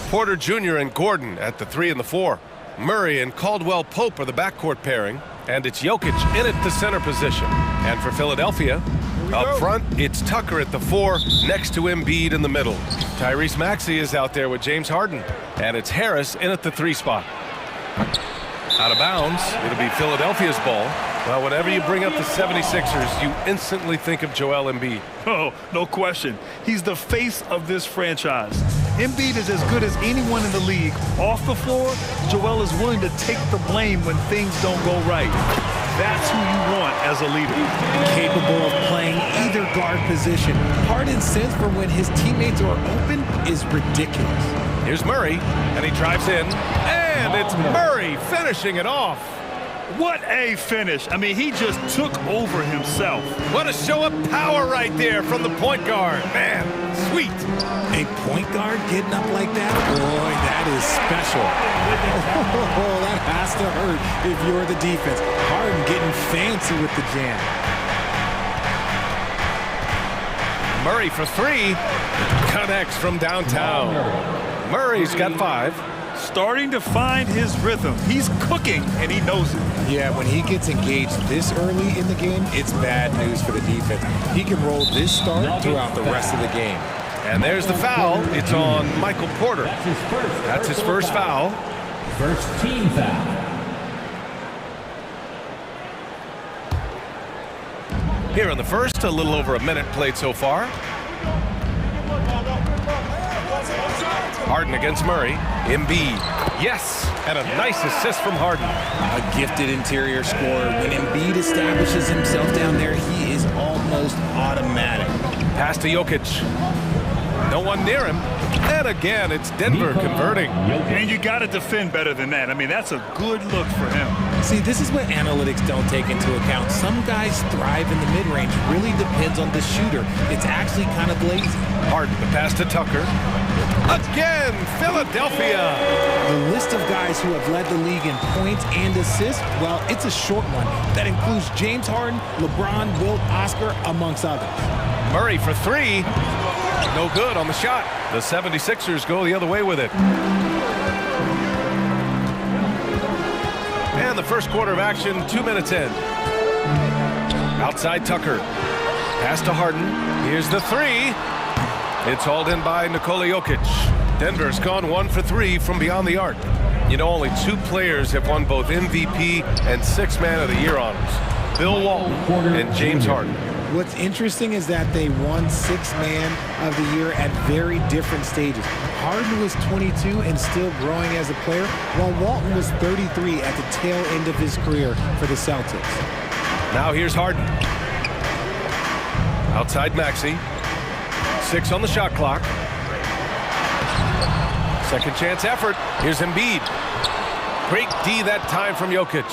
Porter Jr. and Gordon at the 3 and the 4. Murray and Caldwell Pope are the backcourt pairing. And it's Jokic in at the center position. And for Philadelphia, up front, it's Tucker at the 4, next to Embiid in the middle. Tyrese Maxey is out there with James Harden. And it's Harris in at the 3 spot. Out of bounds, it'll be Philadelphia's ball. Well, whenever you bring up the 76ers, you instantly think of Joel Embiid. Oh, no question. He's the face of this franchise. Embiid is as good as anyone in the league. Off the floor, Joel is willing to take the blame when things don't go right. That's who you want as a leader. Capable of playing either guard position. Harden's sense for when his teammates are open is ridiculous. Here's Murray, and he drives in, and it's Murray finishing it off. What a finish. I mean, he just took over himself. What a show of power right there from the point guard. Man, sweet. A point guard getting up like that? Boy, that is special. Oh, that has to hurt if you're the defense. Harden getting fancy with the jam. Murray for 3. Connects from downtown. Murray's got 5. Starting to find his rhythm. He's cooking, and he knows it. Yeah, when he gets engaged this early in the game, it's bad news for the defense. He can roll this start throughout the rest of the game. And there's the foul. It's on Michael Porter. That's his first foul. First team foul. Here in the first, a little over a minute played so far. Harden against Murray. Embiid. Yes, and a nice assist from Harden. A gifted interior scorer. When Embiid establishes himself down there, he is almost automatic. Pass to Jokic. No one near him. And again, it's Denver converting. And you got to defend better than that. I mean, that's a good look for him. See, this is what analytics don't take into account. Some guys thrive in the mid-range. Really depends on the shooter. It's actually kind of lazy. Harden, the pass to Tucker. Again, Philadelphia. The list of guys who have led the league in points and assists, well, it's a short one. That includes James Harden, LeBron, Wilt, Oscar, amongst others. Murray for 3. No good on the shot. The 76ers go the other way with it. And the first quarter of action, 2 minutes in. Outside Tucker. Pass to Harden. Here's the 3. It's hauled in by Nikola Jokic. Denver's gone 1 for 3 from beyond the arc. You know, only 2 players have won both MVP and 6th Man of the Year honors. Bill Walton and James Harden. What's interesting is that they won 6th Man of the Year at very different stages. Harden was 22 and still growing as a player, while Walton was 33 at the tail end of his career for the Celtics. Now here's Harden. Outside Maxey. 6 on the shot clock. Second chance effort. Here's Embiid. Great D that time from Jokic.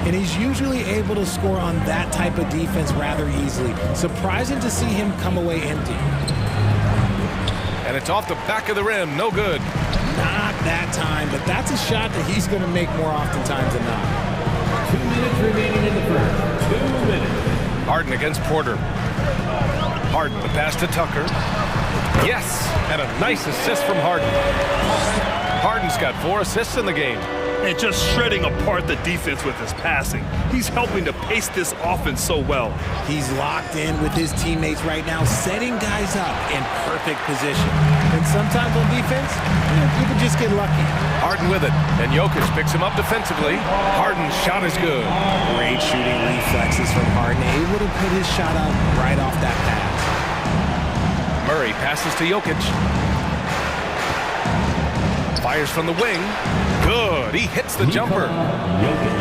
And he's usually able to score on that type of defense rather easily. Surprising to see him come away empty. And it's off the back of the rim. No good. Not that time, but that's a shot that he's going to make more oftentimes than not. 2 minutes remaining in the first. 2 minutes. Harden against Porter. Harden, the pass to Tucker. Yes, and a nice assist from Harden. Harden's got 4 assists in the game. And just shredding apart the defense with his passing. He's helping to pace this offense so well. He's locked in with his teammates right now, setting guys up in perfect position. And sometimes on defense, you can just get lucky. Harden with it, and Jokic picks him up defensively. Harden's shot is good. Great shooting reflexes from Harden, able to put his shot up right off that pass. Murray passes to Jokic. Fires from the wing. Good. He hits the jumper.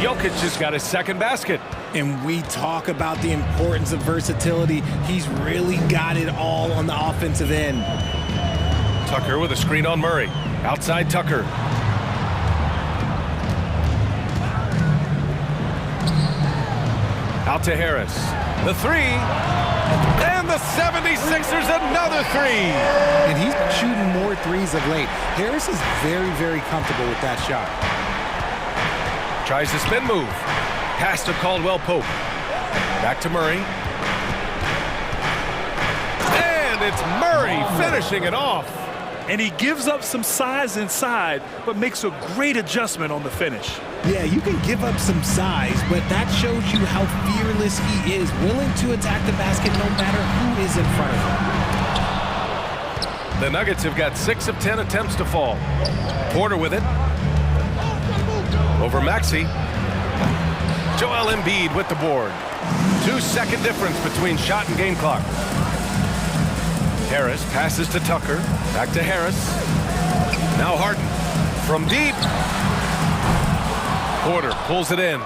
Jokic has got his second basket. And we talk about the importance of versatility. He's really got it all on the offensive end. Tucker with a screen on Murray. Outside Tucker. Out to Harris. The 3. And the 76ers another 3. And he's been shooting more threes of late. Harris is very, very comfortable with that shot. Tries the spin move. Pass to Caldwell Pope. Back to Murray. And it's Murray finishing it off. And he gives up some size inside, but makes a great adjustment on the finish. Yeah, you can give up some size, but that shows you how fearless he is, willing to attack the basket no matter who is in front of him. The Nuggets have got 6 of 10 attempts to fall. Porter with it. Over Maxey. Joel Embiid with the board. 2-second difference between shot and game clock. Harris passes to Tucker. Back to Harris. Now Harden. From deep. Porter pulls it in.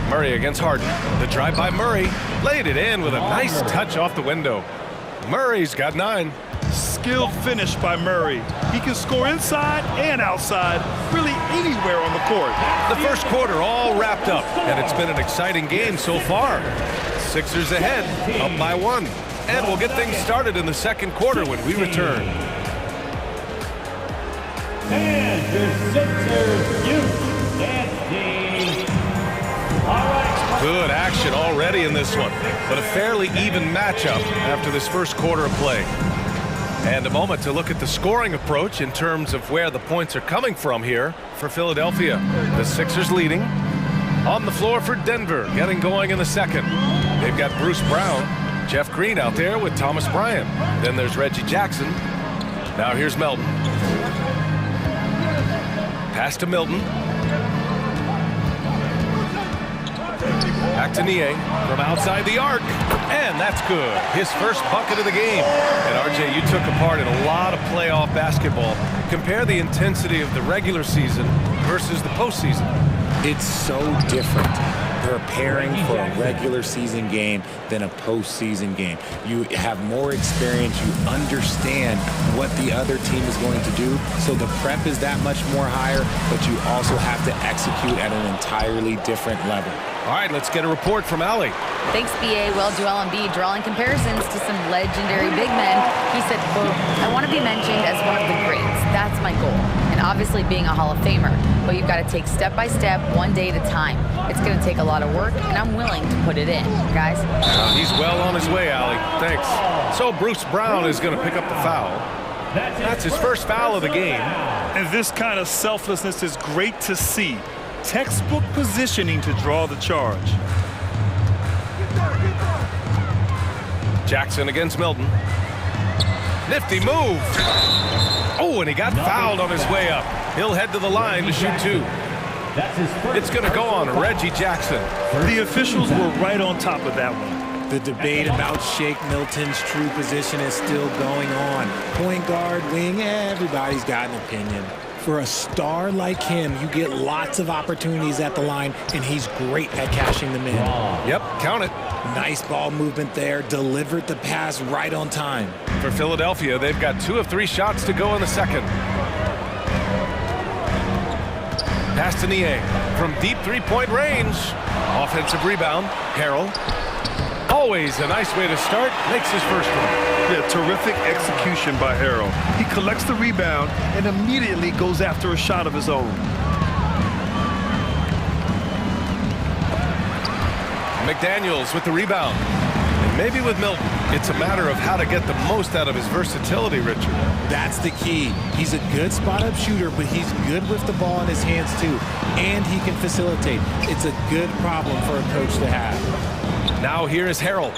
Murray against Harden. The drive by Murray. Laid it in with a nice touch off the window. Murray's got 9. Skilled finish by Murray. He can score inside and outside, really anywhere on the court. The first quarter all wrapped up, and it's been an exciting game so far. Sixers ahead, up by 1. And we'll get things started in the second quarter when we return. And the Sixers youth dance team. All right. Good action already in this one, but a fairly even matchup after this first quarter of play. And a moment to look at the scoring approach in terms of where the points are coming from here for Philadelphia. The Sixers leading. On the floor for Denver, getting going in the second. They've got Bruce Brown, Jeff Green out there with Thomas Bryant. Then there's Reggie Jackson. Now here's Melton. Pass to Milton. Back to Nie from outside the arc. And that's good. His first bucket of the game. And RJ, you took a part in a lot of playoff basketball. Compare the intensity of the regular season versus the postseason. It's so different preparing for a regular season game than a postseason game. You have more experience. You understand what the other team is going to do. So the prep is that much more higher, but you also have to execute at an entirely different level. All right, let's get a report from Allie. Thanks, BA. Well, Joel Embiid drawing comparisons to some legendary big men. He said, quote, I want to be mentioned as one of the greats. That's my goal. And obviously being a Hall of Famer. But you've got to take step by step, one day at a time. It's going to take a lot of work, and I'm willing to put it in. Guys? He's well on his way, Allie. Thanks. So Bruce Brown is going to pick up the foul. That's his first foul of the game. And this kind of selflessness is great to see. Textbook positioning to draw the charge. Jackson against Milton. Nifty move. Oh, and he got fouled on his way up. He'll head to the line to shoot 2. It's going to go on Reggie Jackson. The officials were right on top of that one. The debate about Shake Milton's true position is still going on. Point guard, wing, everybody's got an opinion. For a star like him, you get lots of opportunities at the line, and he's great at cashing them in. Yep, count it. Nice ball movement there, delivered the pass right on time. For Philadelphia, they've got 2 of 3 shots to go in the second. Pass to Nie from deep 3-point range. Offensive rebound, Harrell. Always a nice way to start, makes his first one. Yeah, terrific execution by Harrell. He collects the rebound and immediately goes after a shot of his own. McDaniels with the rebound. And maybe with Milton, it's a matter of how to get the most out of his versatility, Richard. That's the key. He's a good spot-up shooter, but he's good with the ball in his hands, too. And he can facilitate. It's a good problem for a coach to have. Now here is Harrell.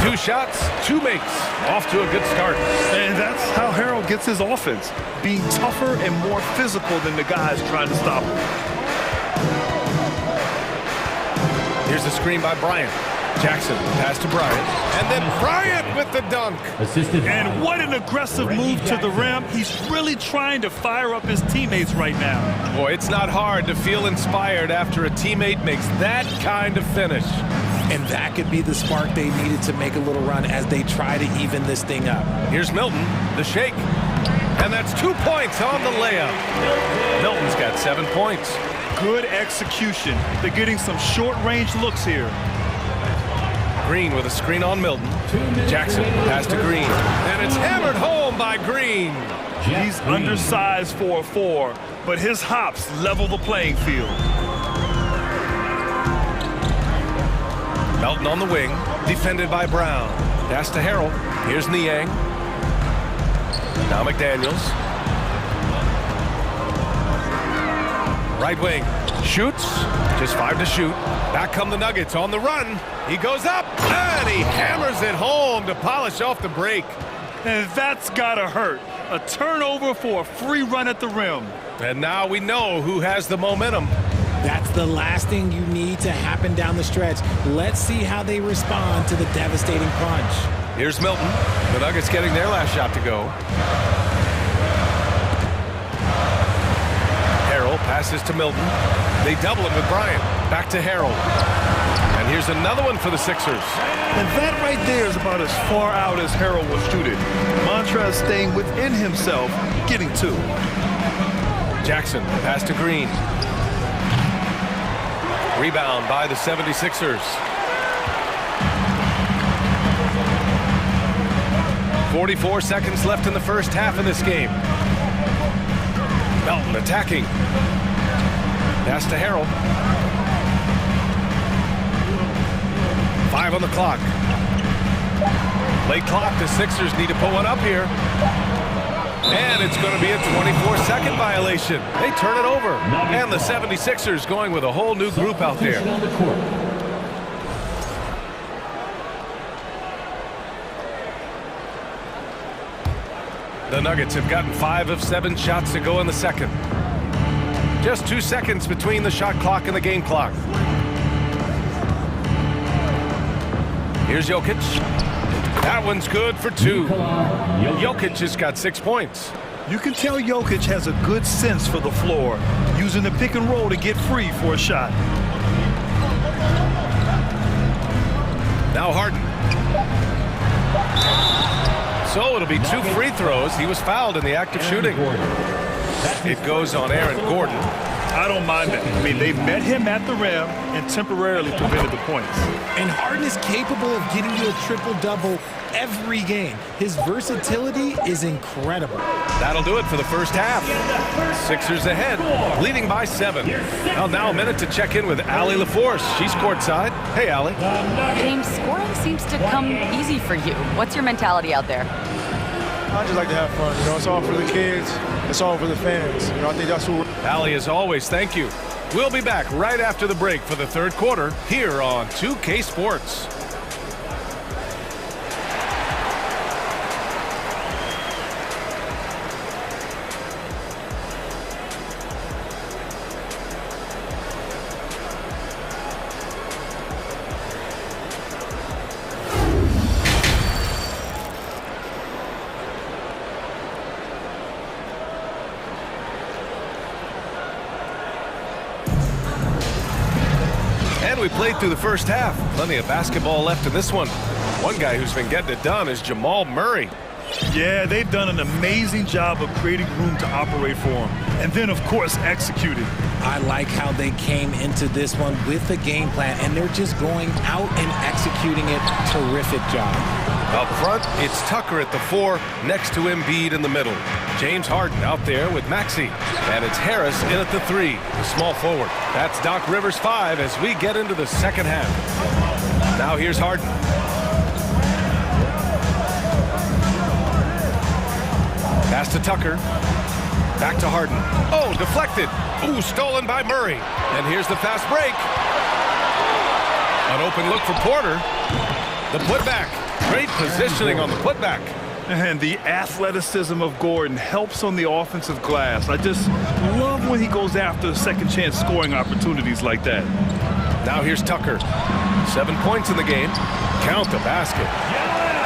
2 shots, 2 makes. Off to a good start. And that's how Harrell gets his offense. Being tougher and more physical than the guys trying to stop him. Here's the screen by Bryant. Jackson, pass to Bryant. And then Bryant with the dunk. And what an aggressive move to the rim. He's really trying to fire up his teammates right now. Boy, it's not hard to feel inspired after a teammate makes that kind of finish. And that could be the spark they needed to make a little run as they try to even this thing up. Here's Milton, the shake. And that's 2 points on the layup. Milton's got 7 points. Good execution. They're getting some short-range looks here. Green with a screen on Milton. Jackson, pass to Green. And it's hammered home by Green. He's undersized for a 4, but his hops level the playing field. Melton on the wing, defended by Brown. Pass to Harrell. Here's Niang. Now McDaniels. Right wing. Shoots. Just 5 to shoot. Back come the Nuggets on the run. He goes up, and he hammers it home to polish off the break. And that's gotta hurt. A turnover for a free run at the rim. And now we know who has the momentum. That's the last thing you need to happen down the stretch. Let's see how they respond to the devastating punch. Here's Milton. The Nuggets getting their last shot to go. Harrell passes to Milton. They double him with Bryant. Back to Harrell. And here's another one for the Sixers. And that right there is about as far out as Harrell will shoot it. Montrez staying within himself, getting 2. Jackson, pass to Green. Rebound by the 76ers. 44 seconds left in the first half of this game. Melton attacking. Pass to Harrell. 5 on the clock. Late clock, the Sixers need to put one up here. And it's going to be a 24-second violation. They turn it over. And the 76ers going with a whole new group out there. The Nuggets have gotten 5 of 7 shots to go in the second. Just 2 seconds between the shot clock and the game clock. Here's Jokic. That one's good for 2. Jokic has got 6 points. You can tell Jokic has a good sense for the floor, using the pick and roll to get free for a shot. Now Harden. So it'll be 2 free throws. He was fouled in the act of shooting. It goes on Aaron Gordon. I don't mind that. I mean, they met him at the rim and temporarily prevented the points. And Harden is capable of getting you a triple-double every game. His versatility is incredible. That'll do it for the first half. Sixers ahead, leading by 7. Well, now a minute to check in with Allie LaForce. She's courtside. Hey, Allie. James, scoring seems to come easy for you. What's your mentality out there? I just like to have fun. You know, it's all for the kids. It's all for the fans. You know, I think that's what we're... Allie, as always, thank you. We'll be back right after the break for the third quarter here on 2K Sports. We played through the first half. Plenty of basketball left in this one. One guy who's been getting it done is Jamal Murray. Yeah, they've done an amazing job of creating room to operate for him. And then, of course, executing. I like how they came into this one with the game plan, and they're just going out and executing it. Terrific job. Up front, it's Tucker at the 4, next to Embiid in the middle. James Harden out there with Maxey. And it's Harris in at the 3, the small forward. That's Doc Rivers' 5 as we get into the second half. Now here's Harden. Pass to Tucker. Back to Harden. Oh, deflected. Ooh, stolen by Murray. And here's the fast break. An open look for Porter. The putback. Great positioning on the putback. And the athleticism of Gordon helps on the offensive glass. I just love when he goes after second chance scoring opportunities like that. Now here's Tucker. 7 points in the game. Count the basket.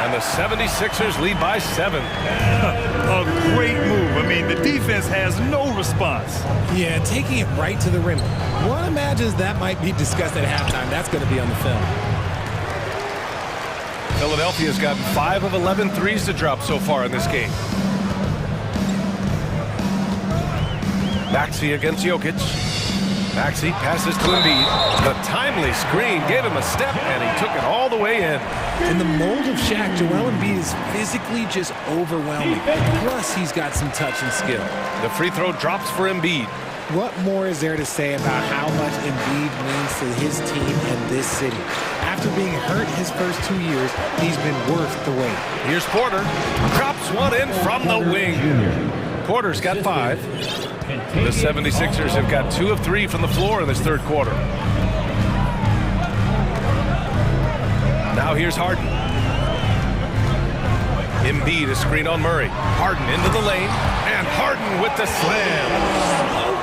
And the 76ers lead by 7. A great move. I mean, the defense has no response. Yeah, taking it right to the rim. One imagines that might be discussed at halftime. That's going to be on the film. Philadelphia's gotten 5 of 11 threes to drop so far in this game. Maxey against Jokic. Maxey passes to Embiid. The timely screen gave him a step, and he took it all the way in. In the mold of Shaq, Joel Embiid is physically just overwhelming. Plus, he's got some touch and skill. The free throw drops for Embiid. What more is there to say about how much Embiid means to his team and this city? After being hurt his first 2 years, he's been worth the wait. Here's Porter. Drops one in from the wing. Porter's got 5. The 76ers have got 2 of 3 from the floor in this third quarter. Now here's Harden. Embiid is screened on Murray. Harden into the lane, and Harden with the slam.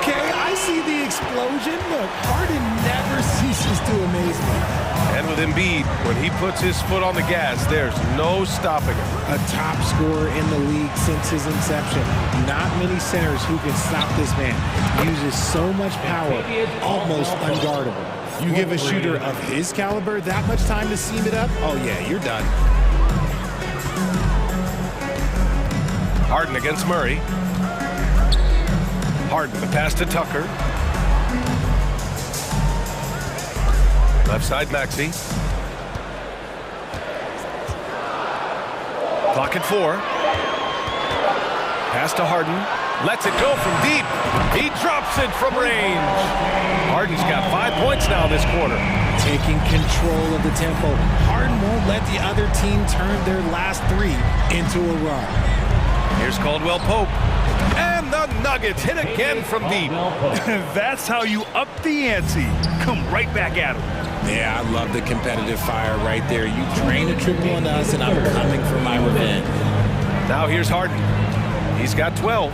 Okay, I see the explosion. Look, Harden never ceases to amaze me. And with Embiid, when he puts his foot on the gas, there's no stopping him. A top scorer in the league since his inception. Not many centers who can stop this man. He uses so much power, almost unguardable. You give a shooter of his caliber that much time to seam it up, oh yeah, you're done. Harden against Murray. Harden, the pass to Tucker. Left side, Maxey. Clock at 4. Pass to Harden. Lets it go from deep. He drops it from range. Harden's got 5 points now this quarter. Taking control of the tempo. Harden won't let the other team turn their last 3 into a run. Here's Caldwell Pope. And the Nuggets hit again from deep. That's how you up the ante. Come right back at him. Yeah, I love the competitive fire right there. You drain a triple on us, and I'm coming for my revenge. Now here's Harden. He's got 12.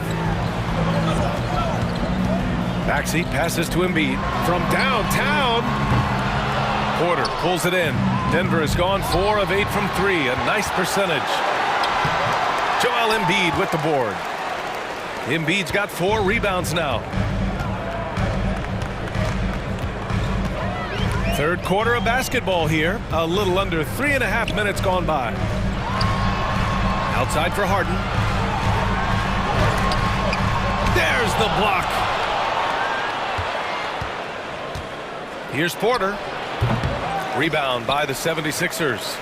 Maxey passes to Embiid from downtown. Porter pulls it in. Denver has gone 4 of 8 from 3. A nice percentage. Joel Embiid with the board. Embiid's got 4 rebounds now. Third quarter of basketball here. A little under 3.5 minutes gone by. Outside for Harden. There's the block. Here's Porter. Rebound by the 76ers.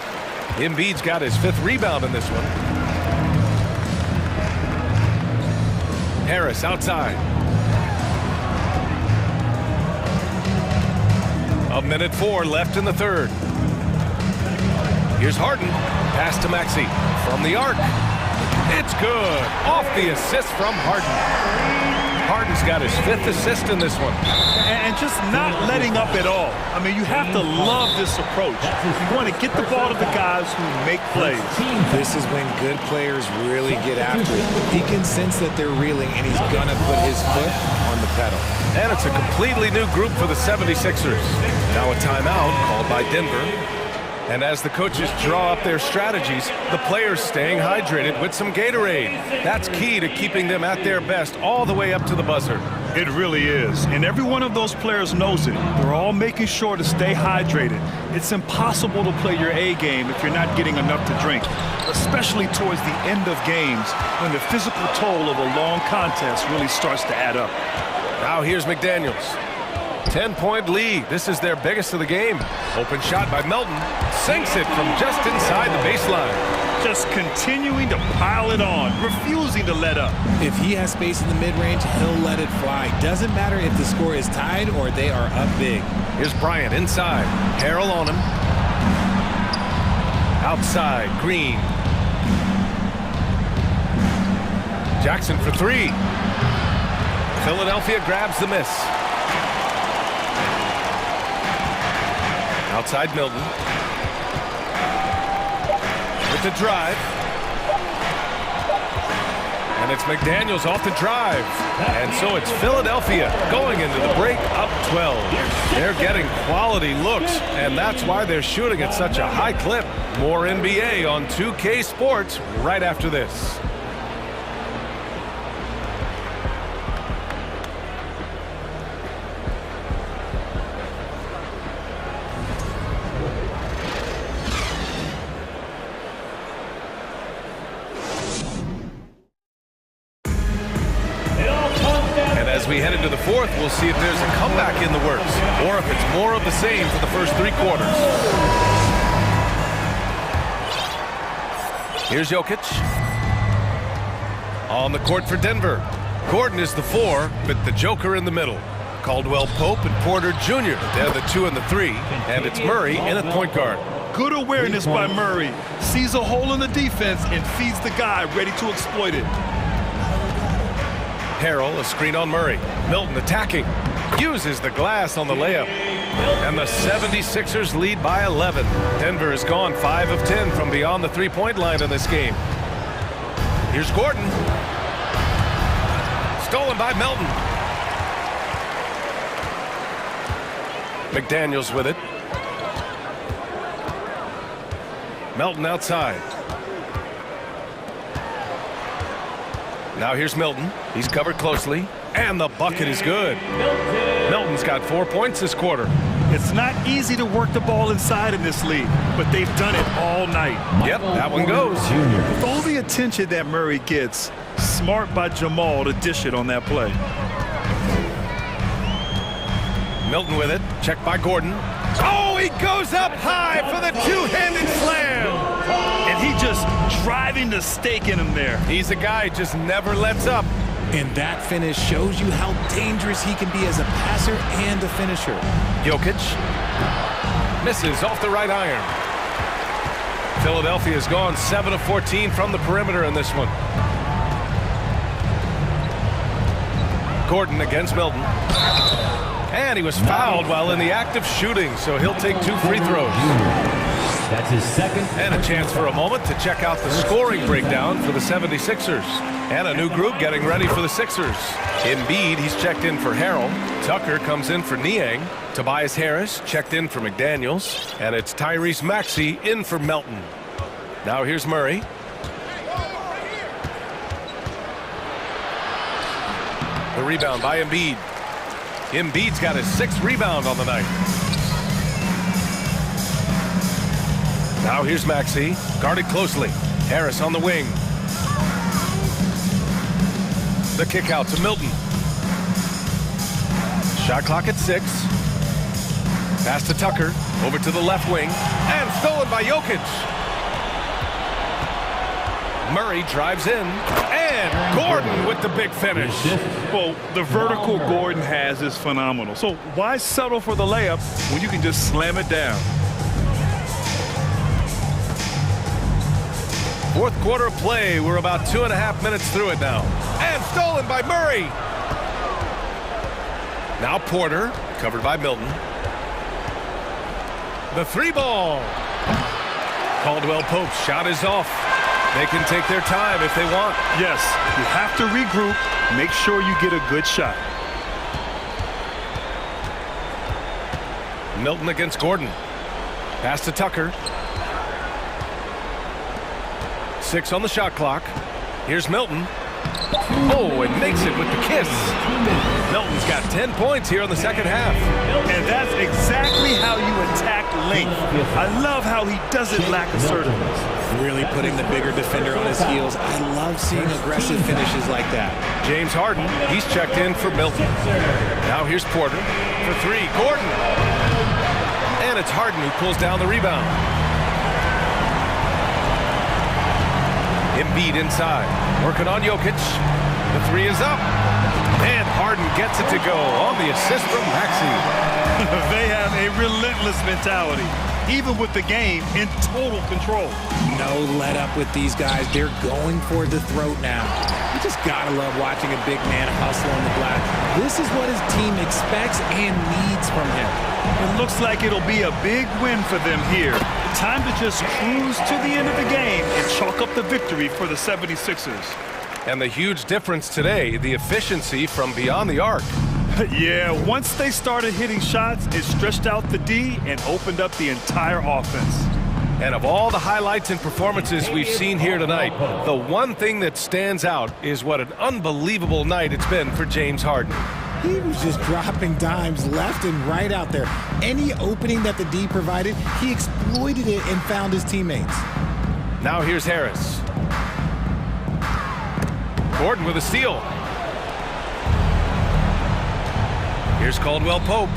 Embiid's got his 5th rebound in this one. Harris outside. A minute 4 left in the third. Here's Harden. Pass to Maxey from the arc. It's good. Off the assist from Harden. Harden's got his 5th assist in this one. And just not letting up at all. I mean, you have to love this approach. You want to get the ball to the guys who make plays. This is when good players really get after it. He can sense that they're reeling, and he's going to put his foot on the pedal. And it's a completely new group for the 76ers. Now a timeout called by Denver. And as the coaches draw up their strategies, the players staying hydrated with some Gatorade. That's key to keeping them at their best all the way up to the buzzer. It really is. And every one of those players knows it. They're all making sure to stay hydrated. It's impossible to play your A game if you're not getting enough to drink, especially towards the end of games when the physical toll of a long contest really starts to add up. Now here's McDaniels. 10-point lead. This is their biggest of the game. Open shot by Melton. Sinks it from just inside the baseline. Just continuing to pile it on, refusing to let up. If he has space in the mid-range, he'll let it fly. Doesn't matter if the score is tied or they are up big. Here's Bryant inside. Harrell on him. Outside, Green. Jackson for 3. Philadelphia grabs the miss. Outside Milton. With the drive. And it's McDaniels off the drive. And so it's Philadelphia going into the break up 12. They're getting quality looks, and that's why they're shooting at such a high clip. More NBA on 2K Sports right after this. fourth, we'll see if there's a comeback in the works or if it's more of the same for the first 3 quarters. Here's Jokic. On the court for Denver. Gordon is the 4, with the Joker in the middle. Caldwell Pope and Porter Jr. They're the 2 and the 3, and it's Murray in at point guard. Good awareness by Murray. Sees a hole in the defense and feeds the guy ready to exploit it. Harrell, a screen on Murray. Milton attacking. Uses the glass on the layup. And the 76ers lead by 11. Denver has gone 5 of 10 from beyond the three-point line in this game. Here's Gordon. Stolen by Milton. McDaniels with it. Milton outside. Now here's Milton. He's covered closely. And the bucket is good. Milton's got 4 points this quarter. It's not easy to work the ball inside in this league, but they've done it all night. Yep, that one goes. With all the attention that Murray gets, smart by Jamal to dish it on that play. Milton with it. Checked by Gordon. Oh, he goes up high for the two-handed slam. And he just driving the stake in him there. He's a guy who just never lets up. And that finish shows you how dangerous he can be as a passer and a finisher. Jokic misses off the right iron. Philadelphia's gone 7 of 14 from the perimeter in this one. Gordon against Milton. And he was fouled while in the act of shooting, so he'll take 2 free throws. That's his second. And a chance for a moment to check out the scoring breakdown for the 76ers. And a new group getting ready for the Sixers. Embiid, he's checked in for Harrell. Tucker comes in for Niang. Tobias Harris checked in for McDaniels. And it's Tyrese Maxey in for Melton. Now here's Murray. The rebound by Embiid. Embiid's got his 6th rebound on the night. Now here's Maxey, guarded closely. Harris on the wing. The kick out to Milton. Shot clock at 6. Pass to Tucker, over to the left wing, and stolen by Jokic. Murray drives in, and Gordon with the big finish. Well, the vertical Gordon has is phenomenal. So why settle for the layup when you can just slam it down? Fourth quarter of play. We're about 2.5 minutes through it now. And stolen by Murray. Now Porter, covered by Milton. The 3-ball. Caldwell Pope's shot is off. They can take their time if they want. Yes, you have to regroup. Make sure you get a good shot. Milton against Gordon. Pass to Tucker. 6 on the shot clock. Here's Milton. Oh, and makes it with the kiss. Milton's got 10 points here in the second half. And that's exactly how you attack length. I love how he doesn't lack assertiveness. Really putting the bigger defender on his heels. I love seeing aggressive finishes like that. James Harden, he's checked in for Milton. Now here's Porter for 3. Gordon. And it's Harden who pulls down the rebound. Embiid inside, working on Jokic. The 3 is up, and Harden gets it to go on the assist from Maxey. They have a relentless mentality, even with the game in total control. No let up with these guys. They're going for the throat now. You just gotta love watching a big man hustle on the glass. This is what his team expects and needs from him. It looks like it'll be a big win for them here. Time to just cruise to the end of the game and chalk up the victory for the 76ers. And the huge difference today, the efficiency from beyond the arc. Yeah, once they started hitting shots, it stretched out the D and opened up the entire offense. And of all the highlights and performances we've seen here tonight, the one thing that stands out is what an unbelievable night it's been for James Harden. He was just dropping dimes left and right out there. Any opening that the D provided, he exploited it and found his teammates. Now here's Harris. Gordon with a steal. Here's Caldwell Pope.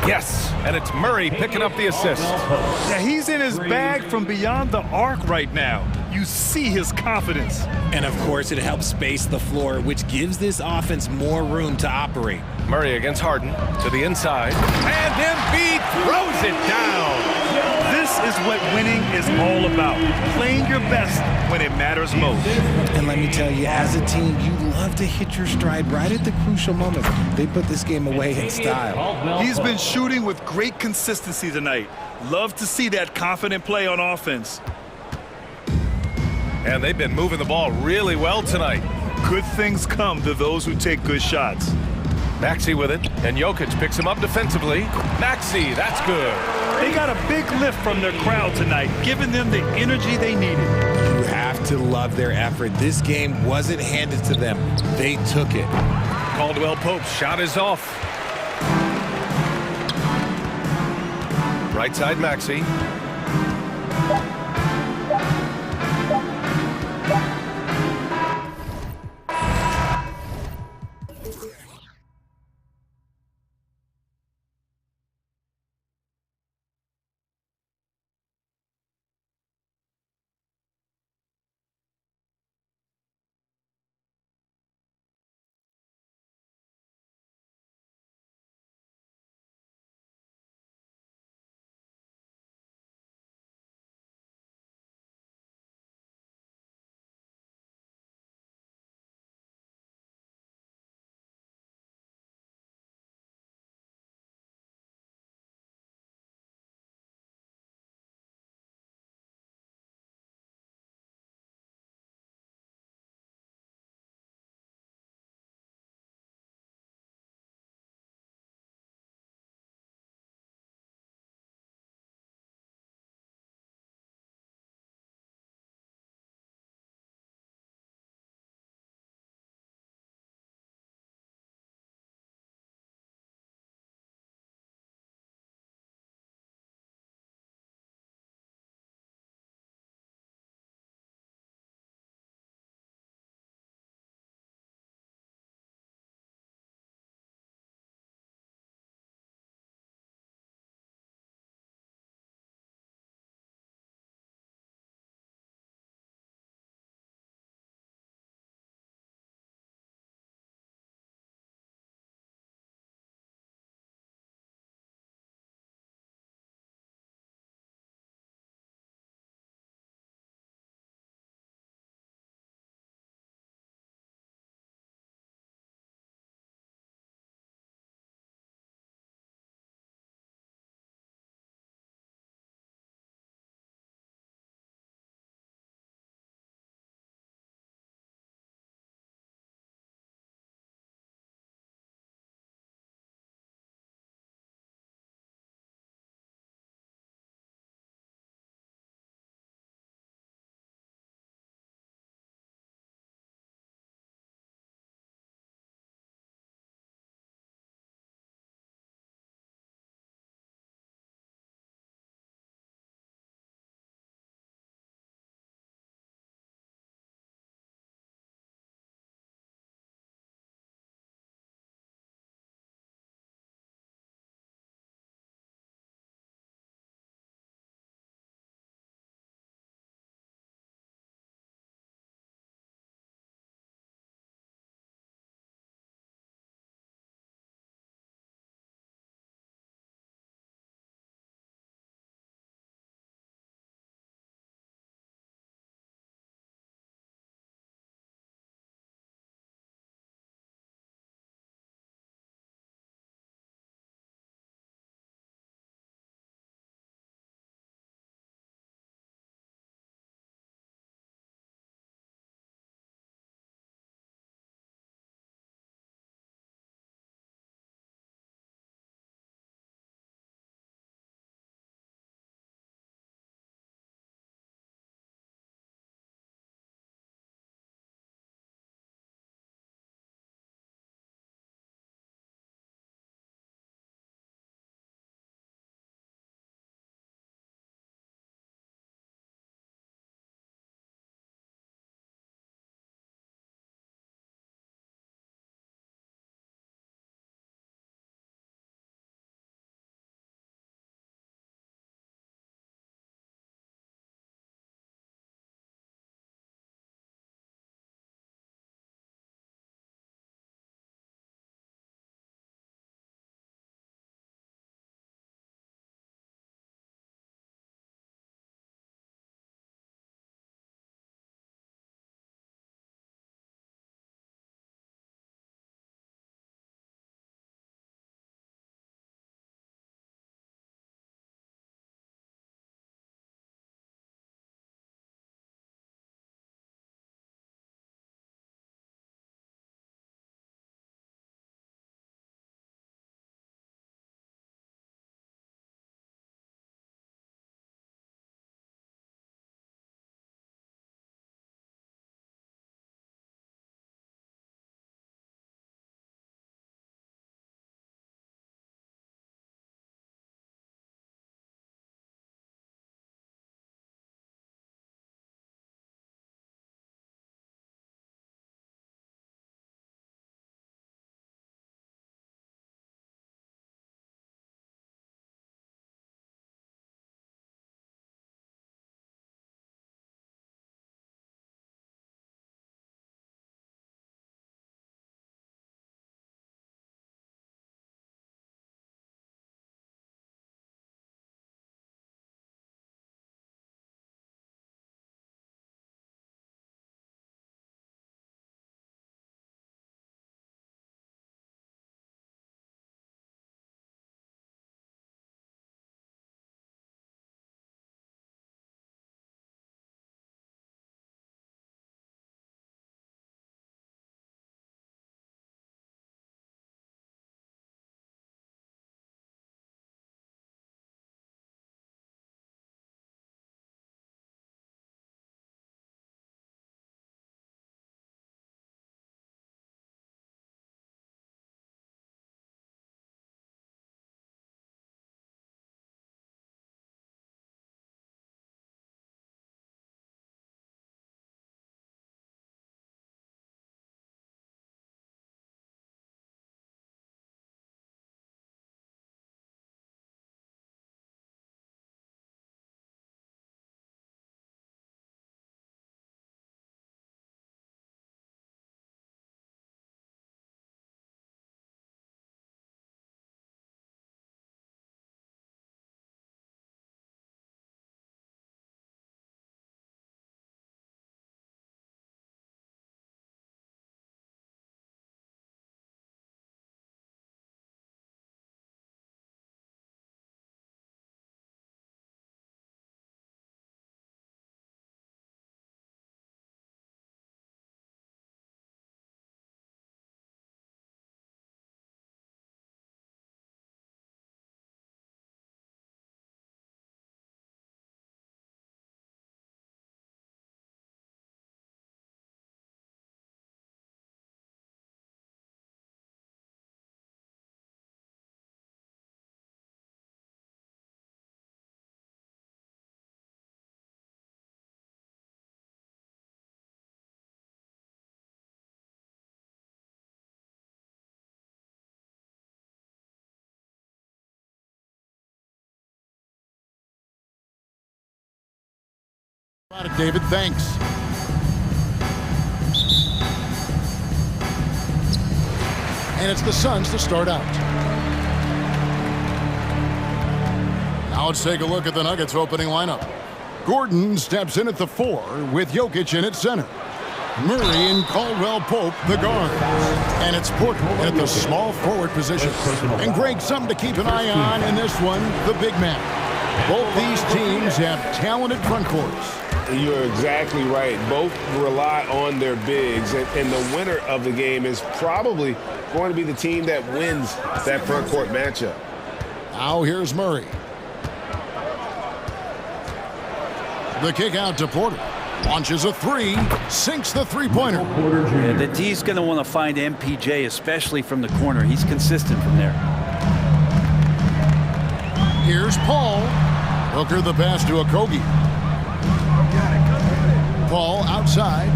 Yes, and it's Murray picking up the assist. Yeah, he's in his bag from beyond the arc right now. You see his confidence. And of course, it helps space the floor, which gives this offense more room to operate. Murray against Harden to the inside. And Embiid throws it down. This is what winning is all about. Playing your best when it matters most. And let me tell you, as a team, you love to hit your stride right at the crucial moments. They put this game away in style. He's been shooting with great consistency tonight. Love to see that confident play on offense. And they've been moving the ball really well tonight. Good things come to those who take good shots. Maxey with it, and Jokic picks him up defensively. Maxey, that's good. They got a big lift from their crowd tonight, giving them the energy they needed. You have to love their effort. This game wasn't handed to them. They took it. Caldwell Pope's shot is off. Right side Maxey. David, thanks. And it's the Suns to start out. Now let's take a look at the Nuggets opening lineup. Gordon steps in at the 4 with Jokic in at center. Murray and Caldwell Pope, the guards. And it's Porter at the small forward position. And Greg, something to keep an eye on in this one, the big man. Both these teams have talented front courts. You're exactly right. Both rely on their bigs, and the winner of the game is probably going to be the team that wins that front court matchup. Now here's Murray. The kick out to Porter. Launches a 3, sinks the three-pointer. Yeah, the D's going to want to find MPJ, especially from the corner. He's consistent from there. Here's Paul. Hooker the pass to Okogie. Paul outside.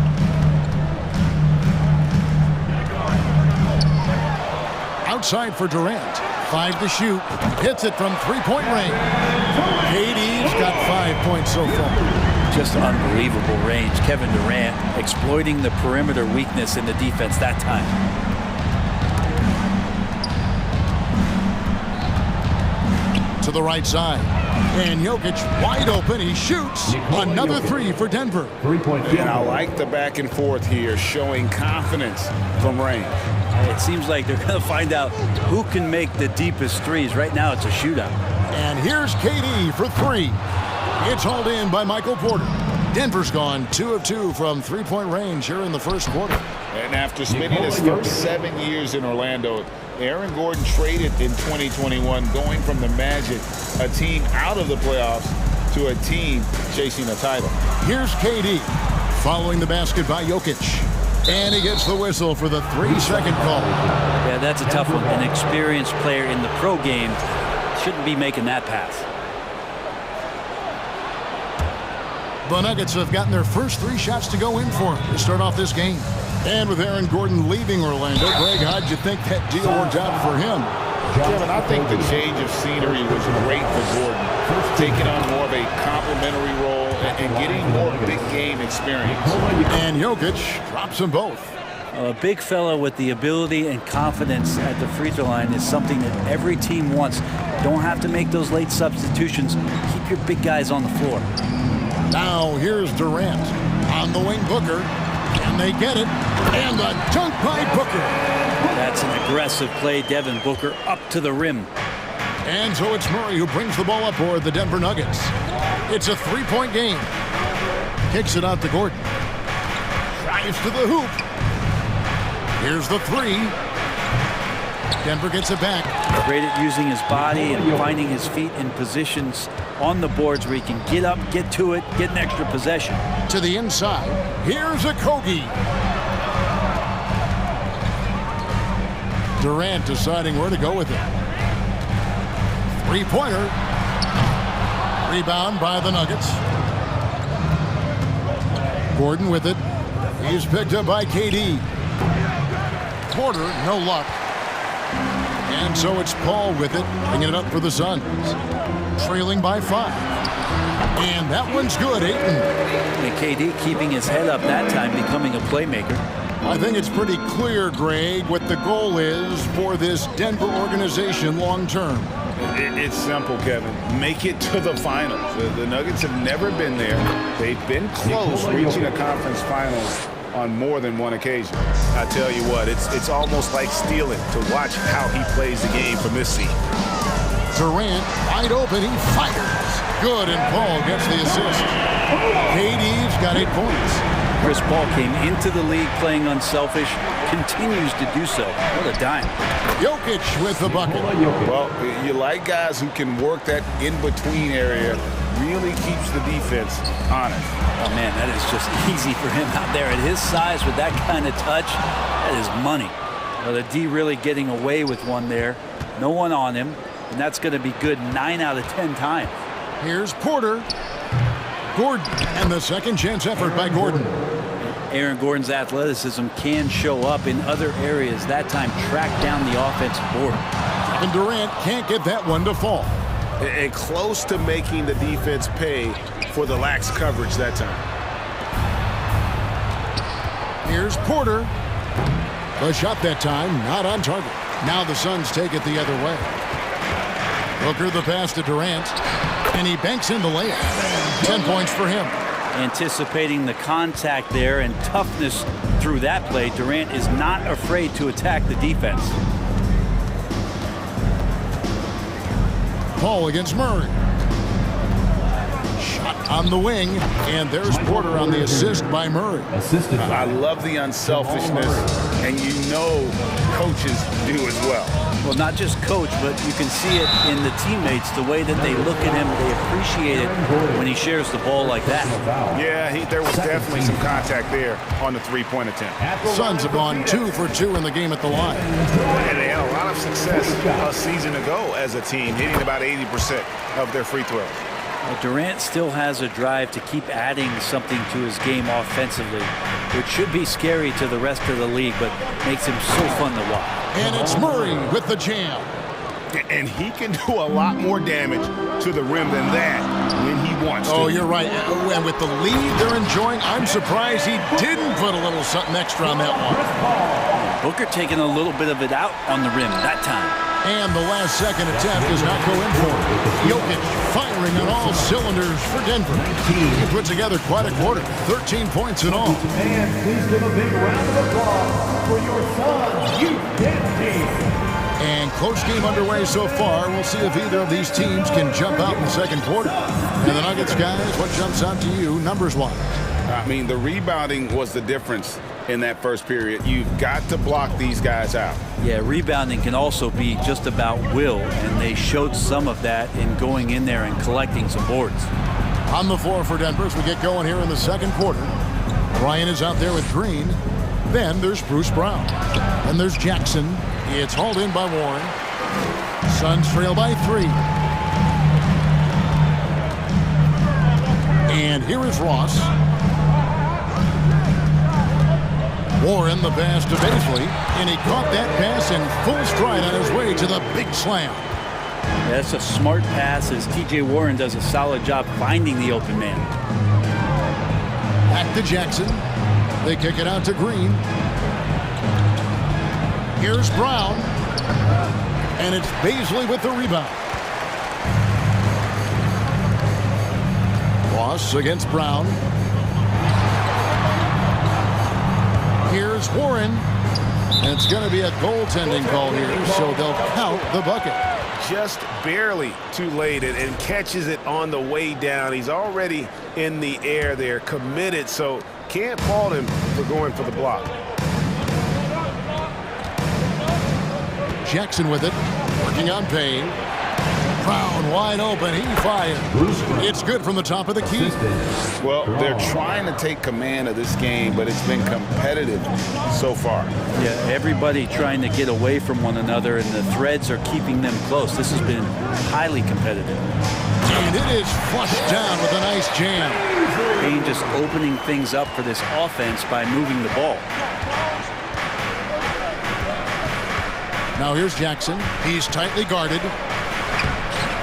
Outside for Durant. 5 to shoot. Hits it from three-point range. KD's got 5 points so far. Just unbelievable range. Kevin Durant exploiting the perimeter weakness in the defense that time. To the right side. And Jokic wide open. He shoots. Another 3 for Denver. And I like the back and forth here, showing confidence from range. It seems like they're going to find out who can make the deepest threes. Right now it's a shootout. And here's KD for 3. It's hauled in by Michael Porter. Denver's gone 2 of 2 from three-point range here in the first quarter. And after spending his first 7 years in Orlando, Aaron Gordon traded in 2021, going from the Magic, a team out of the playoffs, to a team chasing a title. Here's KD following the basket by Jokic. And he gets the whistle for the 3-second call. Yeah, that's a tough one. An experienced player in the pro game shouldn't be making that pass. The Nuggets have gotten their first 3 shots to go in for him to start off this game. And with Aaron Gordon leaving Orlando, Greg, how'd you think that deal worked out for him? Kevin, I think the change of scenery was great for Gordon. Taking on more of a complimentary role and getting more big game experience. And Jokic drops them both. A big fella with the ability and confidence at the free throw line is something that every team wants. Don't have to make those late substitutions. Keep your big guys on the floor. Now here's Durant on the wing. Booker, and they get it, and a dunk by Booker. That's an aggressive play. Devin Booker up to the rim. And so it's Murray who brings the ball up for the Denver Nuggets. It's a 3-point game. Kicks it out to Gordon. Drives to the hoop. Here's the 3. Denver gets it back. Great at using his body and finding his feet in positions on the boards where he can get up, get to it, get an extra possession. To the inside. Here's Okogie. Durant deciding where to go with it. 3-pointer. Rebound by the Nuggets. Gordon with it. He's picked up by KD. Porter, no luck. And so it's Paul with it, bringing it up for the Suns. Trailing by 5. And that one's good, Ayton. And KD keeping his head up that time, becoming a playmaker. I think it's pretty clear, Greg, what the goal is for this Denver organization long term. It's simple, Kevin. Make it to the finals. The Nuggets have never been there. They've been close reaching a conference finals on more than one occasion. I tell you what, it's almost like stealing to watch how he plays the game from this seat. Durant, wide open, he fires. Good, and Paul gets the assist. KD's got 8 points. Chris Paul came into the league playing unselfish, continues to do so. What a dime. Jokic with the bucket. Well, you like guys who can work that in-between area, really keeps the defense honest. Oh, man, that is just easy for him out there. At his size with that kind of touch, that is money. Well, the D really getting away with one there. No one on him, and that's going to be good 9 out of 10 times. Here's Porter. Gordon, and the second chance effort by Gordon. Aaron Gordon's athleticism can show up in other areas. That time tracked down the offensive board. And Durant can't get that one to fall. And close to making the defense pay for the lax coverage that time. Here's Porter. The shot that time, not on target. Now the Suns take it the other way. Booker the pass to Durant, and he banks in the layup. 10 points for him. Anticipating the contact there and toughness through that play, Durant is not afraid to attack the defense. Paul against Murray. Shot on the wing, and there's Porter on the assist by Murray. I love the unselfishness, and you know coaches do as well. Well, not just coach, but you can see it in the teammates, the way that they look at him. They appreciate it when he shares the ball like that. Yeah, there was definitely some contact there on the three-point attempt. Suns have gone 2 for 2 in the game at the line. And they had a lot of success a season ago as a team, hitting about 80% of their free throws. Durant still has a drive to keep adding something to his game offensively, which should be scary to the rest of the league, but makes him so fun to watch. And it's Murray with the jam. And he can do a lot more damage to the rim than that when he wants to. Oh, you're right. And with the lead they're enjoying, I'm surprised he didn't put a little something extra on that one. Booker taking a little bit of it out on the rim that time. And the last second attempt does not go in for him. Jokic firing on all cylinders for Denver. He put together quite a quarter. 13 points in all. And please give a big round of applause for your Suns youth dance team. And close game underway so far. We'll see if either of these teams can jump out in the second quarter. And the Nuggets, guys, what jumps out to you numbers-wise? I mean, the rebounding was the difference in that first period. You've got to block these guys out. Yeah, rebounding can also be just about will, and they showed some of that in going in there and collecting some boards. On the floor for Denver as we get going here in the second quarter. Ryan is out there with Green. Then there's Bruce Brown. Then there's Jackson. It's hauled in by Warren. Suns trail by 3. And here is Ross. Warren the pass to Baisley, and he caught that pass in full stride on his way to the big slam. That's a smart pass as T.J. Warren does a solid job finding the open man. Back to Jackson. They kick it out to Green. Here's Brown, and it's Baisley with the rebound. Ross against Brown. Here's Warren, and it's going to be a goaltending call here, so they'll count the bucket. Just barely too late and catches it on the way down. He's already in the air there, committed, so can't fault him for going for the block. Jackson with it, working on Payne. Brown wide open, he fired. It's good from the top of the key. Well, they're trying to take command of this game, but it's been competitive so far. Yeah, everybody trying to get away from one another, and the threads are keeping them close. This has been highly competitive. And it is flushed down with a nice jam. Payne just opening things up for this offense by moving the ball. Now here's Jackson. He's tightly guarded.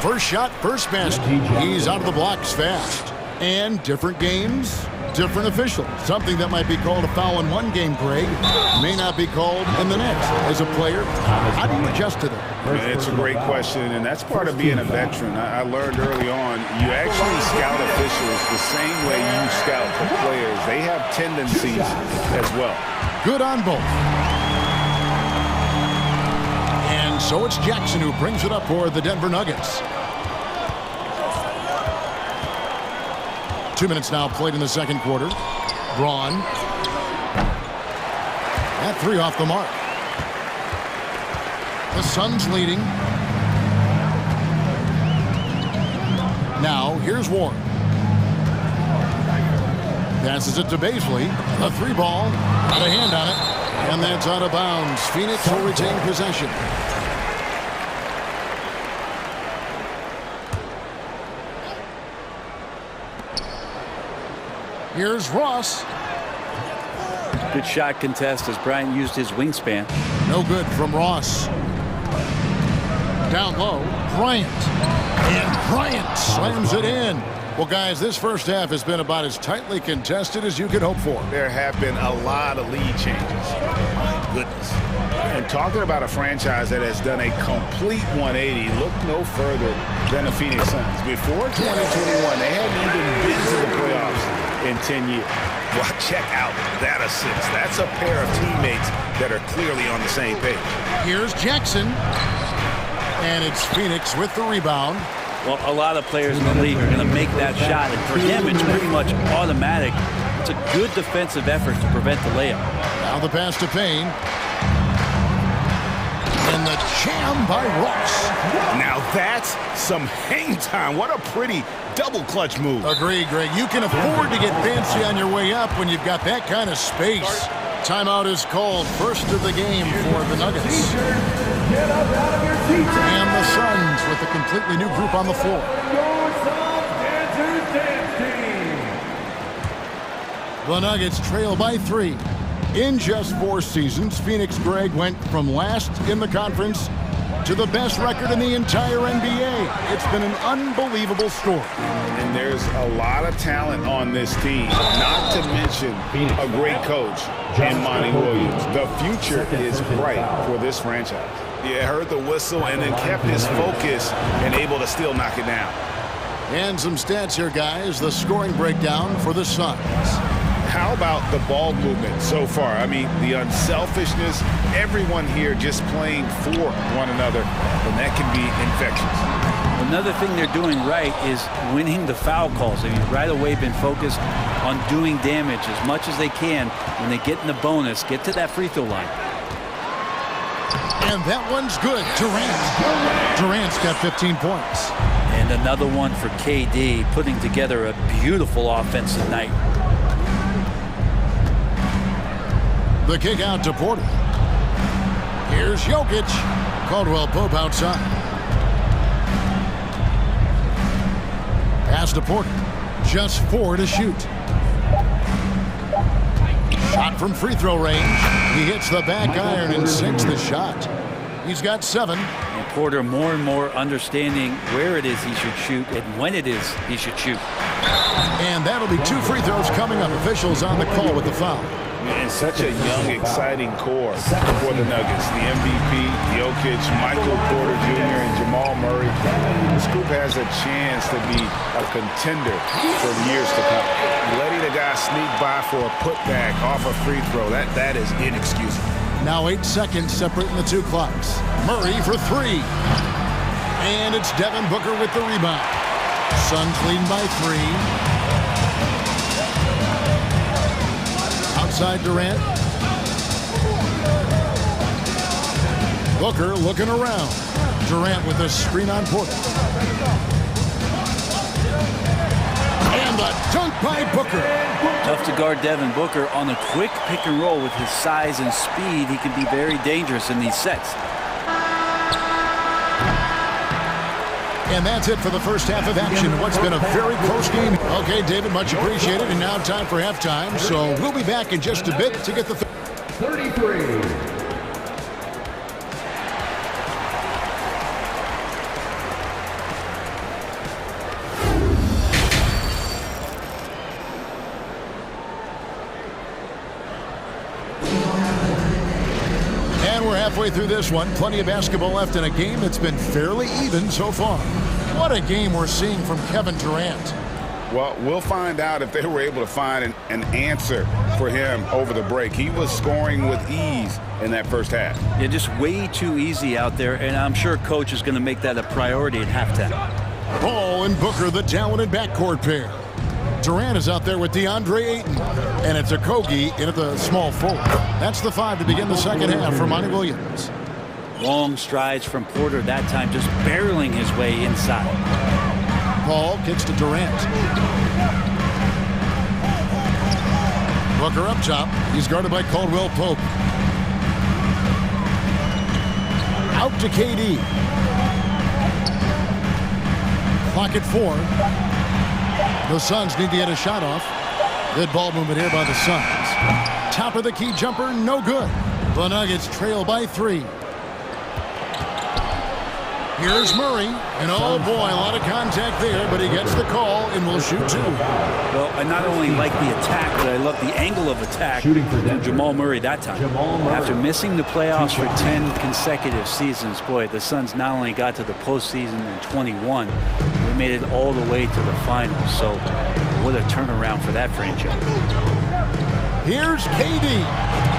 First shot, first basket. He's out of the blocks fast. And different games, different officials. Something that might be called a foul in one game, Greg, may not be called in the next. As a player, how do you adjust to that? It's a great question, and that's part of being a veteran. I learned early on, you actually scout officials the same way you scout the players. They have tendencies as well. Good on both. And so it's Jackson who brings it up for the Denver Nuggets. 2 minutes now played in the second quarter. Braun. That 3 off the mark. The Suns leading. Now here's Warren. Passes it to Baisley. A 3 ball. Got a hand on it. And that's out of bounds. Phoenix will retain possession. Here's Ross. Good shot contest as Bryant used his wingspan. No good from Ross. Down low, Bryant. And Bryant slams it in. Well, guys, this first half has been about as tightly contested as you could hope for. There have been a lot of lead changes. My goodness. And talking about a franchise that has done a complete 180, look no further than the Phoenix Suns. Before 2021, they hadn't even been to the playoffs in 10 years. Well, check out that assist. That's a pair of teammates that are clearly on the same page. Here's Jackson. And it's Phoenix with the rebound. Well, a lot of players in the league are going to make that shot, and for him, it's pretty much automatic. It's a good defensive effort to prevent the layup. Now the pass to Payne. And the jam by Ross. Now that's some hang time. What a pretty double clutch move. Agreed, Greg. You can afford to get fancy on your way up when you've got that kind of space. Timeout is called. First of the game for the Nuggets. And the Suns with a completely new group on the floor. The Nuggets trail by 3. In just 4 seasons, Phoenix, Greg, went from last in the conference to the best record in the entire NBA. It's been an unbelievable story. And there's a lot of talent on this team, not to mention a great coach in Monty Williams. The future is bright for this franchise. Yeah, heard the whistle and then kept his focus and able to still knock it down. And some stats here, guys. The scoring breakdown for the Suns. How about the ball movement so far? I mean, the unselfishness, everyone here just playing for one another, and that can be infectious. Another thing they're doing right is winning the foul calls. They've right away been focused on doing damage as much as they can. When they get in the bonus, get to that free throw line. And that one's good. Durant's got 15 points. And another one for KD, putting together a beautiful offensive night. The kick out to Porter. Here's Jokic. Caldwell Pope outside. Pass to Porter. Just 4 to shoot. Shot from free throw range. He hits the back iron and sinks the shot. He's got 7. And Porter more and more understanding where it is he should shoot and when it is he should shoot. And that'll be 2 free throws coming up. Officials on the call with the foul. And such a young, exciting core for the Nuggets. The MVP, Jokic, Michael Porter Jr., and Jamal Murray. This group has a chance to be a contender for years to come. Letting a guy sneak by for a putback off a free throw, that is inexcusable. Now 8 seconds separating the 2 clocks. Murray for 3. And it's Devin Booker with the rebound. Suns leading by 3. Outside Durant. Booker looking around. Durant with a screen on Porter. And the dunk by Booker. Tough to guard Devin Booker on a quick pick and roll. With his size and speed, he can be very dangerous in these sets. And that's it for the first half of action. What's been a very close game. Okay, David, much appreciated. And now time for halftime. So we'll be back in just a bit to get the 33. Halfway through this one, plenty of basketball left in a game that's been fairly even so far. What a game we're seeing from Kevin Durant. Well, we'll find out if they were able to find an answer for him over the break. He was scoring with ease in that first half. Yeah, just way too easy out there, and I'm sure coach is going to make that a priority at halftime. Ball and Booker, the talented backcourt pair. Durant is out there with DeAndre Ayton, and it's Okogie in at the small forward. That's the 5 to begin the second half for Monty Williams. Long strides from Porter that time, just barreling his way inside. Paul kicks to Durant. Booker up top. He's guarded by Caldwell Pope. Out to KD. Clock at 4. The Suns need to get a shot off. Good ball movement here by the Suns. Top of the key jumper, no good. The Nuggets trail by 3. Here's Murray, and oh boy, a lot of contact there, but he gets the call and will shoot two. Well, I not only like the attack, but I love the angle of attack from Jamal Murray that time. After missing the playoffs for 10 consecutive seasons, boy, the Suns not only got to the postseason in 21, they made it all the way to the finals. So what a turnaround for that franchise. Here's KD,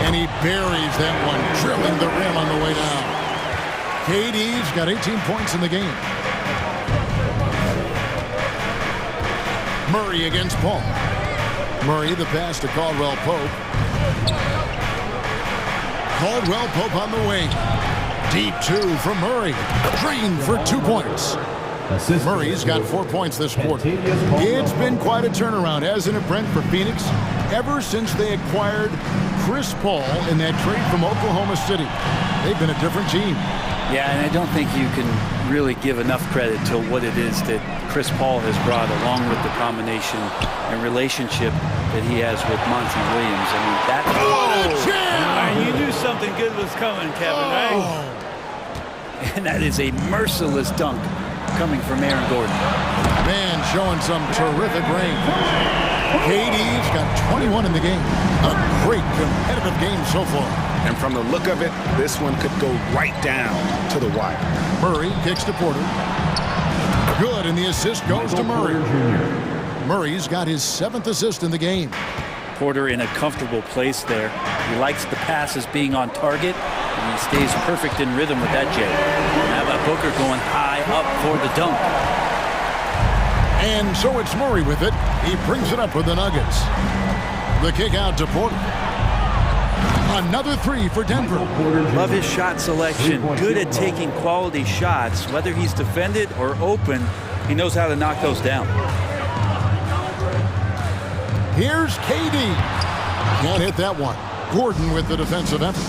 and he buries that one, drilling the rim on the way down. KD's got 18 points in the game. Murray against Paul. Murray, the pass to Caldwell Pope. Caldwell Pope on the wing. Deep two from Murray. Green for 2 points. Murray's got 4 points this quarter. It's been quite a turnaround, hasn't it, Brent, for Phoenix? Ever since they acquired Chris Paul in that trade from Oklahoma City, they've been a different team. Yeah, and I don't think you can really give enough credit to what it is that Chris Paul has brought, along with the combination and relationship that he has with Monty Williams. I mean, that... You knew something good was coming, Kevin, right? And that is a merciless dunk coming from Aaron Gordon. Man, showing some terrific range. KD's got 21 in the game. A great competitive game so far. And from the look of it, this one could go right down to the wire. Murray kicks to Porter. Good, and the assist goes to Murray. Murray's got his 7th assist in the game. Porter in a comfortable place there. He likes the passes being on target, and he stays perfect in rhythm with that Jay. How about Booker going high up for the dunk? And so it's Murray with it. He brings it up with the Nuggets. The kick out to Porter. Another three for Denver. Love his shot selection. Good at taking quality shots. Whether he's defended or open, he knows how to knock those down. Here's KD. Can't hit that one. Gordon with the defensive effort.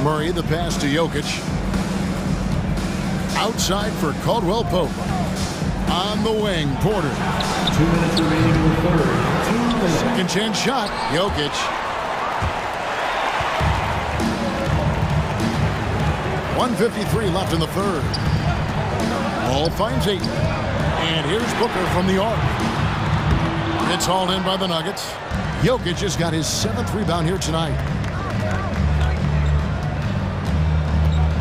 Murray, the pass to Jokic. Outside for Caldwell Pope. On the wing, Porter. 2 minutes remaining in the third. Second chance shot, Jokic. .153 left in the third. Ball finds 8. And here's Booker from the arc. It's hauled in by the Nuggets. Jokic has got his 7th rebound here tonight.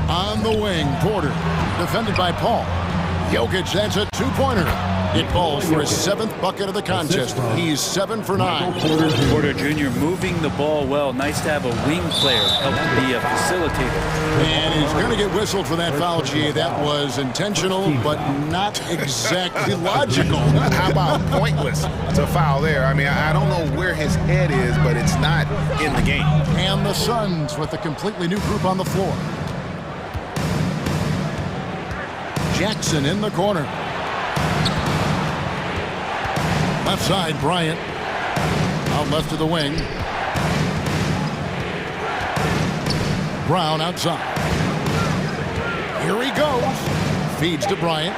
On the wing, Porter. Defended by Paul. Jokic, that's a 2-pointer. It falls for his 7th bucket of the contest. He's 7 for 9. Porter Jr. moving the ball well. Nice to have a wing player help to be a facilitator. And he's going to get whistled for that foul, G. That was intentional, but not exactly logical. How about pointless? It's a foul there. I mean, I don't know where his head is, but it's not in the game. And the Suns with a completely new group on the floor. Jackson in the corner. Left side, Bryant. Out left of the wing. Brown outside. Here he goes. Feeds to Bryant.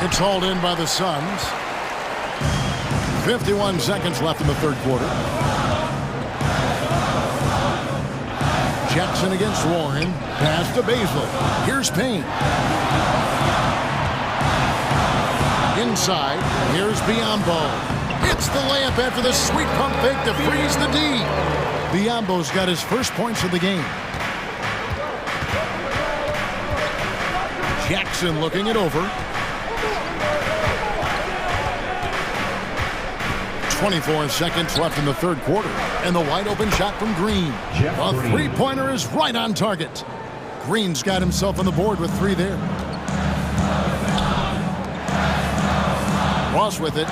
It's hauled in by the Suns. 51 seconds left in the third quarter. Jackson against Warren. Pass to Baszler. Here's Payne. Inside, here's Biyombo. It's the layup after the sweet pump fake to freeze the D. Biyombo's got his first points of the game. Jackson looking it over. 24 seconds left in the third quarter. And the wide open shot from Green. A three-pointer is right on target. Green's got himself on the board with 3 there. Ross with it.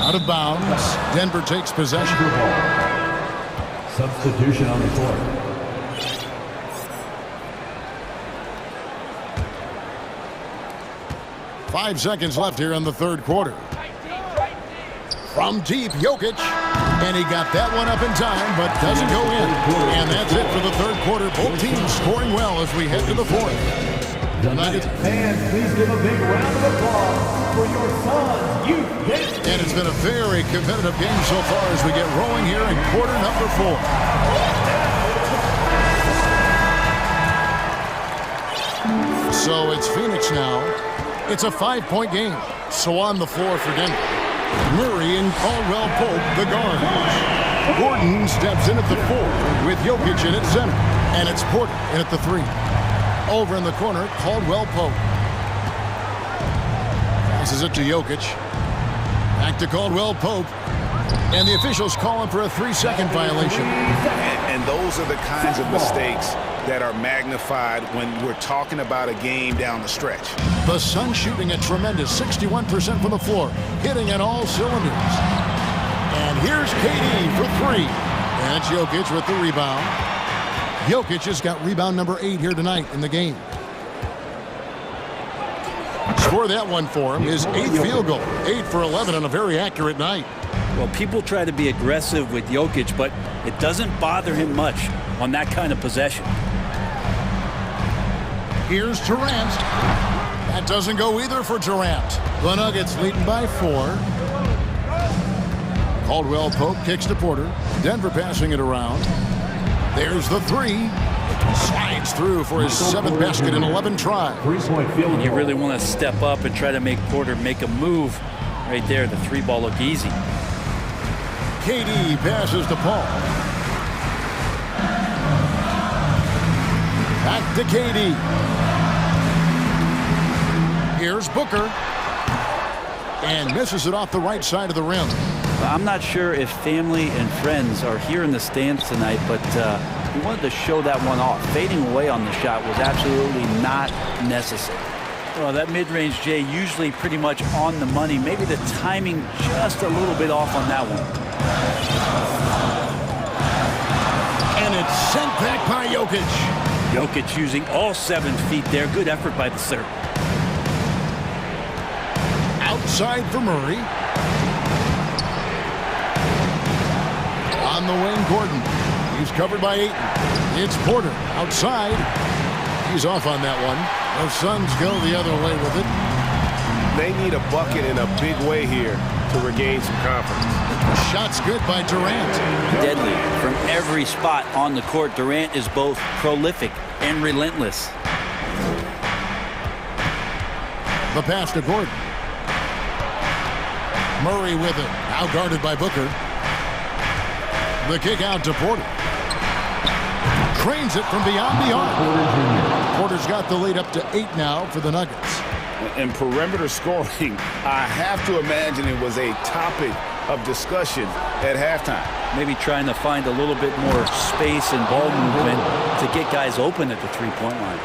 Out of bounds. Denver takes possession. Substitution on the court. Five seconds left here in the third quarter. From deep, Jokic. And he got that one up in time, but doesn't go in. And that's it for the third quarter. Both teams scoring well as we head to the fourth. Fans, please give a big round of applause for your son's youth game. And it's been a very competitive game so far as we get rolling here in quarter number 4. So it's Phoenix now. It's a 5-point game. So on the floor for Denver, Murray and Caldwell Pope, the guards. Gordon steps in at the 4 with Jokic in at center. And it's Porter in at the 3. Over in the corner, Caldwell Pope. Passes it to Jokic. Back to Caldwell Pope. And the officials call him for a 3-second violation. And those are the kinds of mistakes that are magnified when we're talking about a game down the stretch. The Suns shooting a tremendous 61% from the floor, hitting at all cylinders. And here's KD for 3. And it's Jokic with the rebound. Jokic has got rebound number 8 here tonight in the game. Score that one for him, his 8th field goal. 8 for 11 on a very accurate night. Well, people try to be aggressive with Jokic, but it doesn't bother him much on that kind of possession. Here's Durant. That doesn't go either for Durant. The Nuggets leading by 4. Caldwell Pope kicks to Porter. Denver passing it around. There's the 3. Slides through for his 7th basket in 11 tries. And you really want to step up and try to make Porter make a move right there. The 3-ball look easy. KD passes to Paul. Back to KD. Here's Booker. And misses it off the right side of the rim. I'm not sure if family and friends are here in the stands tonight, but he wanted to show that one off. Fading away on the shot was absolutely not necessary. Well, that mid-range, Jay, usually pretty much on the money. Maybe the timing just a little bit off on that one. And it's sent back by Jokic. Jokic using all 7 feet there. Good effort by the serve. Outside for Murray. On the wing, Gordon. He's covered by 8. It's Porter outside. He's off on that one. The Suns go the other way with it. They need a bucket in a big way here to regain some confidence. Shot's good by Durant. Deadly. From every spot on the court, Durant is both prolific and relentless. The pass to Gordon. Murray with it. Now guarded by Booker. The kick out to Porter. Trains it from beyond the arc. Porter's got the lead up to 8 now for the Nuggets. And perimeter scoring, I have to imagine it was a topic of discussion at halftime. Maybe trying to find a little bit more space and ball movement to get guys open at the 3-point line.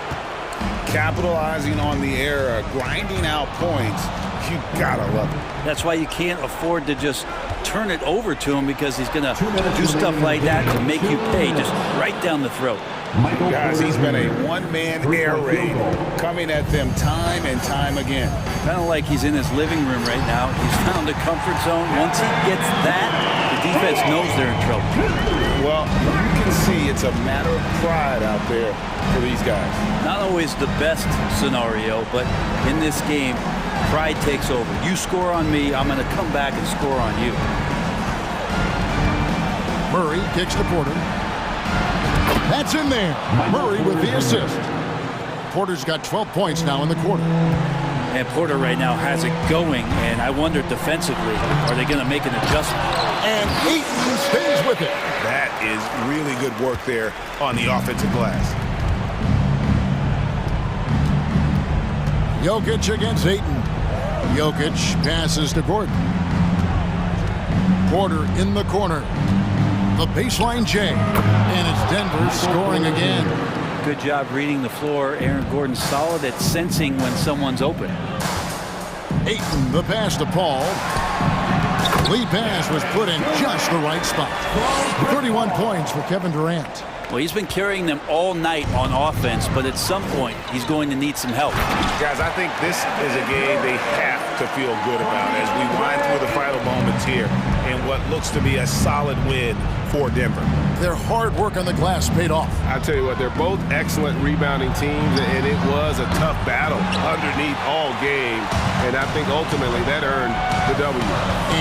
Capitalizing on the error, grinding out points, you gotta love it. That's why you can't afford to just turn it over to him, because he's going to do stuff like that to make you pay just right down the throat. Guys, he's been a one-man air raid coming at them time and time again. Kind of like he's in his living room right now. He's found a comfort zone. Once he gets that, the defense knows they're in trouble. Well, you can see it's a matter of pride out there for these guys. Not always the best scenario, but in this game, pride takes over. You score on me, I'm going to come back and score on you. Murray kicks to Porter. That's in there. Murray with the assist. Porter's got 12 points now in the quarter. And Porter right now has it going, and I wonder defensively, are they going to make an adjustment? And Ayton stays with it. That is really good work there on the offensive glass. Jokic against Ayton. Jokic passes to Gordon. Porter in the corner. The baseline J. And it's Denver scoring again. Good job reading the floor. Aaron Gordon solid at sensing when someone's open. Ayton, the pass to Paul. Lead pass was put in just the right spot. 31 points for Kevin Durant. Well, he's been carrying them all night on offense, but at some point, he's going to need some help. Guys, I think this is a game they have to feel good about as we wind through the final moments rebounds here in what looks to be a solid win for Denver. Their hard work on the glass paid off. I tell you what, they're both excellent rebounding teams, and it was a tough battle underneath all game, and I think ultimately that earned the W.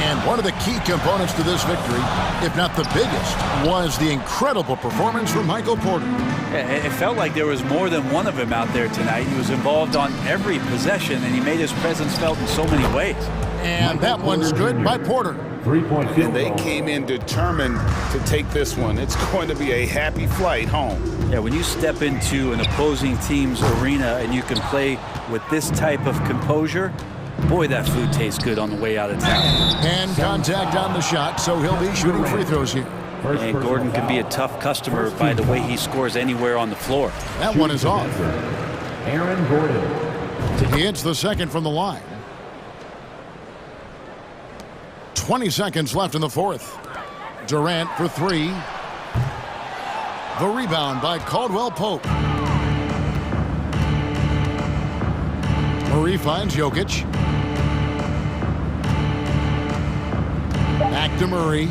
And one of the key components to this victory, if not the biggest, was the incredible performance from Michael Porter. It felt like there was more than one of him out there tonight. He was involved on every possession, and he made his presence felt in so many ways. And that one's good by Porter. 3-point field And they goal. came in determined to take this one. It's going to be a happy flight home. Yeah, when you step into an opposing team's arena and you can play with this type of composure, boy, that food tastes good on the way out of town. And contact on the shot, so he'll be shooting free throws here. And Gordon can be a tough customer by the way he scores anywhere on the floor. That one is off. Aaron Gordon. He hits the second from the line. 20 seconds left in the fourth. Durant for three. The rebound by Caldwell Pope. Murray finds Jokic. Back to Murray.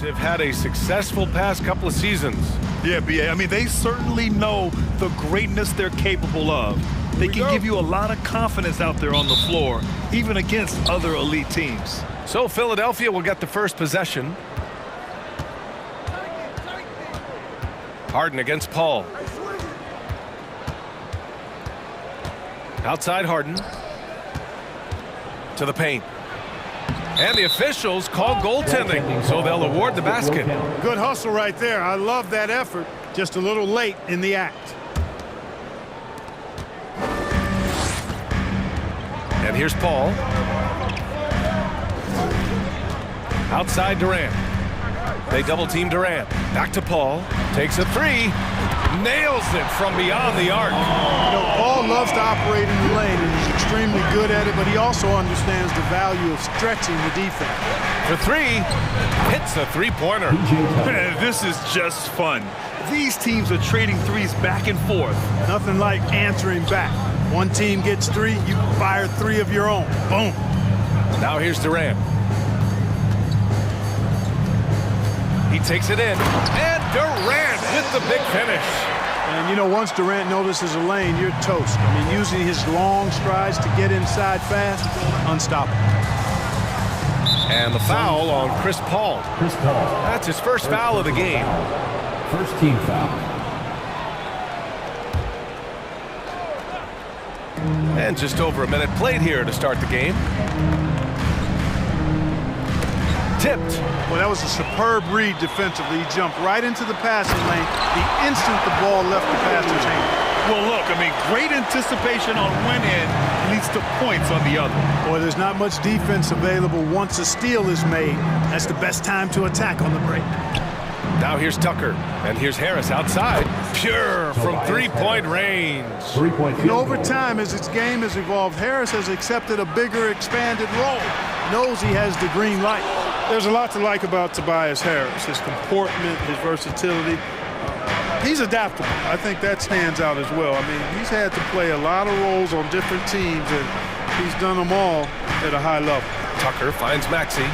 have had a successful past couple of seasons. Yeah, B.A. I mean, they certainly know the greatness they're capable of. They can give you a lot of confidence out there on the floor, even against other elite teams. So Philadelphia will get the first possession. Harden against Paul. Outside Harden. To the paint. And the officials call goaltending, so they'll award the basket. Good hustle right there. I love that effort. Just a little late in the act. And here's Paul. Outside Durant. They double team Durant. Back to Paul. Takes a three. Nails it from beyond the arc. You know, Paul loves to operate in the lane, and he's extremely good at it, but he also understands the value of stretching the defense. For three, hits a three-pointer. Man, this is just fun. These teams are trading threes back and forth. Nothing like answering back. One team gets three, you fire three of your own. Boom. Now here's Durant. He takes it in, and Durant with the big finish. And, you know, once Durant notices a lane, you're toast. I mean, using his long strides to get inside fast, unstoppable. And the foul on Chris Paul. That's his first foul of the game. First team foul. And just over a minute played here to start the game. Tipped. Well, that was a superb read defensively. He jumped right into the passing lane the instant the ball left the passer's hand. Well, look, I mean, great anticipation on one end leads to points on the other. Boy, there's not much defense available once a steal is made. That's the best time to attack on the break. Now here's Tucker, and here's Harris outside. Pure from three-point range. And over time, as its game has evolved, Harris has accepted a bigger, expanded role. Knows he has the green light. There's a lot to like about Tobias Harris, his comportment, his versatility. He's adaptable. I think that stands out as well. I mean, he's had to play a lot of roles on different teams, and he's done them all at a high level. Tucker finds Maxey.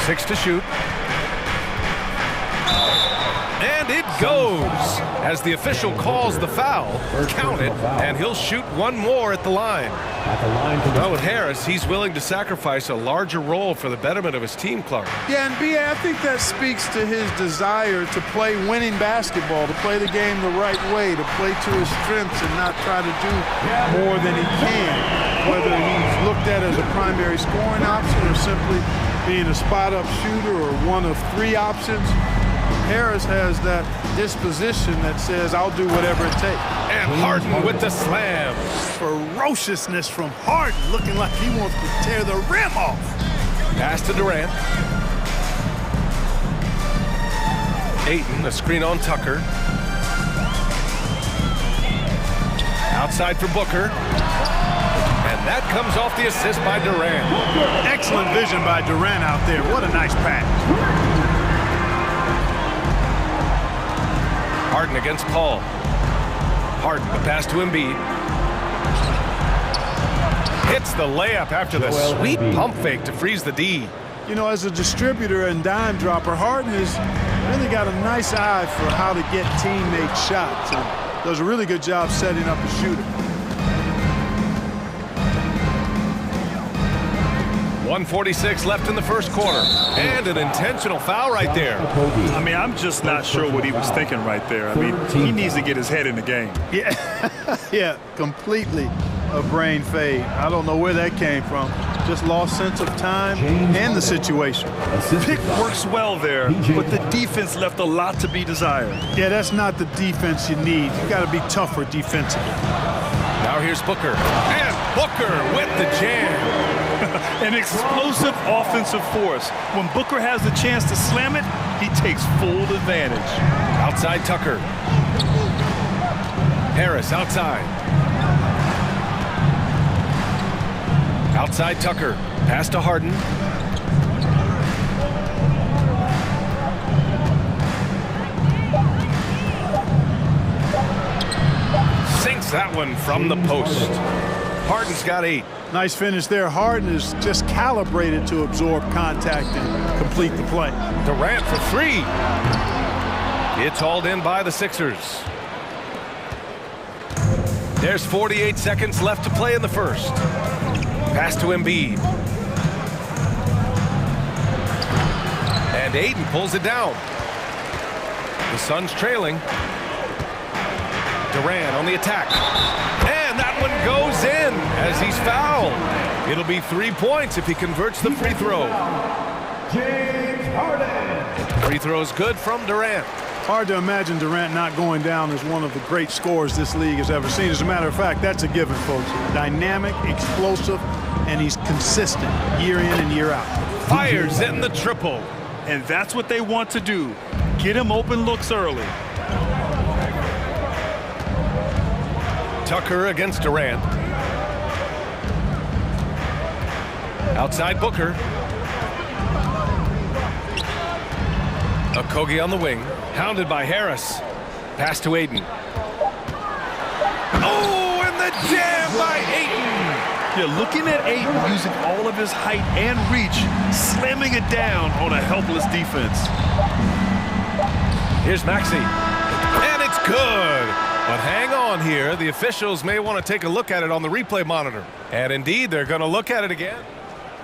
6 to shoot. And it goes as the official calls the foul. Count it, and he'll shoot one more at the line. Well, with Harris, he's willing to sacrifice a larger role for the betterment of his team, Clark. Yeah, and B.A., I think that speaks to his desire to play winning basketball, to play the game the right way, to play to his strengths and not try to do more than he can, whether he's looked at as a primary scoring option or simply being a spot-up shooter or one of three options. Harris has that disposition that says, I'll do whatever it takes. And Harden with the slam. Ferociousness from Harden, looking like he wants to tear the rim off. Pass to Durant. Ayton, a screen on Tucker. Outside for Booker. And that comes off the assist by Durant. Excellent vision by Durant out there. What a nice pass. Harden against Paul. Harden, the pass to Embiid. Hits the layup after the sweet pump fake to freeze the D. You know, as a distributor and dime dropper, Harden has really got a nice eye for how to get teammate shots and does a really good job setting up a shooter. 1:46 left in the first quarter. And an intentional foul right there. I mean, I'm just not sure what he was thinking right there. I mean, he needs to get his head in the game. Yeah, yeah, completely a brain fade. I don't know where that came from. Just lost sense of time and the situation. Pick works well there, but the defense left a lot to be desired. Yeah, that's not the defense you need. You got to be tougher defensively. Now here's Booker. And Booker with the jam. An explosive offensive force. When Booker has the chance to slam it, he takes full advantage. Outside Tucker. Harris outside. Outside Tucker. Pass to Harden. Sinks that one from the post. Harden's got 8. Nice finish there. Harden is just calibrated to absorb contact and complete the play. Durant for 3. It's hauled in by the Sixers. There's 48 seconds left to play in the first. Pass to Embiid. And Ayton pulls it down. The Suns trailing. Durant on the attack. And that one goes in as he's fouled. It'll be 3 points if he converts the free throw. James Harden. Free throw's good from Durant. Hard to imagine Durant not going down as one of the great scorers this league has ever seen. As a matter of fact, that's a given, folks. Dynamic, explosive, and he's consistent year in and year out. Fires in the triple. And that's what they want to do. Get him open looks early. Tucker against Durant. Outside Booker. Okogie on the wing. Hounded by Harris. Pass to Ayton. Oh, and the jam by Ayton. You're looking at Ayton using all of his height and reach, slamming it down on a helpless defense. Here's Maxey. And it's good. But hang on here. The officials may want to take a look at it on the replay monitor. And indeed, they're going to look at it again.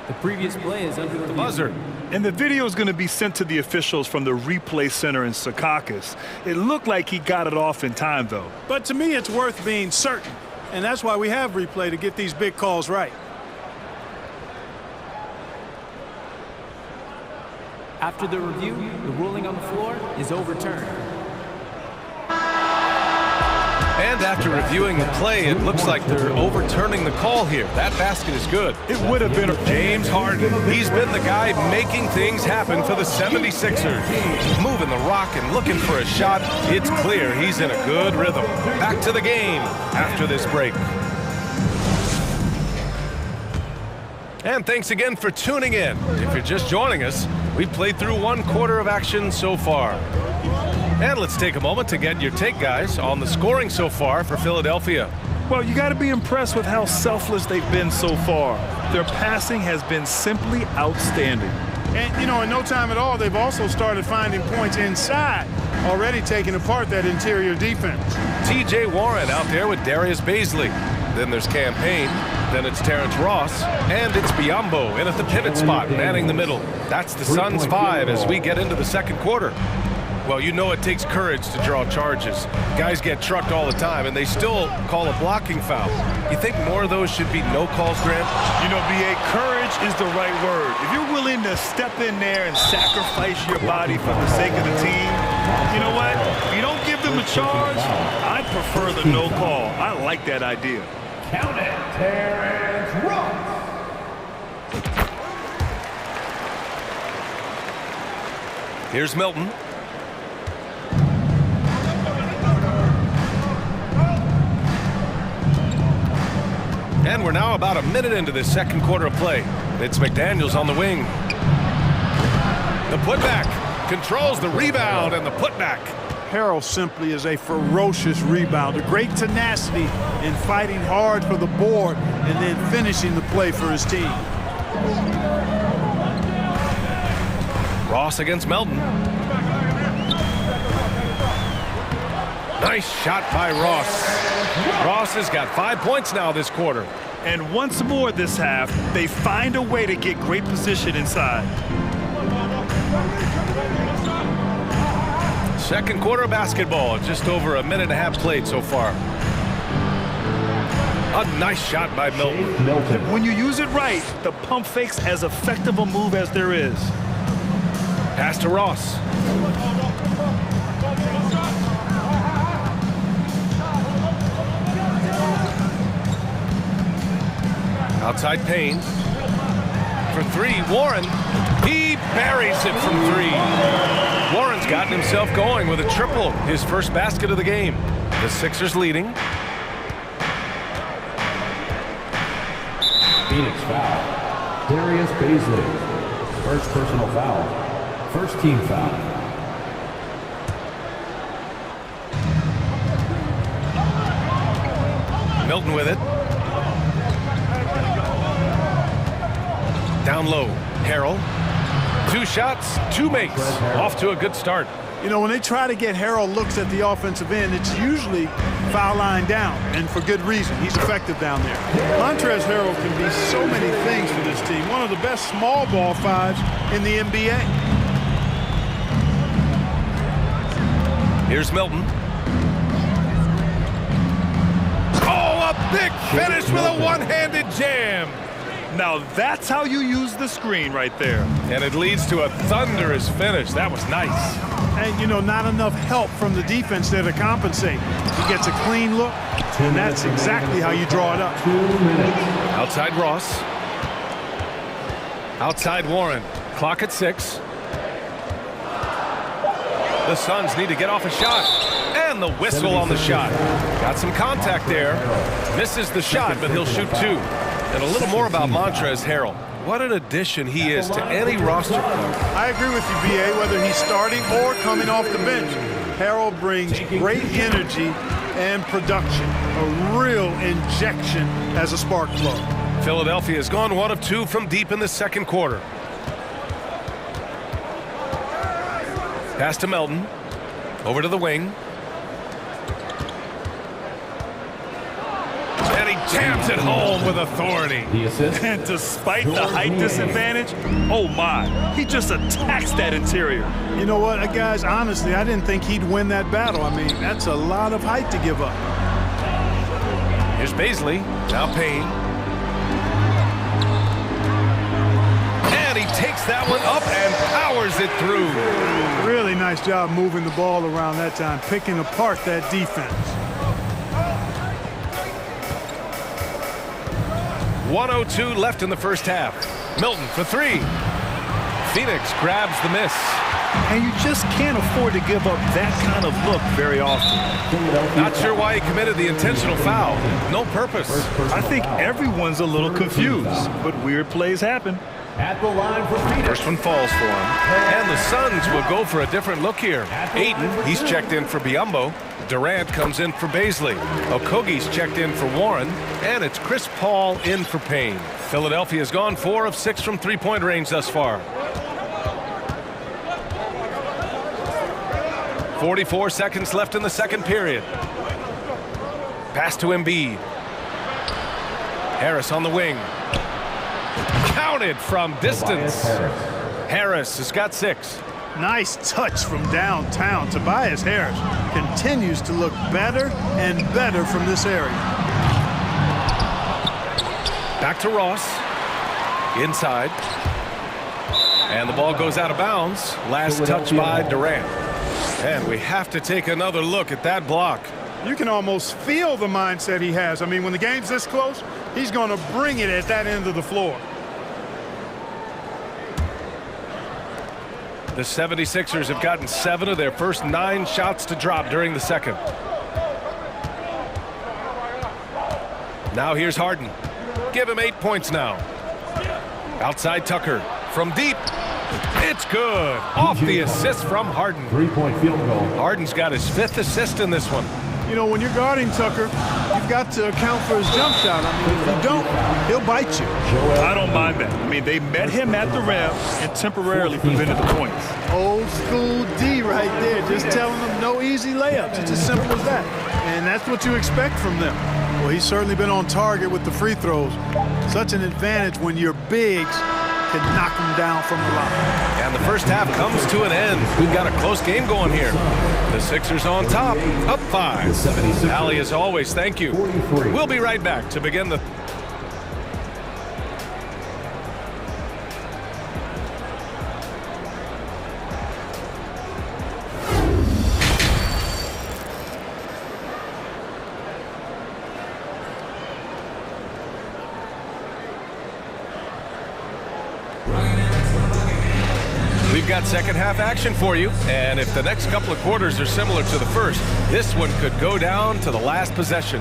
The previous play is under the buzzer. And the video is going to be sent to the officials from the replay center in Secaucus. It looked like he got it off in time, though. But to me, it's worth being certain. And that's why we have replay, to get these big calls right. After the review, the ruling on the floor is overturned. And after reviewing the play, it looks like they're overturning the call here. That basket is good. It would have been James Harden. He's been the guy making things happen for the 76ers. Moving the rock and looking for a shot. It's clear he's in a good rhythm. Back to the game after this break. And thanks again for tuning in. If you're just joining us, we've played through 1 quarter of action so far. And let's take a moment to get your take, guys, on the scoring so far for Philadelphia. Well, you got to be impressed with how selfless they've been so far. Their passing has been simply outstanding. And, you know, in no time at all, they've also started finding points inside, already taking apart that interior defense. T.J. Warren out there with Darius Baisley. Then there's Campaign. Then it's Terrence Ross. And it's Biyombo in at the pivot spot, manning the middle. That's the Suns' 5 as we get into the second quarter. Well, you know it takes courage to draw charges. Guys get trucked all the time, and they still call a blocking foul. You think more of those should be no calls, Grant? You know, B.A., courage is the right word. If you're willing to step in there and sacrifice your body for the sake of the team, you know what? If you don't give them a charge, I prefer the no call. I like that idea. Count it, Terrence Ross. Here's Milton. And we're now about a minute into this second quarter of play. It's McDaniels on the wing. The putback controls the rebound and the putback. Harrell simply is a ferocious rebounder. Great tenacity in fighting hard for the board and then finishing the play for his team. Ross against Melton. Nice shot by Ross. Ross has got 5 points now this quarter. And once more this half, they find a way to get great position inside. Second quarter of basketball, just over a minute and a half played so far. A nice shot by Milton. When you use it right, the pump fake's as effective a move as there is. Pass to Ross. Outside Payne. For 3, Warren. He buries it from 3. Warren's gotten himself going with a triple, his first basket of the game. The Sixers leading. Phoenix foul. Darius Baisley. First personal foul. First team foul. Milton with it. Down low, Harrell. 2 shots, 2 makes. Off to a good start. You know, when they try to get Harrell looks at the offensive end, it's usually foul line down, and for good reason. He's effective down there. Montrezl Harrell can be so many things for this team. One of the best small ball fives in the NBA. Here's Milton. Oh, a big finish with a one-handed jam. Now that's how you use the screen right there. And it leads to a thunderous finish. That was nice. And, you know, not enough help from the defense there to compensate. He gets a clean look, and that's exactly how you draw it up. Outside Ross. Outside Warren. Clock at 6. The Suns need to get off a shot. And the whistle on the shot. Got some contact there. Misses the shot, but he'll shoot 2. And a little more about Montrezl Harrell. What an addition he is to any roster player. I agree with you, B.A., whether he's starting or coming off the bench. Harrell brings great energy and production. A real injection as a spark plug. Philadelphia has gone 1 of 2 from deep in the second quarter. Pass to Melton. Over to the wing. And he jams it home with authority. And despite the height disadvantage, oh my, he just attacks that interior. You know what, guys, honestly, I didn't think he'd win that battle. I mean, that's a lot of height to give up. Here's Baisley. Now Payne. And he takes that one up and powers it through. Really nice job moving the ball around that time, picking apart that defense. 1:02 left in the first half. Milton for 3. Phoenix grabs the miss. And you just can't afford to give up that kind of look very often. Not sure why he committed the intentional foul. No purpose. I think everyone's a little confused, but weird plays happen. At the line for Phoenix. First one falls for him. And the Suns will go for a different look here. Ayton, he's checked in for Biyombo. Durant comes in for Baisley. Okogie's checked in for Warren. And it's Chris Paul in for Payne. Philadelphia's gone 4 of 6 from three-point range thus far. 44 seconds left in the second period. Pass to Embiid. Harris on the wing. Counted from distance. Harris has got 6. Nice touch from downtown. Tobias Harris continues to look better and better from this area. Back to Ross. Inside. And the ball goes out of bounds. Last touch by Durant. And we have to take another look at that block. You can almost feel the mindset he has. I mean, when the game's this close, he's going to bring it at that end of the floor. The 76ers have gotten 7 of their first 9 shots to drop during the second. Now here's Harden. Give him 8 points now. Outside Tucker. From deep. It's good. Off the assist from Harden. 3-point field goal. Harden's got his 5th assist in this one. You know, when you're guarding Tucker, you've got to account for his jump shot. I mean, if you don't, he'll bite you. I don't mind that. I mean, they met him at the rim and temporarily prevented the points. Old school D right there, just telling them no easy layups. It's as simple as that. And that's what you expect from them. Well, he's certainly been on target with the free throws. Such an advantage when your bigs can knock them down from the line. And the first half comes to an end. We've got a close game going here. The Sixers on top, up 5. Allie, as always, thank you. We'll be right back to begin the... We've got second half action for you, and if the next couple of quarters are similar to the first, this one could go down to the last possession.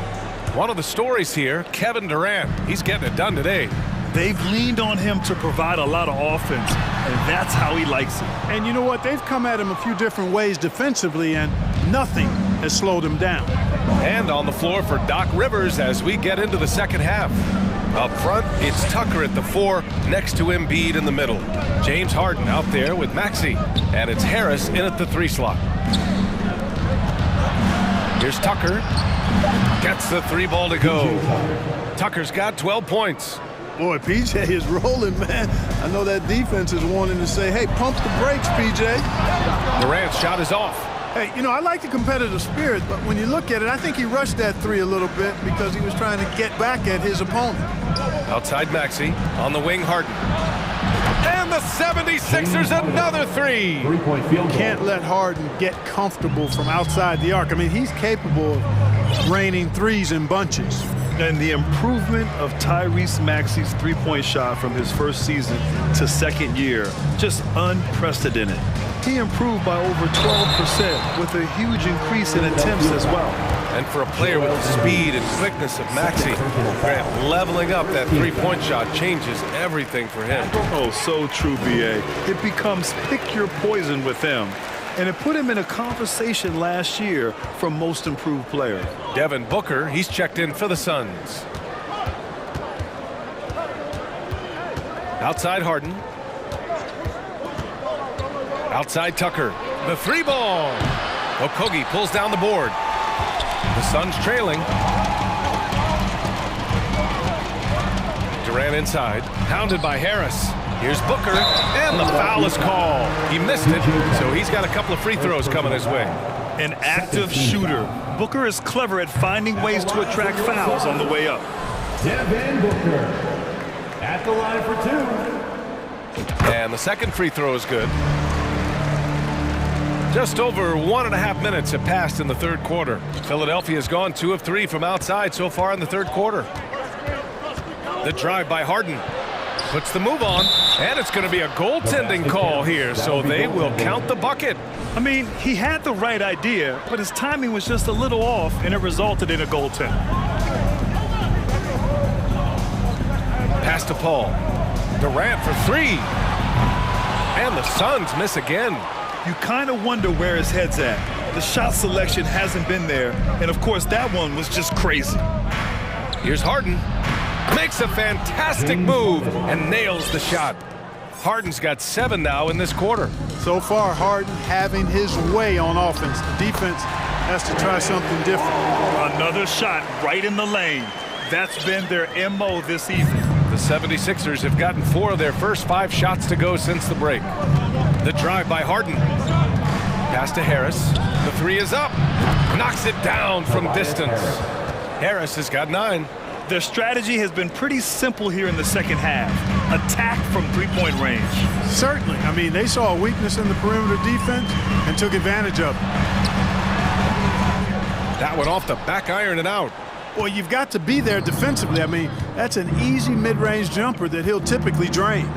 One of the stories here, Kevin Durant, he's getting it done today. They've leaned on him to provide a lot of offense, and that's how he likes it. And you know what? They've come at him a few different ways defensively, and nothing has slowed him down. And on the floor for Doc Rivers as we get into the second half. Up front, it's Tucker at the 4, next to Embiid in the middle. James Harden out there with Maxey, and it's Harris in at the 3 slot. Here's Tucker. Gets the 3 ball to go. Tucker's got 12 points. Boy, PJ is rolling, man. I know that defense is wanting to say, hey, pump the brakes, PJ. Durant's shot is off. Hey, you know, I like the competitive spirit, but when you look at it, I think he rushed that 3 a little bit because he was trying to get back at his opponent. Outside Maxey, on the wing Harden. And the 76ers another 3. Three-point field goal. Can't let Harden get comfortable from outside the arc. I mean, he's capable of raining 3s in bunches. And the improvement of Tyrese Maxey's three-point shot from his first season to second year, just unprecedented. He improved by over 12% with a huge increase in attempts as well. And for a player with the speed and quickness of Maxey, Grant, leveling up that three-point shot changes everything for him. Oh, so true, B.A. It becomes pick your poison with him. And it put him in a conversation last year for most improved player. Devin Booker, he's checked in for the Suns. Outside Harden. Outside Tucker. The 3 ball. Okogie pulls down the board. The Suns trailing. Durant inside. Hounded by Harris. Here's Booker, and the foul is called. He missed it, so he's got a couple of free throws coming his way. An active shooter. Booker is clever at finding ways to attract fouls on the way up. Devin Booker at the line for 2. And the second free throw is good. Just over 1.5 minutes have passed in the third quarter. Philadelphia's gone 2 of 3 from outside so far in the third quarter. The drive by Harden. Puts the move on, and it's going to be a goaltending call here, so they will count the bucket. I mean, he had the right idea, but his timing was just a little off, and it resulted in a goaltend. Pass to Paul. Durant for 3. And the Suns miss again. You kind of wonder where his head's at. The shot selection hasn't been there, and of course that one was just crazy. Here's Harden. Makes a fantastic move and nails the shot. Harden's got 7 now in this quarter. So far, Harden having his way on offense. The defense has to try something different. Another shot right in the lane. That's been their MO this evening. The 76ers have gotten 4 of their first 5 shots to go since the break. The drive by Harden. Pass to Harris. The 3 is up. Knocks it down from distance. Harris has got 9. Their strategy has been pretty simple here in the second half. Attack from three-point range. Certainly. I mean, they saw a weakness in the perimeter defense and took advantage of it. That one off the back iron and out. Well, you've got to be there defensively. I mean, that's an easy mid-range jumper that he'll typically drain.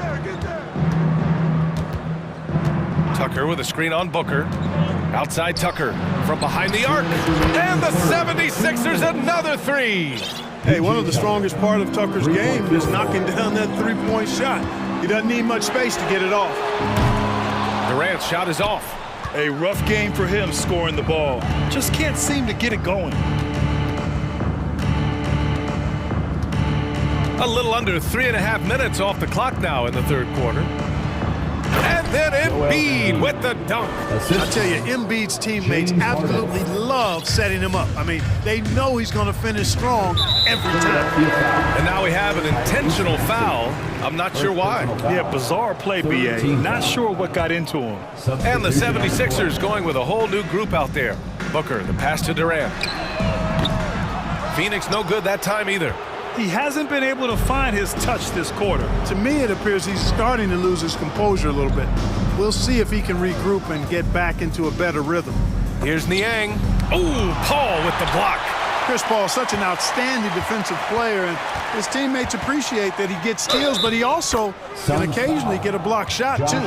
Tucker with a screen on Booker. Outside Tucker from behind the arc. And the 76ers another 3. Hey, one of the strongest part of Tucker's game is knocking down that three-point shot. He doesn't need much space to get it off. Durant's shot is off. A rough game for him scoring the ball. Just can't seem to get it going. A little under 3.5 minutes off the clock now in the third quarter. And then Embiid with the dunk. I tell you, Embiid's teammates absolutely love setting him up. I mean, they know he's going to finish strong every time. And now we have an intentional foul. I'm not sure why. Yeah, bizarre play, B.A. Not sure what got into him. And the 76ers going with a whole new group out there. Booker, the pass to Durant. Phoenix no good that time either. He hasn't been able to find his touch this quarter. To me, it appears he's starting to lose his composure a little bit. We'll see if he can regroup and get back into a better rhythm. Here's Niang. Oh, Paul with the block. Chris Paul is such an outstanding defensive player, and his teammates appreciate that he gets steals, but he also can occasionally get a block shot, too.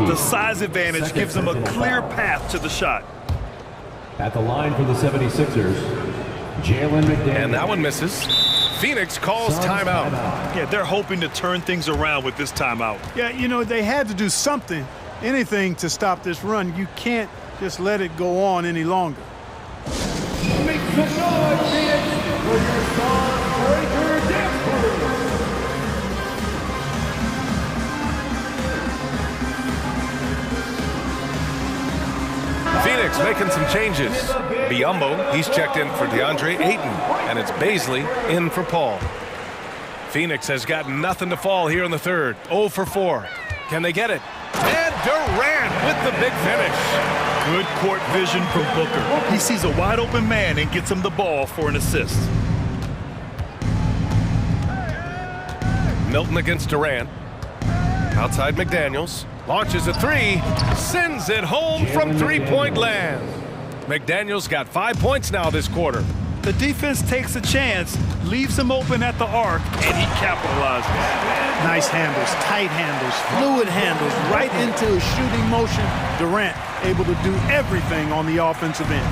The size advantage gives him a clear path to the shot. At the line for the 76ers, Jalen McDaniels. And that one misses. Phoenix calls timeout. Yeah, they're hoping to turn things around with this timeout. Yeah, you know, they had to do something, anything to stop this run. You can't just let it go on any longer. Make some noise, Phoenix, for your star breaker dance crew. Phoenix making some changes. Biombo, he's checked in for DeAndre Ayton, and it's Baisley in for Paul. Phoenix has got nothing to fall here in the third. 0 for 4. Can they get it? And Durant with the big finish. Good court vision from Booker. He sees a wide open man and gets him the ball for an assist. Milton against Durant. Outside McDaniels. Launches a three. Sends it home from three-point land. McDaniels got 5 points now this quarter. The defense takes a chance, leaves him open at the arc, and he capitalized. Nice handles, tight handles, fluid handles, right into his shooting motion. Durant able to do everything on the offensive end.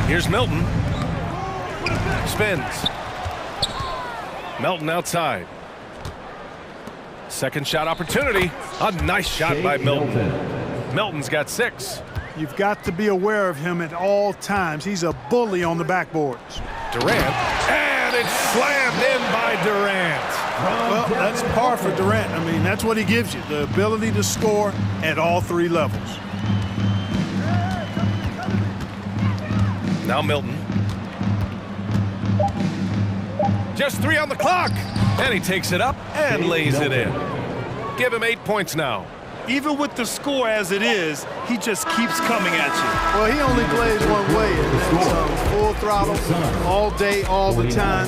Here's Milton. Spins. Melton outside. Second shot opportunity. A nice shot by Milton. Milton's got 6. You've got to be aware of him at all times. He's a bully on the backboards. Durant, and it's slammed in by Durant. Well, that's par for Durant. I mean, that's what he gives you, the ability to score at all 3 levels. Now Milton. Just 3 on the clock, and he takes it up and lays it in. Give him 8 points now. Even with the score as it is, he just keeps coming at you. Well, he only plays one way, and that's full throttle, all day, all the time,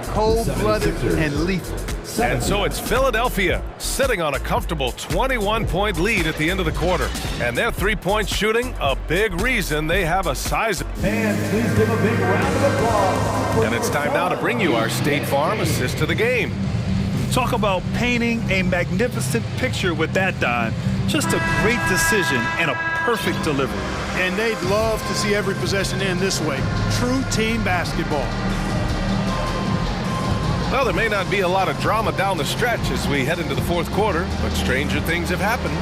cold-blooded and lethal. And so it's Philadelphia sitting on a comfortable 21-point lead at the end of the quarter. And their three-point shooting, a big reason they have a sizable. Fans, please give a big round of applause. And it's time now to bring you our State Farm assist to the game. Talk about painting a magnificent picture with that dime. Just a great decision and a perfect delivery. And they'd love to see every possession end this way. True team basketball. Well, there may not be a lot of drama down the stretch as we head into the fourth quarter, but stranger things have happened.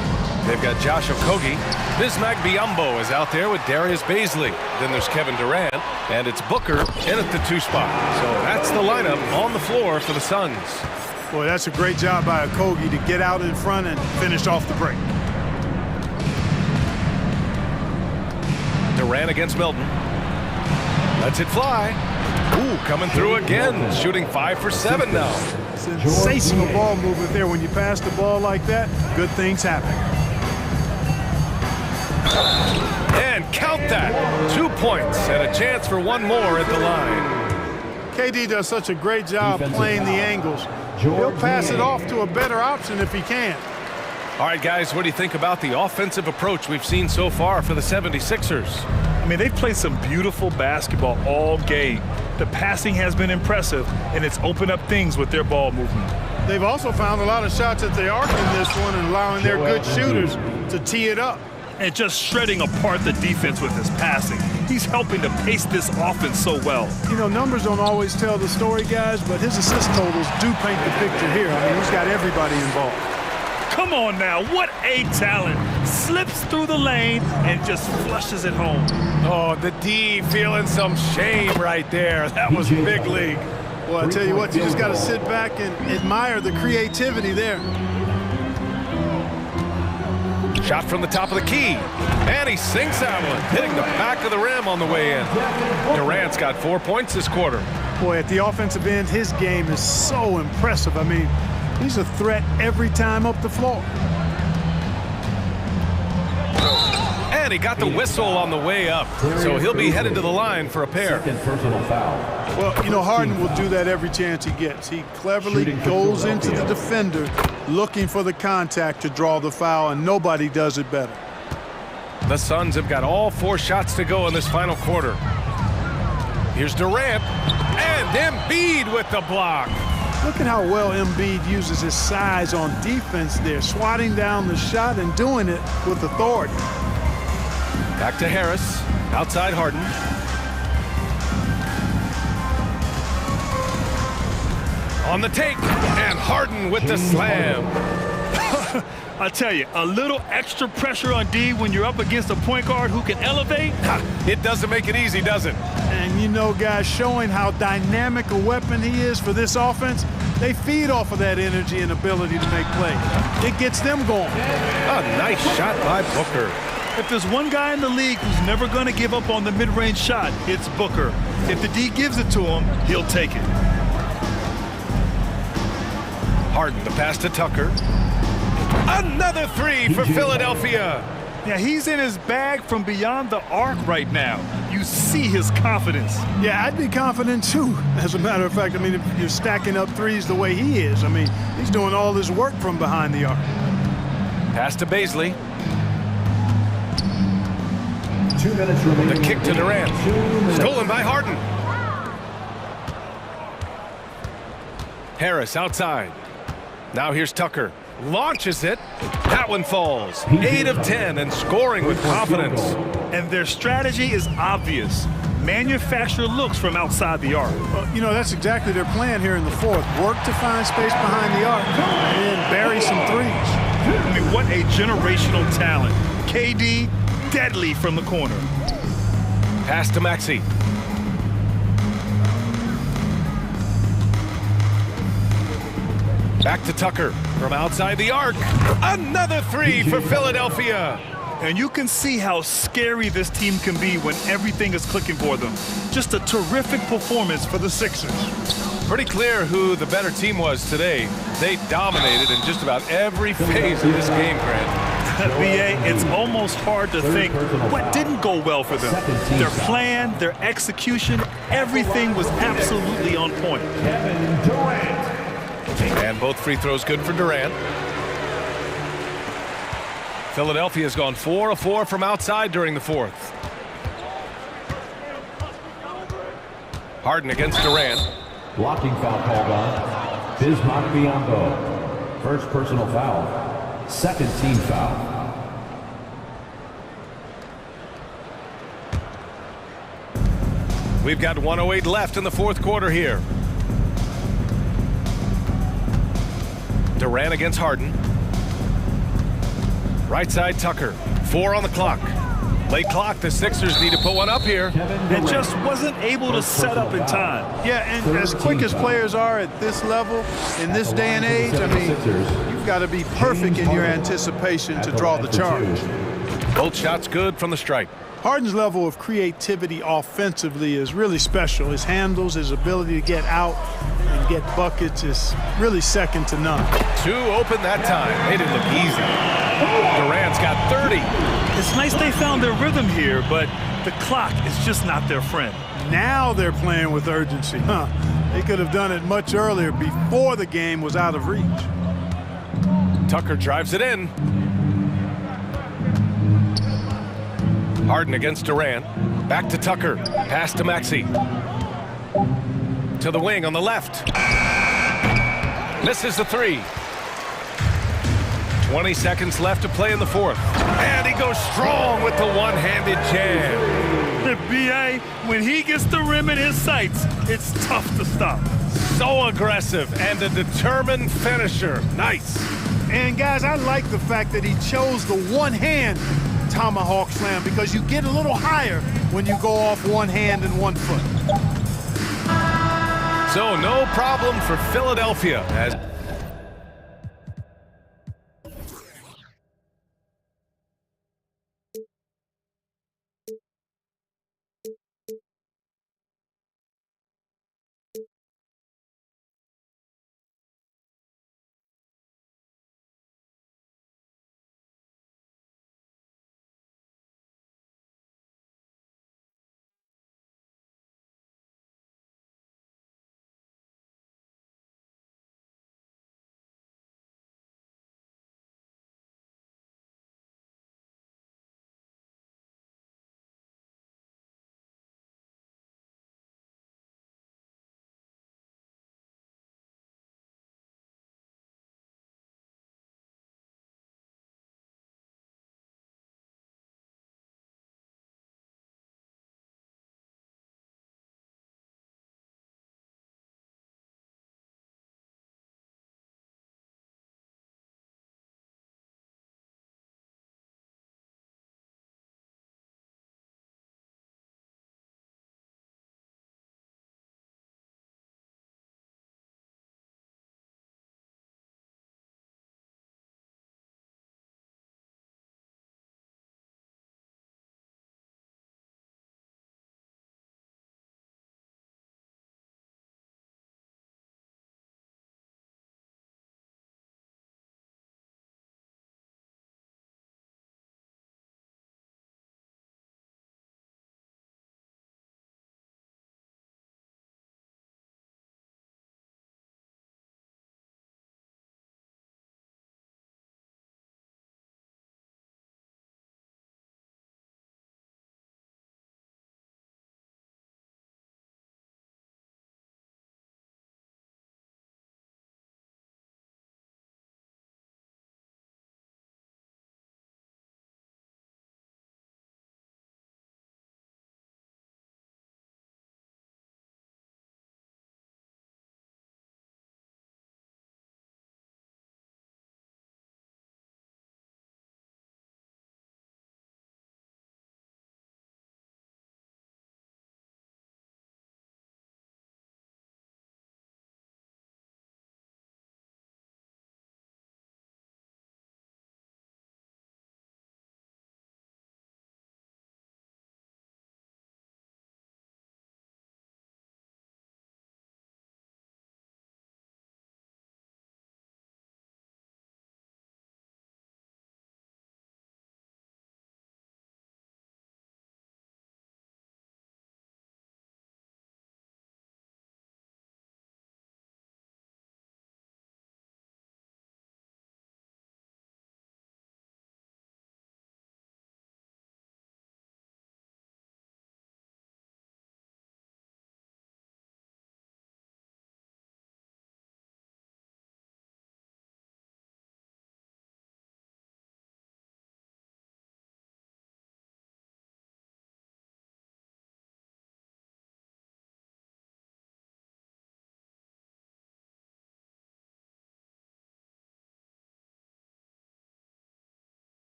They've got Josh Okogie. Bismack Biyombo is out there with Darius Baisley. Then there's Kevin Durant, and it's Booker in at the 2 spot. So that's the lineup on the floor for the Suns. Boy, that's a great job by Okogie to get out in front and finish off the break. Durant against Milton. Lets it fly. Ooh, coming through again, shooting 5 for 7 now. Sensational ball movement there. When you pass the ball like that, good things happen. And count that. 2 points and a chance for one more at the line. KD does such a great job playing the angles. He'll pass it off to a better option if he can. All right, guys, what do you think about the offensive approach we've seen so far for the 76ers? I mean, they've played some beautiful basketball all game. The passing has been impressive, and it's opened up things with their ball movement. They've also found a lot of shots at the arc in this one and allowing their good shooters to tee it up. And just shredding apart the defense with his passing. He's helping to pace this offense so well. You know, numbers don't always tell the story, guys, but his assist totals do paint the picture here. I mean, he's got everybody involved. Come on now, what a talent. Slips through the lane and just flushes it home. Oh, the D feeling some shame right there. That was big league. Well, I tell you what, you just got to sit back and admire the creativity there. Shot from the top of the key. And he sinks that one, hitting the back of the rim on the way in. Durant's got 4 points this quarter. Boy, at the offensive end, his game is so impressive. I mean, he's a threat every time up the floor. And he got the whistle on the way up. So he'll be headed to the line for a pair. Personal foul. Well, you know, Harden will do that every chance he gets. He cleverly goes into the defender looking for the contact to draw the foul, and nobody does it better. The Suns have got all 4 shots to go in this final quarter. Here's Durant, and Embiid with the block. Look at how well Embiid uses his size on defense there, swatting down the shot and doing it with authority. Back to Harris, outside Harden. On the take, and Harden with the slam. I tell you, a little extra pressure on D when you're up against a point guard who can elevate. It doesn't make it easy, does it? And you know, guys, showing how dynamic a weapon he is for this offense, they feed off of that energy and ability to make plays. It gets them going. A nice shot by Booker. If there's one guy in the league who's never going to give up on the mid-range shot, it's Booker. If the D gives it to him, he'll take it. Harden, the pass to Tucker. Another three for Philadelphia. Yeah, he's in his bag from beyond the arc right now. You see his confidence. Yeah, I'd be confident too. As a matter of fact, I mean, if you're stacking up threes the way he is, I mean, he's doing all his work from behind the arc. Pass to Baisley. 2 minutes remaining. The kick to Durant. Stolen by Harden. Harris outside. Now here's Tucker. Launches it. That one falls. 8 of 10 and scoring with confidence. And their strategy is obvious. Manufacture looks from outside the arc. Well, you know, that's exactly their plan here in the fourth. Work to find space behind the arc and then bury some threes. I mean, what a generational talent. KD, deadly from the corner. Pass to Maxey. Back to Tucker from outside the arc. Another three for Philadelphia. And you can see how scary this team can be when everything is clicking for them. Just a terrific performance for the Sixers. Pretty clear who the better team was today. They dominated in just about every phase of this game, Grant. BA, it's almost hard to think what didn't go well for them. Their plan, their execution, everything was absolutely on point. Kevin Durant. And both free throws good for Durant. Philadelphia's gone 4 of 4 from outside during the fourth. Harden against Durant. Blocking foul called on Bismack Biyombo. First personal foul. Second team foul. We've got 1:08 left in the fourth quarter here. Durant against Harden. Right side Tucker. 4 on the clock. Late clock. The Sixers need to put one up here. And just wasn't able to set up in time. Yeah, and as quick as players are at this level, in this day and age, I mean, you've got to be perfect in your anticipation to draw the charge. Both shots good from the stripe. Harden's level of creativity offensively is really special. His handles, his ability to get out and get buckets is really second to none. 2 open that time. Made it look easy. Durant's got 30. It's nice they found their rhythm here, but the clock is just not their friend. Now they're playing with urgency. They could have done it much earlier before the game was out of reach. Tucker drives it in. Harden against Durant. Back to Tucker. Pass to Maxey. To the wing on the left. Misses the three. 20 seconds left to play in the fourth. And he goes strong with the one-handed jam. The BA, when he gets the rim in his sights, it's tough to stop. So aggressive and a determined finisher. Nice. And guys, I like the fact that he chose the one-hand tomahawk slam because you get a little higher when you go off one hand and 1 foot. So no problem for Philadelphia as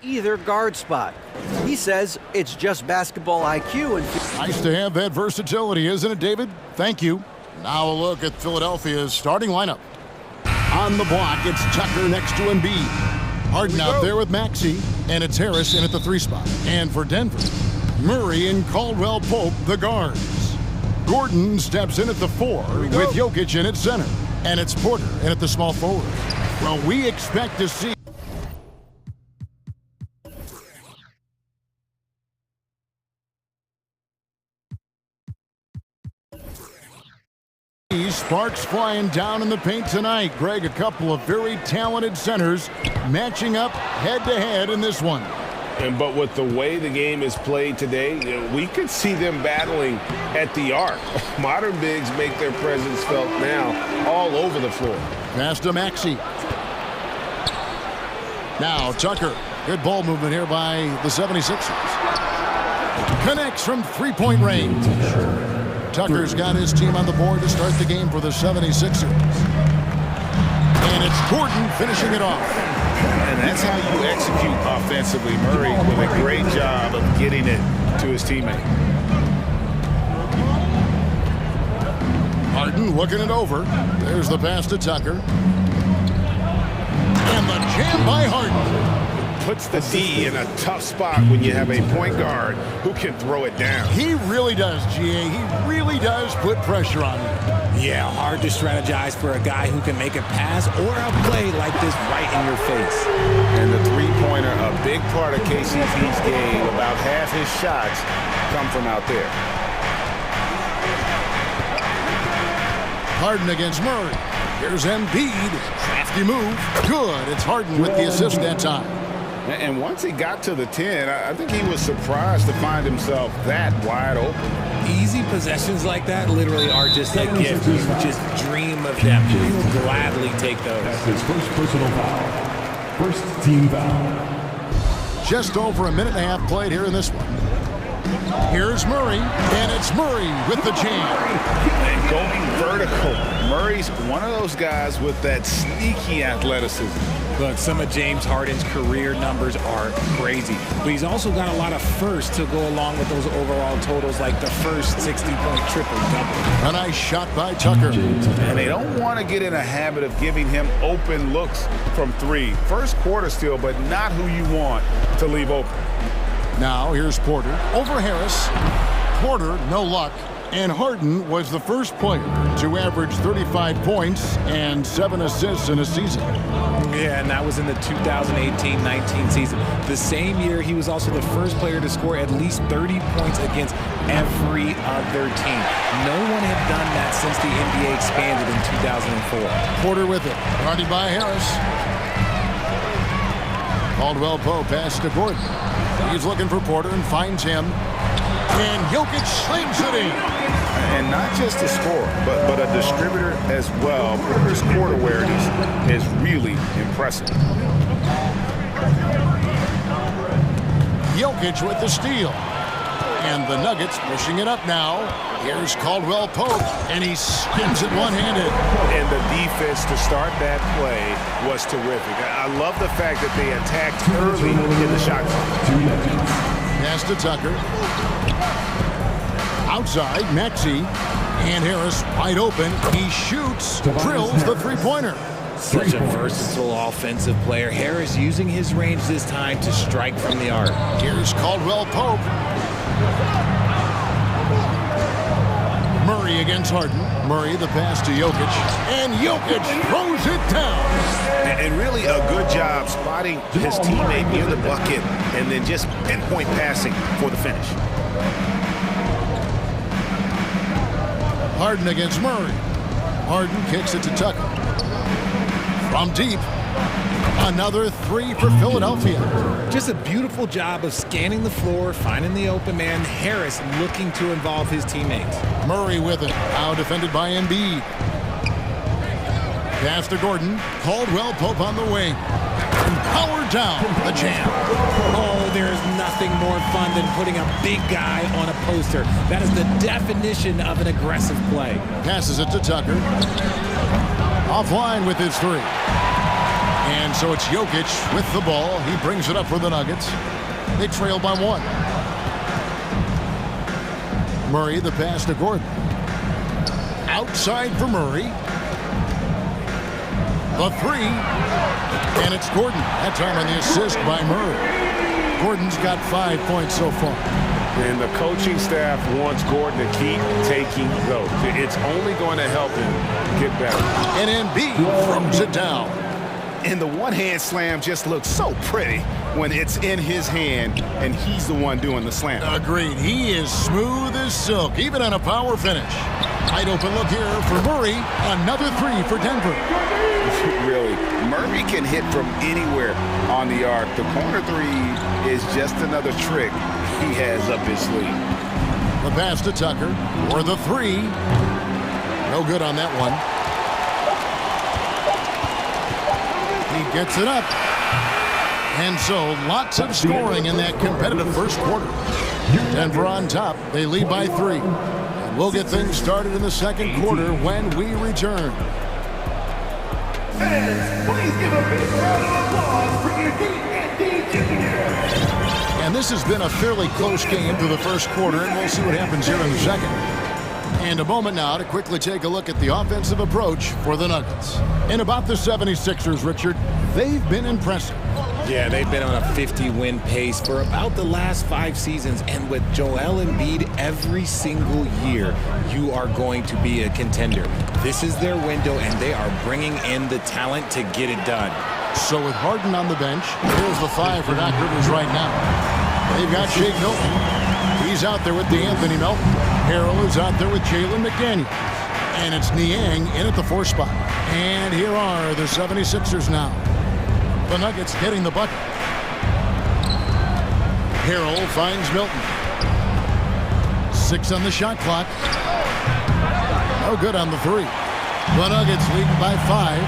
either guard spot. He says it's just basketball IQ and nice to have that versatility, isn't it, David? Thank you. Now a look at Philadelphia's starting lineup. On the block, it's Tucker next to Embiid. Harden out there with Maxey, and it's Harris in at the 3 spot. And for Denver, Murray and Caldwell Pope, the guards. Gordon steps in at the 4 with Jokic in at center. And it's Porter in at the small forward. Well, we expect to see sparks flying down in the paint tonight. Greg, a couple of very talented centers matching up head-to-head in this one. But with the way the game is played today, we could see them battling at the arc. Modern bigs make their presence felt now all over the floor. Pass to Maxey. Now Tucker. Good ball movement here by the 76ers. Connects from three-point range. Tucker's got his team on the board to start the game for the 76ers. And it's Gordon finishing it off. And that's how you execute offensively. Murray with a great job of getting it to his teammate. Harden looking it over. There's the pass to Tucker. And the jam by Harden. Puts the D in a tough spot when you have a point guard who can throw it down. He really does, GA. He really does put pressure on him. Yeah, hard to strategize for a guy who can make a pass or a play like this right in your face. And the three-pointer, a big part of KCP's game. About half his shots come from out there. Harden against Murray. Here's Embiid. Crafty move. Good. It's Harden with the assist that time. And once he got to the 10, I think he was surprised to find himself that wide open. Easy possessions like that literally are just a gift. You just dream of them. You'll gladly take those. That's his first personal foul. First team foul. Just over a minute and a half played here in this one. Here's Murray, and it's Murray with the jam. And going vertical. Murray's one of those guys with that sneaky athleticism. Look, some of James Harden's career numbers are crazy, but he's also got a lot of firsts to go along with those overall totals, like the first 60-point triple-double. A nice shot by Tucker. And they don't want to get in a habit of giving him open looks from 3. First quarter still, but not who you want to leave open. Now here's Porter over Harris. Porter, no luck. And Harden was the first player to average 35 points and 7 assists in a season. Yeah, and that was in the 2018-19 season. The same year, he was also the first player to score at least 30 points against every other team. No one had done that since the NBA expanded in 2004. Porter with it, guarded by Harris. Caldwell Pope pass to Gordon. He's looking for Porter and finds him. And Jokic slings it in. And not just a scorer, but a distributor as well. Porter's court awareness is really impressive. Jokic with the steal. And the Nuggets pushing it up now. Here's Caldwell Pope, and he spins it one-handed. And the defense to start that play was terrific. I love the fact that they attacked early in the shot clock. Pass to Tucker. Outside, Maxey. And Harris wide open. He shoots, drills the three-pointer. Such a versatile offensive player. Harris using his range this time to strike from the arc. Here's Caldwell Pope. Murray against Harden. Murray the pass to Jokic. And Jokic throws it down. And really a good job spotting his teammate near the bucket and then just pinpoint passing for the finish. Harden against Murray. Harden kicks it to Tucker. From deep. Another 3 for Philadelphia. Just a beautiful job of scanning the floor, finding the open man. Harris looking to involve his teammates. Murray with it. Now defended by Embiid. Pass to Gordon. Caldwell Pope on the wing. And powered down the jam. Oh, there's nothing more fun than putting a big guy on a poster. That is the definition of an aggressive play. Passes it to Tucker. Offline with his 3. And so it's Jokic with the ball. He brings it up for the Nuggets. They trail by 1. Murray, the pass to Gordon. Outside for Murray. The 3. And it's Gordon. That time on the assist by Murray. Gordon's got 5 points so far. And the coaching staff wants Gordon to keep taking those. It's only going to help him get better. And Embiid throws it down. And the one-hand slam just looks so pretty when it's in his hand and he's the one doing the slam. Agreed. He is smooth as silk, even on a power finish. Wide open look here for Murray. Another 3 for Denver. Really, Murray can hit from anywhere on the arc. The corner 3 is just another trick he has up his sleeve. The pass to Tucker, or the 3. No good on that one. He gets it up. And so lots of scoring in that competitive first quarter. Denver on top. They lead by 3. And we'll get things started in the second quarter when we return. Fans, please give a big round of applause for your D&D Junior. And this has been a fairly close game through the first quarter, and we'll see what happens here in the second. And a moment now to quickly take a look at the offensive approach for the Nuggets. And about the 76ers, Richard, they've been impressive. Yeah, they've been on a 50-win pace for about the last 5 seasons. And with Joel Embiid every single year, you are going to be a contender. This is their window, and they are bringing in the talent to get it done. So with Harden on the bench, here's the 5 for Doc Rivers right now. They've got Shake Milton. He's out there with DeAnthony Melton. Harrell is out there with Jalen McDaniel. And it's Niang in at the 4 spot. And here are the 76ers now. The Nuggets getting the bucket. Harrell finds Milton. 6 on the shot clock. No good on the 3. The Nuggets leading by 5.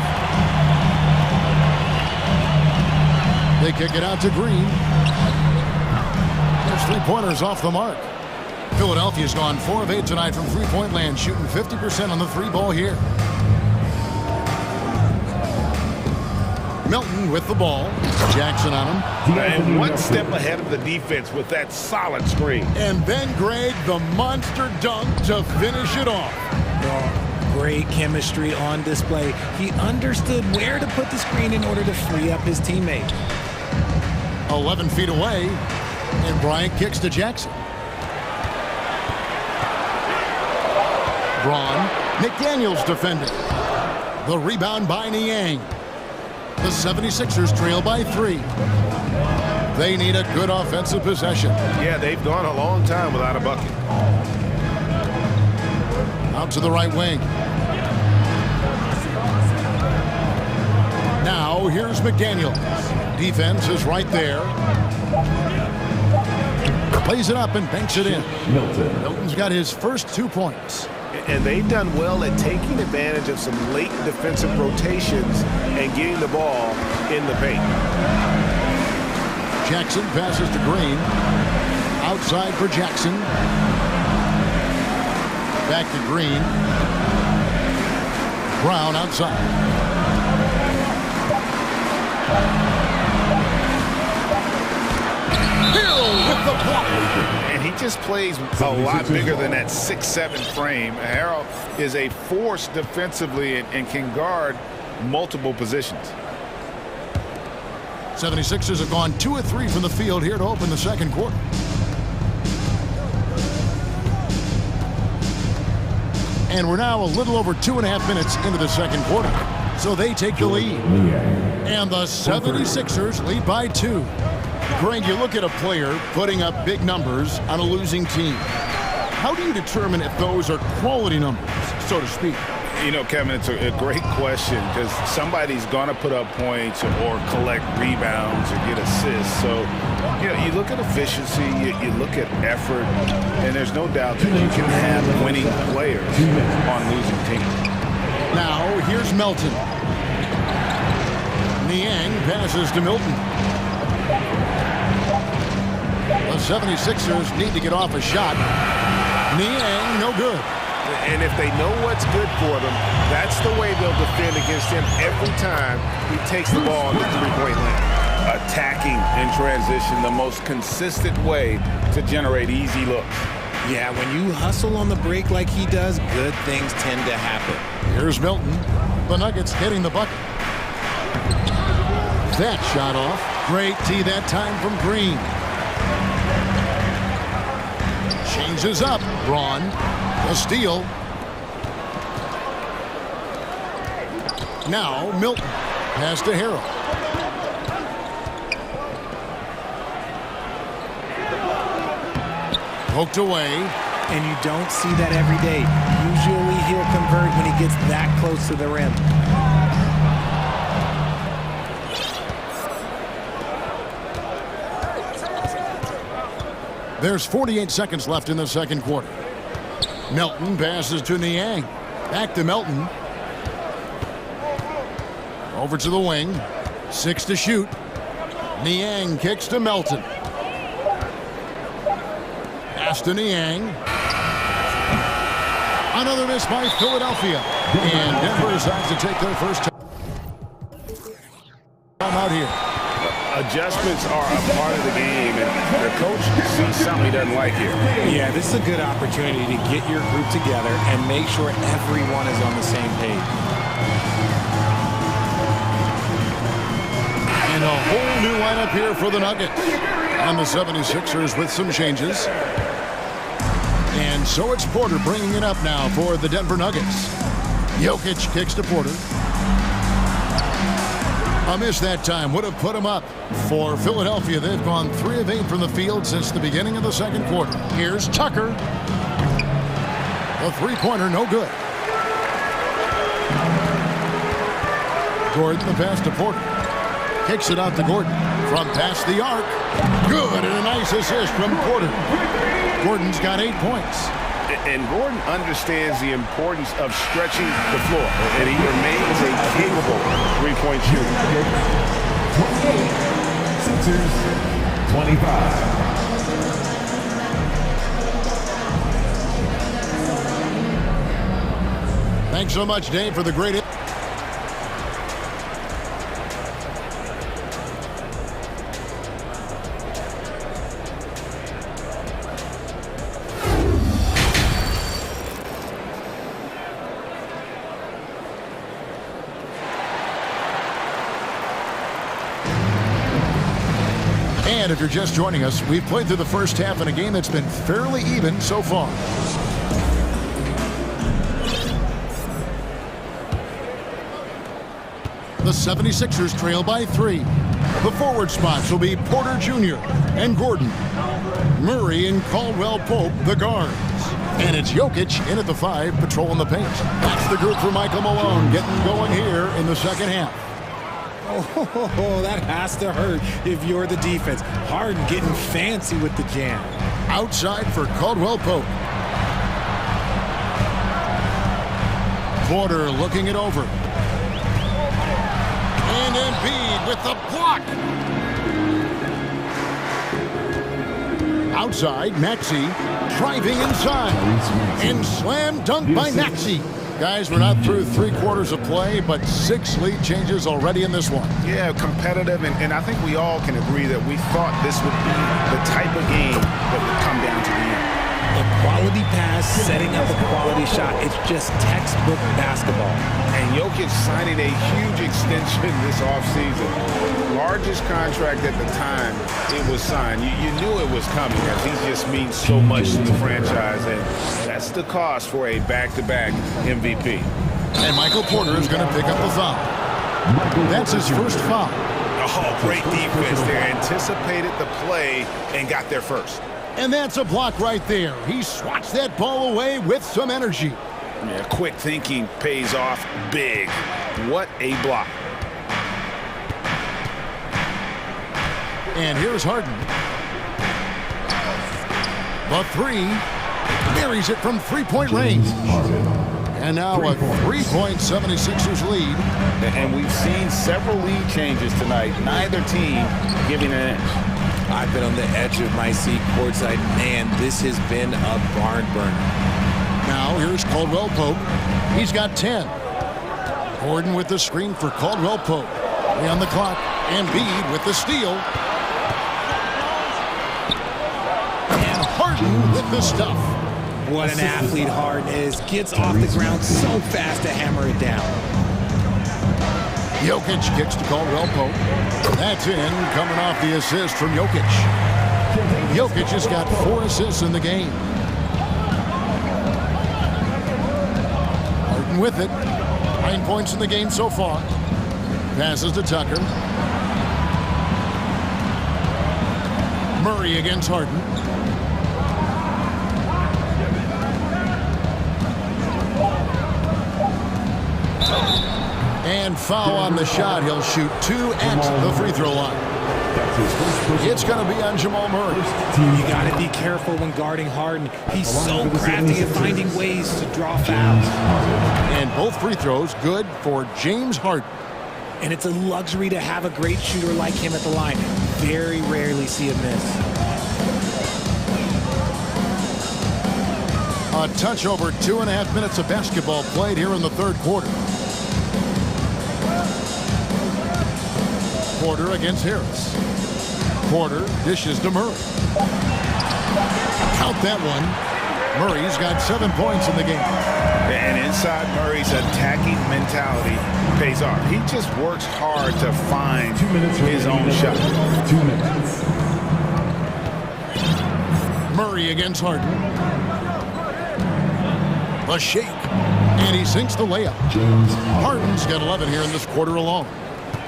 They kick it out to Green. There's 3-pointers off the mark. Philadelphia's gone 4 of 8 tonight from three-point land, shooting 50% on the 3-ball here. Milton with the ball. Jackson on him. And 1 step ahead of the defense with that solid screen. And then Greg, the monster dunk to finish it off. Great chemistry on display. He understood where to put the screen in order to free up his teammate. 11 feet away, and Bryant kicks to Jackson. Braun, McDaniels defending. The rebound by Niang. The 76ers trail by 3. They need a good offensive possession. Yeah, they've gone a long time without a bucket. Out to the right wing. Now here's McDaniel. Defense is right there. Plays it up and banks it in. Milton's got his first 2 points. And they've done well at taking advantage of some late defensive rotations and getting the ball in the paint. Jackson passes to Green. Outside for Jackson. Back to Green. Brown outside. Hill with the block. And he just plays a lot bigger than that 6'7" frame. Harrell is a force defensively and can guard multiple positions. 76ers have gone 2 of 3 from the field here to open the second quarter. And we're now a little over 2.5 minutes into the second quarter. So they take the lead. And the 76ers lead by 2. Greg, you look at a player putting up big numbers on a losing team. How do you determine if those are quality numbers, so to speak? You know, Kevin, it's a great question because somebody's going to put up points or collect rebounds or get assists. So, you know, you look at efficiency, you look at effort, and there's no doubt that you can have winning players on losing teams. Now, here's Melton. Niang passes to Milton. The 76ers need to get off a shot. Niang, no good. And if they know what's good for them, that's the way they'll defend against him every time he takes the ball in the three-point line. Attacking in transition, the most consistent way to generate easy looks. Yeah, when you hustle on the break like he does, good things tend to happen. Here's Milton. The Nuggets hitting the bucket. That shot off. Great tee that time from Green. Changes up. Braun. A steal. Now Milton. Pass to Harrell. Poked away. And you don't see that every day. Usually he'll convert when he gets that close to the rim. There's 48 seconds left in the second quarter. Milton passes to Niang. Back to Milton. Over to the wing. 6 to shoot. Niang kicks to Melton. Pass to Niang. Another miss by Philadelphia. And Denver decides to take their first time out here. Adjustments are a part of the game, and the coach sees something he doesn't like here. Yeah, this is a good opportunity to get your group together and make sure everyone is on the same page. And a whole new lineup here for the Nuggets. And the 76ers with some changes. And so it's Porter bringing it up now for the Denver Nuggets. Jokic kicks to Porter. A miss that time would have put him up. For Philadelphia, they've gone 3 of 8 from the field since the beginning of the second quarter. Here's Tucker. The three-pointer, no good. Gordon, the pass to Porter. Kicks it out to Gordon. From past the arc. Good, and a nice assist from Porter. Gordon's got 8 points. And Gordon understands the importance of stretching the floor, and he remains a capable three-point shooter. 28, Sixers, 25. Thanks so much, Dave, for the great... And if you're just joining us, we've played through the first half in a game that's been fairly even so far. The 76ers trail by 3. The forward spots will be Porter Jr. and Gordon. Murray and Caldwell Pope, the guards. And it's Jokic in at the 5, patrolling the paint. That's the group for Michael Malone getting going here in the second half. Oh, that has to hurt if you're the defense. Harden getting fancy with the jam. Outside for Caldwell Pope. Porter looking it over. And Embiid with the block. Outside, Maxey driving inside. And slam dunk by Maxey. Guys, we're not through 3 quarters of play, but 6 lead changes already in this one. Yeah, competitive, and I think we all can agree that we thought this would be the type of game that would come down to the end. A quality pass, setting up a quality shot. It's just textbook basketball. And Jokic signing a huge extension this offseason. Largest contract at the time it was signed. You knew it was coming, as he just means so much to the franchise, and that's the cost for a back-to-back MVP. And Michael Porter is going to pick up the foul. That's his first foul. Oh, great defense there. Anticipated the play and got there first. And that's a block right there. He swats that ball away with some energy. Yeah, quick thinking pays off big. What a block. And here's Harden. The 3. Buries it from three-point range. And now a 3-point 76ers lead. And we've seen several lead changes tonight. Neither team giving an inch. I've been on the edge of my seat courtside. Man, this has been a barn burner. Now here's Caldwell Pope. He's got 10. Gordon with the screen for Caldwell Pope. 3 on the clock. Embiid with the steal. And Harden with the stuff. What an athlete Harden is. Gets off the ground so fast to hammer it down. Jokic kicks to Caldwell Pope. That's in, coming off the assist from Jokic. Jokic has got 4 assists in the game. Harden with it. 9 points in the game so far. Passes to Tucker. Murray against Harden. And foul on the shot. He'll shoot 2 at the free throw line. It's going to be on Jamal Murray. You got to be careful when guarding Harden. He's so crafty at finding ways to draw fouls. And both free throws good for James Harden. And it's a luxury to have a great shooter like him at the line. Very rarely see him miss. A touch over 2.5 minutes of basketball played here in the third quarter. Porter against Harris. Porter dishes to Murray. Count that one. Murray's got 7 points in the game. And inside Murray's attacking mentality pays off. He just works hard to find his own shot. 2 minutes. Murray against Harden. A shake. And he sinks the layup. Harden's got 11 here in this quarter alone.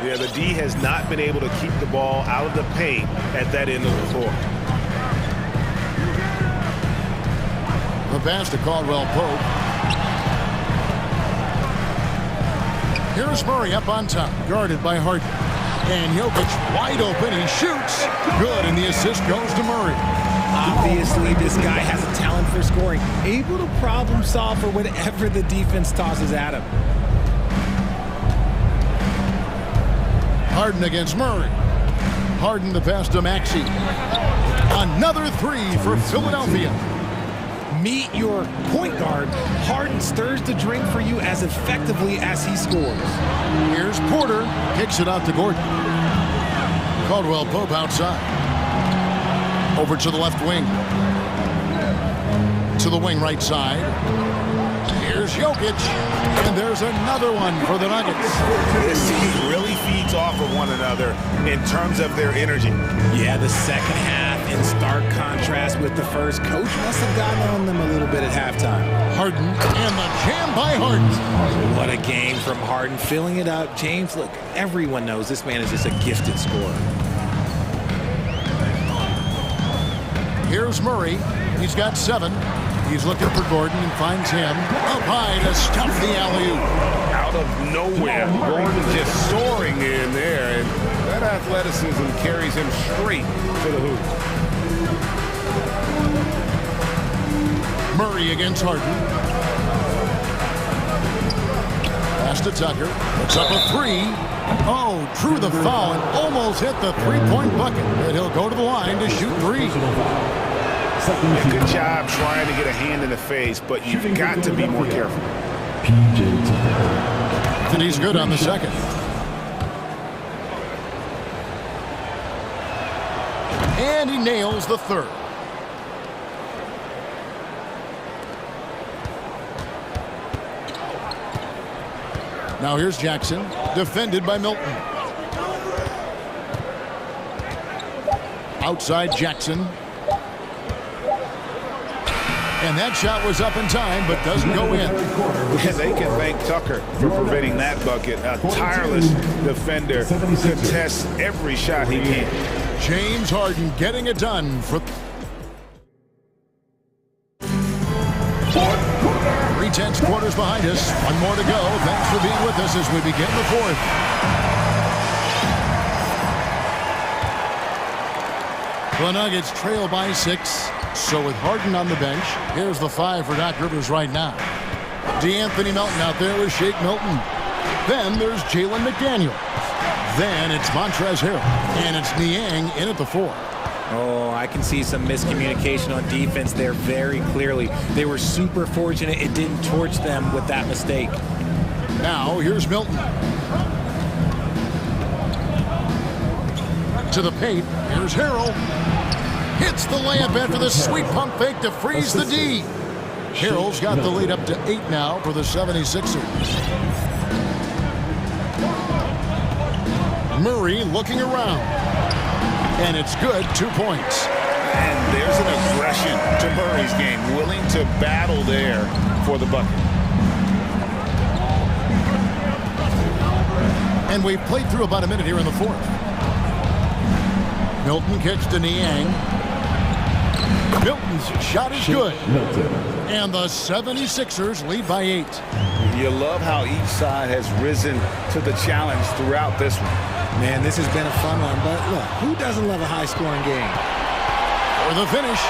Yeah, the D has not been able to keep the ball out of the paint at that end of the floor. The pass to Caldwell Pope. Here's Murray up on top, guarded by Harden. And Jokic wide open. He shoots. Good, and the assist goes to Murray. Obviously, this guy has a talent for scoring. Able to problem solve for whatever the defense tosses at him. Harden against Murray. Harden the pass to Maxey. Another 3 for Philadelphia. Meet your point guard. Harden stirs the drink for you as effectively as he scores. Here's Porter. Kicks it out to Gordon. Caldwell Pope outside. Over to the left wing. To the wing right side. Here's Jokic. And there's another one for the Nuggets. This team really feeds off of one another in terms of their energy. Yeah, the second half in stark contrast with the first. Coach must have gotten on them a little bit at halftime. Harden and the jam by Harden. What a game from Harden, filling it up. James, look, everyone knows this man is just a gifted scorer. Here's Murray. He's got 7. He's looking for Gordon and finds him up high to stuff the alley-oop. Out of nowhere, Gordon just soaring in there, and that athleticism carries him straight to the hoop. Murray against Harden. Pass to Tucker. Puts up a 3. Oh, drew the foul and almost hit the three-point bucket. But he'll go to the line to shoot 3. Yeah, good job trying to get a hand in the face, but you've got to be more careful. And he's good on the second. And he nails the third. Now here's Jackson, defended by Milton. Outside Jackson. And that shot was up in time, but doesn't go in. Yeah, they can thank Tucker for preventing that bucket. A tireless defender contests every shot he can. James Harden getting it done for 3/10 quarters behind us. One more to go. Thanks for being with us as we begin the fourth. The Nuggets trail by 6. So with Harden on the bench, here's the 5 for Doc Rivers right now. DeAnthony Melton out there with Shake Milton. Then there's Jalen McDaniel. Then it's Montrezl Harrell. And it's Niang in at the 4. Oh, I can see some miscommunication on defense there very clearly. They were super fortunate it didn't torch them with that mistake. Now, here's Milton. To the paint. Here's Harrell. Hits the layup after the sweet pump fake to freeze the D. Harrell's got the lead up to 8 now for the 76ers. Murray looking around. And it's good, 2 points. And there's an aggression to Murray's game, willing to battle there for the bucket. And we've played through about a minute here in the fourth. Milton kicks to Niang. Milton's shot is good. And the 76ers lead by 8. You love how each side has risen to the challenge throughout this one. Man, this has been a fun one, but look, who doesn't love a high-scoring game? For the finish,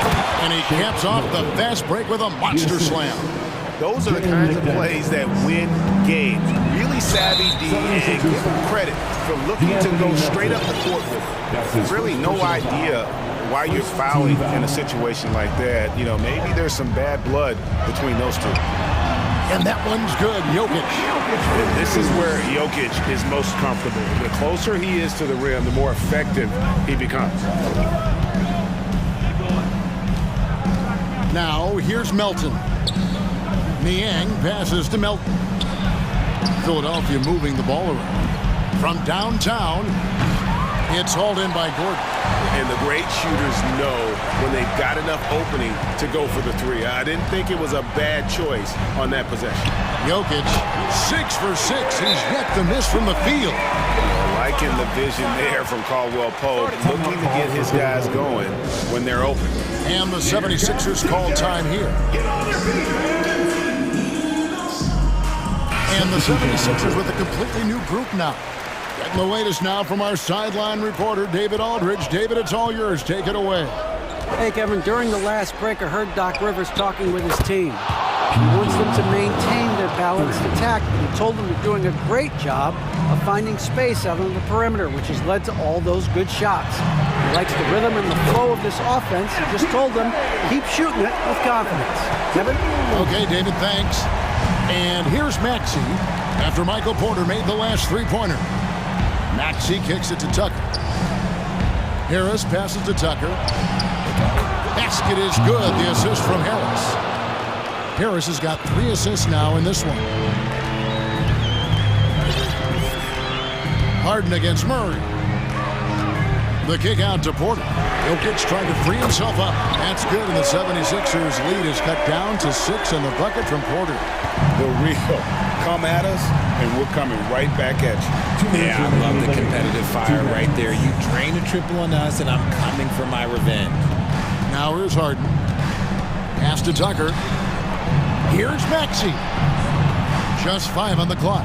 and he caps off the fast break with a monster slam. Those are the kinds of plays that win games. Really savvy D, and give him credit for looking to go straight up the court with it. Really no idea why you're fouling in a situation like that. You know, maybe there's some bad blood between those two. And that one's good, Jokic. And this is where Jokic is most comfortable. The closer he is to the rim, the more effective he becomes. Now, here's Melton. Niang passes to Melton. Philadelphia moving the ball around. From downtown, it's hauled in by Gordon. And the great shooters know when they've got enough opening to go for the three. I didn't think it was a bad choice on that possession. Jokic, 6 for 6. He's yet to miss from the field. Liking the vision there from Caldwell Pope, looking to get his guys going when they're open. And the 76ers call time here. And the 76ers with a completely new group now. Getting the latest now from our sideline reporter, David Aldridge. David, it's all yours. Take it away. Hey, Kevin, during the last break, I heard Doc Rivers talking with his team. He wants them to maintain their balanced attack. He told them they're doing a great job of finding space out on the perimeter, which has led to all those good shots. He likes the rhythm and the flow of this offense. He just told them, keep shooting it with confidence. Kevin? Okay, David, thanks. And here's Maxey after Michael Porter made the last three-pointer. Maxey kicks it to Tucker. Harris passes to Tucker. Basket is good. The assist from Harris. Harris has got 3 assists now in this one. Harden against Murray. The kick out to Porter. Jokic trying to free himself up. That's good, and the 76ers lead is cut down to 6 in the bucket from Porter. The real come at us, and we're coming right back at you. Yeah, I love the competitive fire right there. You drain a triple on us, and I'm coming for my revenge. Now here's Harden. Pass to Tucker. Here's Maxey. Just 5 on the clock.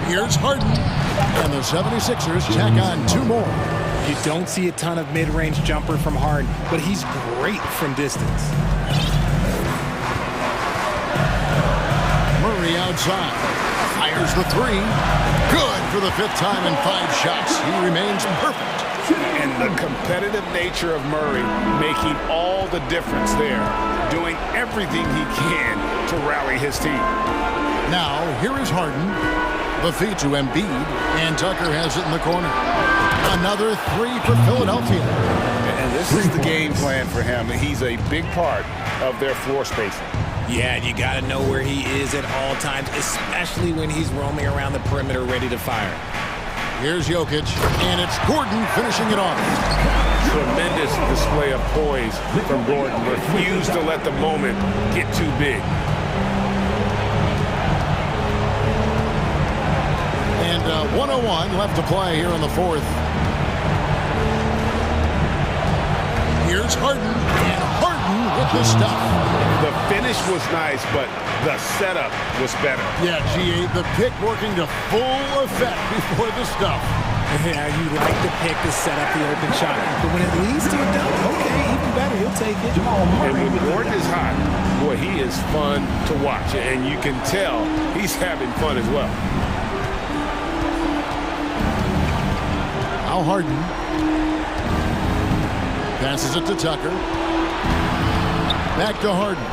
Here's Harden. And the 76ers tack on 2 more. You don't see a ton of mid-range jumper from Harden, but he's great from distance. Murray outside. Fires the 3. Good for the 5th time in 5 shots. He remains perfect. And the competitive nature of Murray making all the difference there, doing everything he can to rally his team. Now, here is Harden. The feed to Embiid, and Tucker has it in the corner. Another 3 for Philadelphia. And this is the game plan for him. He's a big part of their floor spacing. Yeah, and you got to know where he is at all times, especially when he's roaming around the perimeter ready to fire. Here's Jokic, and it's Gordon finishing it off. Tremendous display of poise from Gordon. Refused to let the moment get too big. And 1:01 left to play here in the fourth. Here's Harden, and Harden with the stuff. The finish was nice, but the setup was better. Yeah, G.A., the pick working to full effect before the stuff. Yeah, you like the pick to set up the open shot. But when it leads to a dunk, okay, even better, he'll take it. And when Gordon is hot, boy, he is fun to watch. And you can tell he's having fun as well. Now Harden. Passes it to Tucker. Back to Harden.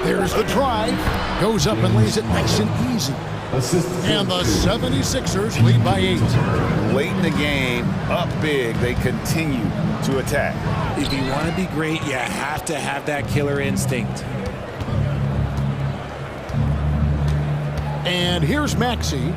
There's the drive. Goes up and lays it nice and easy. And the 76ers lead by 8. Late in the game, up big, they continue to attack. If you want to be great, you have to have that killer instinct. And here's Maxey.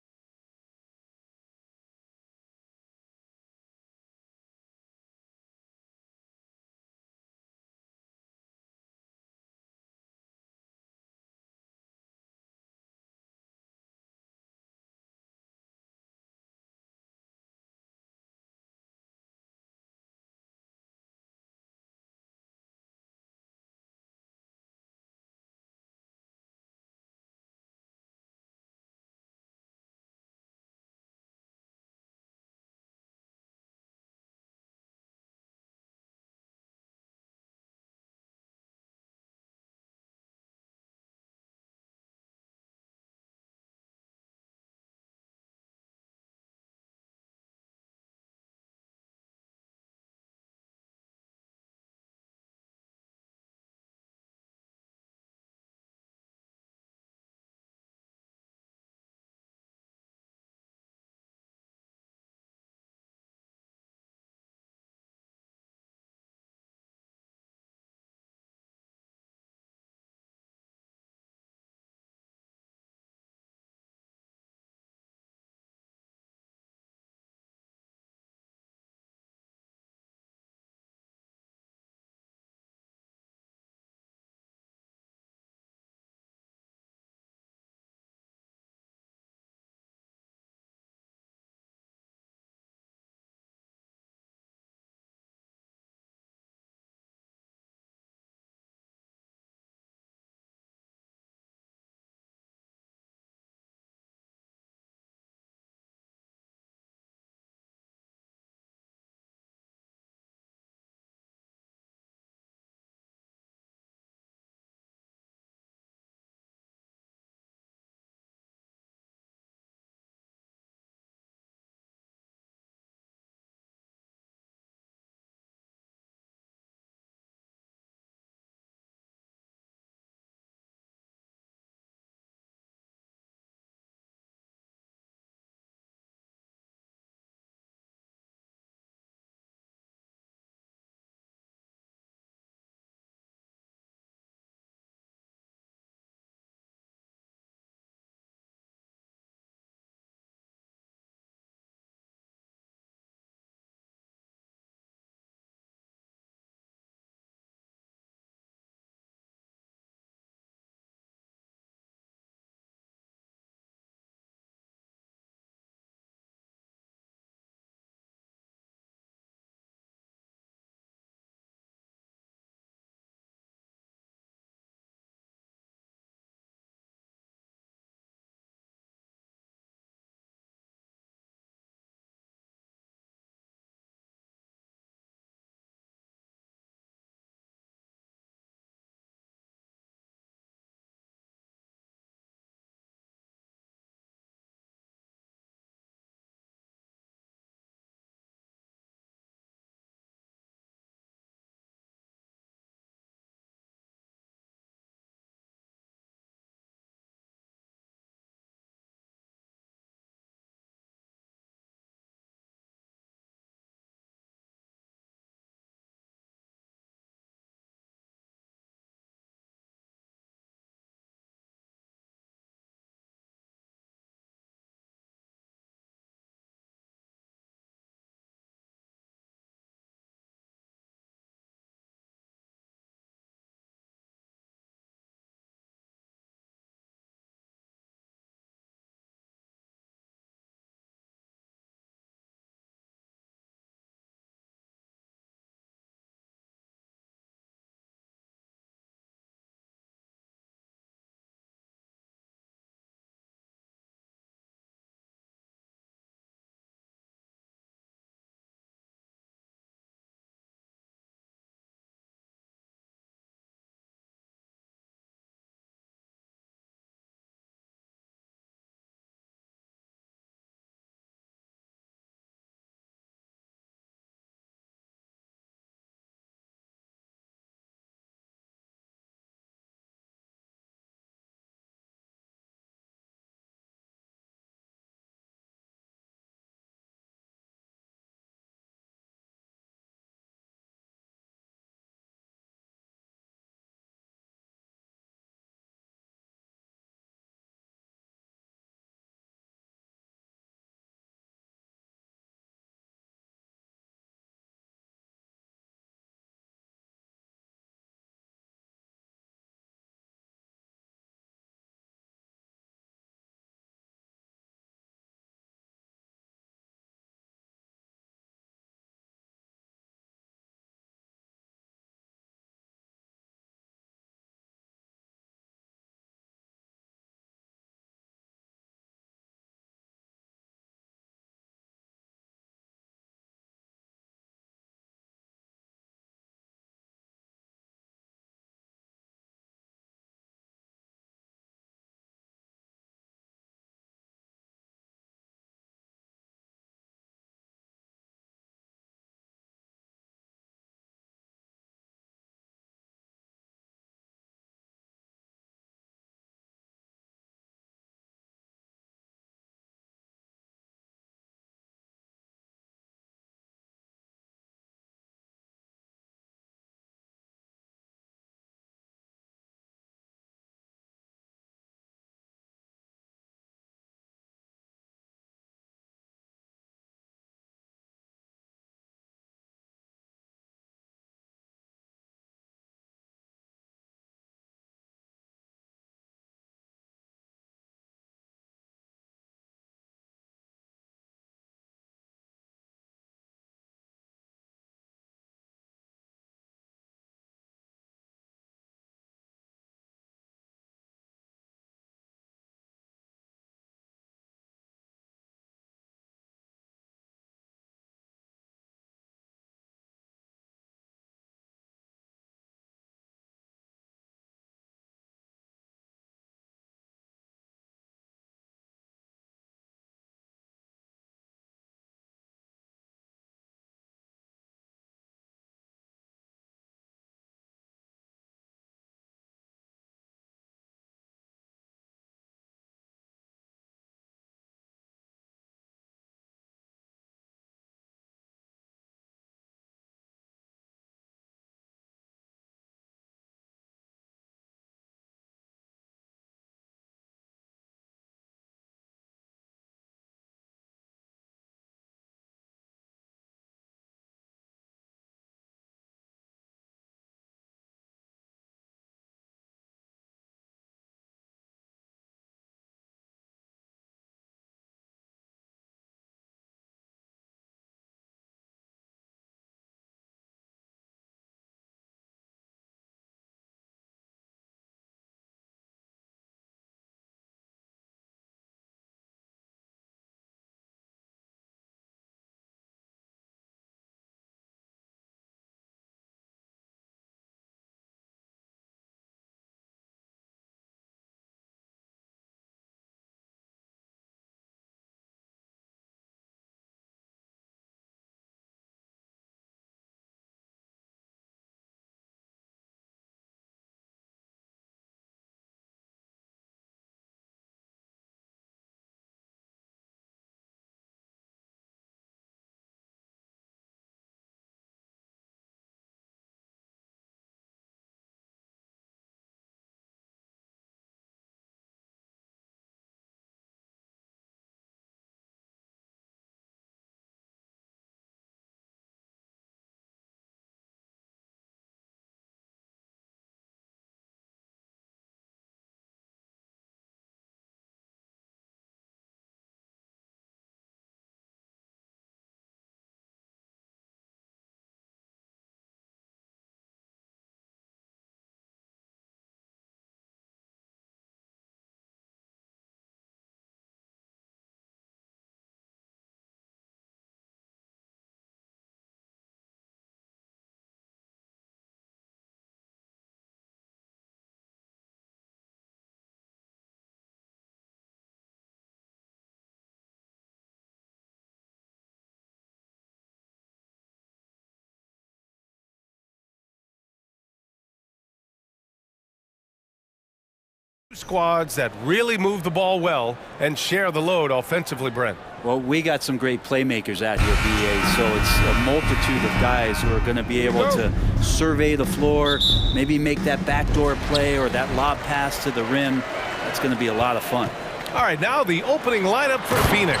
Squads that really move the ball well and share the load offensively, Brent. Well, we got some great playmakers out here, BA, so it's a multitude of guys who are going to be able to survey the floor, maybe make that backdoor play or that lob pass to the rim. That's going to be a lot of fun. All right, now the opening lineup for Phoenix.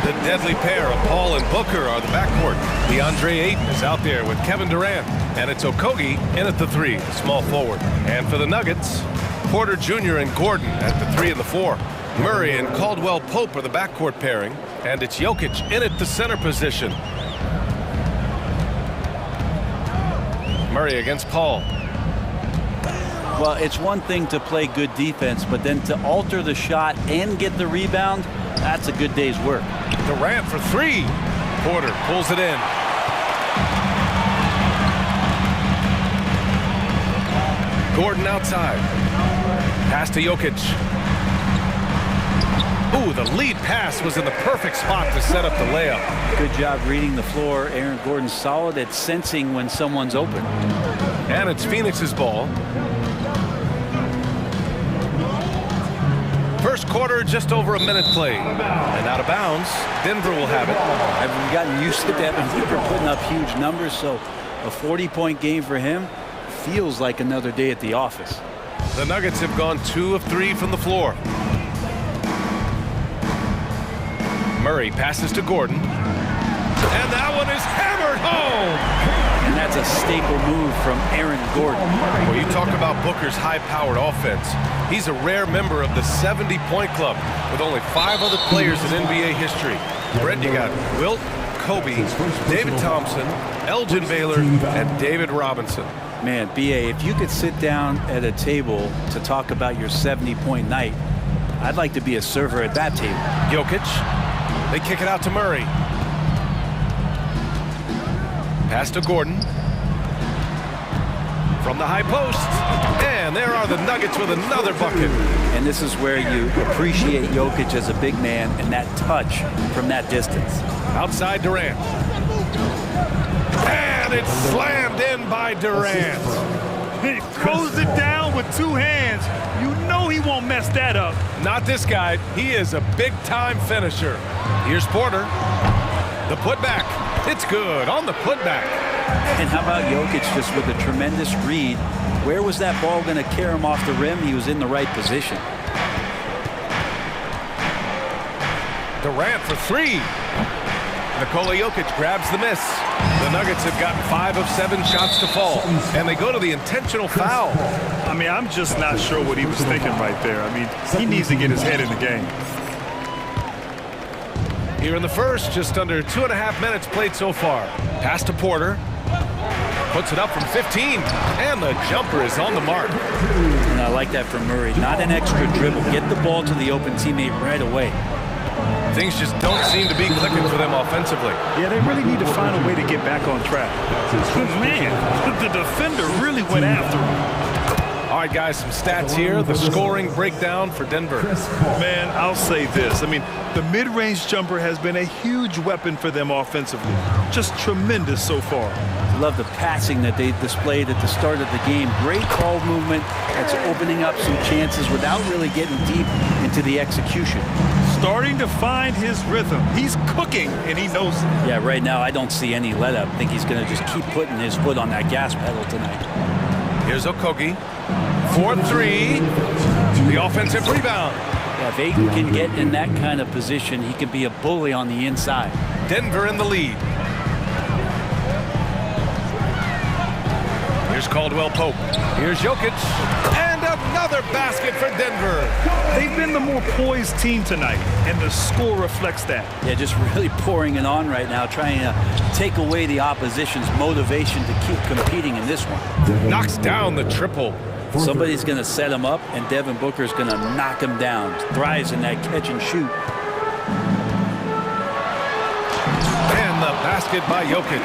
The deadly pair of Paul and Booker are the backcourt. DeAndre Ayton is out there with Kevin Durant, and it's Okogie in at the 3, the small forward. And for the Nuggets, Porter Jr. and Gordon at the 3 and the 4. Murray and Caldwell Pope are the backcourt pairing, and it's Jokic in at the center position. Murray against Paul. Well, it's one thing to play good defense, but then to alter the shot and get the rebound, that's a good day's work. Durant for 3. Porter pulls it in. Gordon outside. Pass to Jokic. Ooh, the lead pass was in the perfect spot to set up the layup. Good job reading the floor. Aaron Gordon's solid at sensing when someone's open. And it's Phoenix's ball. First quarter, just over a minute played. And out of bounds, Denver will have it. I've gotten used to Devin Booker putting up huge numbers, so a 40-point game for him feels like another day at the office. The Nuggets have gone 2 of 3 from the floor. Murray passes to Gordon. And that one is hammered home. And that's a staple move from Aaron Gordon. Well, you talk about Booker's high-powered offense. He's a rare member of the 70-point club with only 5 other players in NBA history. Brent, you got Wilt, Kobe, David Thompson, Elgin Baylor, and David Robinson. Man, BA, if you could sit down at a table to talk about your 70-point night, I'd like to be a server at that table. Jokic. They kick it out to Murray. Pass to Gordon. From the high post. And there are the Nuggets with another bucket. And this is where you appreciate Jokic as a big man and that touch from that distance. Outside Durant. And it's slammed in by Durant. He throws it down with 2 hands. You know he won't mess that up. Not this guy. He is a big-time finisher. Here's Porter. The putback. It's good on the putback. And how about Jokic just with a tremendous read? Where was that ball going to carry him off the rim? He was in the right position. Durant for 3. Nikola Jokic grabs the miss. The Nuggets have gotten 5 of 7 shots to fall, and they go to the intentional foul. I mean, I'm just not sure what he was thinking right there. I mean, he needs to get his head in the game. Here in the first, just under 2.5 minutes played so far. Pass to Porter. Puts it up from 15, and the jumper is on the mark. And I like that from Murray. Not an extra dribble. Get the ball to the open teammate right away. Things just don't seem to be clicking for them offensively. Yeah, they really need to find a way to get back on track. Man, the defender really went after him. All right, guys, some stats here. The scoring breakdown for Denver. Man, I'll say this. I mean, the mid-range jumper has been a huge weapon for them offensively. Just tremendous so far. Love the passing that they displayed at the start of the game. Great ball movement that's opening up some chances without really getting deep into the execution. Starting to find his rhythm. He's cooking, and he knows it. Yeah, right now I don't see any let-up. I think he's going to just keep putting his foot on that gas pedal tonight. Here's Okogie. 4-3. The offensive rebound. Yeah, if Ayton can get in that kind of position, he can be a bully on the inside. Denver in the lead. Here's Caldwell Pope. Here's Jokic. And another basket for Denver. They've been the more poised team tonight, and the score reflects that. Yeah, just really pouring it on right now, trying to take away the opposition's motivation to keep competing in this one. Knocks down the triple. Somebody's going to set him up, and Devin Booker's going to knock him down. Thrives in that catch and shoot. And the basket by Jokic.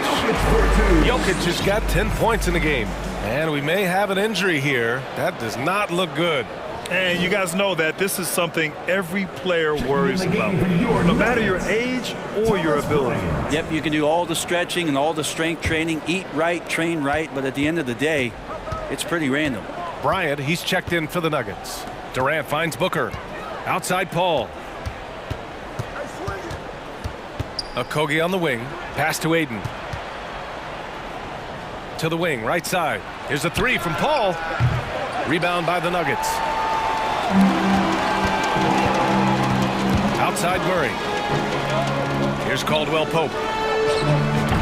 Jokic has got 10 points in the game. And we may have an injury here. That does not look good. And you guys know that this is something every player worries about, no matter your age or your ability. Yep, you can do all the stretching and all the strength training, eat right, train right, but at the end of the day, it's pretty random. Bryant, he's checked in for the Nuggets. Durant finds Booker. Outside Paul. Okogie on the wing. Pass to Aiden. To the wing, right side. Here's a three from Paul. Rebound by the Nuggets. Outside Murray. Here's Caldwell Pope.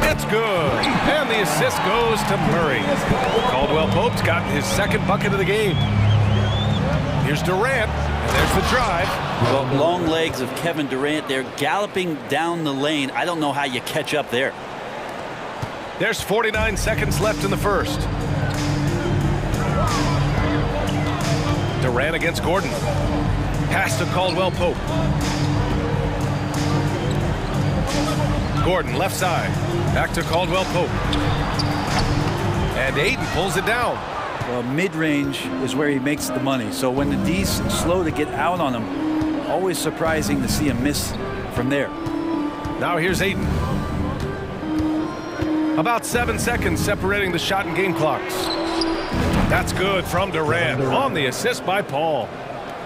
It's good. And the assist goes to Murray. Caldwell Pope's got his second bucket of the game. Here's Durant. And there's the drive. Well, long legs of Kevin Durant. They're galloping down the lane. I don't know how you catch up there. There's 49 seconds left in the first. Durant against Gordon. Pass to Caldwell Pope. Gordon left side. Back to Caldwell Pope. And Aiden pulls it down. Well, mid-range is where he makes the money. So when the D's slow to get out on him, always surprising to see him miss from there. Now here's Aiden. About 7 seconds separating the shot and game clocks. That's good from Durant on the assist by Paul.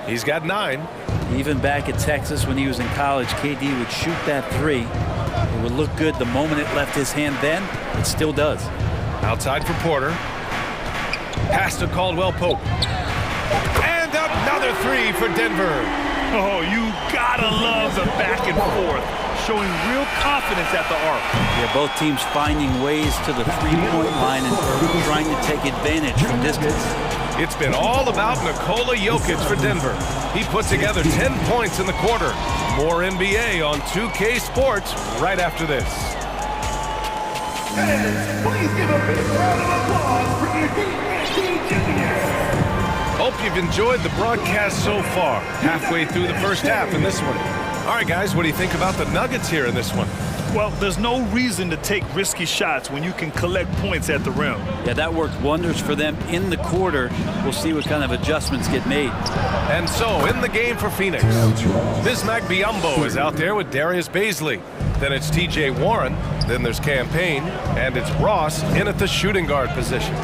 He's got 9. Even back at Texas when he was in college, KD would shoot that three. It would look good the moment it left his hand then. It still does. Outside for Porter. Pass to Caldwell Pope. And another three for Denver. Oh, you gotta love the back and forth, showing real confidence at the arc. Yeah, both teams finding ways to the three-point line and trying to take advantage from distance. It's been all about Nikola Jokic for Denver. He put together 10 points in the quarter. More NBA on 2K Sports right after this. And please give a big round of applause for your DNC champions. Hope you've enjoyed the broadcast so far. Halfway through the first half in this one. All right, guys, what do you think about the Nuggets here in this one? Well, there's no reason to take risky shots when you can collect points at the rim. Yeah, that worked wonders for them in the quarter. We'll see what kind of adjustments get made. And so, in the game for Phoenix, Bismack Biyombo is out there with Darius Bazley. Then it's T.J. Warren. Then there's Campaign. And it's Ross in at the shooting guard position.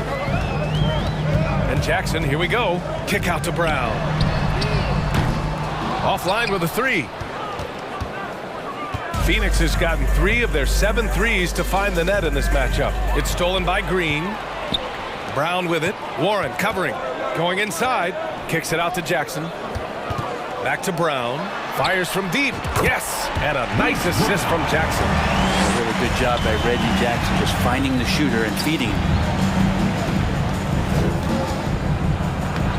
And Jackson, here we go. Kick out to Brown. Offline with a three. Phoenix has gotten 3 of their 7 threes to find the net in this matchup. It's stolen by Green. Brown with it. Warren covering. Going inside. Kicks it out to Jackson. Back to Brown. Fires from deep. Yes! And a nice assist from Jackson. A really good job by Reggie Jackson just finding the shooter and feeding him.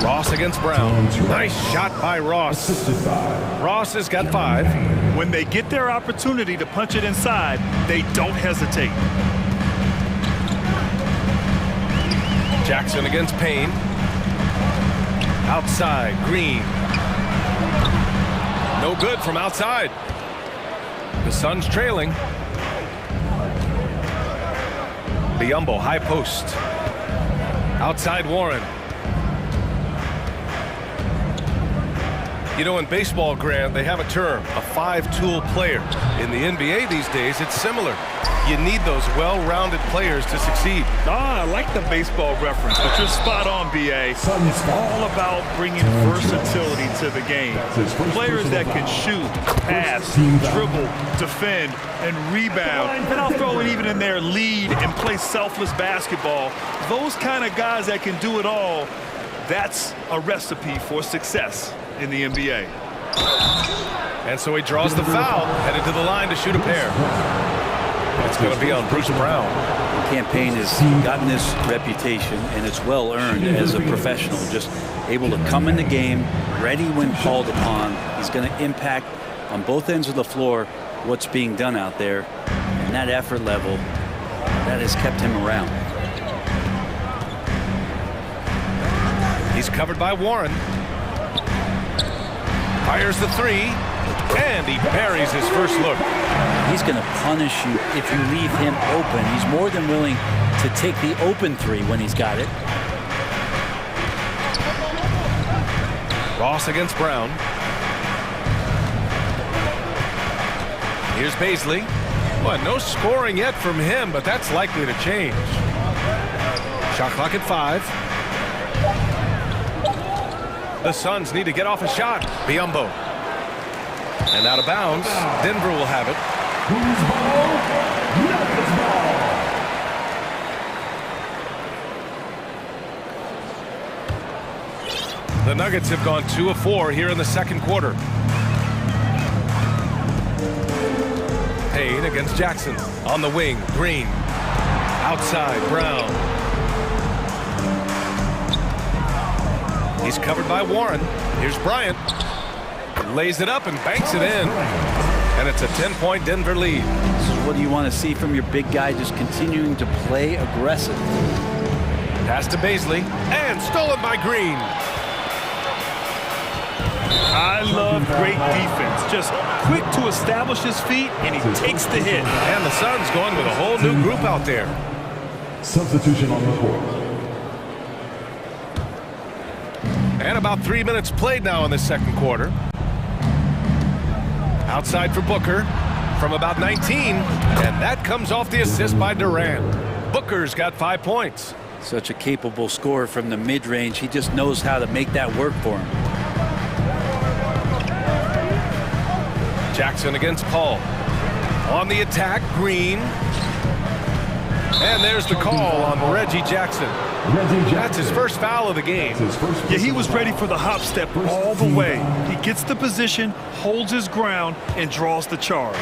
Ross against Brown. Nice shot by Ross. Ross has got 5. When they get their opportunity to punch it inside, they don't hesitate. Jackson against Payne. Outside, Green. No good from outside. The Suns trailing. Biyombo, high post. Outside Warren. You know, in baseball, Grant, they have a term, a 5-tool player. In the NBA these days, it's similar. You need those well-rounded players to succeed. I like the baseball reference, but you're spot on, B.A. It's all about bringing versatility to the game. Players that can shoot, pass, dribble, defend, and rebound. And I'll throw it even in there, lead and play selfless basketball. Those kind of guys that can do it all, that's a recipe for success in the NBA. And so he draws the foul, headed to the line to shoot a pair. It's going to be on Bruce Brown. Campaign has gotten this reputation, and it's well earned as a professional. Just able to come in the game, ready when called upon. He's going to impact on both ends of the floor what's being done out there. And that effort level, that has kept him around. He's covered by Warren. Fires the three, and he buries his first look. He's going to punish you if you leave him open. He's more than willing to take the open three when he's got it. Ross against Brown. Here's Bazley. Well, no scoring yet from him, but that's likely to change. Shot clock at 5. The Suns need to get off a shot. Biyombo. And out of bounds. Denver will have it. The Nuggets have gone 2 of 4 here in the second quarter. Payne against Jackson. On the wing, Green. Outside, Brown. He's covered by Warren. Here's Bryant. Lays it up and banks it in. And it's a 10-point Denver lead. This is what you want to see from your big guy, just continuing to play aggressive. Pass to Baisley. And stolen by Green. I love great defense. Just quick to establish his feet, and he takes the hit. And the Suns going with a whole new group out there. Substitution on the court. And about 3 minutes played now in the second quarter. Outside for Booker from about 19. And that comes off the assist by Durant. Booker's got 5 points. Such a capable scorer from the mid-range. He just knows how to make that work for him. Jackson against Paul. On the attack, Green. And there's the call on Reggie Jackson. That's his first foul of the game. Yeah, he was ready for the hop step all the way. He gets the position, holds his ground, and draws the charge.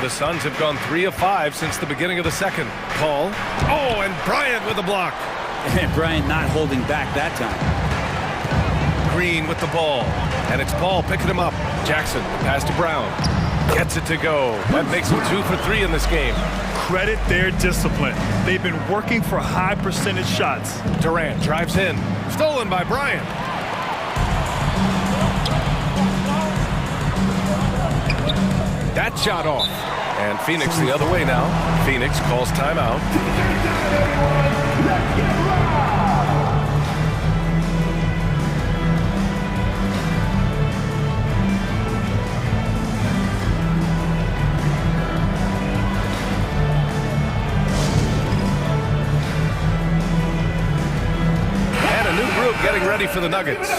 The Suns have gone 3 of 5 since the beginning of the second. Paul. Oh, and Bryant with the block. And Bryant not holding back that time. Green with the ball. And it's Paul picking him up. Jackson, pass to Brown. Gets it to go. That makes him 2 for 3 in this game. Credit their discipline. They've been working for high percentage shots. Durant drives in. Stolen by Bryant. That shot off. And Phoenix the other way now. Phoenix calls timeout. Getting ready for the Nuggets.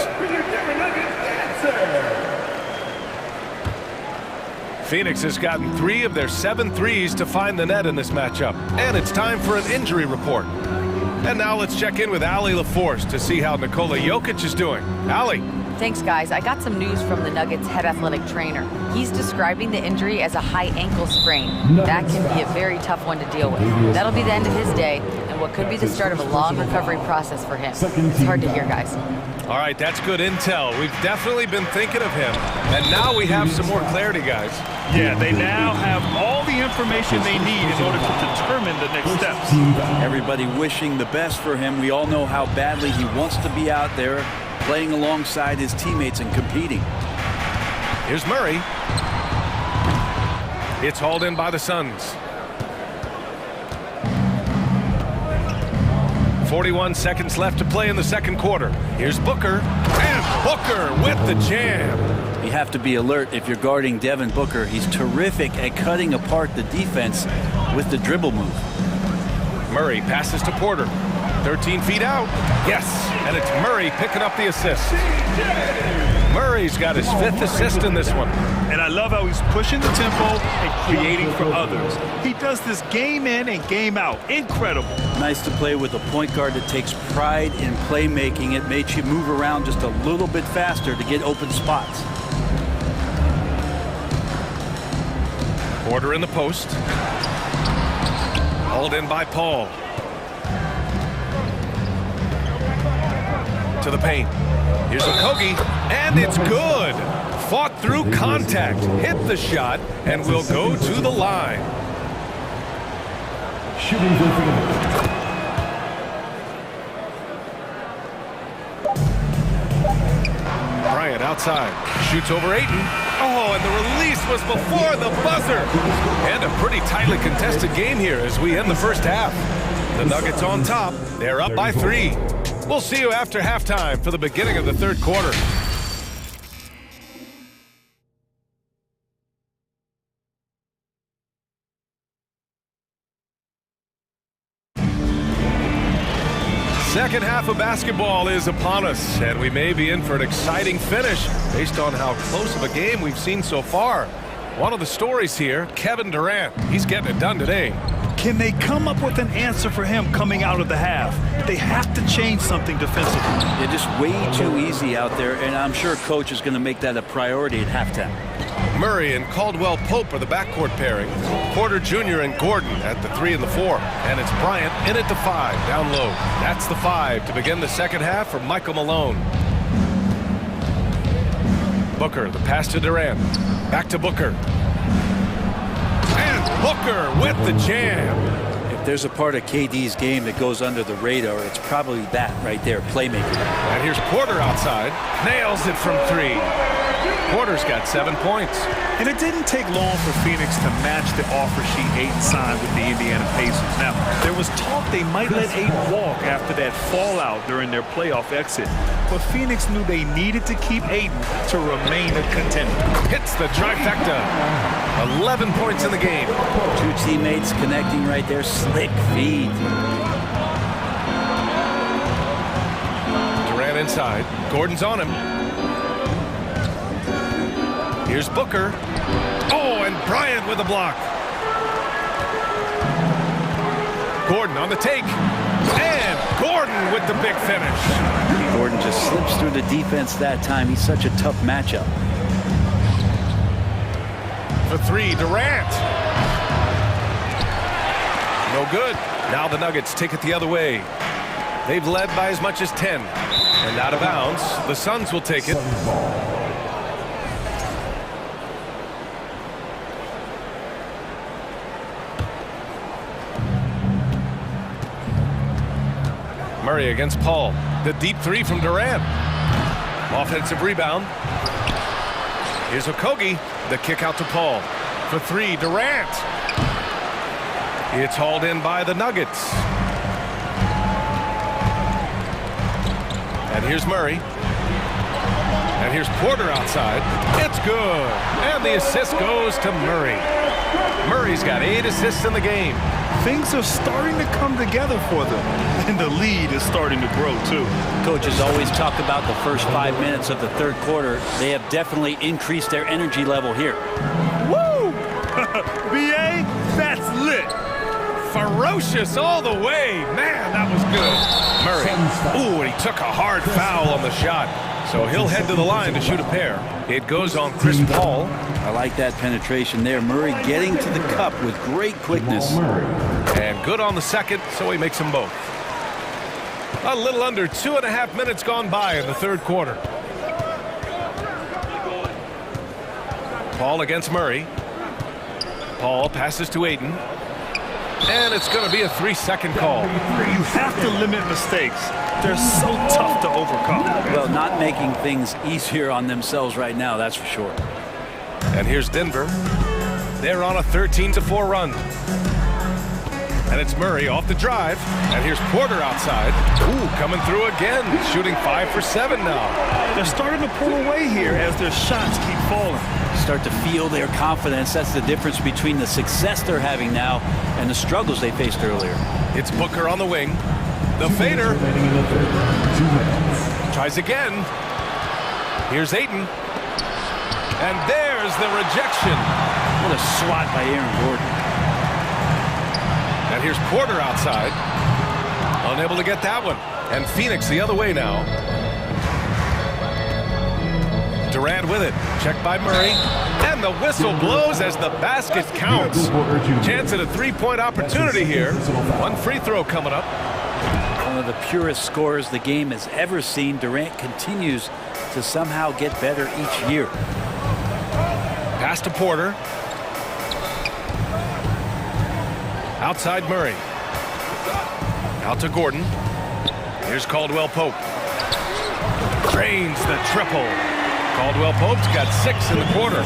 Phoenix has gotten 3 of their 7 threes to find the net in this matchup. And it's time for an injury report. And now let's check in with Allie LaForce to see how Nikola Jokic is doing. Allie. Thanks, guys. I got some news from the Nuggets head athletic trainer. He's describing the injury as a high ankle sprain. That can be a very tough one to deal with. That'll be the end of his day and what could be the start of a long recovery process for him. It's hard to hear, guys. All right, that's good intel. We've definitely been thinking of him. And now we have some more clarity, guys. Yeah, they now have all the information they need in order to determine the next steps. Everybody wishing the best for him. We all know how badly he wants to be out there, playing alongside his teammates and competing. Here's Murray. It's hauled in by the Suns. 41 seconds left to play in the second quarter. Here's Booker. And Booker with the jam. You have to be alert if you're guarding Devin Booker. He's terrific at cutting apart the defense with the dribble move. Murray passes to Porter. 13 feet out. Yes, and it's Murray picking up the assist. Murray's got his 5th assist in this one. And I love how he's pushing the tempo and creating for others. He does this game in and game out. Incredible. Nice to play with a point guard that takes pride in playmaking. It makes you move around just a little bit faster to get open spots. Porter in the post. Hauled in by Paul. To the paint. Here's Okogie, and it's good. Fought through contact, hit the shot, and will go to the line. Bryant outside, shoots over Ayton. Oh, and the release was before the buzzer. And a pretty tightly contested game here as we end the first half. The Nuggets on top. They're up by 3. We'll see you after halftime for the beginning of the third quarter. Second half of basketball is upon us, and we may be in for an exciting finish based on how close of a game we've seen so far. One of the stories here, Kevin Durant. He's getting it done today. Can they come up with an answer for him coming out of the half? They have to change something defensively. They're just way too easy out there, and I'm sure coach is going to make that a priority at halftime. Murray and Caldwell Pope are the backcourt pairing. Porter Jr. and Gordon at the 3 and the 4. And it's Bryant in at the 5, down low. That's the 5 to begin the second half for Michael Malone. Booker, the pass to Durant. Back to Booker. And Booker with the jam. If there's a part of KD's game that goes under the radar, it's probably that right there, playmaking. And here's Porter outside. Nails it from 3. Porter's got 7 points. And it didn't take long for Phoenix to match the offer sheet Ayton signed with the Indiana Pacers. Now, there was talk they might let Ayton walk after that fallout during their playoff exit. But Phoenix knew they needed to keep Ayton to remain a contender. Hits the trifecta. 11 points in the game. 2 teammates connecting right there. Slick feed. Durant inside. Gordon's on him. Here's Booker. Oh, and Bryant with a block. Gordon on the take. And Gordon with the big finish. Gordon just slips through the defense that time. He's such a tough matchup. For 3, Durant. No good. Now the Nuggets take it the other way. They've led by as much as 10. And out of bounds, the Suns will take it. Murray against Paul. The deep 3 from Durant. Offensive rebound. Here's Okogie. The kick out to Paul. For 3, Durant. It's hauled in by the Nuggets. And here's Murray. And here's Porter outside. It's good. And the assist goes to Murray. Murray's got 8 assists in the game. Things are starting to come together for them, and the lead is starting to grow too. Coaches always talk about the first 5 minutes of the third quarter. They have definitely increased their energy level here. Woo! BA, that's lit. Ferocious all the way. Man, that was good. Murray. Ooh, and he took a hard foul on the shot. So he'll head to the line to shoot a pair. It goes on Chris Paul. I like that penetration there. Murray getting to the cup with great quickness. And good on the second, so he makes them both. A little under 2.5 minutes gone by in the third quarter. Paul against Murray. Paul passes to Ayton. And it's going to be a 3-second call. You have to limit mistakes. They're so tough to overcome. Well, not making things easier on themselves right now, that's for sure. And here's Denver. They're on a 13-4 run. And it's Murray off the drive. And here's Porter outside. Ooh, coming through again. Shooting 5 for 7 now. They're starting to pull away here as their shots keep falling. Start to feel their confidence. That's the difference between the success they're having now and the struggles they faced earlier. It's Booker on the wing. The fader. Tries again. Here's Ayton. And there's the rejection. What a swat by Aaron Gordon. And here's Porter outside. Unable to get that one. And Phoenix the other way now. Durant with it. Checked by Murray. And the whistle blows as the basket counts. Chance at a 3-point opportunity here. One free throw coming up. One of the purest scorers the game has ever seen. Durant continues to somehow get better each year. Pass to Porter. Outside Murray. Out to Gordon. Here's Caldwell Pope. Drains the triple. Caldwell Pope's got 6 in the quarter.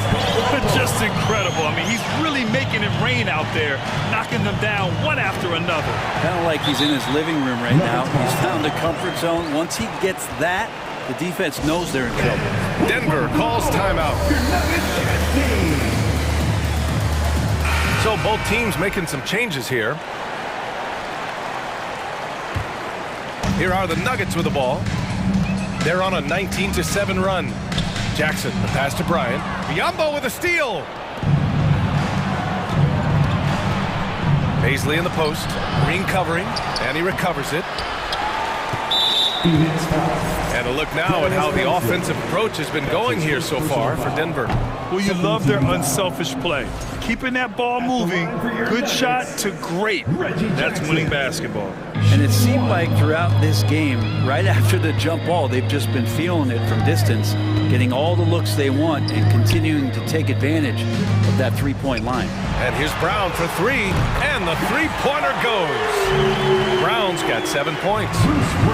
Just incredible. I mean, he's really making it rain out there, knocking them down one after another. Kind of like he's in his living room right now. He's found a comfort zone. Once he gets that, the defense knows they're in trouble. Denver calls timeout. So both teams making some changes here. Here are the Nuggets with the ball. They're on a 19-7 run. Jackson, the pass to Bryant. Biyombo with a steal. Paisley in the post. Green covering, and he recovers it. And a look now at how the offensive approach has been going here so far for Denver. Well, you love their unselfish play. Keeping that ball moving, good shot to great. That's winning basketball. And it seemed like throughout this game, right after the jump ball, they've just been feeling it from distance, getting all the looks they want and continuing to take advantage of that three-point line. And here's Brown for three, and the three-pointer goes. Brown's got 7 points.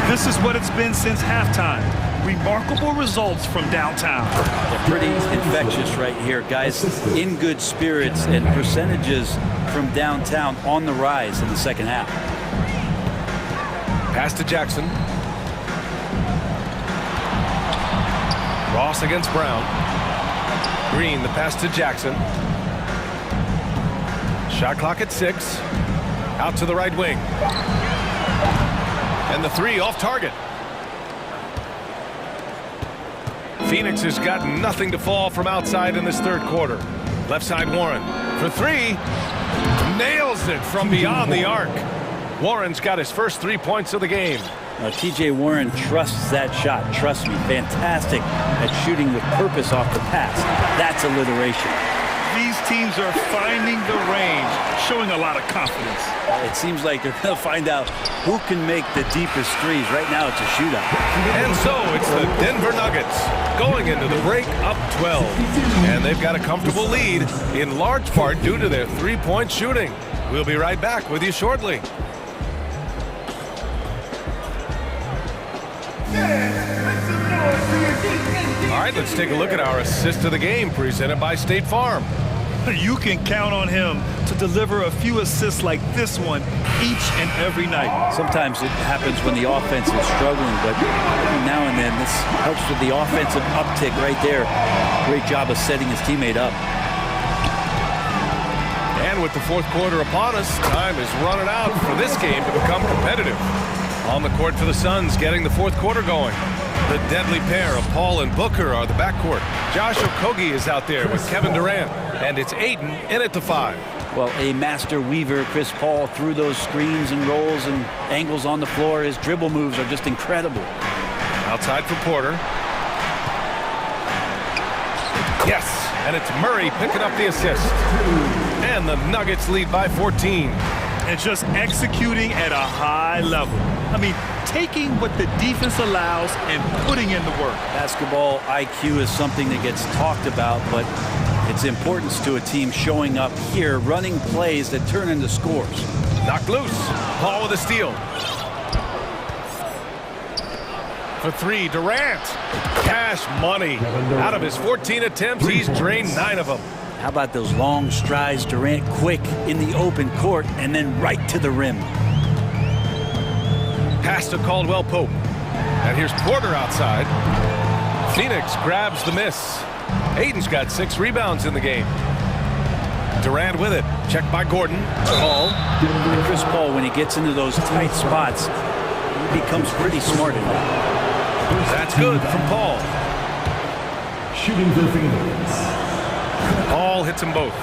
This is what it's been since halftime. Remarkable results from downtown. They're pretty infectious right here. Guys in good spirits and percentages from downtown on the rise in the second half. Pass to Jackson. Ross against Brown. Green, the pass to Jackson. Shot clock at 6. Out to the right wing. And the three off target. Phoenix has got nothing to fall from outside in this third quarter. Left side Warren for three. Nails it from beyond the arc. Warren's got his first 3 points of the game. TJ Warren trusts that shot. Trust me, fantastic at shooting with purpose off the pass. That's alliteration. These teams are finding the range, showing a lot of confidence. It seems like they're going to find out who can make the deepest threes. Right now, it's a shootout. And so it's the Denver Nuggets going into the break up 12. And they've got a comfortable lead, in large part due to their three-point shooting. We'll be right back with you shortly. All right, let's take a look at our assist of the game presented by State Farm. You can count on him to deliver a few assists like this one each and every night. Sometimes it happens when the offense is struggling, but every now and then this helps with the offensive uptick right there. Great job of setting his teammate up. And with the fourth quarter upon us, time is running out for this game to become competitive. On the court for the Suns, getting the fourth quarter going. The deadly pair of Paul and Booker are the backcourt. Josh Okogie is out there with Kevin Durant, and it's Ayton in at the 5. Well, a master weaver, Chris Paul, through those screens and rolls and angles on the floor. His dribble moves are just incredible. Outside for Porter. Yes, and it's Murray picking up the assist. And the Nuggets lead by 14. And just executing at a high level. I mean, taking what the defense allows and putting in the work. Basketball IQ is something that gets talked about, but its importance to a team showing up here, running plays that turn into scores. Knocked loose. Paul with a steal. For three, Durant. Cash money. Out of his 14 attempts, he's drained 9 of them. How about those long strides, Durant quick in the open court and then right to the rim. Pass to Caldwell Pope. And here's Porter outside. Phoenix grabs the miss. Ayton's got 6 rebounds in the game. Durant with it. Checked by Gordon. Paul. And Chris Paul, when he gets into those tight spots, he becomes pretty smart in that. That's good from Paul. Shooting for Phoenix. Paul hits them both.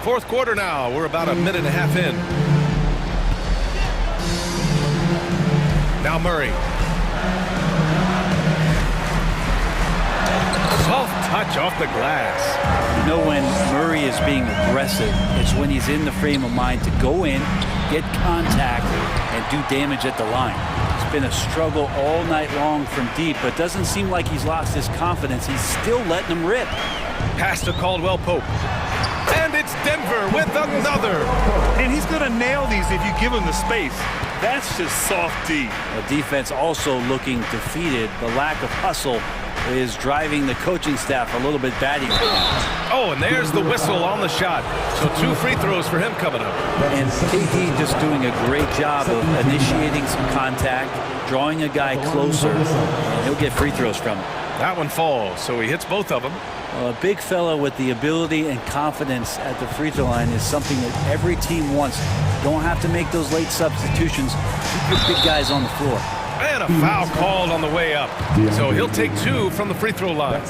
Fourth quarter now. We're about a minute and a half in. Now Murray. Soft touch off the glass. You know when Murray is being aggressive, it's when he's in the frame of mind to go in, get contact, and do damage at the line. It's been a struggle all night long from deep, but doesn't seem like he's lost his confidence. He's still letting them rip. Pass to Caldwell Pope. And it's Denver with another. And he's going to nail these if you give him the space. That's just soft D. The defense also looking defeated. The lack of hustle is driving the coaching staff a little bit batty right now. Oh, and there's the whistle on the shot. So 2 free throws for him coming up. And KD just doing a great job of initiating some contact, drawing a guy closer, and he'll get free throws from him. That one falls, so he hits both of them. Well, a big fella with the ability and confidence at the free throw line is something that every team wants. Don't have to make those late substitutions. Keep your big guys on the floor. And a foul called on the way up. So he'll take 2 from the free throw line.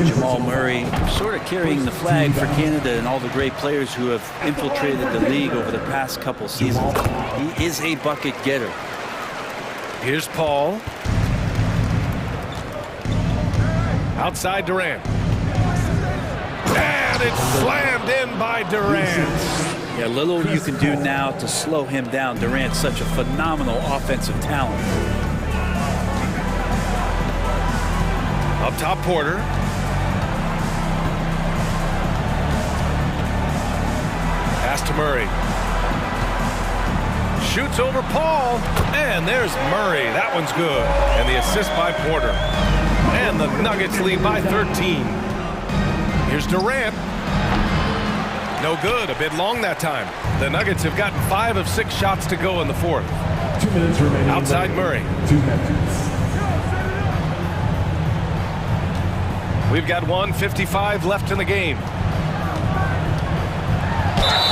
Jamal Murray sort of carrying the flag for Canada and all the great players who have infiltrated the league over the past couple seasons. He is a bucket getter. Here's Paul. Outside Durant. And it's slammed in by Durant. Yeah, little you can do now to slow him down. Durant's such a phenomenal offensive talent. Up top, Porter. Pass to Murray. Shoots over Paul. And there's Murray. That one's good. And the assist by Porter. And the Nuggets lead by 13. Here's Durant. No good. A bit long that time. The Nuggets have gotten 5 of 6 shots to go in the fourth. 2 minutes remaining. Outside Murray. 2 minutes. We've got 1:55 left in the game.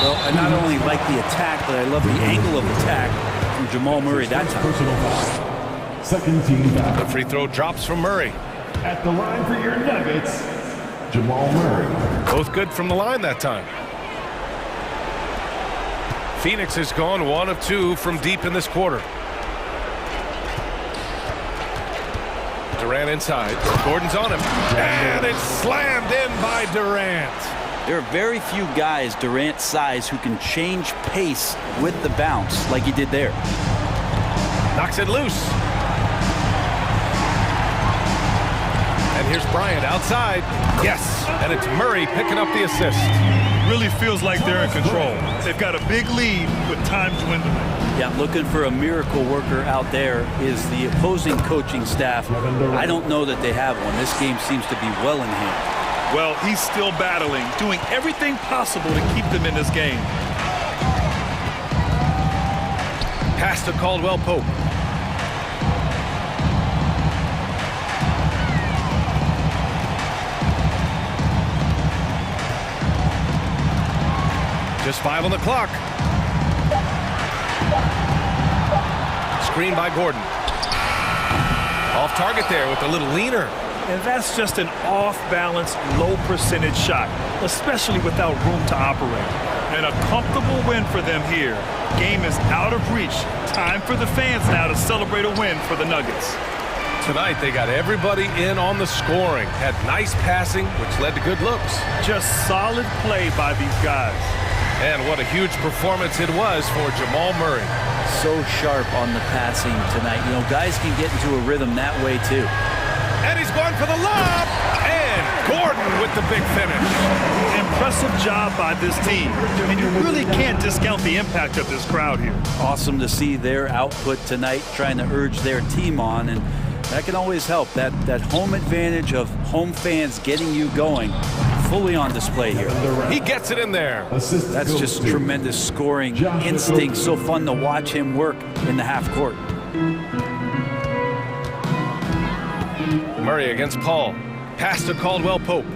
Well, I not only like the attack, but I love the angle of attack from Jamal Murray that time. Personal foul. Second team foul. The free throw drops from Murray. At the line for your Nuggets, Jamal Murray. Both good from the line that time. Phoenix has gone 1 of 2 from deep in this quarter. Durant inside. Gordon's on him. And it's slammed in by Durant. There are very few guys Durant's size who can change pace with the bounce like he did there. Knocks it loose. And here's Bryant outside. Yes. And it's Murray picking up the assist. Really feels like they're in control. They've got a big lead with time dwindling. Yeah, looking for a miracle worker out there is the opposing coaching staff. I don't know that they have one. This game seems to be well in hand. Well, he's still battling, doing everything possible to keep them in this game. Pass to Caldwell Pope. Just 5 on the clock. Screen by Gordon. Off target there with a little leaner. And that's just an off-balance, low-percentage shot, especially without room to operate. And a comfortable win for them here. Game is out of reach. Time for the fans now to celebrate a win for the Nuggets. Tonight, they got everybody in on the scoring. Had nice passing, which led to good looks. Just solid play by these guys. And what a huge performance it was for Jamal Murray. So sharp on the passing tonight. You know, guys can get into a rhythm that way, too. And he's going for the lob. And Gordon with the big finish. Impressive job by this team. And you really can't discount the impact of this crowd here. Awesome to see their output tonight, trying to urge their team on. And that can always help. That home advantage of home fans getting you going. Fully on display here. He gets it in there. That's just tremendous scoring instinct. So fun to watch him work in the half court. Murray against Paul. Pass to Caldwell Pope.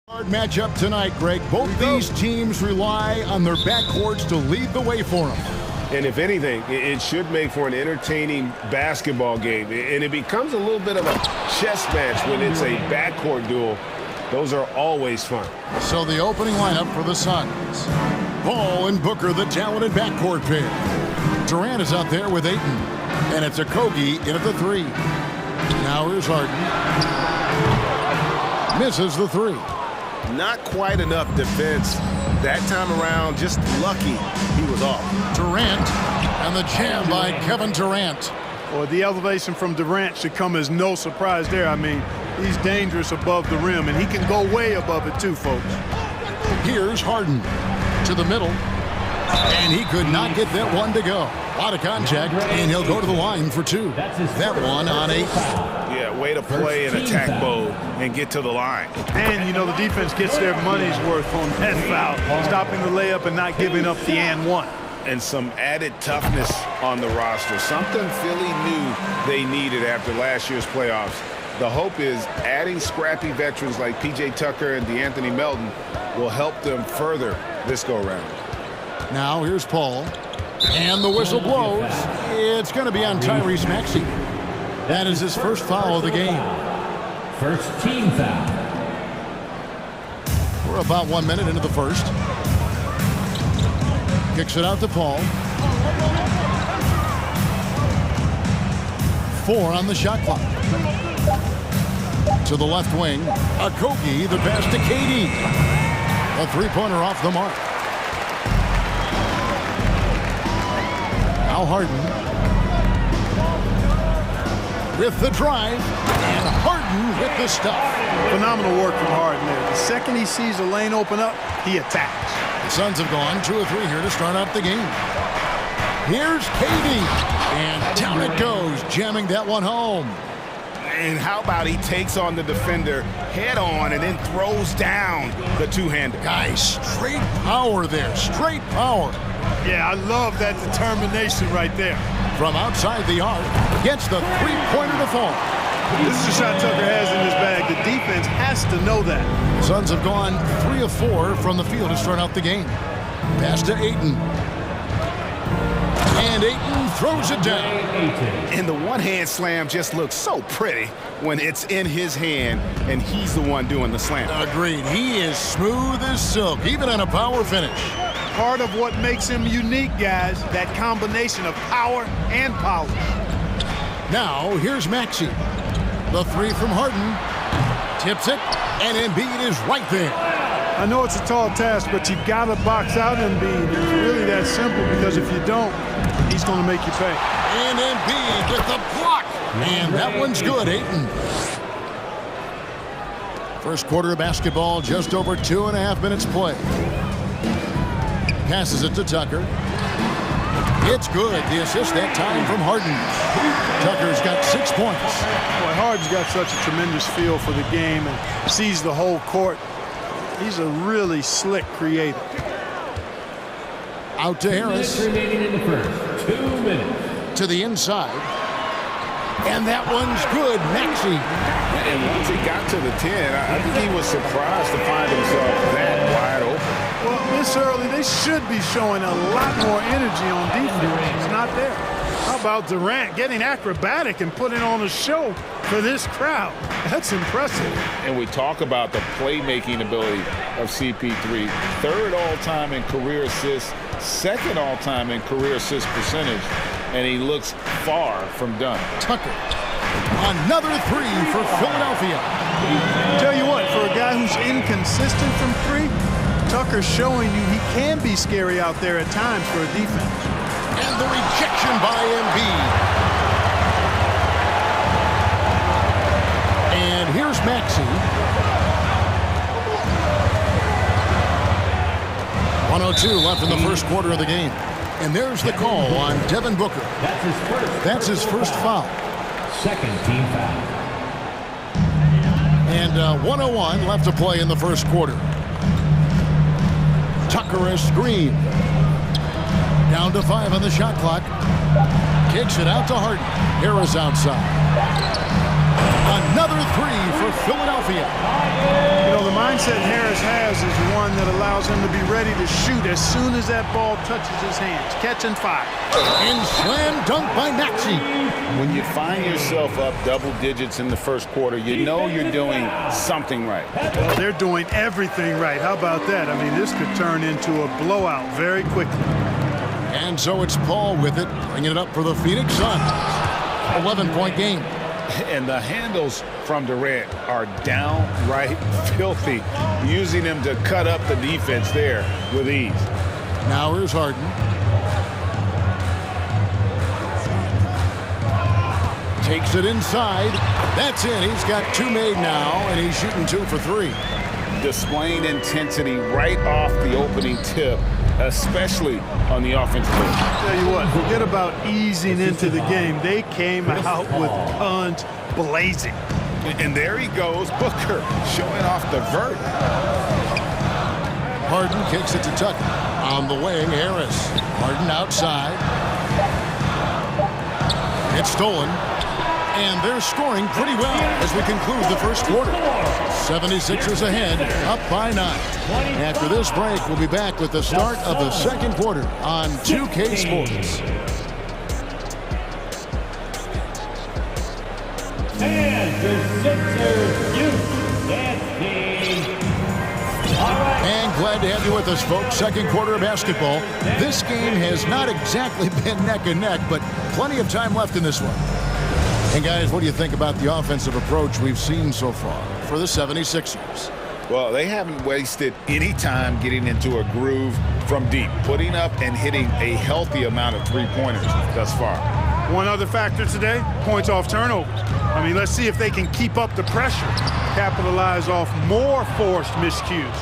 Hard matchup tonight, Greg. Both these teams rely on their backcourts to lead the way for them. And if anything, it should make for an entertaining basketball game. And it becomes a little bit of a chess match when it's a backcourt duel. Those are always fun. So the opening lineup for the Suns. Ball and Booker, the talented backcourt pair. Durant is out there with Ayton. And it's Okogie in at the 3. Now here's Harden. Misses the 3. Not quite enough defense that time around. Just lucky he was off. Durant and the jam by Kevin Durant. Well, the elevation from Durant should come as no surprise there. I mean, he's dangerous above the rim, and he can go way above it too, folks. Here's Harden to the middle, and he could not get that one to go. A lot of contact, and he'll go to the line for 2. That one on 8. Yeah, way to play in attack mode and get to the line. And, you know, the defense gets their money's worth on that foul, stopping the layup and not giving up the and 1. And some added toughness on the roster, something Philly knew they needed after last year's playoffs. The hope is adding scrappy veterans like P.J. Tucker and DeAnthony Melton will help them further this go-round. Now here's Paul, and the whistle blows. It's going to be on Tyrese Maxey. That is his first foul of the game. First team foul. We're about 1 minute into the first. Kicks it out to Paul. 4 on the shot clock. To the left wing, Okogie, the pass to KD. A 3-pointer off the mark. Now Harden with the drive, and Harden with the stuff. Phenomenal work from Harden there. The second he sees a lane open up, he attacks. The Suns have gone 2 of 3 here to start out the game. Here's KD, and down it goes, jamming that one home. And how about he takes on the defender head on and then throws down the two-hander. Guys, straight power there, straight power. Yeah, I love that determination right there. From outside the arc, gets the 3-pointer to fall. This is the shot Tucker has in his bag. The defense has to know that. Suns have gone 3 of 4 from the field to start out the game. Pass to Ayton. And Ayton throws it down. And the one-hand slam just looks so pretty when it's in his hand and he's the one doing the slam. Agreed. He is smooth as silk, even on a power finish. Part of what makes him unique, guys, that combination of power and polish. Now, here's Maxey. The 3 from Harden. Tips it, and Embiid is right there. I know it's a tall task, but you've got to box out Embiid. It's really that simple, because if you don't, he's going to make you pay. And Embiid with the block. And that one's good, Ayton. First quarter of basketball, just over 2.5 minutes play. Passes it to Tucker. It's good. The assist that time from Harden. Tucker's got 6 points. Boy, Harden's got such a tremendous feel for the game and sees the whole court. He's a really slick creator. Out to Harris. Remaining in the first 2 minutes. To the inside. And that one's good. Maxey. And once he got to the 10, I think he was surprised to find himself that wide open. Well, this early, they should be showing a lot more energy on defense. It's not there. How about Durant getting acrobatic and putting on a show for this crowd? That's impressive. And we talk about the playmaking ability of CP3. 3rd all-time in career assists, 2nd all-time in career assist percentage, and he looks far from done. Tucker. Another 3 for Philadelphia. Tell you what, for a guy who's inconsistent from 3, Tucker's showing you he can be scary out there at times for a defense. And the rejection by Embiid. And here's Maxey. 1:02 left in the first quarter of the game. And there's the call on Devin Booker. That's his first foul. Second team foul. And 1:01 left to play in the first quarter. Tucker a screen. Down to 5 on the shot clock. Kicks it out to Harden. Harris outside. Another three for Philadelphia. You know, the mindset Harris has is one that allows him to be ready to shoot as soon as that ball touches his hands. Catch and fire. And slam dunk by Maxey. When you find yourself up double digits in the first quarter, you know you're doing something right. Well, they're doing everything right. How about that? I mean, this could turn into a blowout very quickly. And so it's Paul with it, bringing it up for the Phoenix Suns. 11-point game. And the handles from Durant are downright filthy, using him to cut up the defense there with ease. Now here's Harden. Takes it inside. That's in. He's got two made now, and he's shooting 2 for 3. Displaying intensity right off the opening tip, especially on the offensive end. Tell you what, forget about easing into the game. They came out with guns blazing. And there he goes, Booker, showing off the vert. Harden kicks it to Tucker. On the wing, Harris. Harden outside. It's stolen. And they're scoring pretty well as we conclude the first quarter. 76ers ahead, up by 9. After this break, we'll be back with the start of the second quarter on 2K Sports. And the Sixers use that game. And glad to have you with us, folks. Second quarter of basketball. This game has not exactly been neck and neck, but plenty of time left in this one. And guys, what do you think about the offensive approach we've seen so far for the 76ers? Well, they haven't wasted any time getting into a groove from deep, putting up and hitting a healthy amount of three-pointers thus far. One other factor today, points off turnovers. I mean, let's see if they can keep up the pressure, capitalize off more forced miscues.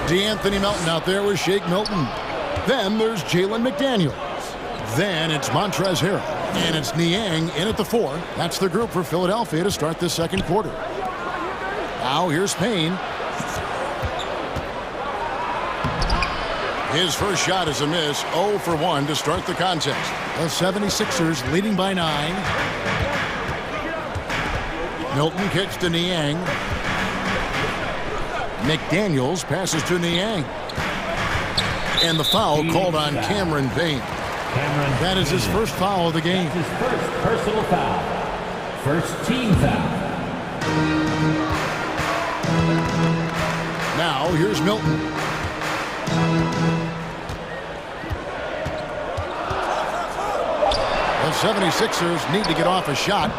DeAnthony Melton out there with Shake Milton. Then there's Jalen McDaniels. Then it's Montrezl Harrell. And it's Niang in at the 4. That's the group for Philadelphia to start this second quarter. Now here's Payne. His first shot is a miss. 0 for 1 to start the contest. The 76ers leading by 9. Milton kicks to Niang. McDaniels passes to Niang. And the foul called on Cameron Payne. That is his first foul of the game. His first personal foul. First team foul. Now here's Milton. The 76ers need to get off a shot.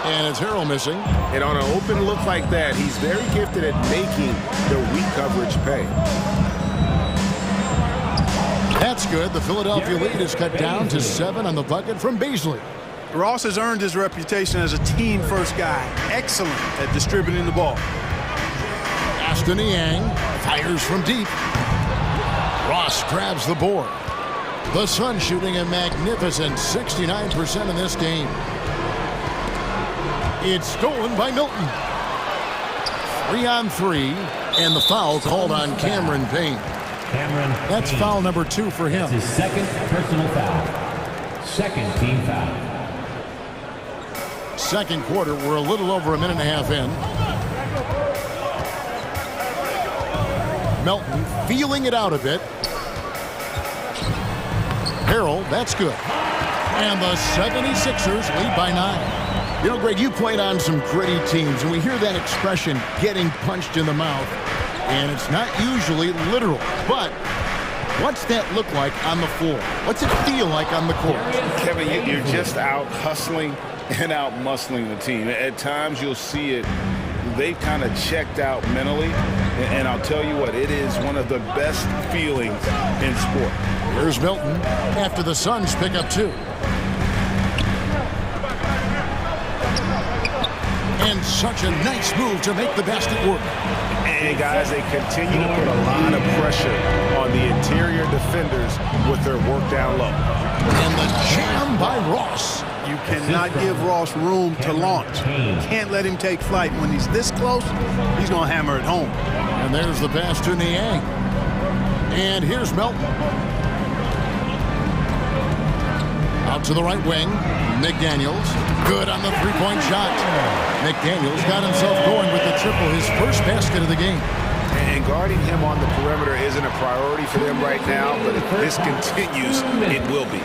And it's Harrell missing. And on an open look like that, he's very gifted at making the weak coverage pay. That's good. The Philadelphia lead is cut down to 7 on the bucket from Beasley. Ross has earned his reputation as a team-first guy. Excellent at distributing the ball. Aston Niang fires from deep. Ross grabs the board. The Suns shooting a magnificent 69% in this game. It's stolen by Milton. 3 on 3, and the foul called on Cameron Payne. That's foul number 2 for him. That's his second personal foul. Second team foul. Second quarter, we're a little over a minute and a half in. Melton feeling it out a bit. Harrell, that's good. And the 76ers lead by 9. You know, Greg, you played on some gritty teams, and we hear that expression, getting punched in the mouth. And it's not usually literal, but what's that look like on the floor? What's it feel like on the court? Kevin, you're just out hustling and out muscling the team. At times you'll see it, they've kind of checked out mentally, and I'll tell you what, it is one of the best feelings in sport. Here's Milton after the Suns pick up 2. And such a nice move to make the basket work. And guys, they continue to put a lot of pressure on the interior defenders with their work down low. And the jam by Ross. You cannot give Ross room to launch. You can't let him take flight. When he's this close, he's going to hammer it home. And there's the pass to Niang. And here's Melton. Out to the right wing. McDaniels. Good on the three-point shot. McDaniels got himself going with the triple, his first basket of the game. And guarding him on the perimeter isn't a priority for them right now, but if this continues, it will be.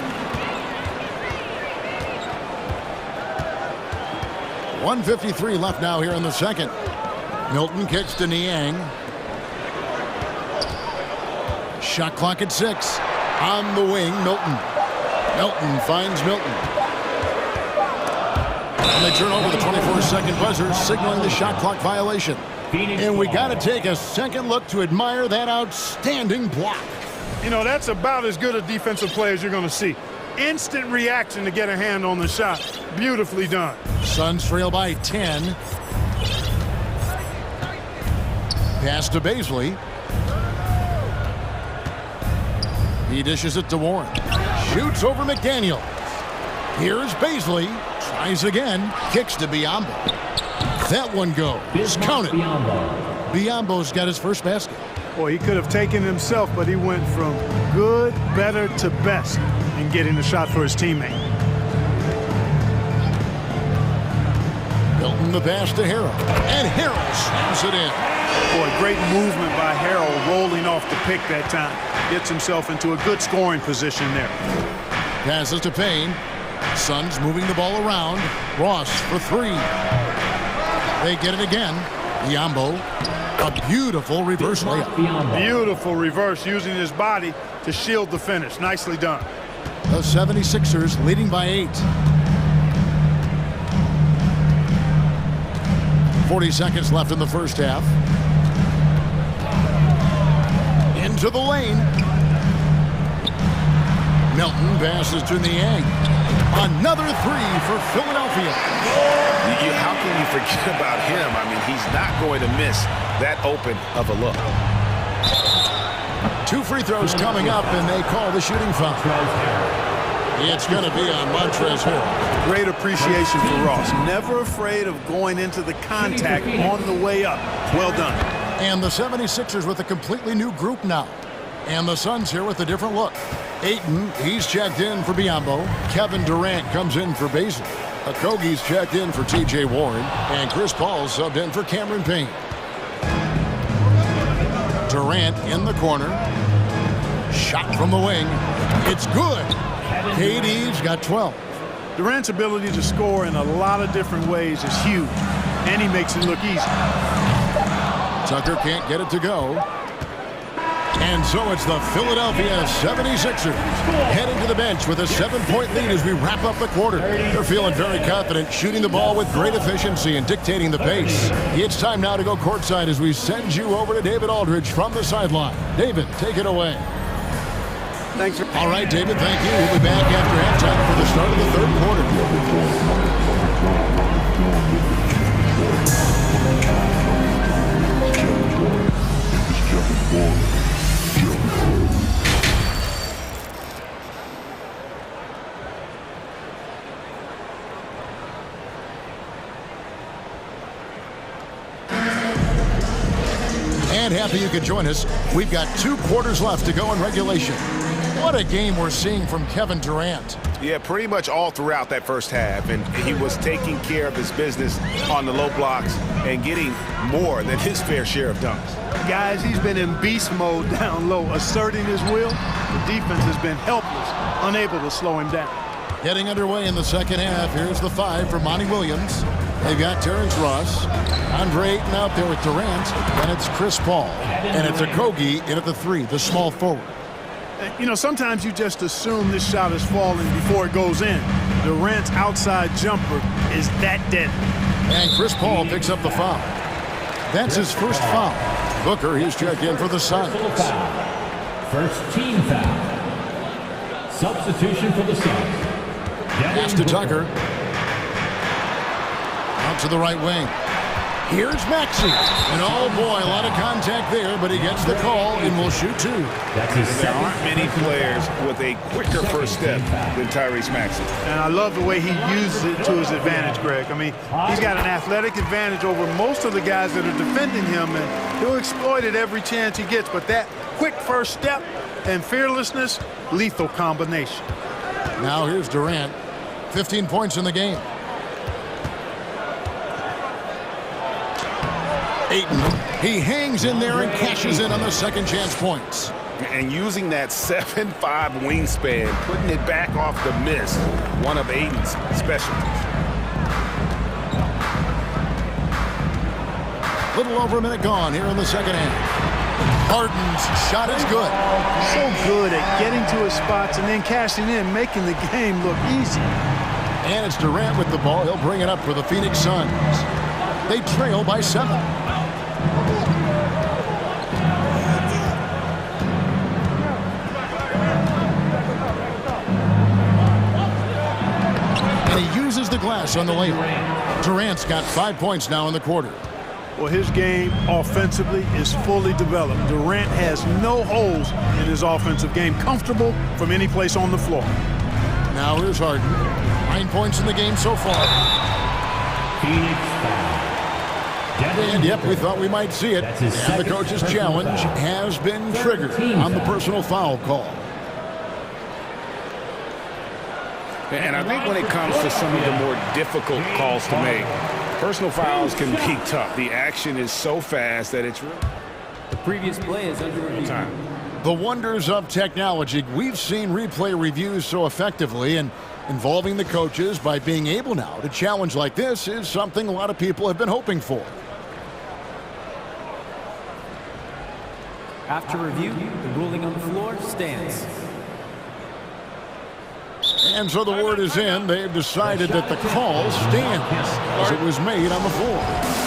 1:53 left now here in the second. Milton kicks to Niang. Shot clock at 6. On the wing, Milton. Milton finds Milton. And they turn over the 24-second buzzer, signaling the shot clock violation. And we got to take a second look to admire that outstanding block. You know, that's about as good a defensive play as you're going to see. Instant reaction to get a hand on the shot. Beautifully done. Suns trail by 10. Pass to Baisley. He dishes it to Warren. Shoots over McDaniel. Here's Baisley. Tries again. Kicks to Biyombo. That one goes. Count it. Biyombo's got his first basket. Boy, he could have taken himself, but he went from good, better to best in getting the shot for his teammate. Milton the pass to Harrell. And Harrell slams it in. Boy, great movement by Harrell, rolling off the pick that time. Gets himself into a good scoring position there. Passes to Payne. Suns moving the ball around. Ross for 3. They get it again. Biyombo. A beautiful reverse layup. Beautiful reverse, using his body to shield the finish. Nicely done. The 76ers leading by 8. 40 seconds left in the first half. Into the lane. Milton passes to Niang. Another 3 for Philadelphia. How can you forget about him? I mean, he's not going to miss that open of a look. 2 free throws coming up, and they call the shooting foul. It's going to be on Montrezl Harrell. Great appreciation for Ross. Never afraid of going into the contact on the way up. Well done. And the 76ers with a completely new group now. And the Suns here with a different look. Ayton, he's checked in for Biyombo. Kevin Durant comes in for Baisley. Okogie's checked in for T.J. Warren. And Chris Paul subbed in for Cameron Payne. Durant in the corner. Shot from the wing. It's good. KD's got 12. Durant's ability to score in a lot of different ways is huge. And he makes it look easy. Tucker can't get it to go. And so it's the Philadelphia 76ers heading to the bench with a 7-point lead as we wrap up the quarter. They're feeling very confident, shooting the ball with great efficiency and dictating the pace. It's time now to go courtside as we send you over to David Aldridge from the sideline. David, take it away. Thanks. All right, David, thank you. We'll be back after halftime for the start of the third quarter. And happy you could join us. We've got 2 quarters left to go in regulation. What a game we're seeing from Kevin Durant. Yeah, pretty much all throughout that first half. And he was taking care of his business on the low blocks and getting more than his fair share of dunks. Guys, he's been in beast mode down low, asserting his will. The defense has been helpless, unable to slow him down. Getting underway in the second half. Here's the 5 for Monty Williams. They've got Terrence Ross, Andre Ayton out there with Durant, and it's Chris Paul. And it's Okogie in at the 3, the small forward. You know, sometimes you just assume this shot is falling before it goes in. Durant's outside jumper is that deadly. And Chris Paul picks up the foul. That's his first foul. Booker, he's checked in for the Suns. First team foul. Substitution for the Suns. Pass to Tucker. Out to the right wing. Here's Maxey. And oh boy, a lot of contact there, but he gets the call and will shoot 2. There aren't many players with a quicker first step than Tyrese Maxey. And I love the way he uses it to his advantage, Greg. I mean, he's got an athletic advantage over most of the guys that are defending him, and he'll exploit it every chance he gets. But that quick first step and fearlessness, lethal combination. Now here's Durant. 15 points in the game. Ayton, he hangs in there and cashes in on the second chance points. And using that 7'5" wingspan, putting it back off the miss, one of Ayton's specialties. Little over a minute gone here in the second half. Harden's shot is good. So good at getting to his spots and then cashing in, making the game look easy. And it's Durant with the ball. He'll bring it up for the Phoenix Suns. They trail by 7. And he uses the glass on the layup. Durant's got 5 points now in the quarter. Well, his game offensively is fully developed. Durant has no holes in his offensive game. Comfortable from any place on the floor. Now here's Harden. 9 points in the game so far. And yep, we thought we might see it. And the coach's challenge has been triggered on the personal foul call. And I think when it comes to some of the more difficult calls to make, personal fouls can be tough. The action is so fast that it's really... The previous play is under review. The wonders of technology. We've seen replay reviews so effectively, and involving the coaches by being able now to challenge like this is something a lot of people have been hoping for. After review, the ruling on the floor stands. And so the word is in. They've decided that the call stands as it was made on the floor.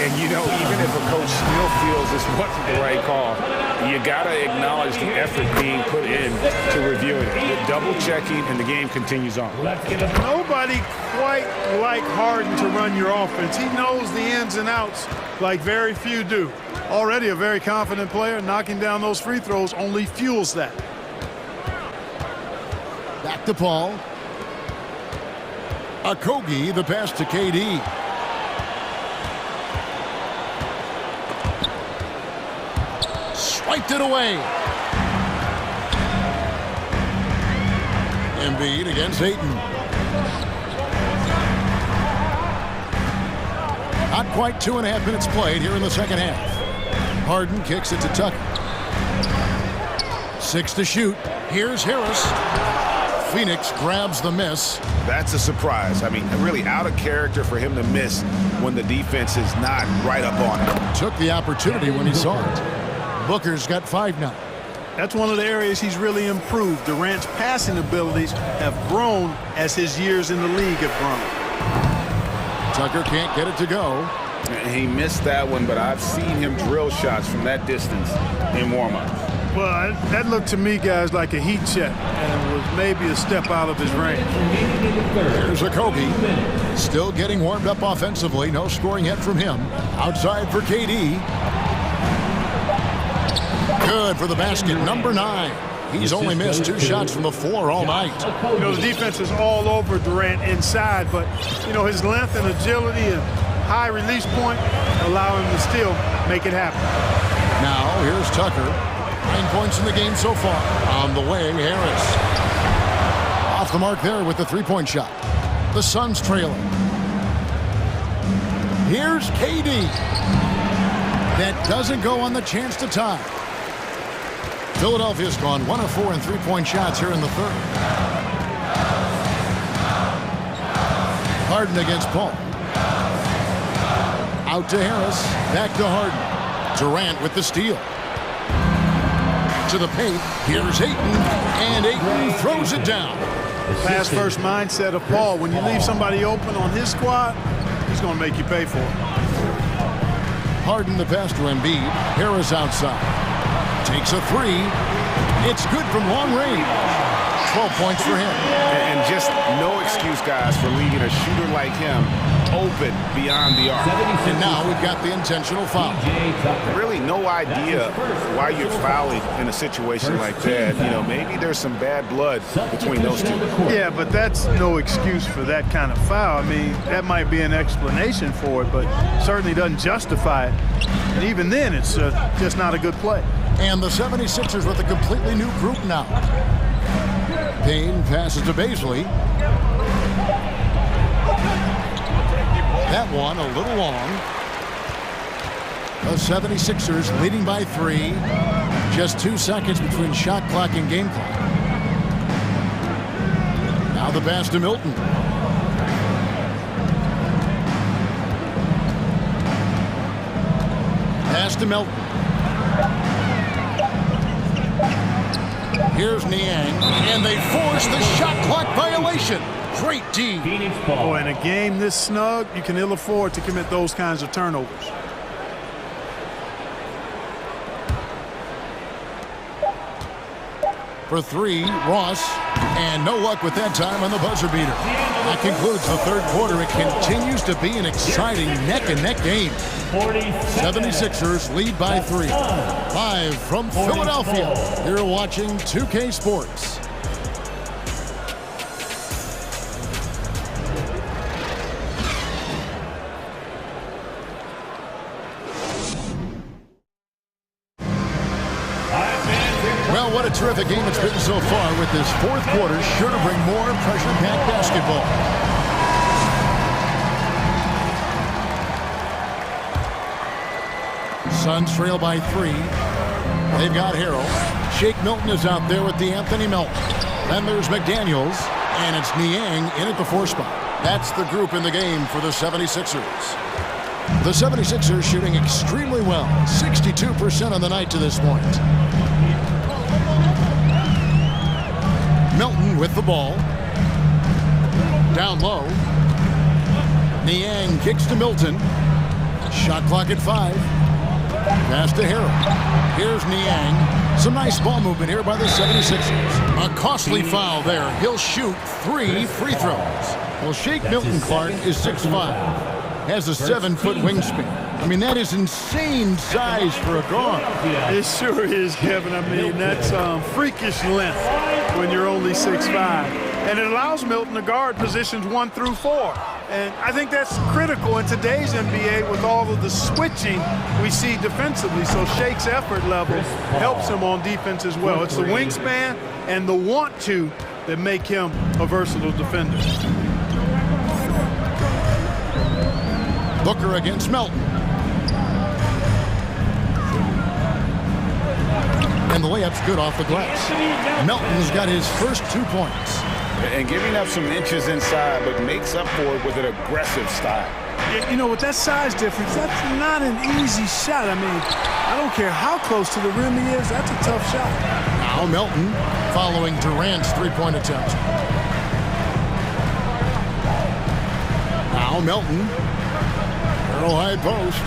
And, you know, even if a coach still feels this wasn't the right call, you got to acknowledge the effort being put in to reviewing it. You're double-checking, and the game continues on. Nobody quite like Harden to run your offense. He knows the ins and outs like very few do. Already a very confident player. Knocking down those free throws only fuels that. Back to Paul. Okogie, the pass to KD. Swiped it away. Embiid against Ayton. Not quite 2.5 minutes played here in the second half. Harden kicks it to Tucker. 6 to shoot. Here's Harris. Phoenix grabs the miss. That's a surprise. I mean, really out of character for him to miss when the defense is not right up on him. Took the opportunity when he saw it. Booker's got 5 now. That's one of the areas he's really improved. Durant's passing abilities have grown as his years in the league have grown. Tucker can't get it to go. He missed that one, but I've seen him drill shots from that distance in warm-ups. Well, that looked to me, guys, like a heat check, and was maybe a step out of his range. Here's Okogie. Still getting warmed up offensively. No scoring yet from him. Outside for KD. Good for the basket. Number 9. He's only missed 2 shots from the floor all night. You know, the defense is all over Durant inside, but, you know, his length and agility and high release point allow him to still make it happen. Now, here's Tucker. 9 points in the game so far. On the way, Harris. Off the mark there with the 3-point shot. The Suns trailing. Here's KD. That doesn't go on the chance to tie. Philadelphia's gone 1 of 4 in 3-point shots here in the third. Harden against Paul. Out to Harris. Back to Harden. Durant with the steal. To the paint. Here's Ayton. And Ayton throws it down. Pass first mindset of Paul. When you leave somebody open on his squad, he's going to make you pay for it. Harden the pass to Embiid. Harris outside. Takes a 3. It's good from long range. 12 points for him. And just no excuse, guys, for leaving a shooter like him open beyond the arc. And now we've got the intentional foul. Really no idea why you're fouling in a situation like that. You know, maybe there's some bad blood between those two. Yeah, but that's no excuse for that kind of foul. I mean, that might be an explanation for it, but certainly doesn't justify it. And even then, it's just not a good play. And the 76ers with a completely new group now. Payne passes to Baisley. That one a little long. The 76ers leading by 3. Just 2 seconds between shot clock and game clock. Now the pass to Milton. Pass to Milton. Here's Niang, and they force the shot clock violation. Great D. Oh, in a game this snug, you can ill afford to commit those kinds of turnovers. For 3, Ross, and no luck with that time on the buzzer beater. That concludes the third quarter. It continues to be an exciting neck-and-neck game. 76ers lead by 3. Live from Philadelphia, you're watching 2K Sports. Well, what a terrific game it's been so far, with this fourth quarter sure to bring more pressure-packed basketball. Suns trail by 3. They've got Harrell. Shake Milton is out there with the Anthony Melton. Then there's McDaniels, and it's Niang in at the 4 spot. That's the group in the game for the 76ers. The 76ers shooting extremely well, 62% on the night to this point. Milton with the ball. Down low. Niang kicks to Milton. Shot clock at 5. Pass to Harrell. Here's Niang. Some nice ball movement here by the 76ers. A costly foul there. He'll shoot 3 free throws. Well, Shake Milton Clark is 6'5". Has a 7-foot wingspan. I mean, that is insane size for a guard. It sure is, Kevin. I mean, that's freakish length when you're only 6'5". And it allows Milton to guard positions 1 through 4. And I think that's critical in today's NBA with all of the switching we see defensively. So Shake's effort level helps him on defense as well. It's the wingspan and the want to that make him a versatile defender. Booker against Melton. And the layup's good off the glass. Melton's got his first 2 points. And giving up some inches inside, but makes up for it with an aggressive style. Yeah, you know, with that size difference, that's not an easy shot. I mean, I don't care how close to the rim he is, that's a tough shot. Now Melton following Durant's 3-point attempt. Now Melton. Earl high post.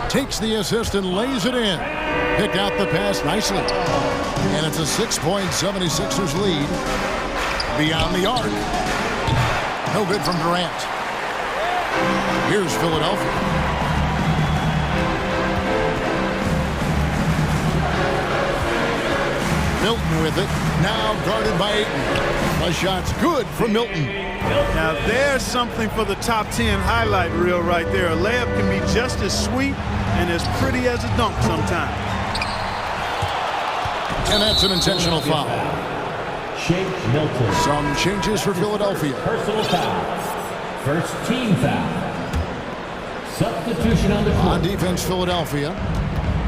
Takes the assist and lays it in. Picked out the pass nicely. And it's a 6-point 76ers lead. Beyond the arc. No good from Durant. Here's Philadelphia. Milton with it. Now guarded by Ayton. The shot's good for Milton. Now there's something for the top 10 highlight reel right there. A layup can be just as sweet and as pretty as a dunk sometimes. And that's an intentional foul. Shake Milton. Some changes for Philadelphia. Personal foul. First team foul. Substitution on the court. On defense, Philadelphia.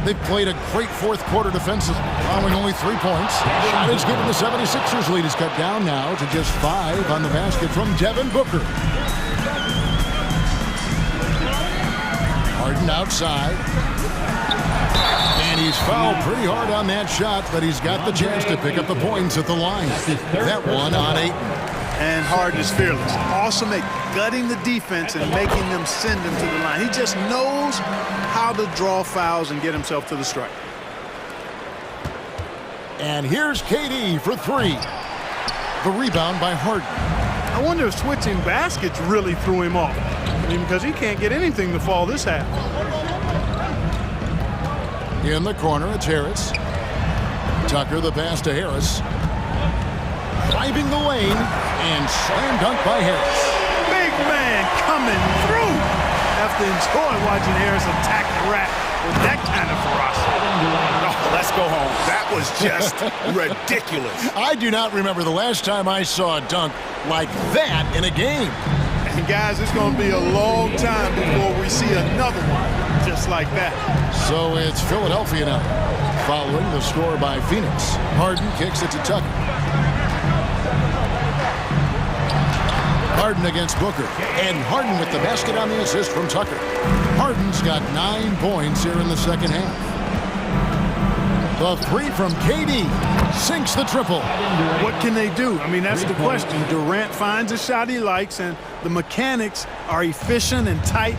They've played a great fourth quarter defensively, allowing only 3 points. Shot is good, and the 76ers lead is cut down now to just 5 on the basket from Devin Booker. Harden outside. And he's fouled pretty hard on that shot, but he's got the chance to pick up the points at the line. That one on Ayton. And Harden is fearless. Awesome at gutting the defense and making them send him to the line. He just knows how to draw fouls and get himself to the stripe. And here's KD for 3. The rebound by Harden. I wonder if switching baskets really threw him off. I mean, because he can't get anything to fall this half. In the corner, it's Harris. Tucker, the pass to Harris. Driving the lane, and slam dunk by Harris. Big man coming through. Have to enjoy watching Harris attack the rack with that kind of ferocity. Oh, let's go home. That That was just ridiculous. I do not remember the last time I saw a dunk like that in a game. And guys, it's going to be a long time before we see another one just like that. So it's Philadelphia now, following the score by Phoenix. Harden kicks it to Tucker. Harden against Booker, and Harden with the basket on the assist from Tucker. Harden's got 9 points here in the second half. The three from KD sinks the triple. What can they do? I mean, that's the question. Durant finds a shot he likes, and the mechanics are efficient and tight.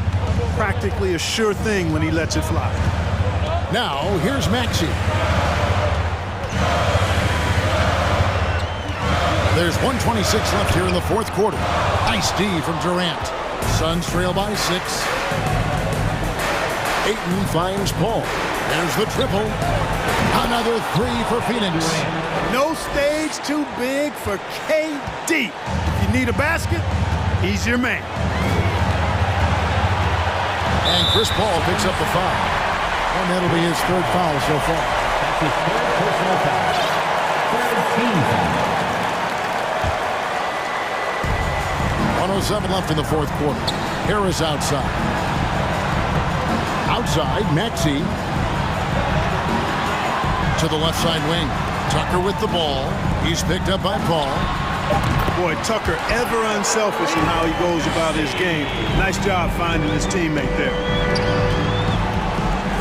Practically a sure thing when he lets it fly. Now, here's Maxey. There's 1:26 left here in the fourth quarter. Nice D from Durant. Suns trail by 6. Ayton finds Paul. There's the triple. Another three for Phoenix. No stage too big for KD. If you need a basket, he's your man. And Chris Paul picks up the foul. And that'll be his third foul so far. That's his third personal foul. Third team foul. 1:07 left in the fourth quarter. Harris outside. Outside, Maxey. To the left side wing. Tucker with the ball. He's picked up by Paul. Boy, Tucker ever unselfish in how he goes about his game. Nice job finding his teammate there.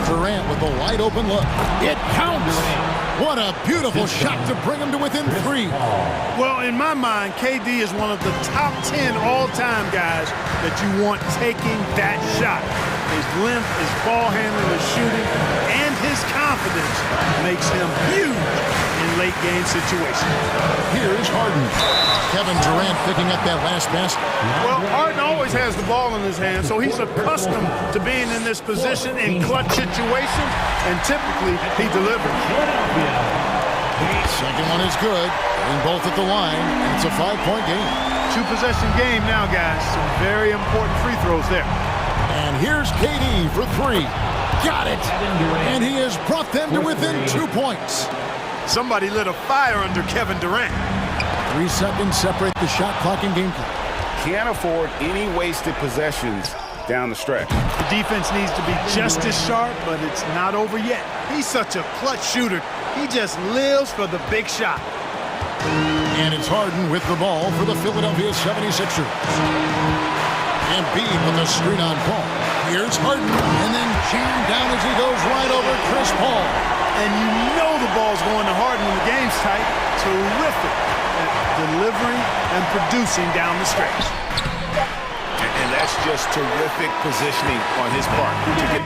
Durant with a wide open look. It counts! What a beautiful shot to bring him to within 3. Well, in my mind, KD is one of the top 10 all-time guys that you want taking that shot. His length, his ball handling, his shooting, and his confidence makes him huge in late-game situations. Here's Harden. Kevin Durant picking up that last basket. Well, Harden always has the ball in his hand, so he's accustomed to being in this position in clutch situations, and typically he delivers. Second one is good. Getting both at the line, and it's a 5-point game. 2-possession game now, guys. Some very important free throws there. And here's KD for 3. Got it! And he has brought them to within 2 points. Somebody lit a fire under Kevin Durant. 3 seconds separate the shot clock and game clock. Can't afford any wasted possessions down the stretch. The defense needs to be just as sharp, but it's not over yet. He's such a clutch shooter. He just lives for the big shot. And it's Harden with the ball for the Philadelphia 76ers. Embiid with a screen on Paul. Here's Harden, and then jammed down as he goes right over Chris Paul. And you know the ball's going to Harden when the game's tight. Terrific at delivering and producing down the stretch. And that's just terrific positioning on his part to get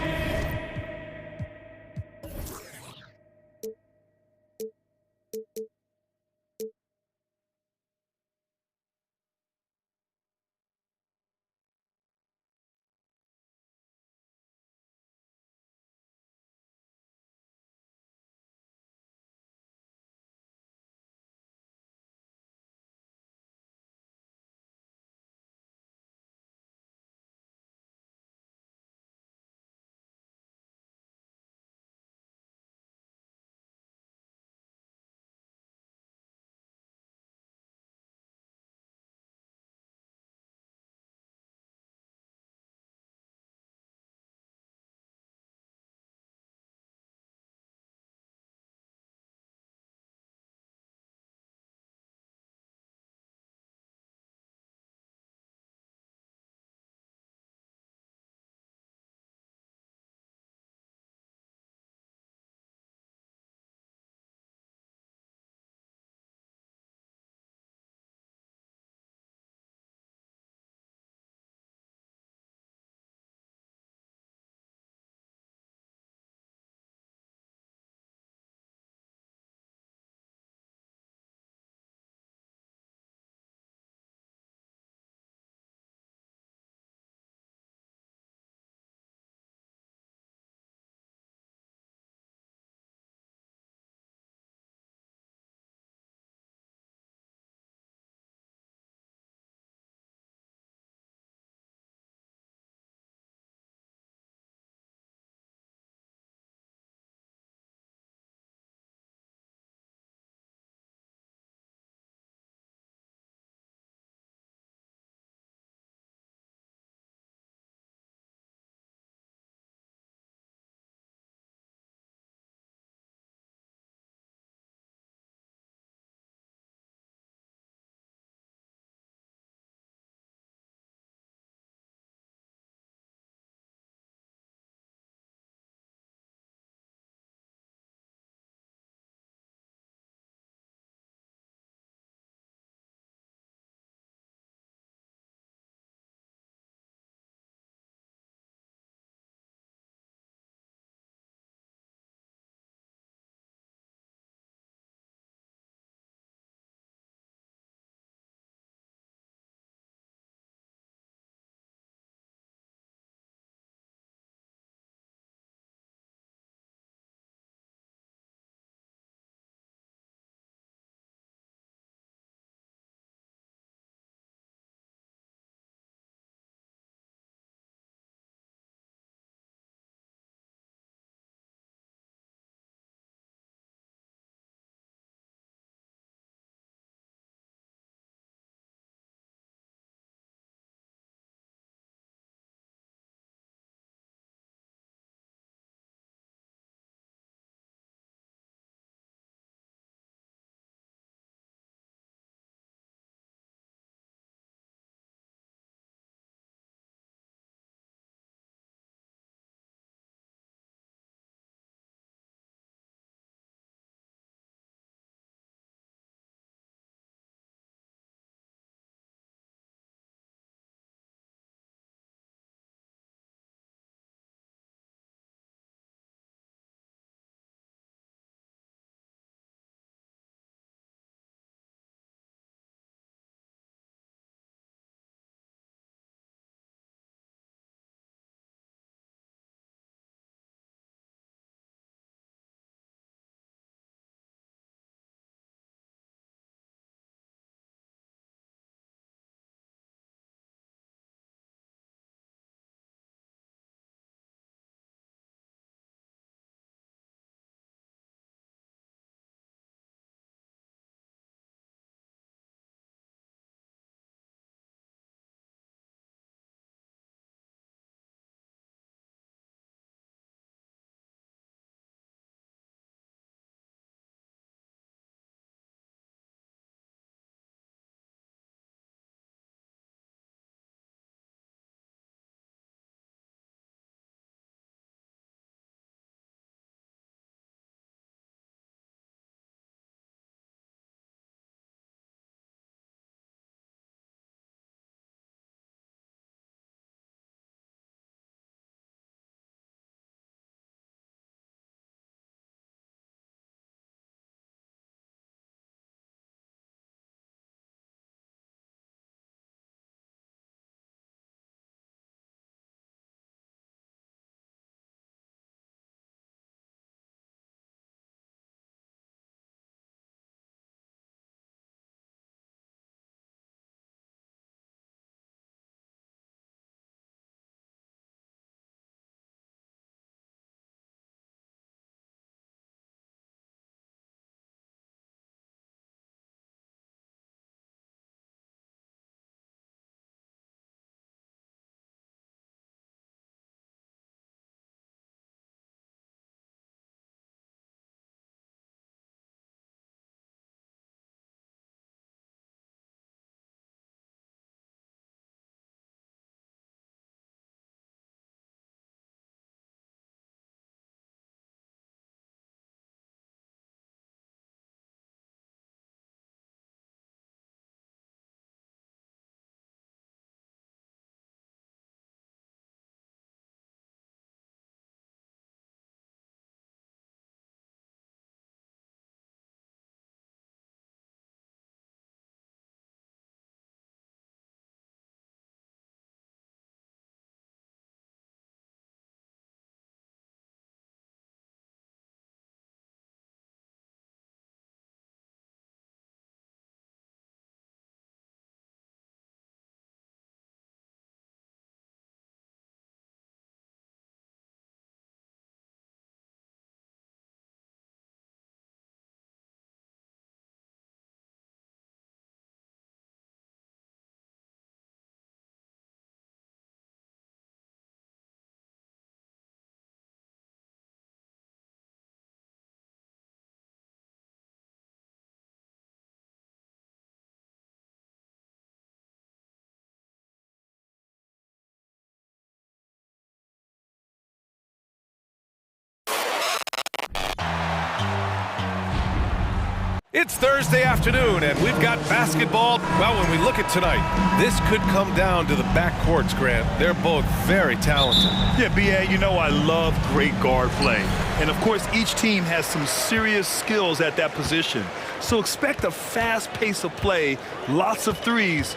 It's Thursday afternoon, and we've got basketball. Well, when we look at tonight, this could come down to the backcourts, Grant. They're both very talented. Yeah, B.A., you know I love great guard play. And, of course, each team has some serious skills at that position. So expect a fast pace of play, lots of threes.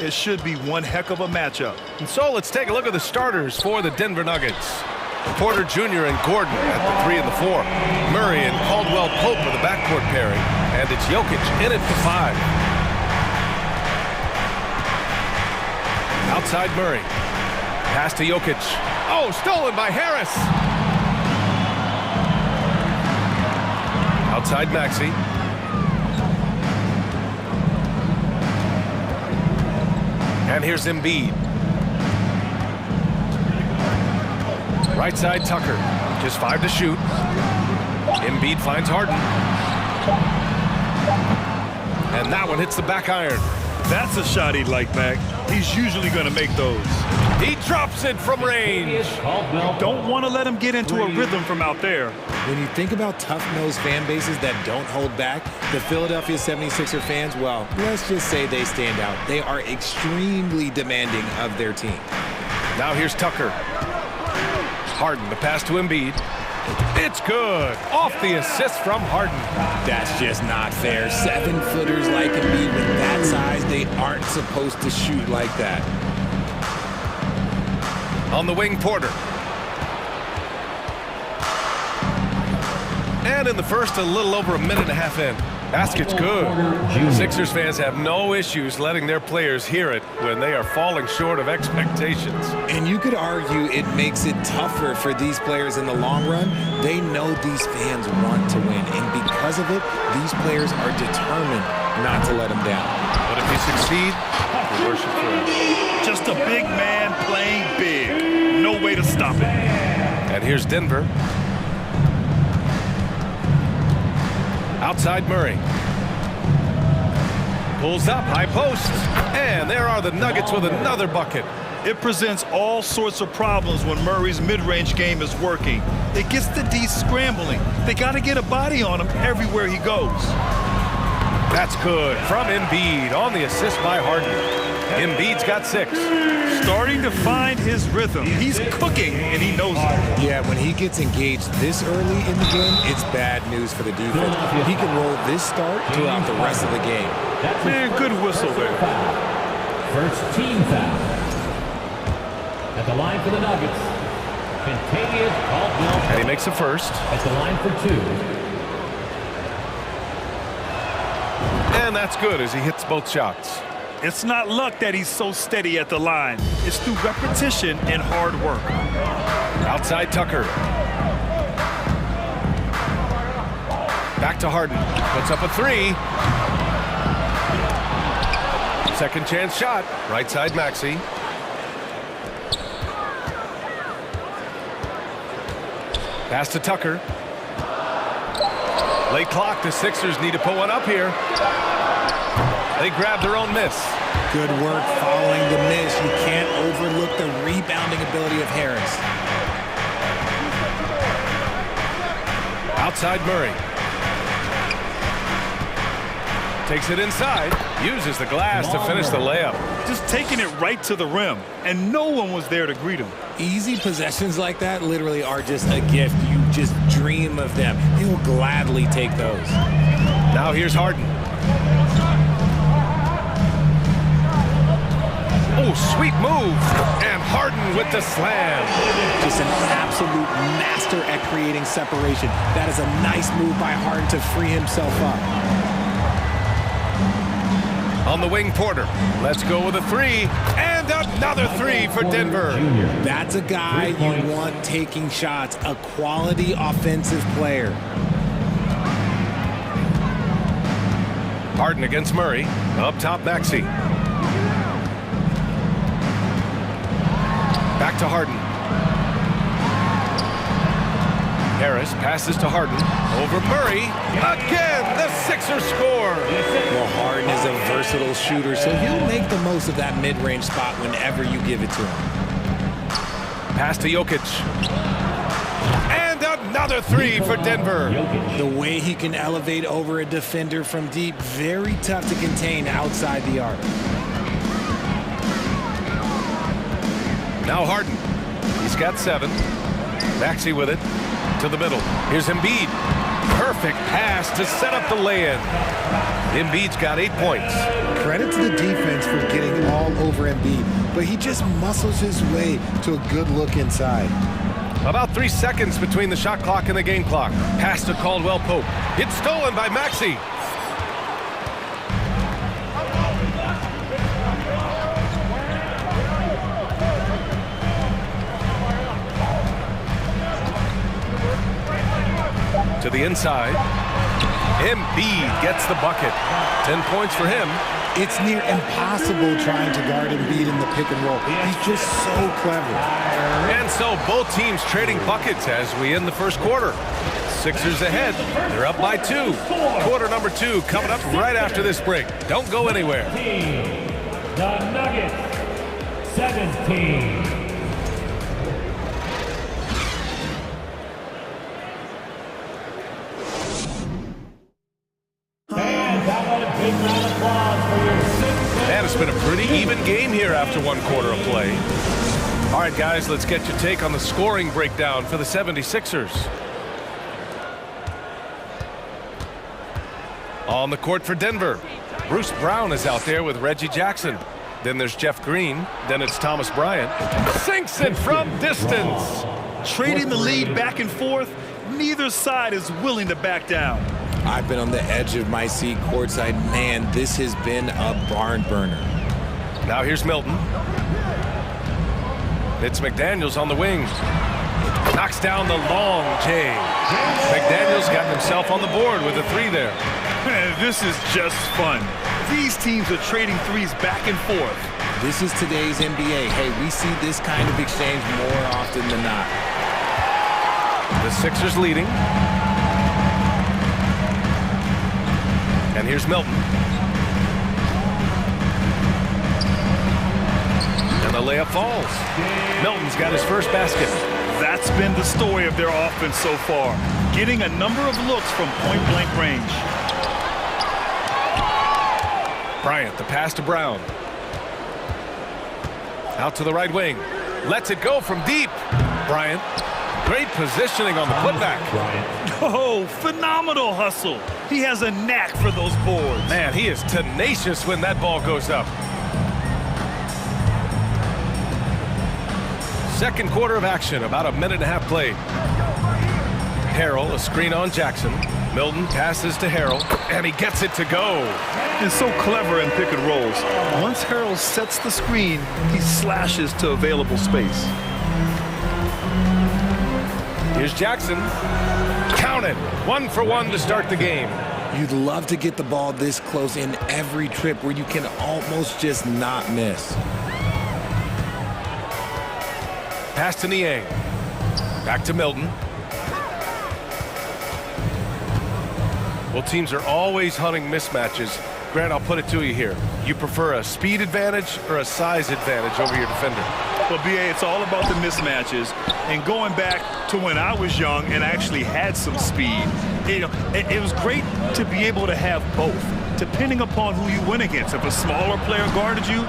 It should be one heck of a matchup. And so let's take a look at the starters for the Denver Nuggets. Porter Jr. and Gordon at the 3 and the 4. Murray and Caldwell Pope are the backcourt pairing. And it's Jokic in at the 5. Outside Murray. Pass to Jokic. Oh, stolen by Harris. Outside Maxey. And here's Embiid. Right side Tucker. Just 5 to shoot. Embiid finds Harden. And that one hits the back iron. That's a shot he'd like back. He's usually going to make those. He drops it from range. You don't want to let him get into a rhythm from out there. When you think about tough-nosed fan bases that don't hold back, the Philadelphia 76er fans, well, let's just say they stand out. They are extremely demanding of their team. Now here's Tucker. Harden, the pass to Embiid. It's good. Off the assist from Harden. That's just not fair. 7-footers like Embiid with that size, they aren't supposed to shoot like that. On the wing, Porter. And in the first, a little over a minute and a half in. Basket's good. Sixers fans have no issues letting their players hear it when they are falling short of expectations. And you could argue it makes it tougher for these players in the long run. They know these fans want to win, and because of it, these players are determined not to let them down. But if you succeed, you worship forever. Just a big man playing big. No way to stop it. And here's Denver. Outside Murray. Pulls up, high post. And there are the Nuggets with another bucket. It presents all sorts of problems when Murray's mid-range game is working. It gets the D scrambling. They got to get a body on him everywhere he goes. That's good from Embiid on the assist by Harden. Embiid's got 6. Starting to find his rhythm. He's cooking, and he knows it. Yeah, when he gets engaged this early in the game, it's bad news for the defense. He can roll this start throughout the rest of the game. Man, good whistle there. First team foul. At the line for the Nuggets, Kentavious Caldwell. And he makes the first. At the line for 2. And that's good as he hits both shots. It's not luck that he's so steady at the line. It's through repetition and hard work. Outside Tucker. Back to Harden. Puts up a 3. Second chance shot. Right side Maxey. Pass to Tucker. Late clock. The Sixers need to put one up here. They grab their own miss. Good work following the miss. You can't overlook the rebounding ability of Harris. Outside Murray. Takes it inside. Uses the glass to finish the layup. Just taking it right to the rim, and no one was there to greet him. Easy possessions like that literally are just a gift. You just dream of them. He'll gladly take those. Now here's Harden. Oh, sweet move. And Harden with the slam. Just an absolute master at creating separation. That is a nice move by Harden to free himself up. On the wing, Porter. Let's go with a 3. And another 3 for Denver. That's a guy you want taking shots. A quality offensive player. Harden against Murray. Up top, Maxey. Back to Harden. Harris passes to Harden. Over Murray. Again, the Sixers score. Well, Harden is a versatile shooter, so he'll make the most of that mid-range spot whenever you give it to him. Pass to Jokic. And Another three for Denver. The way he can elevate over a defender from deep, very tough to contain outside the arc. Now Harden. He's got 7. Maxey with it to the middle. Here's Embiid. Perfect pass to set up the lay-in. Embiid's got 8 points. Credit to the defense for getting all over Embiid, but he just muscles his way to a good look inside. About 3 seconds between the shot clock and the game clock. Pass to Caldwell Pope. It's stolen by Maxey. To the inside. Embiid gets the bucket. 10 points for him. It's near impossible trying to guard Embiid in the pick and roll. He's just so clever. And so both teams trading buckets as we end the first quarter. Sixers ahead. They're up by 2. Quarter number 2 coming up right after this break. Don't go anywhere. The Nuggets, 17. And it's been a pretty even game here after 1 quarter of play. All right, guys, let's get your take on the scoring breakdown for the 76ers. On the court for Denver, Bruce Brown is out there with Reggie Jackson. Then there's Jeff Green. Then it's Thomas Bryant. Sinks it from distance. Trading the lead back and forth, neither side is willing to back down. I've been on the edge of my seat courtside. Man, this has been a barn burner. Now here's Milton. It's McDaniels on the wing. Knocks down the long J. McDaniels got himself on the board with a 3 there. This is just fun. These teams are trading threes back and forth. This is today's NBA. Hey, we see this kind of exchange more often than not. The Sixers leading. And here's Milton. And the layup falls. Milton's got his first basket. That's been the story of their offense so far. Getting a number of looks from point-blank range. Bryant, the pass to Brown. Out to the right wing. Lets it go from deep. Bryant. Great positioning on the putback. Oh, phenomenal hustle. He has a knack for those boards. Man, he is tenacious when that ball goes up. Second quarter of action, about a minute and a half played. Harrell, a screen on Jackson. Milton passes to Harrell, and he gets it to go. He's so clever in pick and rolls. Once Harrell sets the screen, he slashes to available space. Here's Jackson. Count it. 1 for 1 to start the game. You'd love to get the ball this close in every trip where you can almost just not miss. Pass to Niang. Back to Milton. Well, teams are always hunting mismatches. Grant, I'll put it to you here. You prefer a speed advantage or a size advantage over your defender? Well, BA, it's all about the mismatches. And going back to when I was young and actually had some speed, it was great to be able to have both, depending upon who you went against. If a smaller player guarded you,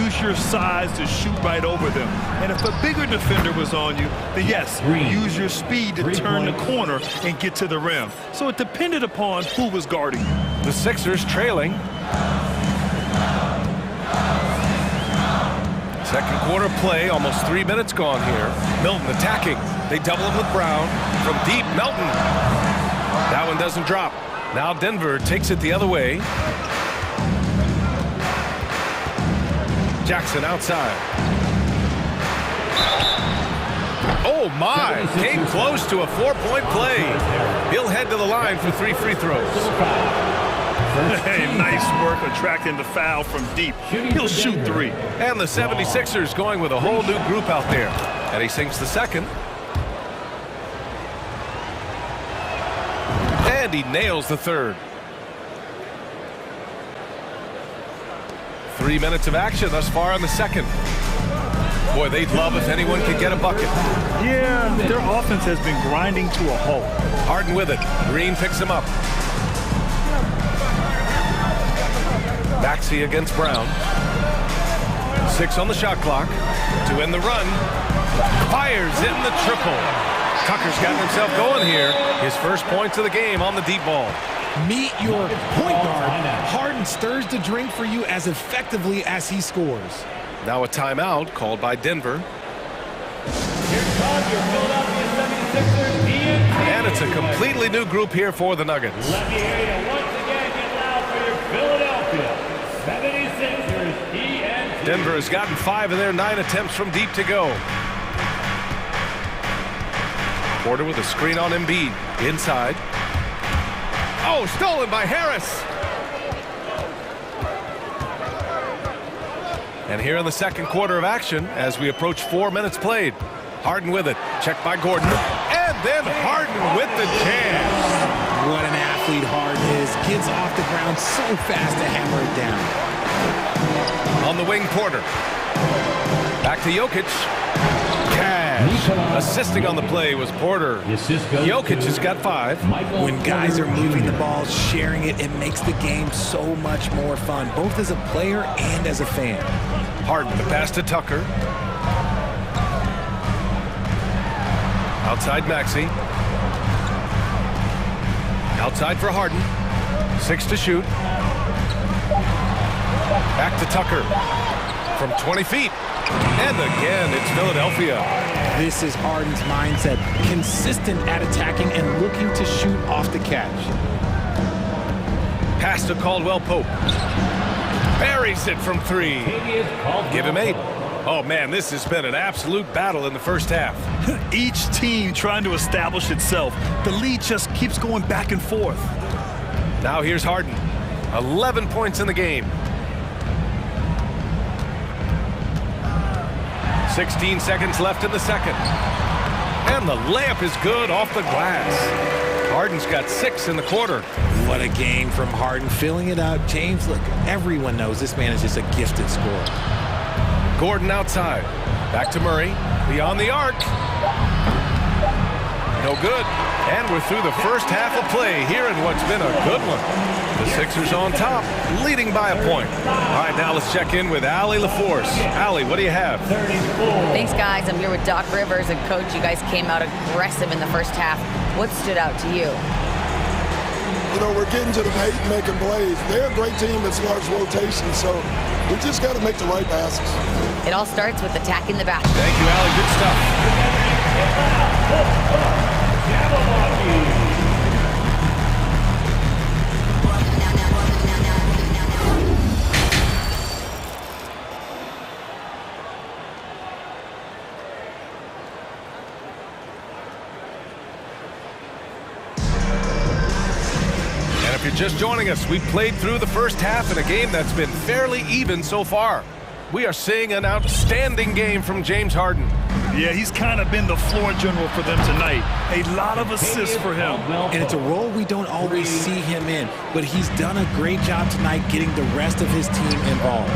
use your size to shoot right over them. And if a bigger defender was on you, then yes, use your speed to turn the corner and get to the rim. So it depended upon who was guarding you. The Sixers trailing. Second quarter play, almost 3 minutes gone here. Milton attacking. They double him with Brown. From deep, Milton. That one doesn't drop. Now Denver takes it the other way. Jackson outside. Oh my, came close to a 4-point play. He'll head to the line for 3 free throws. Hey, nice work attracting the foul from deep. He'll shoot 3. And the 76ers going with a whole new group out there. And he sinks the second. And he nails the third. 3 minutes of action thus far in the second. Boy, they'd love if anyone could get a bucket. Yeah, their offense has been grinding to a halt. Harden with it. Green picks him up. Maxey against Brown. 6 on the shot clock. To end the run. Fires in the triple. Tucker's gotten himself going here. His first points of the game on the deep ball. Meet your point guard. Harden stirs the drink for you as effectively as he scores. Now a timeout called by Denver. And it's a completely new group here for the Nuggets. Let me hear you once again get loud for your Philadelphia 76ers ENT. Denver has gotten 5 of their 9 attempts from deep to go. Porter with a screen on Embiid. Inside. Oh, stolen by Harris. And here in the second quarter of action, as we approach 4 minutes played. Harden with it. Checked by Gordon. And then Harden with the jam. What an athlete Harden is. Gets off the ground so fast to hammer it down. On the wing, Porter. Back to Jokic. Cash. Assisting on the play was Porter. Jokic has got 5. When guys are moving the ball, sharing it, it makes the game so much more fun, both as a player and as a fan. Harden, the pass to Tucker. Outside Maxey. Outside for Harden. 6 to shoot. Back to Tucker. From 20 feet. And again, it's Philadelphia. This is Harden's mindset. Consistent at attacking and looking to shoot off the catch. Pass to Caldwell Pope. Buries it from 3. Give him 8. Oh, man, this has been an absolute battle in the first half. Each team trying to establish itself. The lead just keeps going back and forth. Now here's Harden. 11 points in the game. 16 seconds left in the second. And the layup is good off the glass. Harden's got 6 in the quarter. What a game from Harden, filling it out. James, look, everyone knows this man is just a gifted scorer. Gordon outside. Back to Murray. Beyond the arc. No good. And we're through the first half of play here in what's been a good one. The Sixers on top, leading by a point. All right, now let's check in with Allie LaForce. Allie, what do you have? Thanks, guys. I'm here with Doc Rivers. And, Coach, you guys came out aggressive in the first half. What stood out to you? You know, we're getting to the paint and making plays. They're a great team that's large rotation, so we just got to make the right passes. It all starts with attacking the basket. Thank you, Allie. Good stuff. If you're just joining us, we've played through the first half in a game that's been fairly even so far. We are seeing an outstanding game from James Harden. Yeah, he's kind of been the floor general for them tonight. A lot of assists for him. And it's a role we don't always see him in, but he's done a great job tonight getting the rest of his team involved.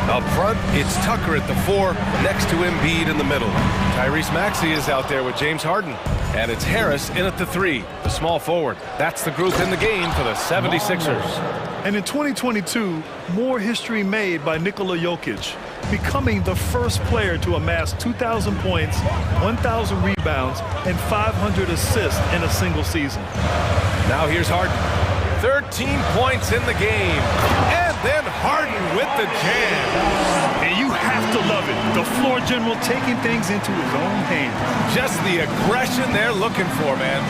Up front, it's Tucker at the 4, next to Embiid in the middle. Tyrese Maxey is out there with James Harden. And it's Harris in at the 3, the small forward. That's the group in the game for the 76ers. And in 2022, more history made by Nikola Jokic, becoming the first player to amass 2,000 points, 1,000 rebounds, and 500 assists in a single season. Now here's Harden. 13 points in the game. And then Harden with the jam. And you have to love it. The floor general taking things into his own hands. Just the aggression they're looking for, man.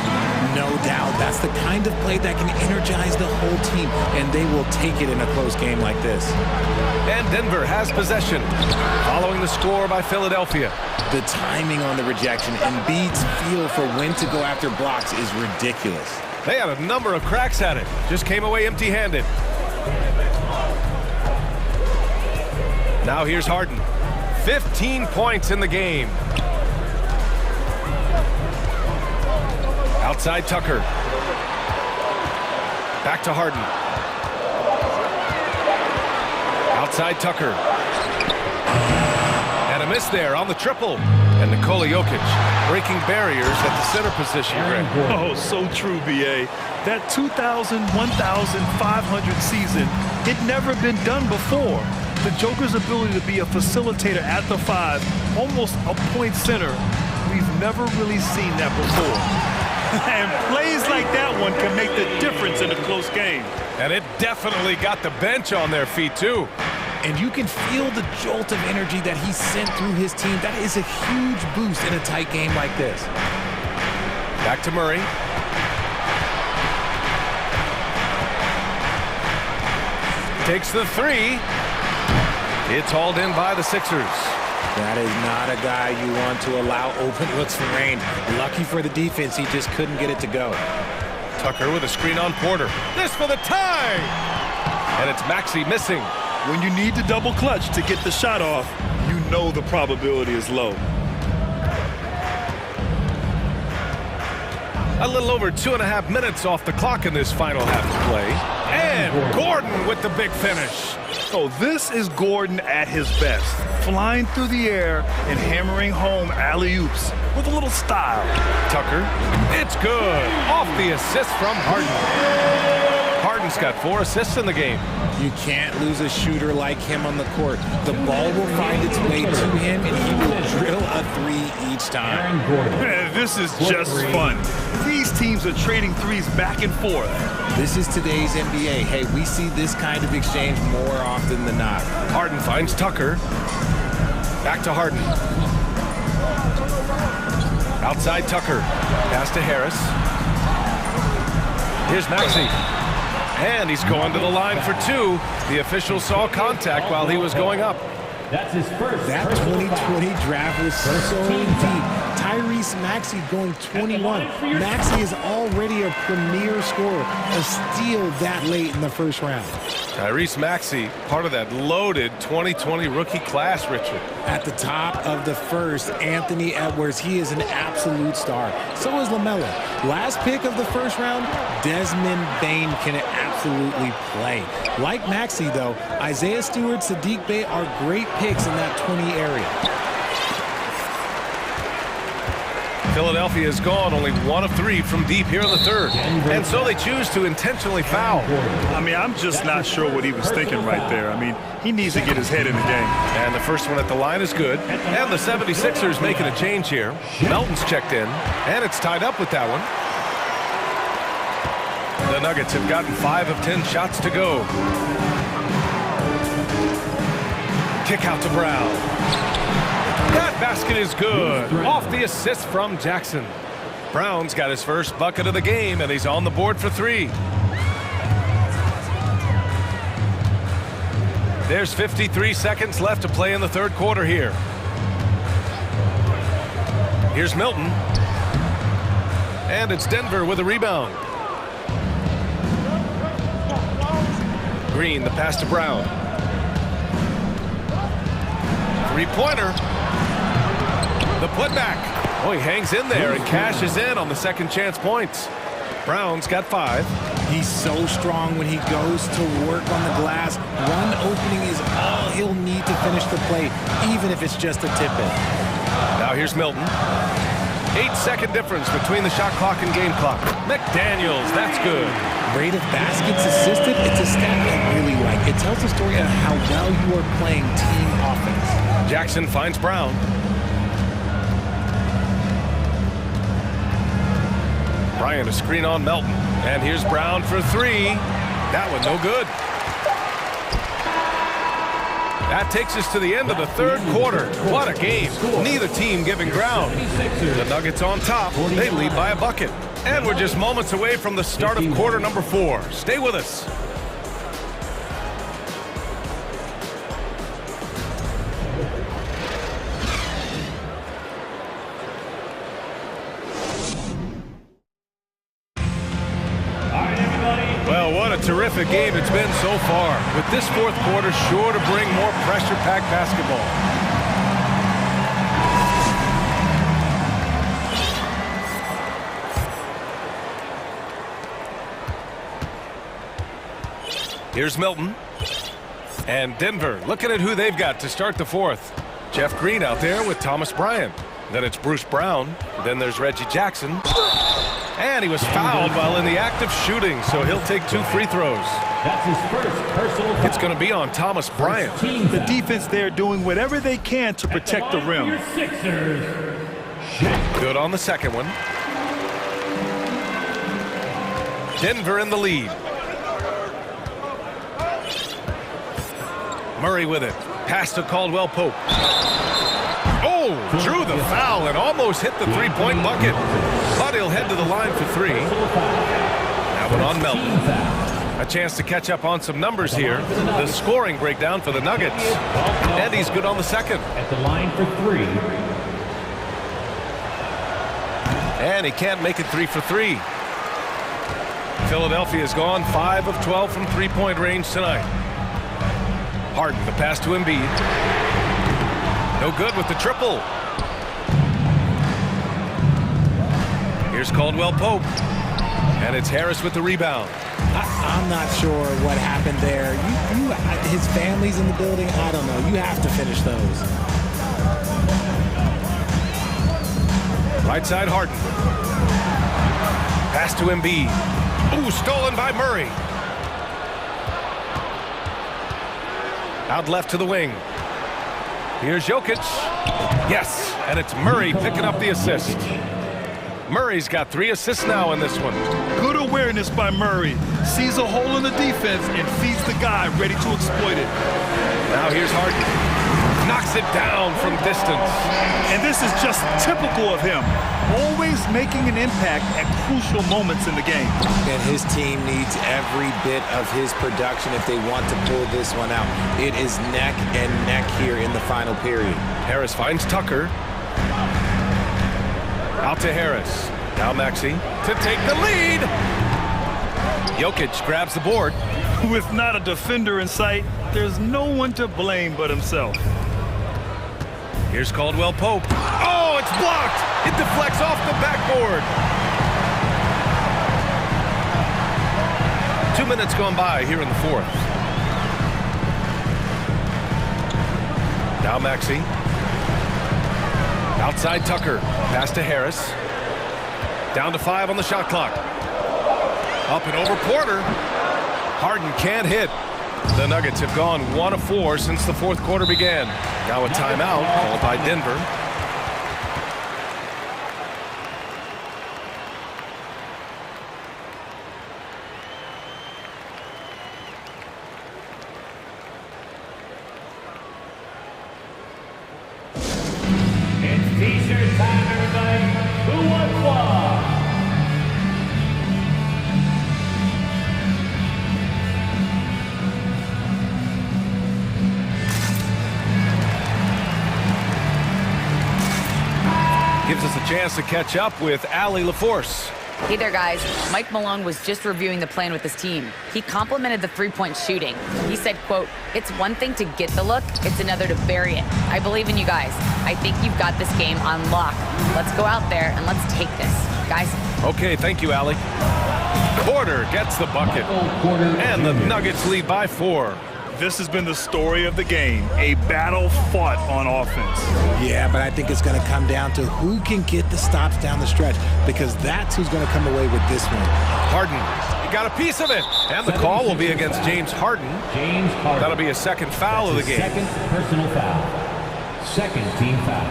No doubt. That's the kind of play that can energize the whole team, and they will take it in a close game like this. And Denver has possession, following the score by Philadelphia. The timing on the rejection and Embiid's feel for when to go after blocks is ridiculous. They had a number of cracks at it. Just came away empty-handed. Now here's Harden. 15 points in the game. Outside Tucker. Back to Harden. Outside Tucker. And a miss there on the triple. And Nikola Jokic breaking barriers at the center position, Greg. Oh, so true, B.A. That 2,000, 1,500 season, it never been done before. The Joker's ability to be a facilitator at the 5, almost a point center, we've never really seen that before. And plays like that one can make the difference in a close game. And it definitely got the bench on their feet, too. And you can feel the jolt of energy that he sent through his team. That is a huge boost in a tight game like this. Back to Murray. Takes the 3. It's hauled in by the Sixers. That is not a guy you want to allow open looks for rain. Lucky for the defense, he just couldn't get it to go. Tucker with a screen on Porter. This for the tie! And it's Maxey missing. When you need to double clutch to get the shot off, you know the probability is low. A little over 2.5 minutes off the clock in this final half of play. And Gordon with the big finish. So this is Gordon at his best, flying through the air and hammering home alley-oops with a little style. Tucker, it's good. Off the assist from Harden. Harden's got 4 assists in the game. You can't lose a shooter like him on the court. The ball will find its way to him, and he will drill a 3 each time. Man, this is just fun. These teams are trading threes back and forth. This is today's NBA. Hey, we see this kind of exchange more often than not. Harden finds Tucker. Back to Harden. Outside Tucker. Pass to Harris. Here's Maxey. And he's going to the line for 2. The official saw contact while he was going up. That's his first. That 2020 draft was so deep. Tyrese Maxey going 21. Maxey is already a premier scorer. A steal that late in the first round. Tyrese Maxey, part of that loaded 2020 rookie class, Richard. At the top of the first, Anthony Edwards. He is an absolute star. So is LaMelo. Last pick of the first round, Desmond Bane can absolutely play. Like Maxey, though, Isaiah Stewart, Sadiq Bey are great picks in that 20 area. Philadelphia has gone only 1 of 3 from deep here in the third. And so they choose to intentionally foul. I mean, I'm just not sure what he was thinking right there. I mean, he needs to get his head in the game. And the first one at the line is good. And the 76ers making a change here. Melton's checked in. And it's tied up with that one. The Nuggets have gotten 5 of 10 shots to go. Kick out to Brown. That basket is good. Off the assist from Jackson. Brown's got his first bucket of the game, and he's on the board for 3. There's 53 seconds left to play in the third quarter here. Here's Milton. And it's Denver with a rebound. Green, the pass to Brown. 3-pointer. The putback. Oh, he hangs in there and cashes in on the second chance points. Brown's got 5. He's so strong when he goes to work on the glass. One opening is all he'll need to finish the play, even if it's just a tip-in. Now here's Milton. 8-second difference between the shot clock and game clock. McDaniels, that's good. Rate of baskets assisted, it's a stat I really like. It tells the story of how well you are playing team offense. Jackson finds Brown. Bryant a screen on Melton. And here's Brown for 3. That one no good. That takes us to the end of the third quarter. What a game. Neither team giving ground. The Nuggets on top. They lead by a bucket. And we're just moments away from the start of quarter number 4. Stay with us. Well, what a terrific game it's been so far. With this fourth quarter sure to bring more pressure-packed basketball. Here's Milton. And Denver looking at who they've got to start the fourth. Jeff Green out there with Thomas Bryant. Then it's Bruce Brown. Then there's Reggie Jackson. And he was fouled while in the act of shooting, so he'll take 2 free throws. That's his first personal foul. It's going to be on Thomas Bryant. The defense there doing whatever they can to protect the rim. Good on the second one. Denver in the lead. Murray with it. Pass to Caldwell Pope. Oh, drew the foul and almost hit the three-point bucket. But he'll head to the line for 3. That one on Melton. A chance to catch up on some numbers here. The scoring breakdown for the Nuggets. And he's good on the second. At the line for 3. And he can't make it 3 for 3. Philadelphia's gone 5 of 12 from three-point range tonight. Harden, the pass to Embiid. No good with the triple. Here's Caldwell Pope. And it's Harris with the rebound. I'm not sure what happened there. His family's in the building. I don't know. You have to finish those. Right side, Harden. Pass to Embiid. Ooh, stolen by Murray. Out left to the wing. Here's Jokic. Yes, and it's Murray picking up the assist. Murray's got 3 assists now in this one. Good awareness by Murray. Sees a hole in the defense and feeds the guy ready to exploit it. Now here's Harden. Knocks it down from distance. And this is just typical of him. Always making an impact at crucial moments in the game. And his team needs every bit of his production if they want to pull this one out. It is neck and neck here in the final period. Harris finds Tucker. Out to Harris. Now Maxey to take the lead. Jokic grabs the board. With not a defender in sight, there's no one to blame but himself. Here's Caldwell Pope. Oh, it's blocked. It deflects off the backboard. 2 minutes gone by here in the 4th. Now Maxey. Outside Tucker. Pass to Harris. Down to 5 on the shot clock. Up and over Porter. Harden can't hit. The Nuggets have gone 1 of 4 since the 4th quarter began. Now a timeout called by Denver. It's t-shirt time, everybody. Who wants one? Gives us a chance to catch up with Allie LaForce. Hey there, guys. Mike Malone was just reviewing the plan with his team. He complimented the three-point shooting. He said, quote, "It's one thing to get the look, it's another to bury it. I believe in you guys. I think you've got this game on lock. Let's go out there and let's take this. Guys." Okay, thank you, Allie. Porter gets the bucket. And the Nuggets lead by 4. This has been the story of the game, a battle fought on offense. Yeah, but I think it's going to come down to who can get the stops down the stretch, because that's who's going to come away with this one. Harden, he got a piece of it. And the call will be against James Harden. James Harden. That'll be a second foul of the game. Second personal foul. Second team foul.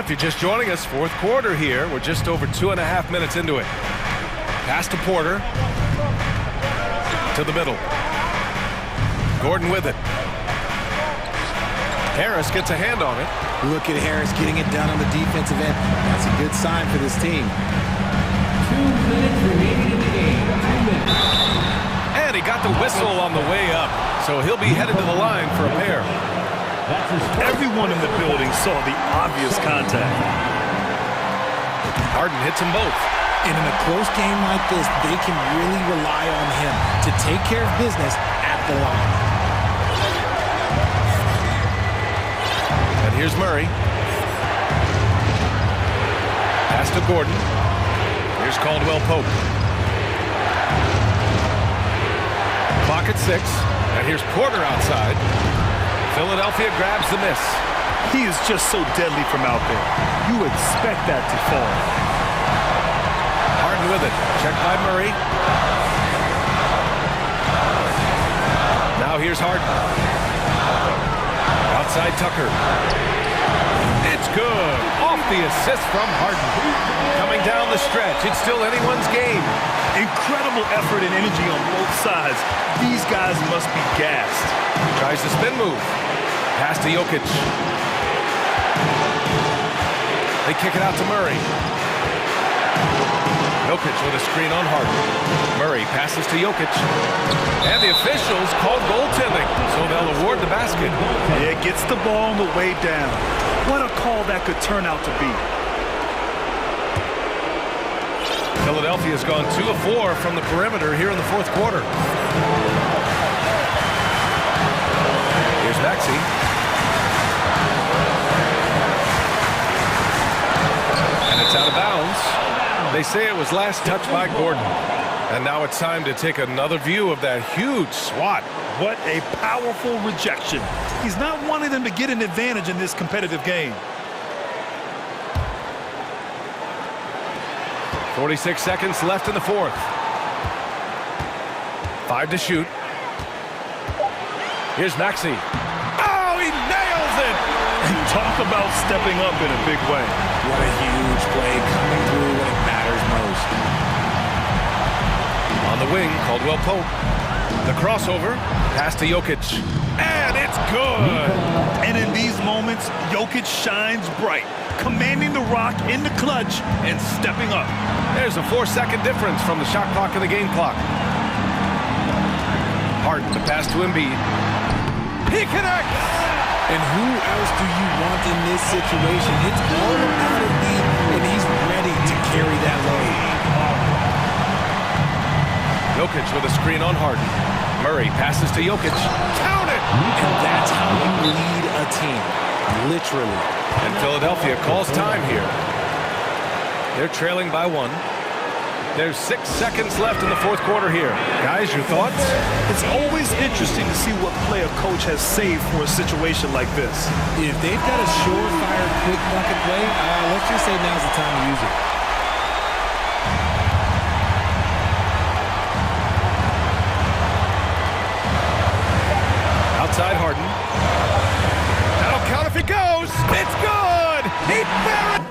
If you're just joining us, 4th quarter here. We're just over 2.5 minutes into it. Pass to Porter. To the middle. Gordon with it. Harris gets a hand on it. Look at Harris getting it done on the defensive end. That's a good sign for this team. 2 minutes remaining in the game. 2 minutes. And he got the whistle on the way up, so he'll be headed to the line for a pair. Everyone in the building saw the obvious contact. Harden hits them both. And in a close game like this, they can really rely on him to take care of business at the line. And here's Murray. Pass to Gordon. Here's Caldwell Pope. Clock at 6. And here's Porter outside. Philadelphia grabs the miss. He is just so deadly from out there. You expect that to fall. Harden with it. Checked by Murray. Now here's Harden. Outside Tucker. It's good. Off the assist from Harden. Coming down the stretch. It's still anyone's game. Incredible effort and energy on both sides. These guys must be gassed. Tries the spin move. Pass to Jokic. They kick it out to Murray. Jokic with a screen on Harden. Murray passes to Jokic. And the officials called goaltending, so they'll award the basket. Yeah, gets the ball on the way down. What a call that could turn out to be. Philadelphia's gone 2 of 4 from the perimeter here in the fourth quarter. Here's Maxey. And it's out of bounds. They say it was last touched by Gordon. And now it's time to take another view of that huge swat. What a powerful rejection. He's not wanting them to get an advantage in this competitive game. 46 seconds left in the fourth. 5 to shoot. Here's Maxey. Oh, he nails it! And talk about stepping up in a big way. What a huge play coming through when it matters most. On the wing, Caldwell Pope. The crossover, pass to Jokic. And it's good! And in these moments, Jokic shines bright, commanding the rock in the clutch and stepping up. There's a 4-second difference from the shot clock and the game clock. Harden, the pass to Embiid. He connects! And who else do you want in this situation? It's all about Embiid, and he's ready to carry that load. Jokic with a screen on Harden. Murray passes to Jokic. Count it! And that's how you lead a team, literally. And Philadelphia calls time here. They're trailing by 1. There's 6 seconds left in the fourth quarter here. Guys, your thoughts? It's always interesting to see what play a coach has saved for a situation like this. If they've got a surefire, quick bucket play, let's just say now's the time to use it. Outside Harden. That'll count if it goes. It's good. He buried.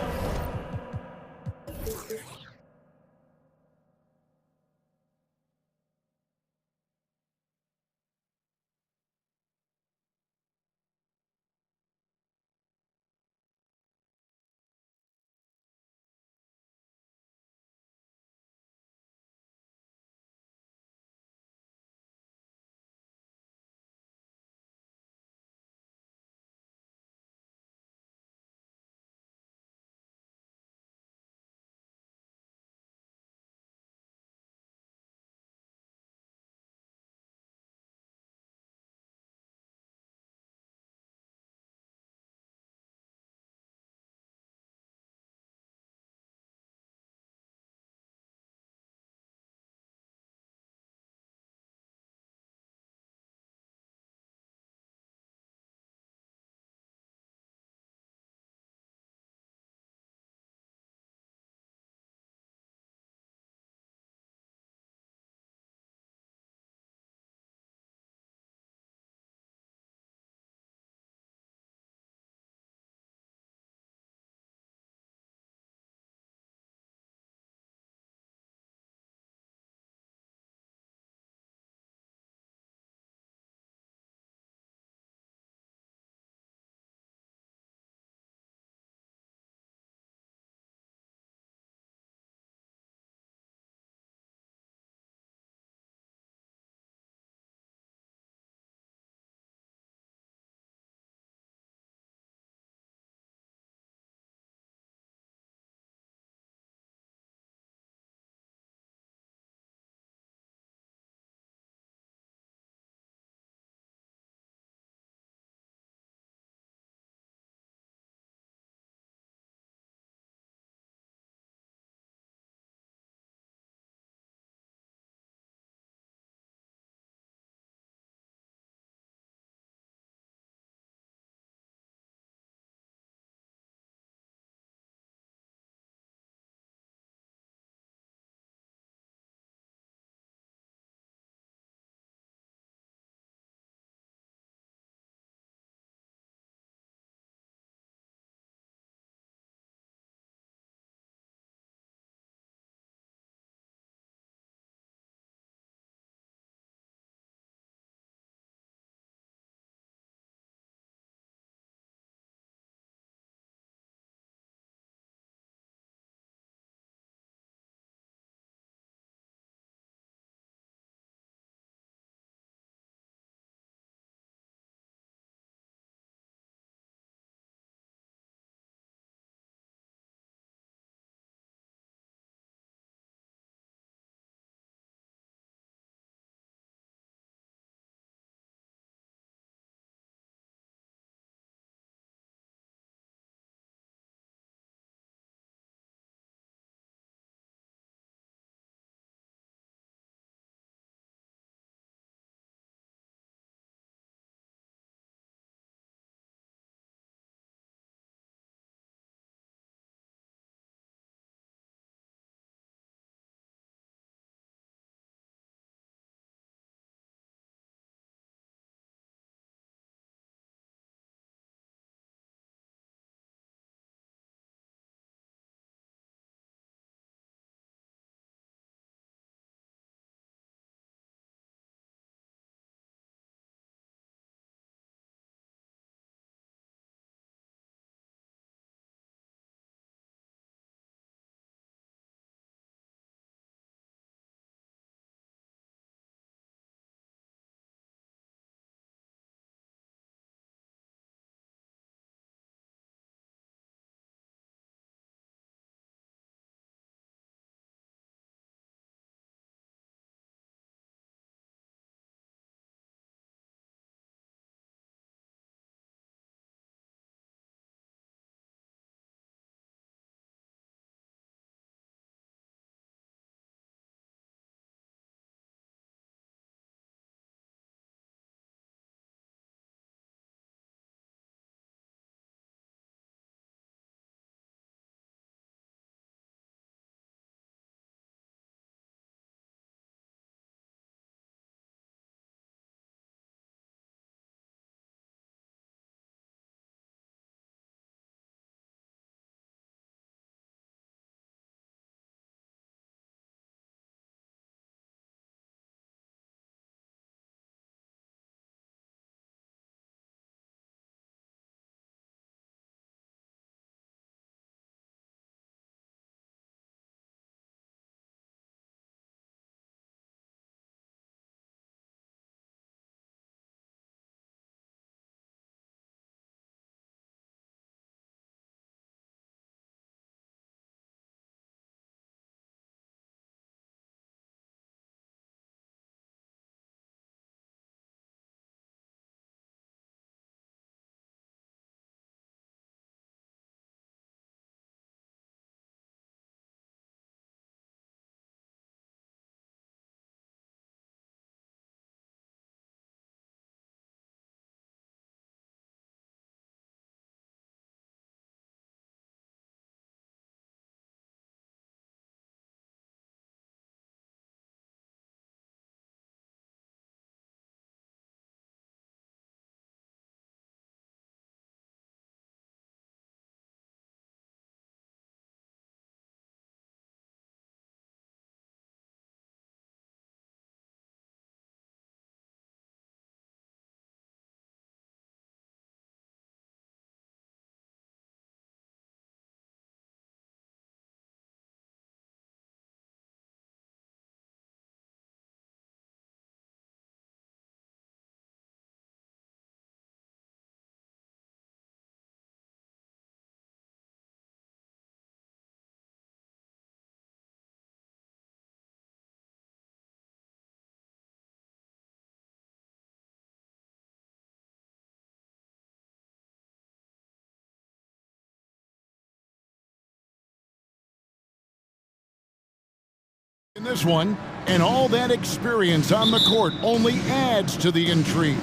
In this one, and all that experience on the court only adds to the intrigue.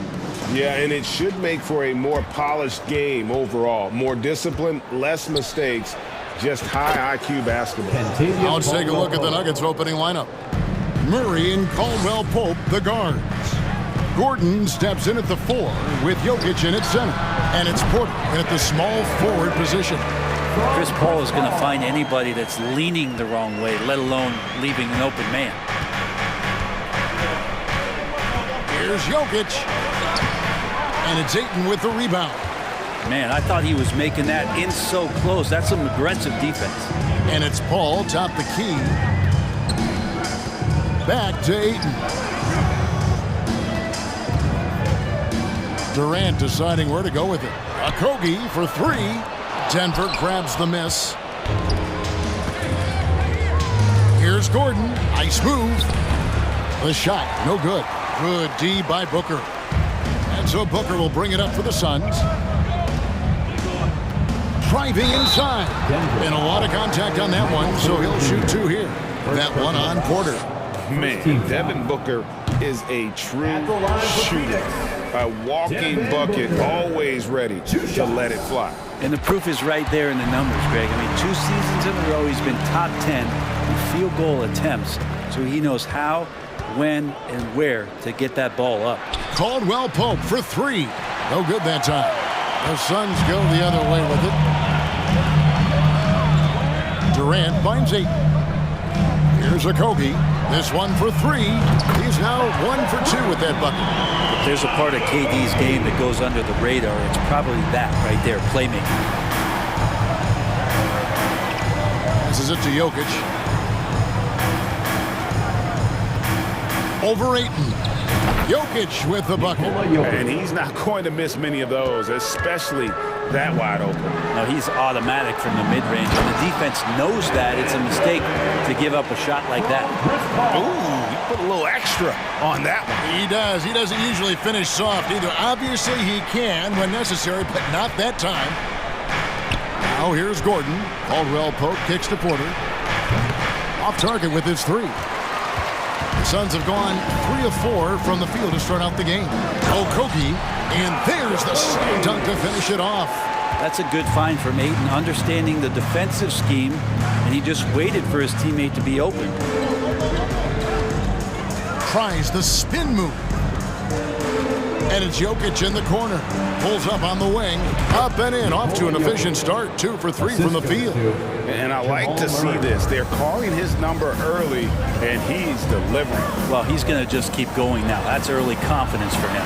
Yeah, and it should make for a more polished game overall. More discipline, less mistakes, just high IQ basketball. Now let's take a look at the Nuggets opening lineup. Murray and Caldwell Pope, the guards. Gordon steps in at the 4 with Jokic in at center. And it's Porter at the small forward position. Chris Paul is going to find anybody that's leaning the wrong way, let alone leaving an open man. Here's Jokic. And it's Ayton with the rebound. Man, I thought he was making that in so close. That's some aggressive defense. And it's Paul top the key. Back to Ayton. Durant deciding where to go with it. Okogie for 3. Denver grabs the miss. Here's Gordon. Nice move. The shot, no good. Good D by Booker. And so Booker will bring it up for the Suns. Driving inside. And a lot of contact on that one, so he'll shoot 2 here. That one on Porter. Man, Devin Booker is a true shooter. A walking bucket, always ready to let it fly. And the proof is right there in the numbers, Greg. I mean, 2 seasons in a row, he's been top 10 in field goal attempts. So he knows how, when, and where to get that ball up. Caldwell Pope for 3. No good that time. The Suns go the other way with it. Durant finds 8. Here's Okogie. This one for 3. He's now 1 for 2 with that bucket. If there's a part of KD's game that goes under the radar, it's probably that right there, playmaking. This is it to Jokic. Over Ayton. Jokic with the bucket. And he's not going to miss many of those, especially that wide open. No, he's automatic from the mid-range, and the defense knows that it's a mistake to give up a shot like that. Ooh, he put a little extra on that one. He does. He doesn't usually finish soft either. Obviously, he can when necessary, but not that time. Now here's Gordon. Caldwell Pope kicks to Porter. Off target with his 3. The Suns have gone 3 of 4 from the field to start out the game. Okogie, and there's the slam dunk to finish it off. That's a good find from Ayton, understanding the defensive scheme, and he just waited for his teammate to be open. Tries the spin move. And it's Jokic in the corner. Pulls up on the wing. Up and in. Off to an efficient start. 2 for 3 from the field. And I like to see this. They're calling his number early, and he's delivering. Well, he's going to just keep going now. That's early confidence for him.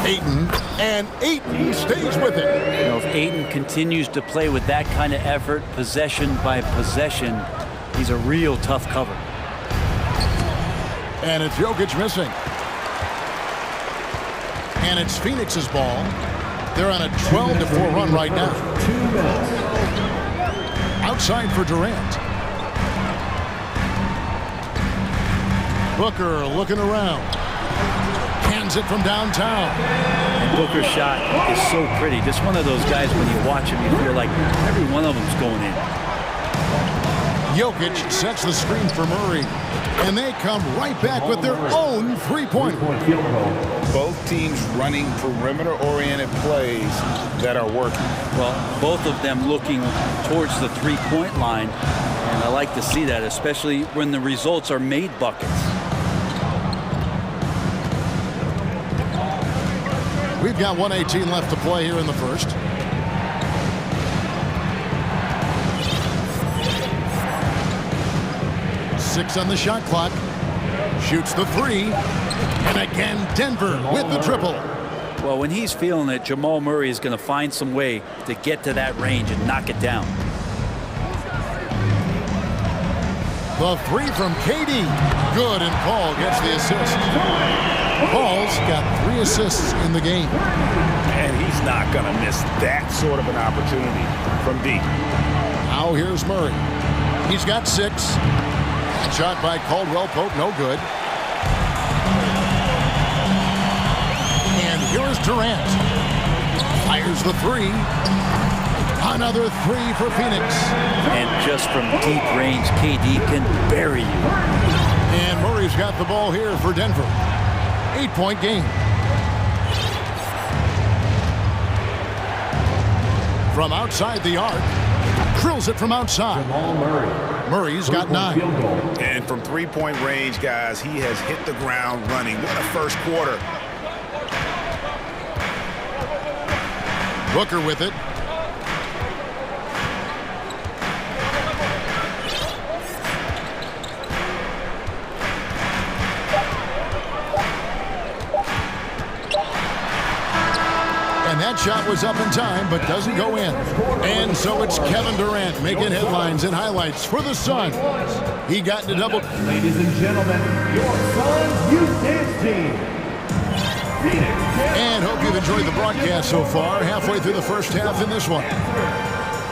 Ayton, and Ayton stays with it. You know, if Ayton continues to play with that kind of effort, possession by possession, he's a real tough cover. And it's Jokic missing. And it's Phoenix's ball. They're on a 12-4 run right now. 2 minutes. Outside for Durant. Booker looking around. Hands it from downtown. And Booker's shot is so pretty. Just one of those guys, when you watch him, you feel like every one of them's going in. Jokic sets the screen for Murray. And they come right back with their own three-pointer. Both teams running perimeter-oriented plays that are working. Well, both of them looking towards the three-point line. And I like to see that, especially when the results are made buckets. We've got 1:18 left to play here in the first. Six on the shot clock. Shoots the 3. And again, Denver with the triple. Well, when he's feeling it, Jamal Murray is going to find some way to get to that range and knock it down. The 3 from KD. Good, and Paul gets the assist. Paul's got 3 assists in the game. And he's not going to miss that sort of an opportunity from deep. Now here's Murray. He's got 6. Shot by Caldwell Pope, no good. And here's Durant. Fires the 3. Another three for Phoenix. And just from deep range, KD can bury you. And Murray's got the ball here for Denver. 8-point game. From outside the arc. Drills it from outside. Jamal Murray. Murray's got 9. And from three-point range, guys, he has hit the ground running. What a first quarter. Booker with it. And that shot was up in time, but doesn't go in. And so it's Kevin Durant making headlines and highlights for the Suns. He got into double. Ladies and gentlemen, your Suns Youth Dance Team. And hope you've enjoyed the broadcast so far. Halfway through the first half in this one.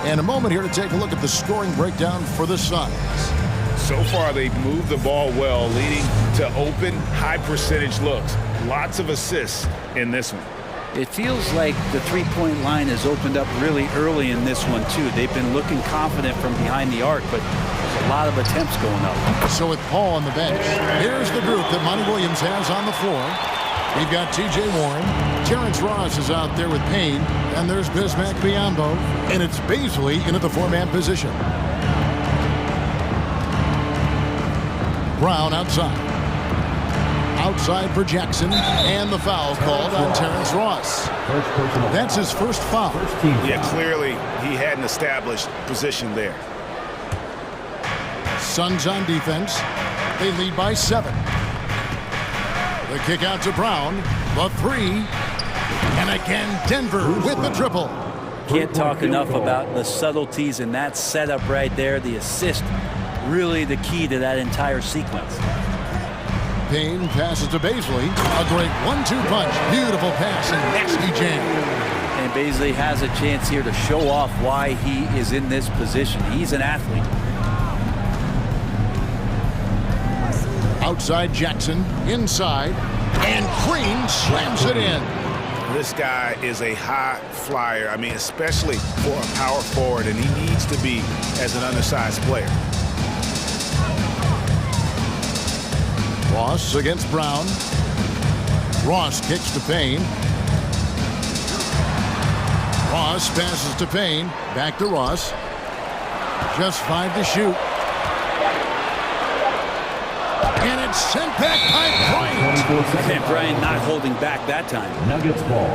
And a moment here to take a look at the scoring breakdown for the Suns. So far, they've moved the ball well, leading to open, high-percentage looks. Lots of assists in this one. It feels like the three-point line has opened up really early in this one, too. They've been looking confident from behind the arc, but there's a lot of attempts going up. So with Paul on the bench, here's the group that Monty Williams has on the floor. We've got T.J. Warren. Terrence Ross is out there with Payne. And there's Bismack Biyombo. And it's Baisley into the four-man position. Brown outside. Outside for Jackson. And the foul called on Terrence Ross. That's his first foul. Yeah, clearly he hadn't established position there. Suns on defense. They lead by 7. The kick out to Brown. The 3. And again, Denver with the triple. Can't talk enough about the subtleties in that setup right there. The assist, really the key to that entire sequence. Payne passes to Baisley. A great 1-2 punch. Beautiful pass and nasty jam. And Baisley has a chance here to show off why he is in this position. He's an athlete. Outside Jackson, inside, and Green slams it in. This guy is a high flyer. I mean, especially for a power forward, and he needs to be as an undersized player. Ross against Brown. Ross kicks to Payne. Ross passes to Payne. Back to Ross. Just 5 to shoot. And it's sent back by Bryant. And Bryant not holding back that time. Nuggets ball.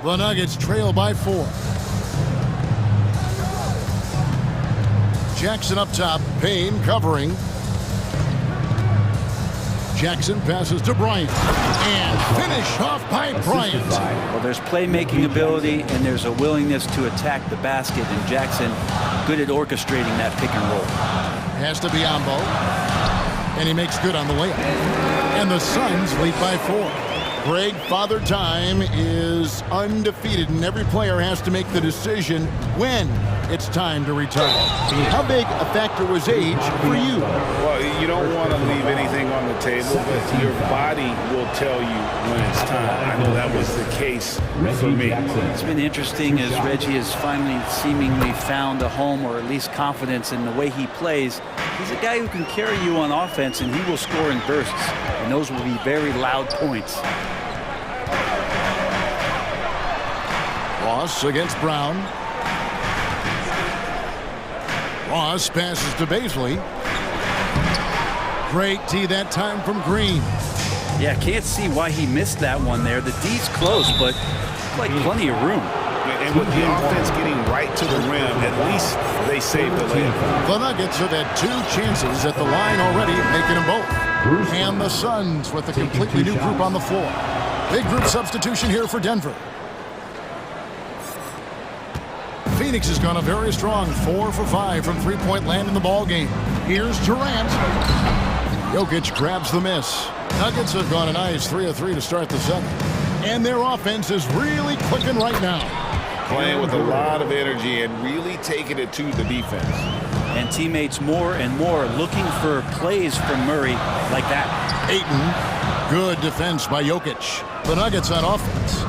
The Nuggets trail by 4. Jackson up top. Payne covering. Jackson passes to Bryant. And finish off by Bryant. Well, there's playmaking ability and there's a willingness to attack the basket. And Jackson, good at orchestrating that pick and roll. Has to be Ambo. And he makes good on the layup. And the Suns lead by 4. Greg, Father Time is undefeated, and every player has to make the decision when it's time to retire. How big a factor was age for you? Well, you don't want to leave anything on the table, but your body will tell you when it's time. I know that was the case for me. It's been interesting as Reggie has finally seemingly found a home, or at least confidence in the way he plays. He's a guy who can carry you on offense, and he will score in bursts, and those will be very loud points. Ross against Brown. Ross passes to Baisley. Great tee that time from Green. Yeah, can't see why he missed that one there. The D's close, but like plenty of room. And with the offense getting right to the rim, at least they saved the layup. The Nuggets have had 2 chances at the line already, making them both. And the Suns with a completely new group on the floor. Big group substitution here for Denver. Phoenix has gone a very strong 4 for 5 from three-point land in the ball game. Here's Durant. Jokic grabs the miss. Nuggets have gone a nice 3 of 3 to start the second. And their offense is really clicking right now. Playing with a lot of energy and really taking it to the defense. And teammates more and more looking for plays from Murray like that. Ayton, Good defense by Jokic. The Nuggets on offense.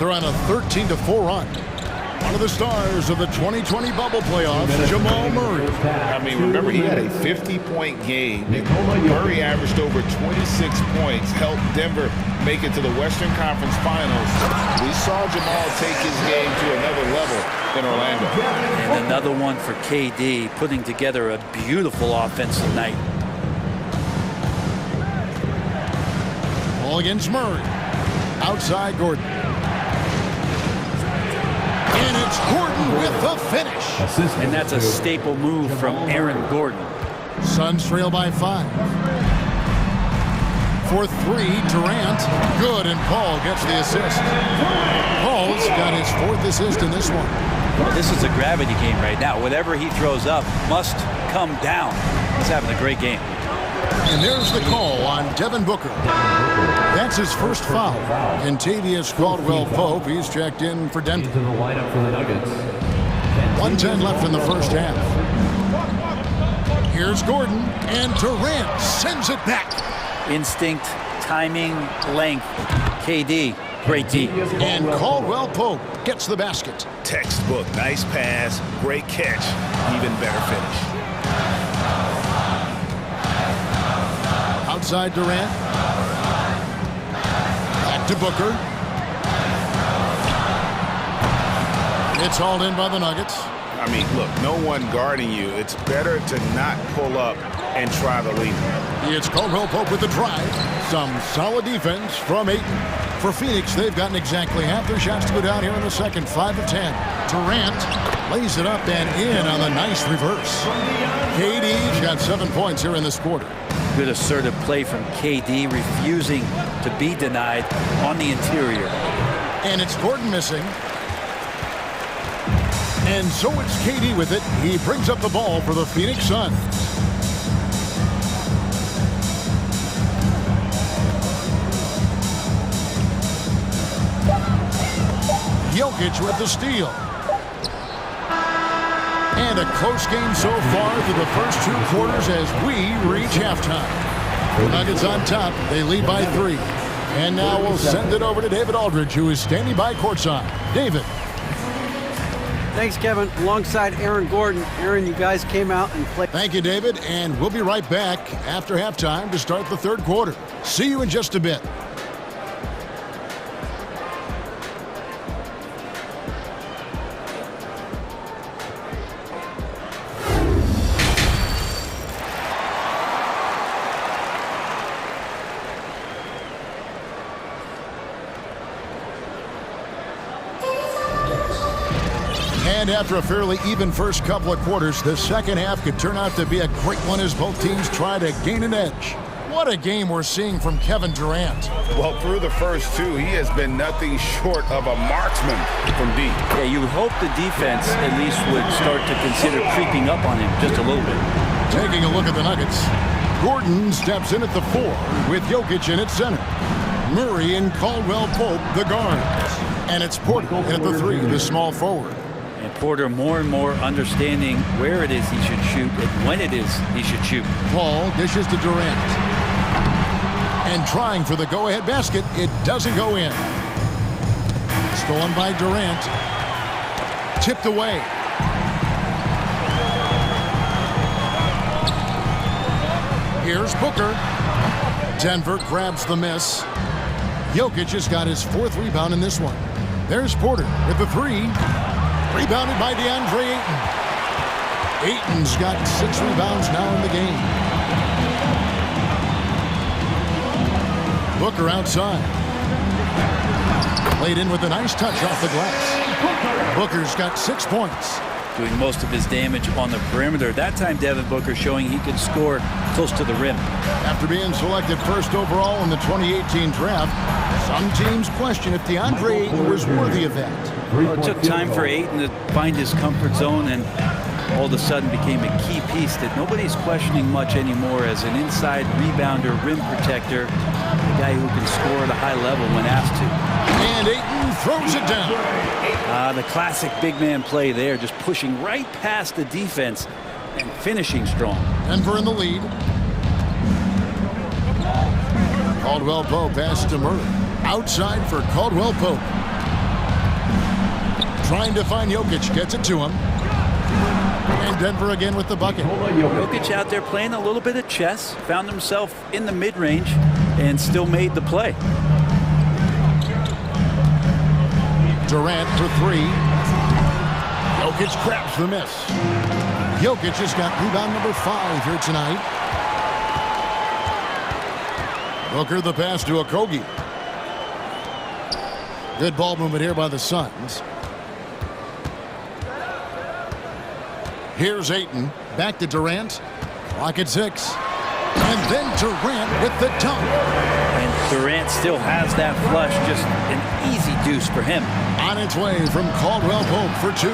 They're on a 13-4 run. One of the stars of the 2020 bubble playoffs, Jamal Murray. I mean, remember, he had a 50-point game. Murray averaged over 26 points, helped Denver make it to the Western Conference Finals. We saw Jamal take his game to another level in Orlando. And another one for KD, putting together a beautiful offensive night. Ball against Murray. Outside Gordon. And it's Gordon with the finish. And that's a staple move from Aaron Gordon. Suns trail by 5. For 3, Durant. Good, and Paul gets the assist. Paul's got his 4th assist in this one. Well, this is a gravity game right now. Whatever he throws up must come down. He's having a great game. And there's the call on Devin Booker. That's his first foul. And Tavius Caldwell-Pope, he's checked in for Denver. 1:10 left in the first half. Here's Gordon, and Durant sends it back. Instinct, timing, length. KD, great D. And Caldwell-Pope gets the basket. Textbook, nice pass, great catch, even better finish. Outside Durant. Back to Booker. It's hauled in by the Nuggets. I mean, look, no one guarding you. It's better to not pull up and try the lead. It's Caldwell-Pope with the drive. Some solid defense from Ayton. For Phoenix, they've gotten exactly half their shots to go down here in the second, 5 of 10. Durant lays it up and in on the nice reverse. KD's got 7 points here in this quarter. Good assertive play from KD, refusing to be denied on the interior. And it's Gordon missing. And so it's KD with it. He brings up the ball for the Phoenix Suns. Jokic with the steal. And a close game so far through the first 2 quarters as we reach halftime. The Nuggets on top. They lead by 3. And now we'll send it over to David Aldridge, who is standing by courtside. David. Thanks, Kevin. Alongside Aaron Gordon. Aaron, you guys came out and played. Thank you, David. And we'll be right back after halftime to start the 3rd quarter. See you in just a bit. And after a fairly even first couple of quarters, the second half could turn out to be a great one as both teams try to gain an edge. What a game we're seeing from Kevin Durant. Well, through the first 2, he has been nothing short of a marksman from deep. Yeah, you would hope the defense at least would start to consider creeping up on him just a little bit. Taking a look at the Nuggets. Gordon steps in at the 4 with Jokic in at center. Murray and Caldwell-Pope, the guards. And it's Porter at the 3, the small forward. And Porter more and more understanding where it is he should shoot and when it is he should shoot. Paul dishes to Durant. And trying for the go-ahead basket, it doesn't go in. Stolen by Durant. Tipped away. Here's Booker. Denver grabs the miss. Jokic has got his 4th rebound in this one. There's Porter with the 3. Rebounded by DeAndre Ayton. Ayton's got 6 rebounds now in the game. Booker outside. Played in with a nice touch off the glass. Booker's got 6 points. Doing most of his damage on the perimeter. That time, Devin Booker showing he could score close to the rim. After being selected 1st overall in the 2018 draft, some teams question if DeAndre Ayton was worthy of that. Well, it took time for Ayton to find his comfort zone and all of a sudden became a key piece that nobody's questioning much anymore as an inside rebounder, rim protector, a guy who can score at a high level when asked to. And Ayton throws it down. The classic big man play there, just pushing right past the defense and finishing strong. Denver in the lead. Caldwell Pope passes to Murray. Outside for Caldwell Pope. Trying to find Jokic, gets it to him. And Denver again with the bucket. Jokic out there playing a little bit of chess, found himself in the mid-range, and still made the play. Durant for three. Jokic grabs the miss. Jokic has got rebound number 5 here tonight. Booker the pass to Okogie. Good ball movement here by the Suns. Here's Ayton. Back to Durant. Clock at 6. And then Durant with the dunk. And Durant still has that flush. Just an easy deuce for him. On its way from Caldwell Pope for 2.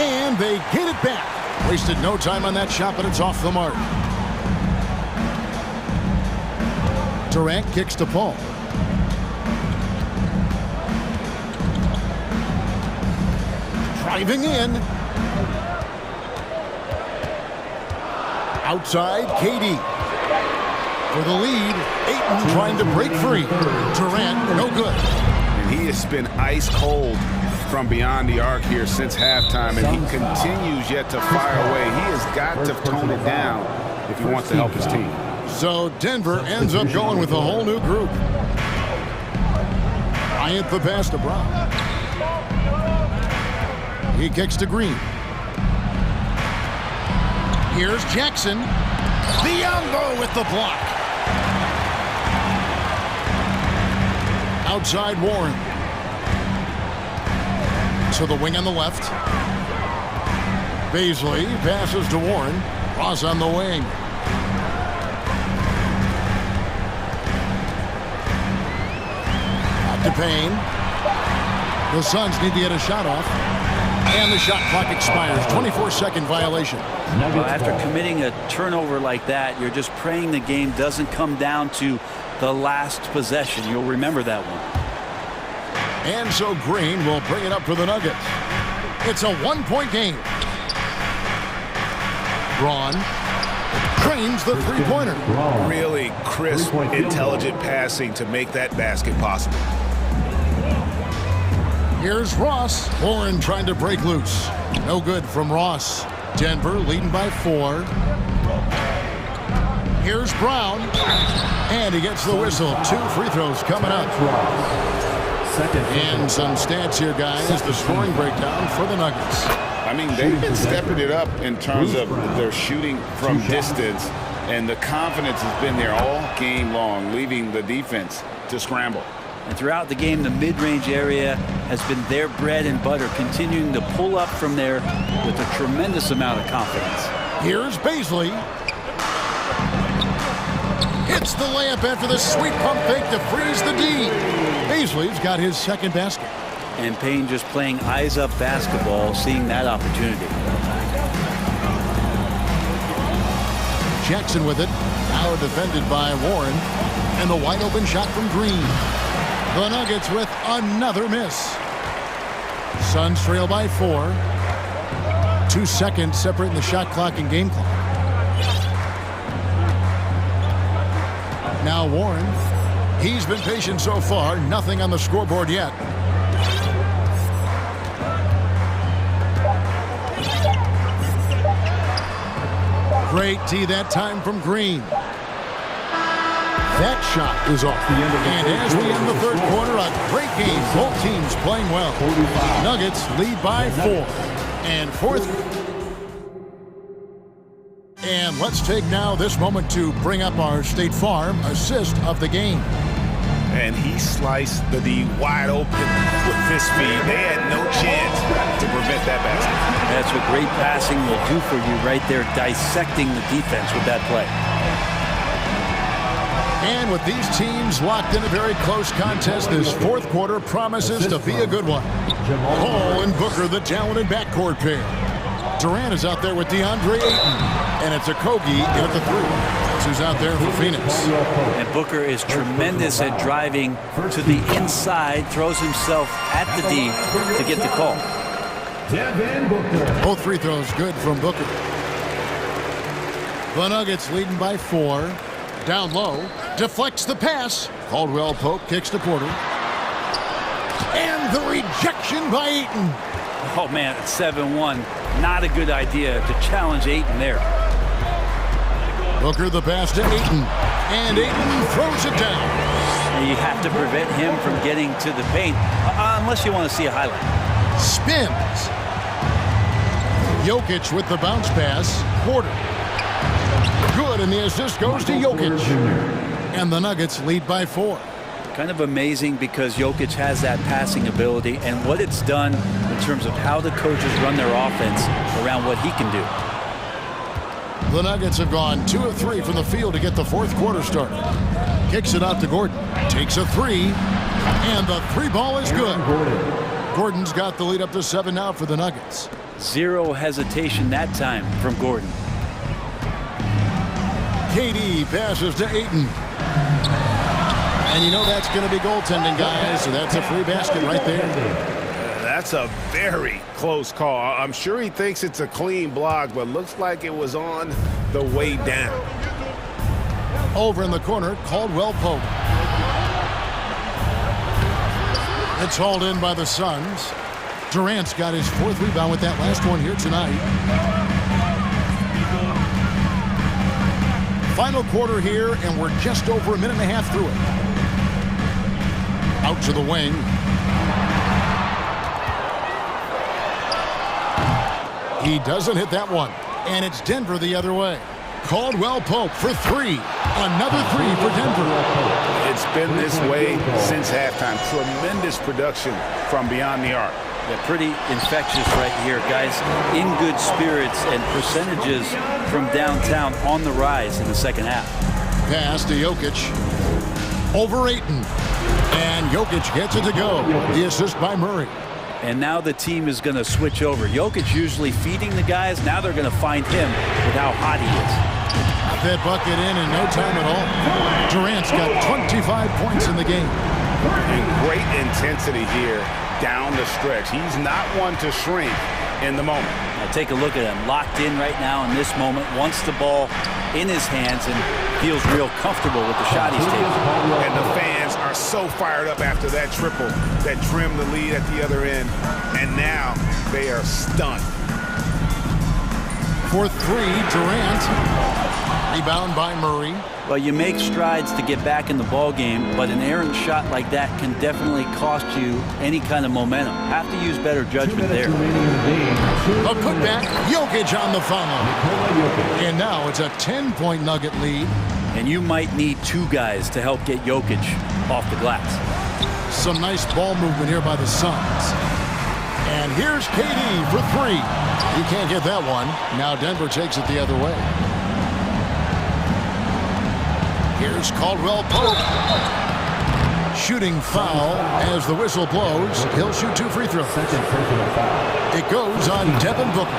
And they get it back. Wasted no time on that shot, but it's off the mark. Durant kicks to Paul. Driving in. Outside, KD. For the lead, Ayton trying to break free. Durant, no good. And he has been ice cold from beyond the arc here since halftime, and he continues yet to fire away. He has got to tone it down if he wants to help his team. So Denver ends up going with a whole new group. Bryant the pass to Brown. He kicks to Green. Here's Jackson. Biyombo with the block. Outside Warren. To the wing on the left. Beasley passes to Warren. Ross on the wing. Back to Payne. The Suns need to get a shot off. And the shot clock expires. 24-second violation. Well, after committing a turnover like that, you're just praying the game doesn't come down to the last possession. You'll remember that one. And so Green will bring it up for the Nuggets. It's a 1-point game. Braun drains the three-pointer. Really crisp, intelligent passing to make that basket possible. Here's Ross. Warren trying to break loose. No good from Ross. Denver leading by 4. Here's Brown. And he gets the whistle. 2 free throws coming up. And some stats here, guys. The scoring breakdown for the Nuggets. I mean, they've been stepping it up in terms of their shooting from distance, and the confidence has been there all game long, leaving the defense to scramble. And throughout the game, the mid-range area has been their bread and butter, continuing to pull up from there with a tremendous amount of confidence. Here's Beasley. Hits the layup after the sweet pump fake to freeze the D. Beasley's got his second basket. And Payne just playing eyes-up basketball, seeing that opportunity. Jackson with it. Now defended by Warren. And the wide-open shot from Green. The Nuggets with another miss. Suns trail by 4. 2 seconds separating the shot clock and game clock. Now Warren. He's been patient so far. Nothing on the scoreboard yet. Great D that time from Green. That shot is off. And as we end the third quarter, a great game. Both teams playing well. Nuggets lead by 4. And fourth. And let's take now this moment to bring up our State Farm assist of the game. And he sliced the D wide open with his speed. They had no chance to prevent that basket. That's what great passing will do for you right there, dissecting the defense with that play. And with these teams locked in a very close contest, this fourth quarter promises to be a good one. Paul and Booker, the talented backcourt pair. Durant is out there with DeAndre Ayton. And it's Okogie in at the 3. That's who's out there for Phoenix. And Booker is tremendous at driving to the inside, throws himself at the D to get the call. Both free throws good from Booker. The Nuggets leading by 4. Down low. Deflects the pass. Caldwell Pope kicks to Porter. And the rejection by Ayton. Oh, man, it's 7-1. Not a good idea to challenge Ayton there. Booker the pass to Ayton. And Ayton throws it down. And you have to prevent him from getting to the paint, unless you want to see a highlight. Spins. Jokic with the bounce pass. Porter. Good, and the assist goes to Jokic. And the Nuggets lead by 4. Kind of amazing because Jokic has that passing ability and what it's done in terms of how the coaches run their offense around what he can do. The Nuggets have gone 2 of 3 from the field to get the fourth quarter started. Kicks it out to Gordon. Takes a 3. And the 3 ball is good. Gordon's got the lead up to 7 now for the Nuggets. Zero hesitation that time from Gordon. KD passes to Ayton. And you know that's going to be goaltending, guys. So that's a free basket right there. That's a very close call. I'm sure he thinks it's a clean block, but looks like it was on the way down. Over in the corner, Caldwell Pope. It's hauled in by the Suns. Durant's got his 4th rebound with that last one here tonight. Final quarter here, and we're just over a minute and a half through it. Out to the wing. He doesn't hit that one. And it's Denver the other way. Caldwell Pope for 3. Another 3 for Denver. It's been this way since halftime. Tremendous production from beyond the arc. Yeah, pretty infectious right here, guys. In good spirits and percentages from downtown on the rise in the second half. Pass to Jokic. Over Ayton. And Jokic gets it to go. The assist by Murray. And now the team is going to switch over. Jokic usually feeding the guys. Now they're going to find him with how hot he is. Got that bucket in no time at all. Durant's got 25 points in the game. And great intensity here down the stretch. He's not one to shrink in the moment. Now take a look at him. Locked in right now in this moment. Wants the ball in his hands and feels real comfortable with the shot he's taking. And the fans are so fired up after that triple that trimmed the lead at the other end. And now they are stunned. For 3, Durant. Rebound by Murray. Well, you make strides to get back in the ball game, but an errant shot like that can definitely cost you any kind of momentum. Have to use better judgment there. A putback, Jokic on the follow. And now it's a 10-point Nugget lead. And you might need 2 guys to help get Jokic off the glass. Some nice ball movement here by the Suns. And here's KD for 3. He can't get that one. Now Denver takes it the other way. Here's Caldwell Pope. Shooting foul as the whistle blows. He'll shoot 2 free throws. It goes on Devin Booker.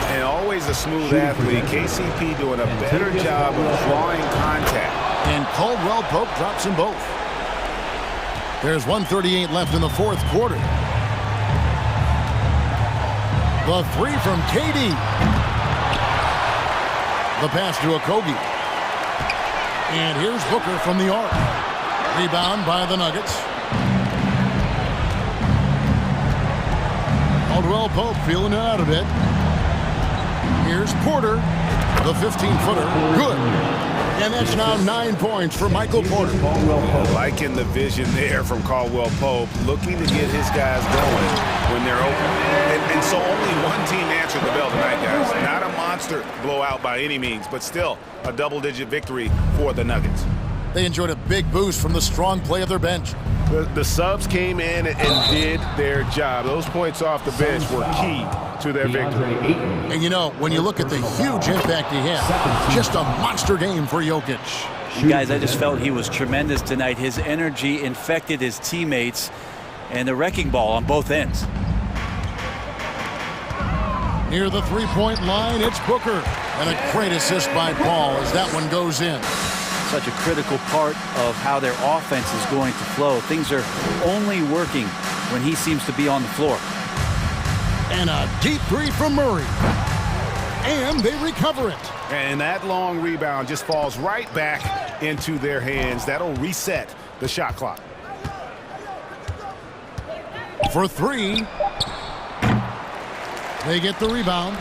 And always a smooth athlete. KCP doing a better job of drawing contact. And Caldwell Pope drops them both. There's 1:38 left in the fourth quarter. The 3 from KD. The pass to Okogie. And here's Booker from the arc. Rebound by the Nuggets. Caldwell Pope feeling it out a bit. Here's Porter. The 15-footer. Good. And that's now 9 points for Michael Porter. Liking the vision there from Caldwell Pope. Looking to get his guys going when they're open. And so only one team answered the bell tonight, guys. Not a monster blowout by any means, but still a double-digit victory for the Nuggets. They enjoyed a big boost from the strong play of their bench. The subs came in and did their job. Those points off the bench were key to their victory. And you know, when you look at the huge impact he had, just a monster game for Jokic. Guys, I just felt he was tremendous tonight. His energy infected his teammates and the wrecking ball on both ends. Near the three-point line, it's Booker. And a great assist by Paul as that one goes in. Such a critical part of how their offense is going to flow. Things are only working when he seems to be on the floor. And a deep 3 from Murray. and they recover it. And that long rebound just falls right back into their hands. That'll reset the shot clock. For three. They get the rebound.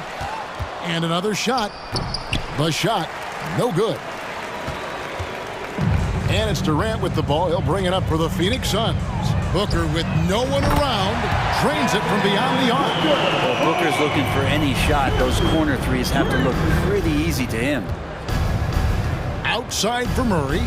And another shot. The shot, no good. And it's Durant with the ball. He'll bring it up for the Phoenix Suns. Booker with no one around. Drains it from beyond the arc. Well, Booker's looking for any shot. Those corner threes have to look pretty easy to him. Outside for Murray.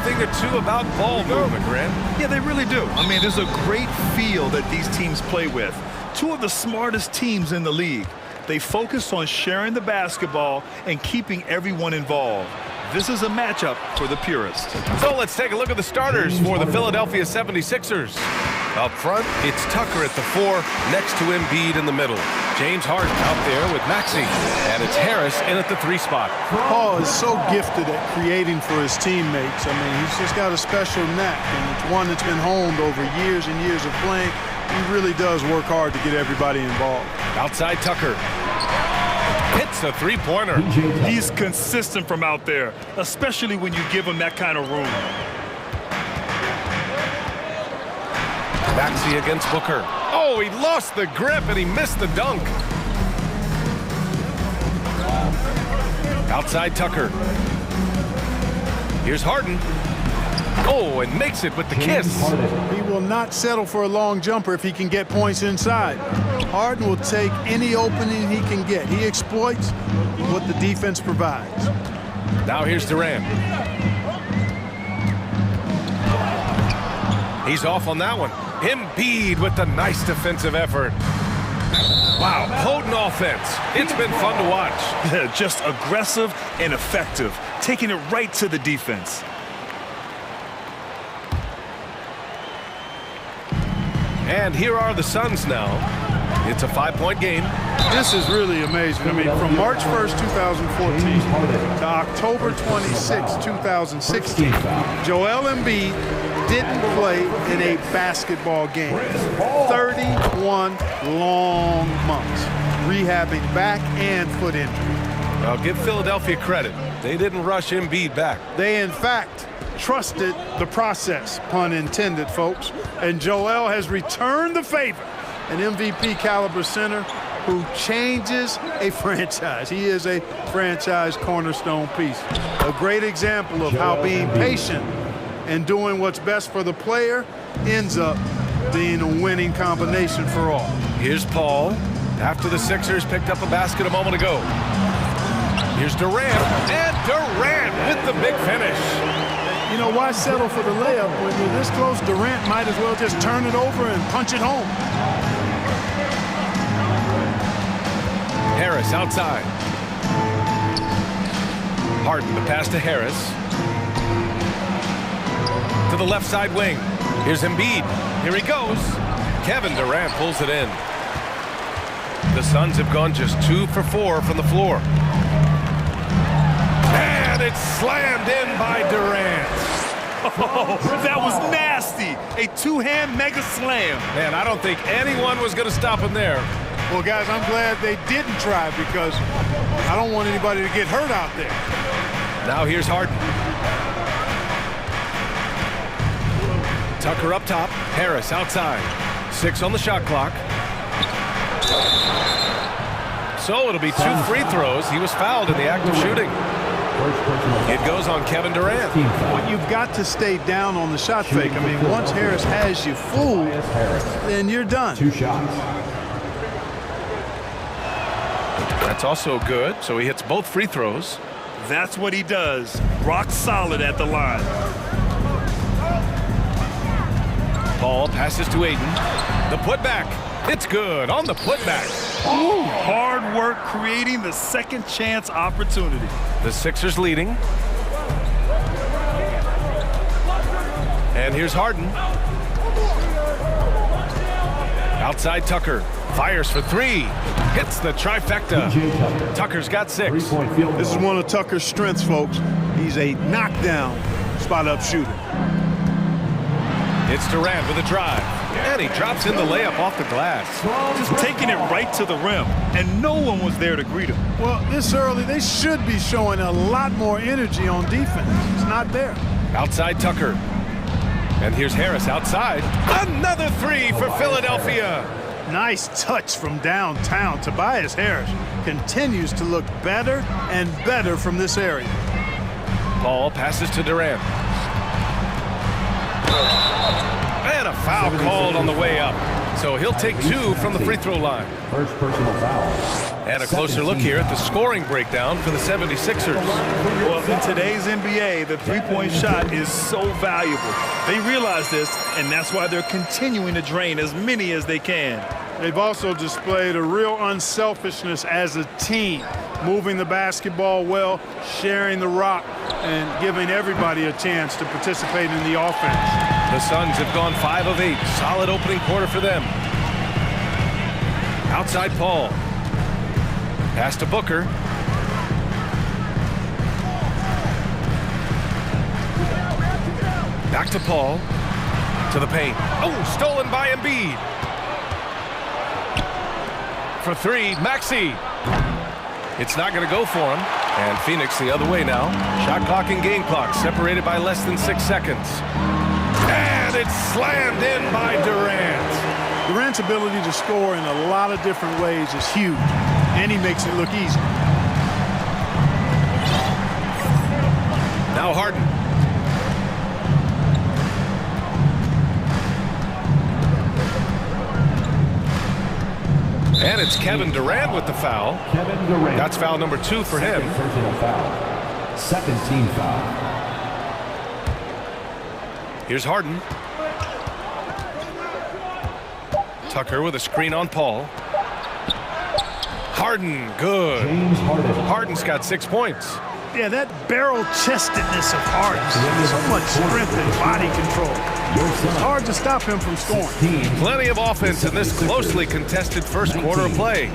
thing or two about ball movement, Grant. Yeah, they really do. I mean, there's a great feel that these teams play with. Two of the smartest teams in the league. They focus on sharing the basketball and keeping everyone involved. This is a matchup for the purists. So let's take a look at the starters for the Philadelphia 76ers. Up front, it's Tucker at the 4, next to Embiid in the middle. James Harden out there with Maxey, and it's Harris in at the 3 spot. Paul is so gifted at creating for his teammates. I mean, he's just got a special knack, and it's one that's been honed over years and years of playing. He really does work hard to get everybody involved. Outside Tucker. Hits a three-pointer. He's consistent from out there, especially when you give him that kind of room. Maxey against Booker. Oh, he lost the grip and he missed the dunk. Outside Tucker. Here's Harden. Oh, and makes it with the kiss. He will not settle for a long jumper if he can get points inside. Harden will take any opening he can get. He exploits what the defense provides. Now here's Durant. He's off on that one. Embiid with the nice defensive effort. Wow, potent offense. It's been fun to watch. Just aggressive and effective, taking it right to the defense. And here are the Suns now. It's a 5-point game. This is really amazing. I mean, from March 1st, 2014 to October 26, 2016, Joel Embiid didn't play in a basketball game. 31 long months, rehabbing back and foot injury. I'll give Philadelphia credit. They didn't rush Embiid back. They, in fact, trusted the process, pun intended, folks. And Joel has returned the favor. An MVP caliber center who changes a franchise. He is a franchise cornerstone piece. A great example of how being patient and doing what's best for the player ends up being a winning combination for all. Here's Paul after the Sixers picked up a basket a moment ago. Here's Durant, and Durant with the big finish. You know, why settle for the layup when you're this close? Durant might as well just turn it over and punch it home. Harris outside. Harden, the pass to Harris. To the left side wing. Here's Embiid. Here he goes. Kevin Durant pulls it in. The Suns have gone just 2 for 4 from the floor. And it's slammed in by Durant. Oh, that was nasty. A two-hand mega slam. Man, I don't think anyone was going to stop him there. Well, guys, I'm glad they didn't try because I don't want anybody to get hurt out there. Now here's Harden. Tucker up top. Harris outside. 6 on the shot clock. So it'll be 2 free throws. He was fouled in the act of shooting. It goes on Kevin Durant. Well, you've got to stay down on the shot fake. I mean, once Harris has you fooled, then you're done. 2 shots. That's also good. So he hits both free throws. That's what he does. Rock solid at the line. Paul passes to Aiden. The putback. It's good on the putback. Ooh, hard work creating the second chance opportunity. The Sixers leading. And here's Harden. Outside Tucker. Fires for 3. Hits the trifecta. Tucker's got 6. This is one of Tucker's strengths, folks. He's a knockdown spot-up shooter. It's Durant with a drive. And he drops in the layup off the glass. Just taking it right to the rim. And no one was there to greet him. Well, this early, they should be showing a lot more energy on defense. It's not there. Outside Tucker. And here's Harris outside. Another 3 for Philadelphia. Nice touch from downtown. Tobias Harris continues to look better and better from this area. Paul passes to Durant. And a foul called on the way up. So he'll take 2 from the free throw line. First personal foul. And a closer look here at the scoring breakdown for the 76ers. Well, in today's NBA, the three-point shot is so valuable. They realize this, and that's why they're continuing to drain as many as they can. They've also displayed a real unselfishness as a team, moving the basketball well, sharing the rock, and giving everybody a chance to participate in the offense. The Suns have gone 5 of 8. Solid opening quarter for them. Outside Paul. Pass to Booker. Back to Paul. To the paint. Oh, stolen by Embiid. For 3, Maxey. It's not going to go for him. And Phoenix the other way now. Shot clock and game clock separated by less than 6 seconds. And it's slammed in by Durant. Durant's ability to score in a lot of different ways is huge, and he makes it look easy. Now Harden. And it's Kevin Durant with the foul. Kevin Durant. That's foul number 2 for him. Personal foul. Second team foul. Here's Harden. Tucker with a screen on Paul. Harden, good. James Harden. Harden's got 6 points. Yeah, that barrel-chestedness of Harden. So much strength and body control. It's hard to stop him from scoring. Plenty of offense in this closely contested first quarter of play.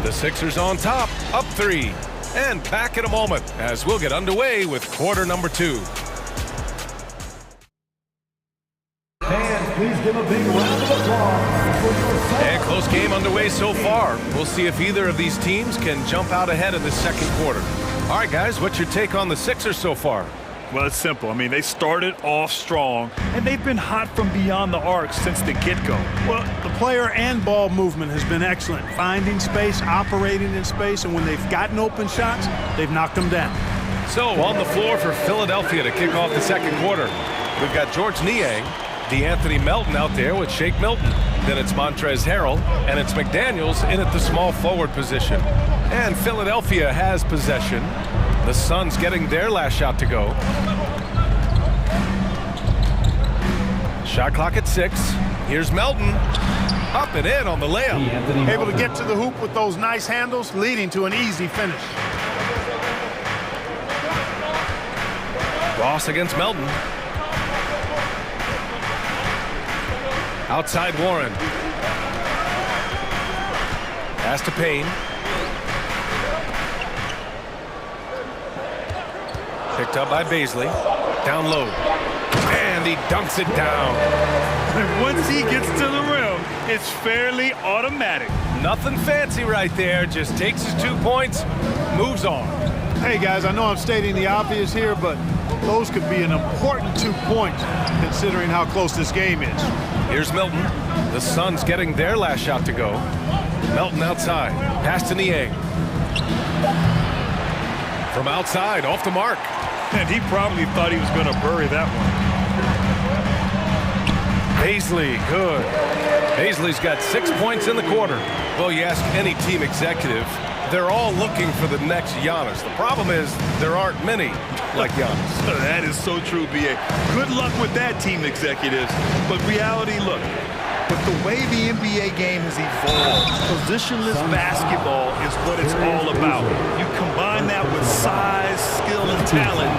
The Sixers on top, up 3. And back in a moment as we'll get underway with quarter number 2. Fans, please give a big round of applause. And close game underway so far. We'll see if either of these teams can jump out ahead in the second quarter. All right, guys, what's your take on the Sixers so far? Well, it's simple. I mean, they started off strong, and they've been hot from beyond the arc since the get-go. Well, the player and ball movement has been excellent. Finding space, operating in space, and when they've gotten open shots, they've knocked them down. So, on the floor for Philadelphia to kick off the second quarter, we've got George Niang, DeAnthony Melton out there with Shake Milton. Then it's Montrezl Harrell, and it's McDaniels in at the small forward position. And Philadelphia has possession. The Suns getting their last shot to go. Shot clock at 6. Here's Melton. Up and in on the layup. Able to get to the hoop with those nice handles, leading to an easy finish. Ross against Melton. Outside Warren. Pass to Payne. Picked up by Baisley. Down low. And he dunks it down. And once he gets to the rim, it's fairly automatic. Nothing fancy right there. Just takes his 2 points, moves on. Hey, guys, I know I'm stating the obvious here, but those could be an important 2 points considering how close this game is. Here's Milton. The Suns getting their last shot to go. Melton outside. Pass to Niang. From outside, off the mark. And he probably thought he was going to bury that one. Baisley, good. Baisley's got 6 points in the quarter. Well, you ask any team executive, they're all looking for the next Giannis. The problem is there aren't many like Giannis. That is so true, B.A. Good luck with that, team executives. But reality, look, with the way the NBA game has evolved, positionless basketball is what it's all about. You combine that with size, skill, and talent,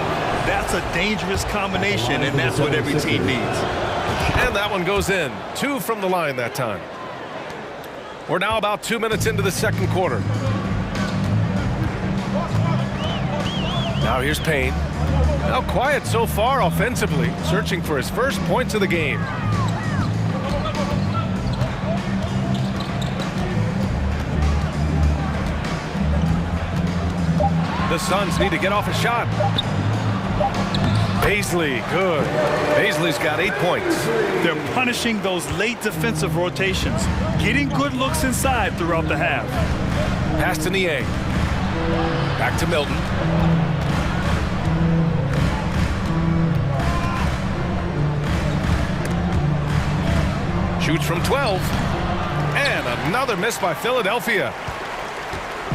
that's a dangerous combination, and that's what every team needs. And that one goes in. 2 from the line that time. We're now about 2 minutes into the second quarter. Now here's Payne. Now quiet so far offensively, searching for his first points of the game. The Suns need to get off a shot. Baisley, good. Baisley's got 8 points. They're punishing those late defensive rotations, getting good looks inside throughout the half. Pass to Niang. Back to Milton. Shoots from 12. And another miss by Philadelphia.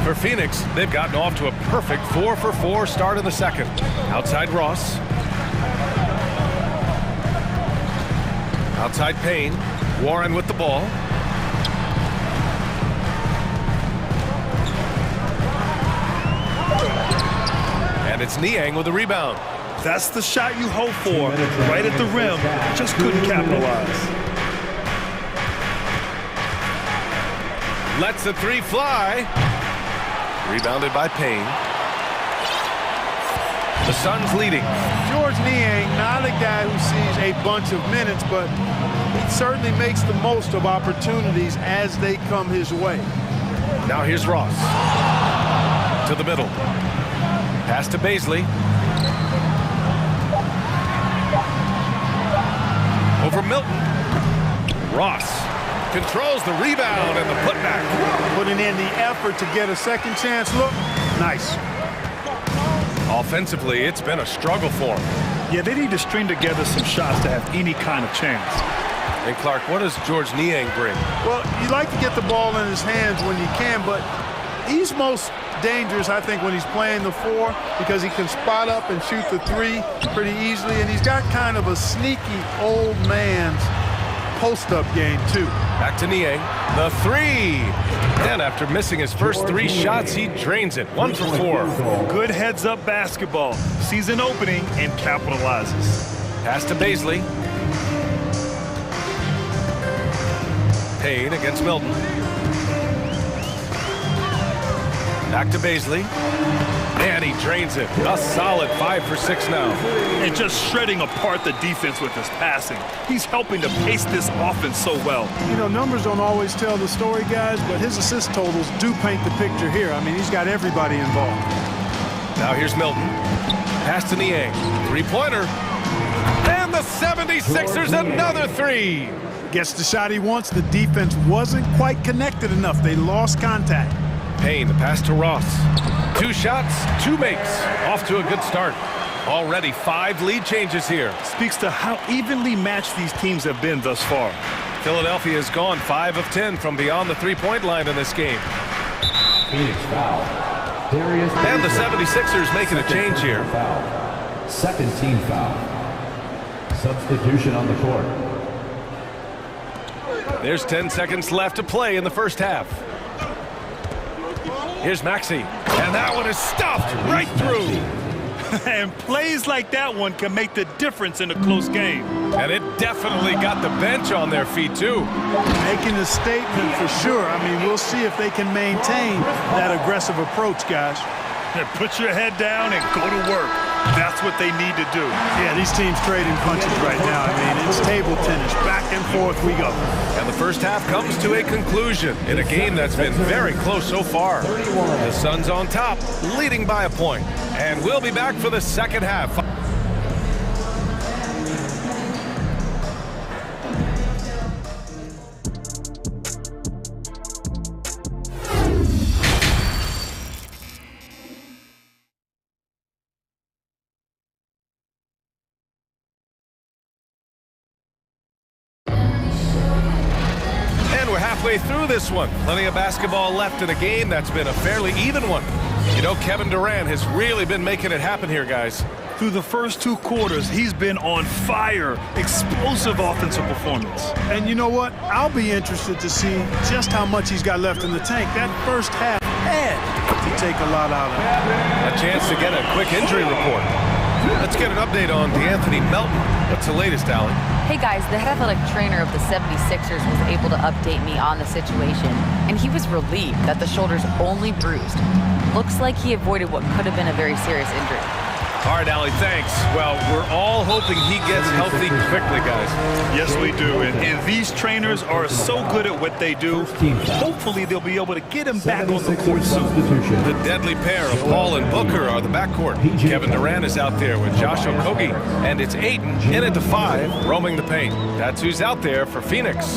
For Phoenix, they've gotten off to a perfect 4-for-4 start in the second. Outside Ross. Outside Payne. Warren with the ball. And it's Niang with the rebound. That's the shot you hope for, right at the rim. Just couldn't capitalize. Lets the three fly. Rebounded by Payne. The Suns leading. George Niang, not a guy who sees a bunch of minutes, but he certainly makes the most of opportunities as they come his way. Now here's Ross. To the middle. Pass to Baisley. Over Milton. Ross controls the rebound and the putback. Putting in the effort to get a second chance look. Nice. Offensively, it's been a struggle for him. Yeah, they need to string together some shots to have any kind of chance. And Clark, what does George Niang bring? Well, you like to get the ball in his hands when you can, but he's most dangerous, I think, when he's playing the four because he can spot up and shoot the three pretty easily, and he's got kind of a sneaky old man's post-up game, too. Back to Niang. The three. And after missing his first three shots, he drains it. 1 for 4. Good heads-up basketball. Sees an opening and capitalizes. Pass to Baisley. Payne against Milton. Back to Baisley. And he drains it. A solid 5 for 6 now. And just shredding apart the defense with his passing. He's helping to pace this offense so well. You know, numbers don't always tell the story, guys, but his assist totals do paint the picture here. I mean, he's got everybody involved. Now here's Milton. Pass to Niang. Three-pointer. And the 76ers another three. Gets the shot he wants. The defense wasn't quite connected enough. They lost contact. Payne, the pass to Ross. 2 shots, 2 makes. Off to a good start. Already 5 lead changes here. Speaks to how evenly matched these teams have been thus far. Philadelphia has gone 5 of 10 from beyond the three-point line in this game. Phoenix foul. Darius And the 76ers making a change here. Foul. Second team foul. Substitution on the court. There's 10 seconds left to play in the first half. Here's Maxey. And that one is stuffed right through. And plays like that one can make the difference in a close game. And it definitely got the bench on their feet, too. Making a statement for sure. I mean, we'll see if they can maintain that aggressive approach, guys. And put your head down and go to work. That's what they need to do. Yeah, these teams trading punches right now. I mean, it's table tennis. Back and forth we go. And the first half comes to a conclusion in a game that's been very close so far. The Suns on top, leading by a point. And we'll be back for the second half. Halfway through this one. Plenty of basketball left in a game that's been a fairly even one. You know, Kevin Durant has really been making it happen here, guys. Through the first 2 quarters, he's been on fire. Explosive offensive performance. And you know what? I'll be interested to see just how much he's got left in the tank. That first half had to take a lot out of it. A chance to get a quick injury report. Let's get an update on DeAnthony Melton. What's the latest, Allie? Hey guys, the head athletic trainer of the 76ers was able to update me on the situation, and he was relieved that the shoulder's only bruised. Looks like he avoided what could have been a very serious injury. All right, Allie, thanks. Well, we're all hoping he gets healthy quickly, guys. Yes, we do. And these trainers are so good at what they do. Hopefully, they'll be able to get him back on the court soon. The deadly pair of Paul and Booker are the backcourt. Kevin Durant is out there with Josh Okogie. And it's Ayton in at the 5, roaming the paint. That's who's out there for Phoenix.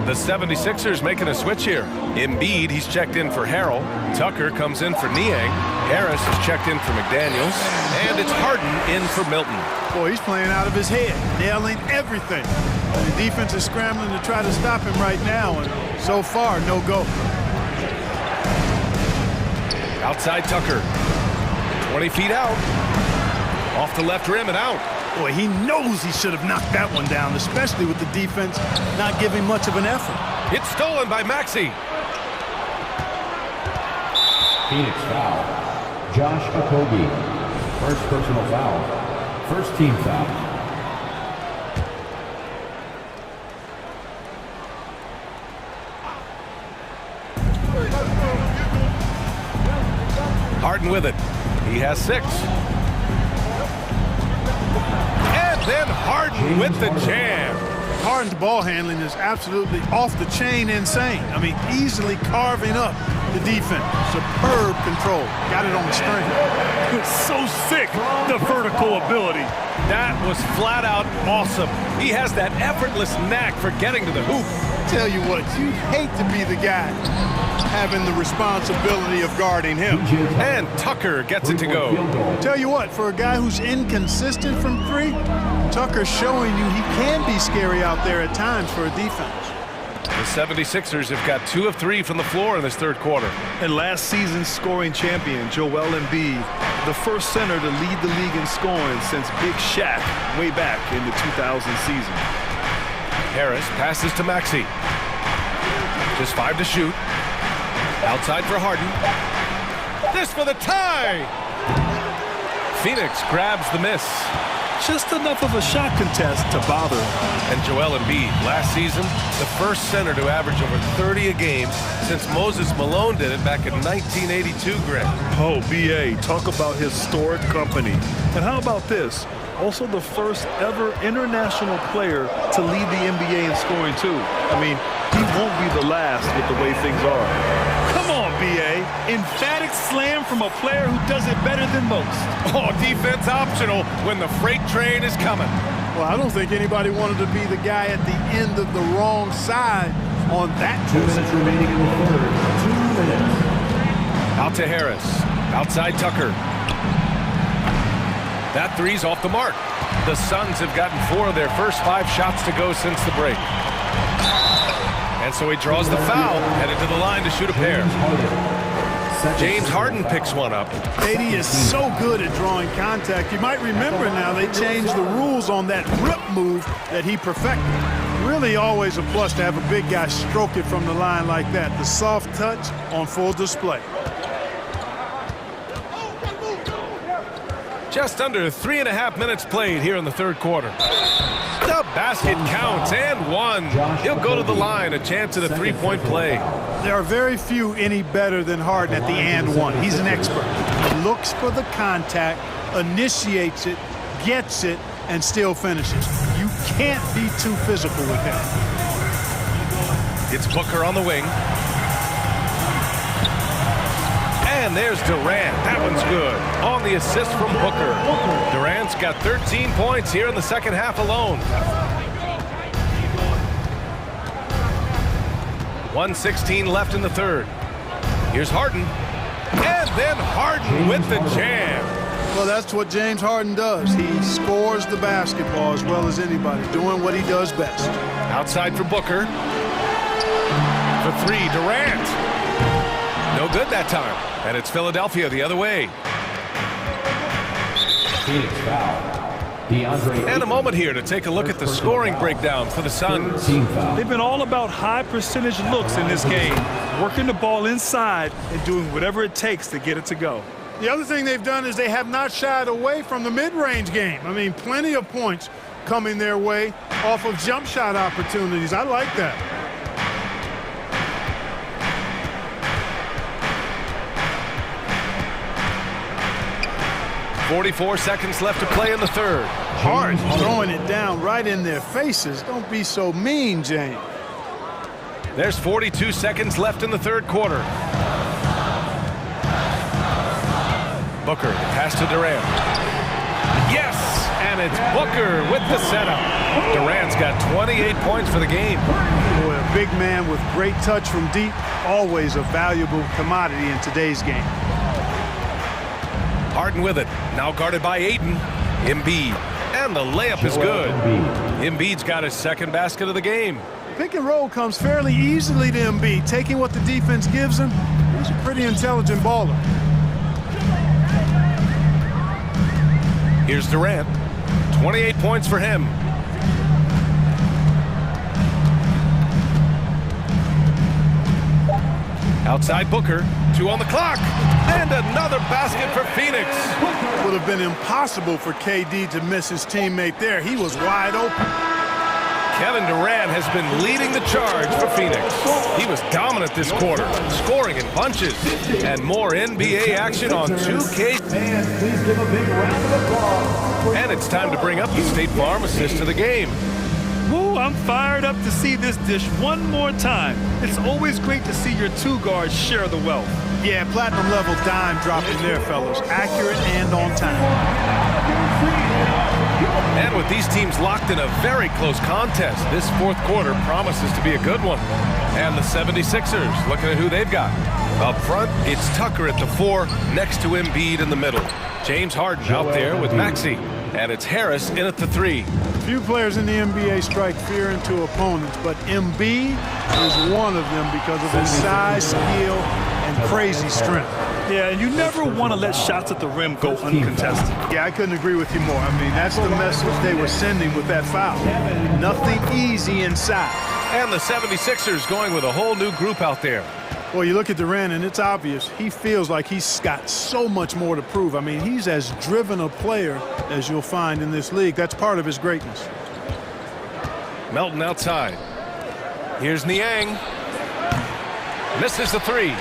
The 76ers making a switch here. Embiid, he's checked in for Harrell. Tucker comes in for Niang. Harris is checked in for McDaniels. And it's Harden in for Milton. Boy, he's playing out of his head, nailing everything. The defense is scrambling to try to stop him right now, and so far, no go. Outside Tucker. 20 feet out. Off the left rim and out. Boy, he knows he should have knocked that one down, especially with the defense not giving much of an effort. It's stolen by Maxey. Phoenix foul. Josh Okogie. First personal foul. First team foul. Harden with it. He has 6. And then Harden with the jam. Harden's ball handling is absolutely off the chain insane. I mean, easily carving up the defense. Superb control. Got it on the string. It's so sick, the vertical ability. That was flat out awesome. He has that effortless knack for getting to the hoop. Tell you what, you'd hate to be the guy having the responsibility of guarding him. And Tucker gets it to go. Tell you what, for a guy who's inconsistent from 3, Tucker's showing you he can be scary out there at times for a defense. The 76ers have got 2 of 3 from the floor in this third quarter. And last season's scoring champion, Joel Embiid, the first center to lead the league in scoring since Big Shaq way back in the 2000 season. Harris passes to Maxey. Just 5 to shoot. Outside for Harden. This for the tie! Phoenix grabs the miss. Just enough of a shot contest to bother him. And Joel Embiid, last season, the first center to average over 30 a game since Moses Malone did it back in 1982, Greg. Oh, B.A., talk about historic company. And how about this? Also the first ever international player to lead the NBA in scoring, too. I mean, he won't be the last with the way things are. Come on, B.A. Emphatic slam from a player who does it better than most. Oh, defense optional when the freight train is coming. Well, I don't think anybody wanted to be the guy at the end of the wrong side on that. 2 minutes remaining in the third. 2 minutes. Out to Harris. Outside Tucker. That three's off the mark. The Suns have gotten 4 of their first 5 shots to go since the break. And so he draws the foul, headed to the line to shoot a pair. James Harden picks one up. AD is so good at drawing contact. You might remember now they changed the rules on that rip move that he perfected. Really always a plus to have a big guy stroke it from the line like that. The soft touch on full display. Just under 3.5 minutes played here in the third quarter. The basket counts and 1. He'll go to the line, a chance at a 3-point play. There are very few any better than Harden at the and 1. He's an expert. He looks for the contact, initiates it, gets it, and still finishes. You can't be too physical with him. It's Booker on the wing. And there's Durant. That one's good. On the assist from Booker. Durant's got 13 points here in the second half alone. 1:16 left in the third. Here's Harden. And then Harden with the jam. Well, that's what James Harden does. He scores the basketball as well as anybody, doing what he does best. Outside for Booker. For 3, Durant. No good that time. And it's Philadelphia the other way. Phoenix foul. And a moment here to take a look at the scoring breakdown for the Suns. They've been all about high percentage looks in this game, working the ball inside and doing whatever it takes to get it to go. The other thing they've done is they have not shied away from the mid-range game. I mean, plenty of points coming their way off of jump shot opportunities. I like that. 44 seconds left to play in the third. Hard throwing it down right in their faces. Don't be so mean, James. There's 42 seconds left in the third quarter. Booker, pass to Durant. Yes, and it's Booker with the setup. Durant's got 28 points for the game. Boy, a big man with great touch from deep, always a valuable commodity in today's game. Harden with it, now guarded by Ayton. Embiid, and the layup is good. Embiid's got his second basket of the game. Pick and roll comes fairly easily to Embiid, taking what the defense gives him. He's a pretty intelligent baller. Here's Durant. 28 points for him. Outside Booker. 2 on the clock. And another basket for Phoenix. Would have been impossible for KD to miss his teammate there. He was wide open. Kevin Durant has been leading the charge for Phoenix. He was dominant this quarter, scoring in bunches. And more NBA action on 2K. Fans, please give a big round of applause. And it's time to bring up the State Farm assist to the game. Woo, I'm fired up to see this dish one more time. It's always great to see your two guards share the wealth. Yeah, platinum level dime dropping there, fellas. Accurate and on time. And with these teams locked in a very close contest, this fourth quarter promises to be a good one. And the 76ers, looking at who they've got. Up front, it's Tucker at the 4, next to Embiid in the middle. James Harden out there with Maxey. And it's Harris in at the 3. Few players in the NBA strike fear into opponents, but Embiid is one of them because of his size, skill, and crazy strength. Yeah, and you never want to let shots at the rim go uncontested. Yeah, I couldn't agree with you more. I mean, that's the message they were sending with that foul. Nothing easy inside. And the 76ers going with a whole new group out there. Well, you look at Durant, and it's obvious he feels like he's got so much more to prove. I mean, he's as driven a player as you'll find in this league. That's part of his greatness. Melton outside. Here's Niang. Misses the 3.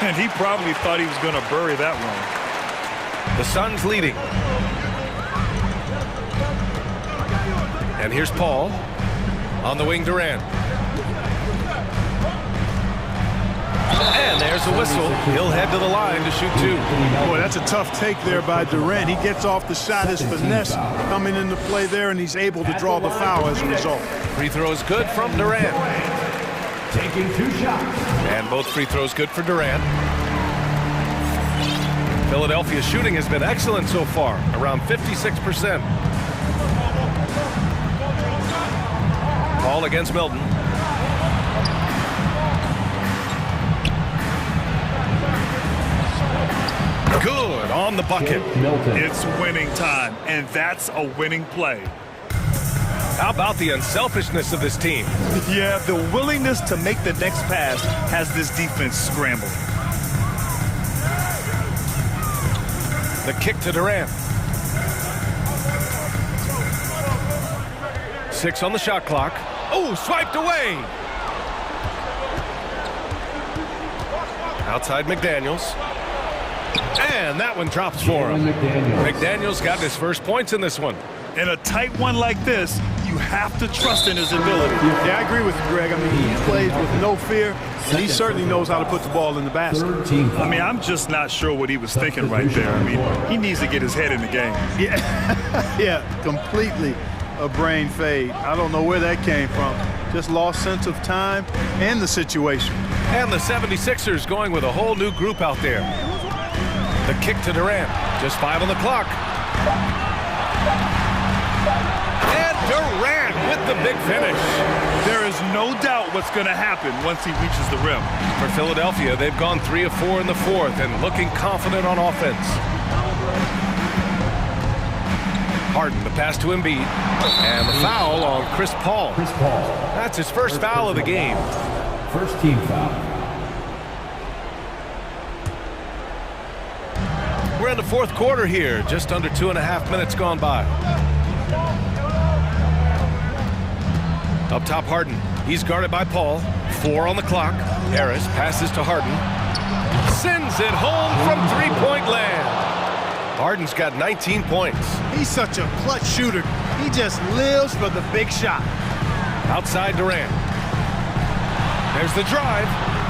And he probably thought he was going to bury that one. The Suns leading. And here's Paul. On the wing, Durant. And there's a whistle. He'll head to the line to shoot 2. Boy, that's a tough take there by Durant. He gets off the shot, his finesse coming into play there, and he's able to draw the foul as a result. Free throw is good from Durant. Taking 2 shots. And both free throws good for Durant. Philadelphia's shooting has been excellent so far, around 56%. Paul against Milton. Good on the bucket. It's winning time, and that's a winning play. How about the unselfishness of this team? Yeah, the willingness to make the next pass has this defense scrambling. The kick to Durant. 6 on the shot clock. Oh, swiped away. Outside McDaniels. And that one drops for him. McDaniels got his first points in this one. In a tight one like this, you have to trust in his ability. Yeah, I agree with you, Greg. I mean, he plays with no fear, and he certainly knows how to put the ball in the basket. I mean, I'm just not sure what he was thinking right there. I mean, he needs to get his head in the game. Yeah, yeah, completely a brain fade. I don't know where that came from. Just lost sense of time and the situation. And the 76ers going with a whole new group out there. The kick to Durant. Just 5 on the clock. And Durant with the big finish. There is no doubt what's going to happen once he reaches the rim. For Philadelphia, they've gone 3 of 4 in the fourth and looking confident on offense. Harden, the pass to Embiid. And the foul on Chris Paul. That's his first foul of the game. First team foul. We're in the fourth quarter here, just under 2.5 minutes gone by. Up top, Harden. He's guarded by Paul. 4 on the clock. Harris passes to Harden. Sends it home from three-point land. Harden's got 19 points. He's such a clutch shooter. He just lives for the big shot. Outside Durant. There's the drive.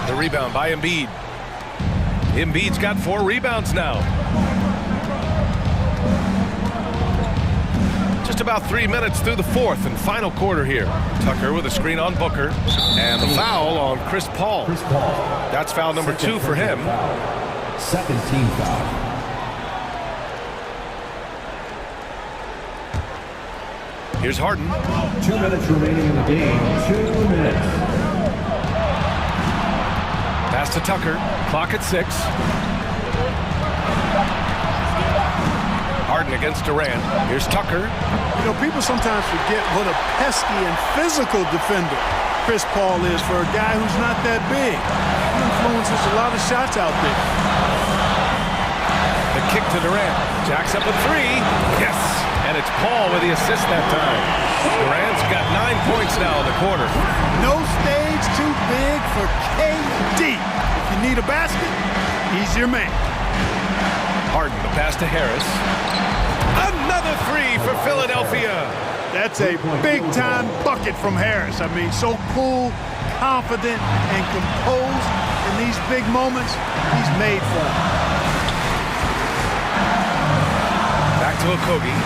The rebound by Embiid. Embiid's got 4 rebounds now. Just about 3 minutes through the fourth and final quarter here. Tucker with a screen on Booker. And the foul on Chris Paul. That's foul number 2 for him. Second team foul. Here's Harden. 2 minutes remaining in the game. 2 minutes. Pass to Tucker. Clock at 6. Harden against against Durant. Here's Tucker. You know, people sometimes forget what a pesky and physical defender Chris Paul is for a guy who's not that big. He influences a lot of shots out there. The kick to Durant. Jacks up a three. Yes! And it's Paul with the assist that time. Durant's got 9 points now in the quarter. No stage too big for KD. If you need a basket, he's your man. Harden, the pass to Harris. Another three for Philadelphia. That's a big-time bucket from Harris. I mean, so cool, confident, and composed in these big moments. He's made for them. Back to Okogie.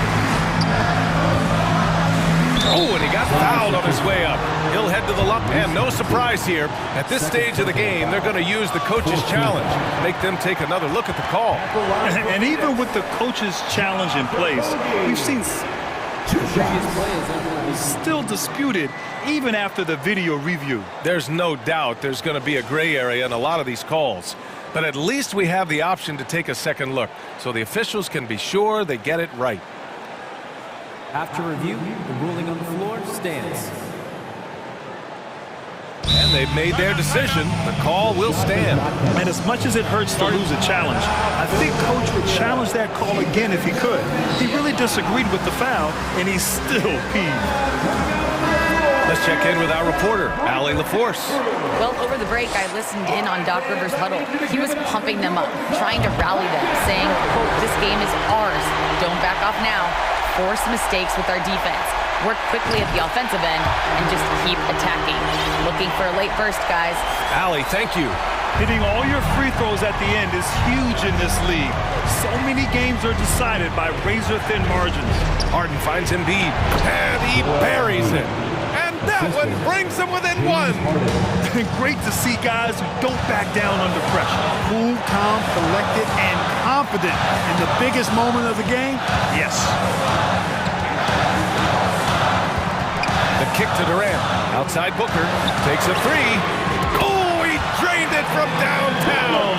Oh, and he got fouled on his way up. He'll head to the lump, and no surprise here. At this stage of the game, they're going to use the coach's challenge, make them take another look at the call. And even with the coach's challenge in place, we've seen two previous plays still disputed even after the video review. There's no doubt there's going to be a gray area in a lot of these calls. But at least we have the option to take a second look, so the officials can be sure they get it right. After review, the ruling on the floor stands. And they've made their decision. The call will stand. And as much as it hurts to lose a challenge, I think Coach would challenge that call again if he could. He really disagreed with the foul, and he's still peeved. Let's check in with our reporter, Allie LaForce. Well, over the break, I listened in on Doc Rivers' huddle. He was pumping them up, trying to rally them, saying, quote, "This game is ours. Don't back off now. Force mistakes with our defense. Work quickly at the offensive end and just keep attacking. Looking for a late burst, guys." Allie, thank you. Hitting all your free throws at the end is huge in this league. So many games are decided by razor-thin margins. Harden finds Embiid, and he buries it. And that one brings them within one. Great to see guys who don't back down under pressure. Cool, calm, collected, and confident in the biggest moment of the game. Yes. The kick to Durant. Outside Booker. Takes a three. Oh, he drained it from downtown.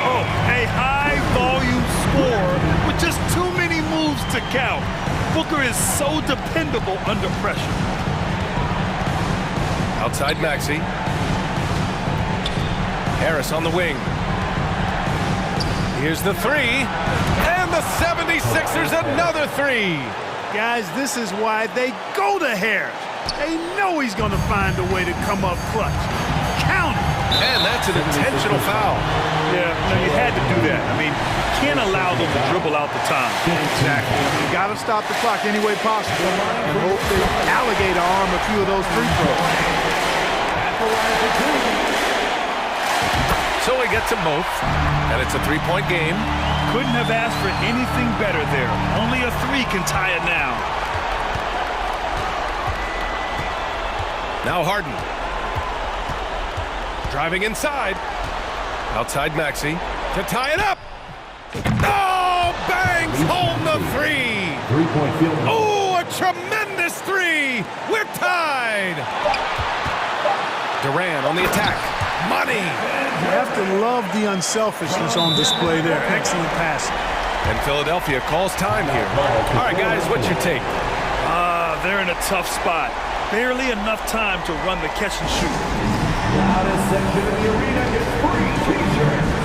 Oh, a high-volume score with just too many moves to count. Booker is so dependable under pressure. Outside Maxey. Harris on the wing. Here's the three. And the 76ers another three. Guys, this is why they go to Harris. They know he's going to find a way to come up clutch. Count it. And that's an intentional foul. Yeah, no, you had to do that. I mean, you can't allow them to dribble out the time. Exactly. You got to stop the clock any way possible and hope they alligator arm a few of those free throws. So he gets them both, and it's a three-point game. Couldn't have asked for anything better there. Only a three can tie it now. Now Harden. Driving inside. Outside Maxey to tie it up. Oh, bangs home the three. Three-point field. Oh, a tremendous three. We're tied. Durant on the attack. Money. You have to love the unselfishness on display there. Excellent passing. And Philadelphia calls time here. All right, guys, what's your take? They're in a tough spot. Barely enough time to run the catch and shoot. Loudest section of the arena gets free t-shirts.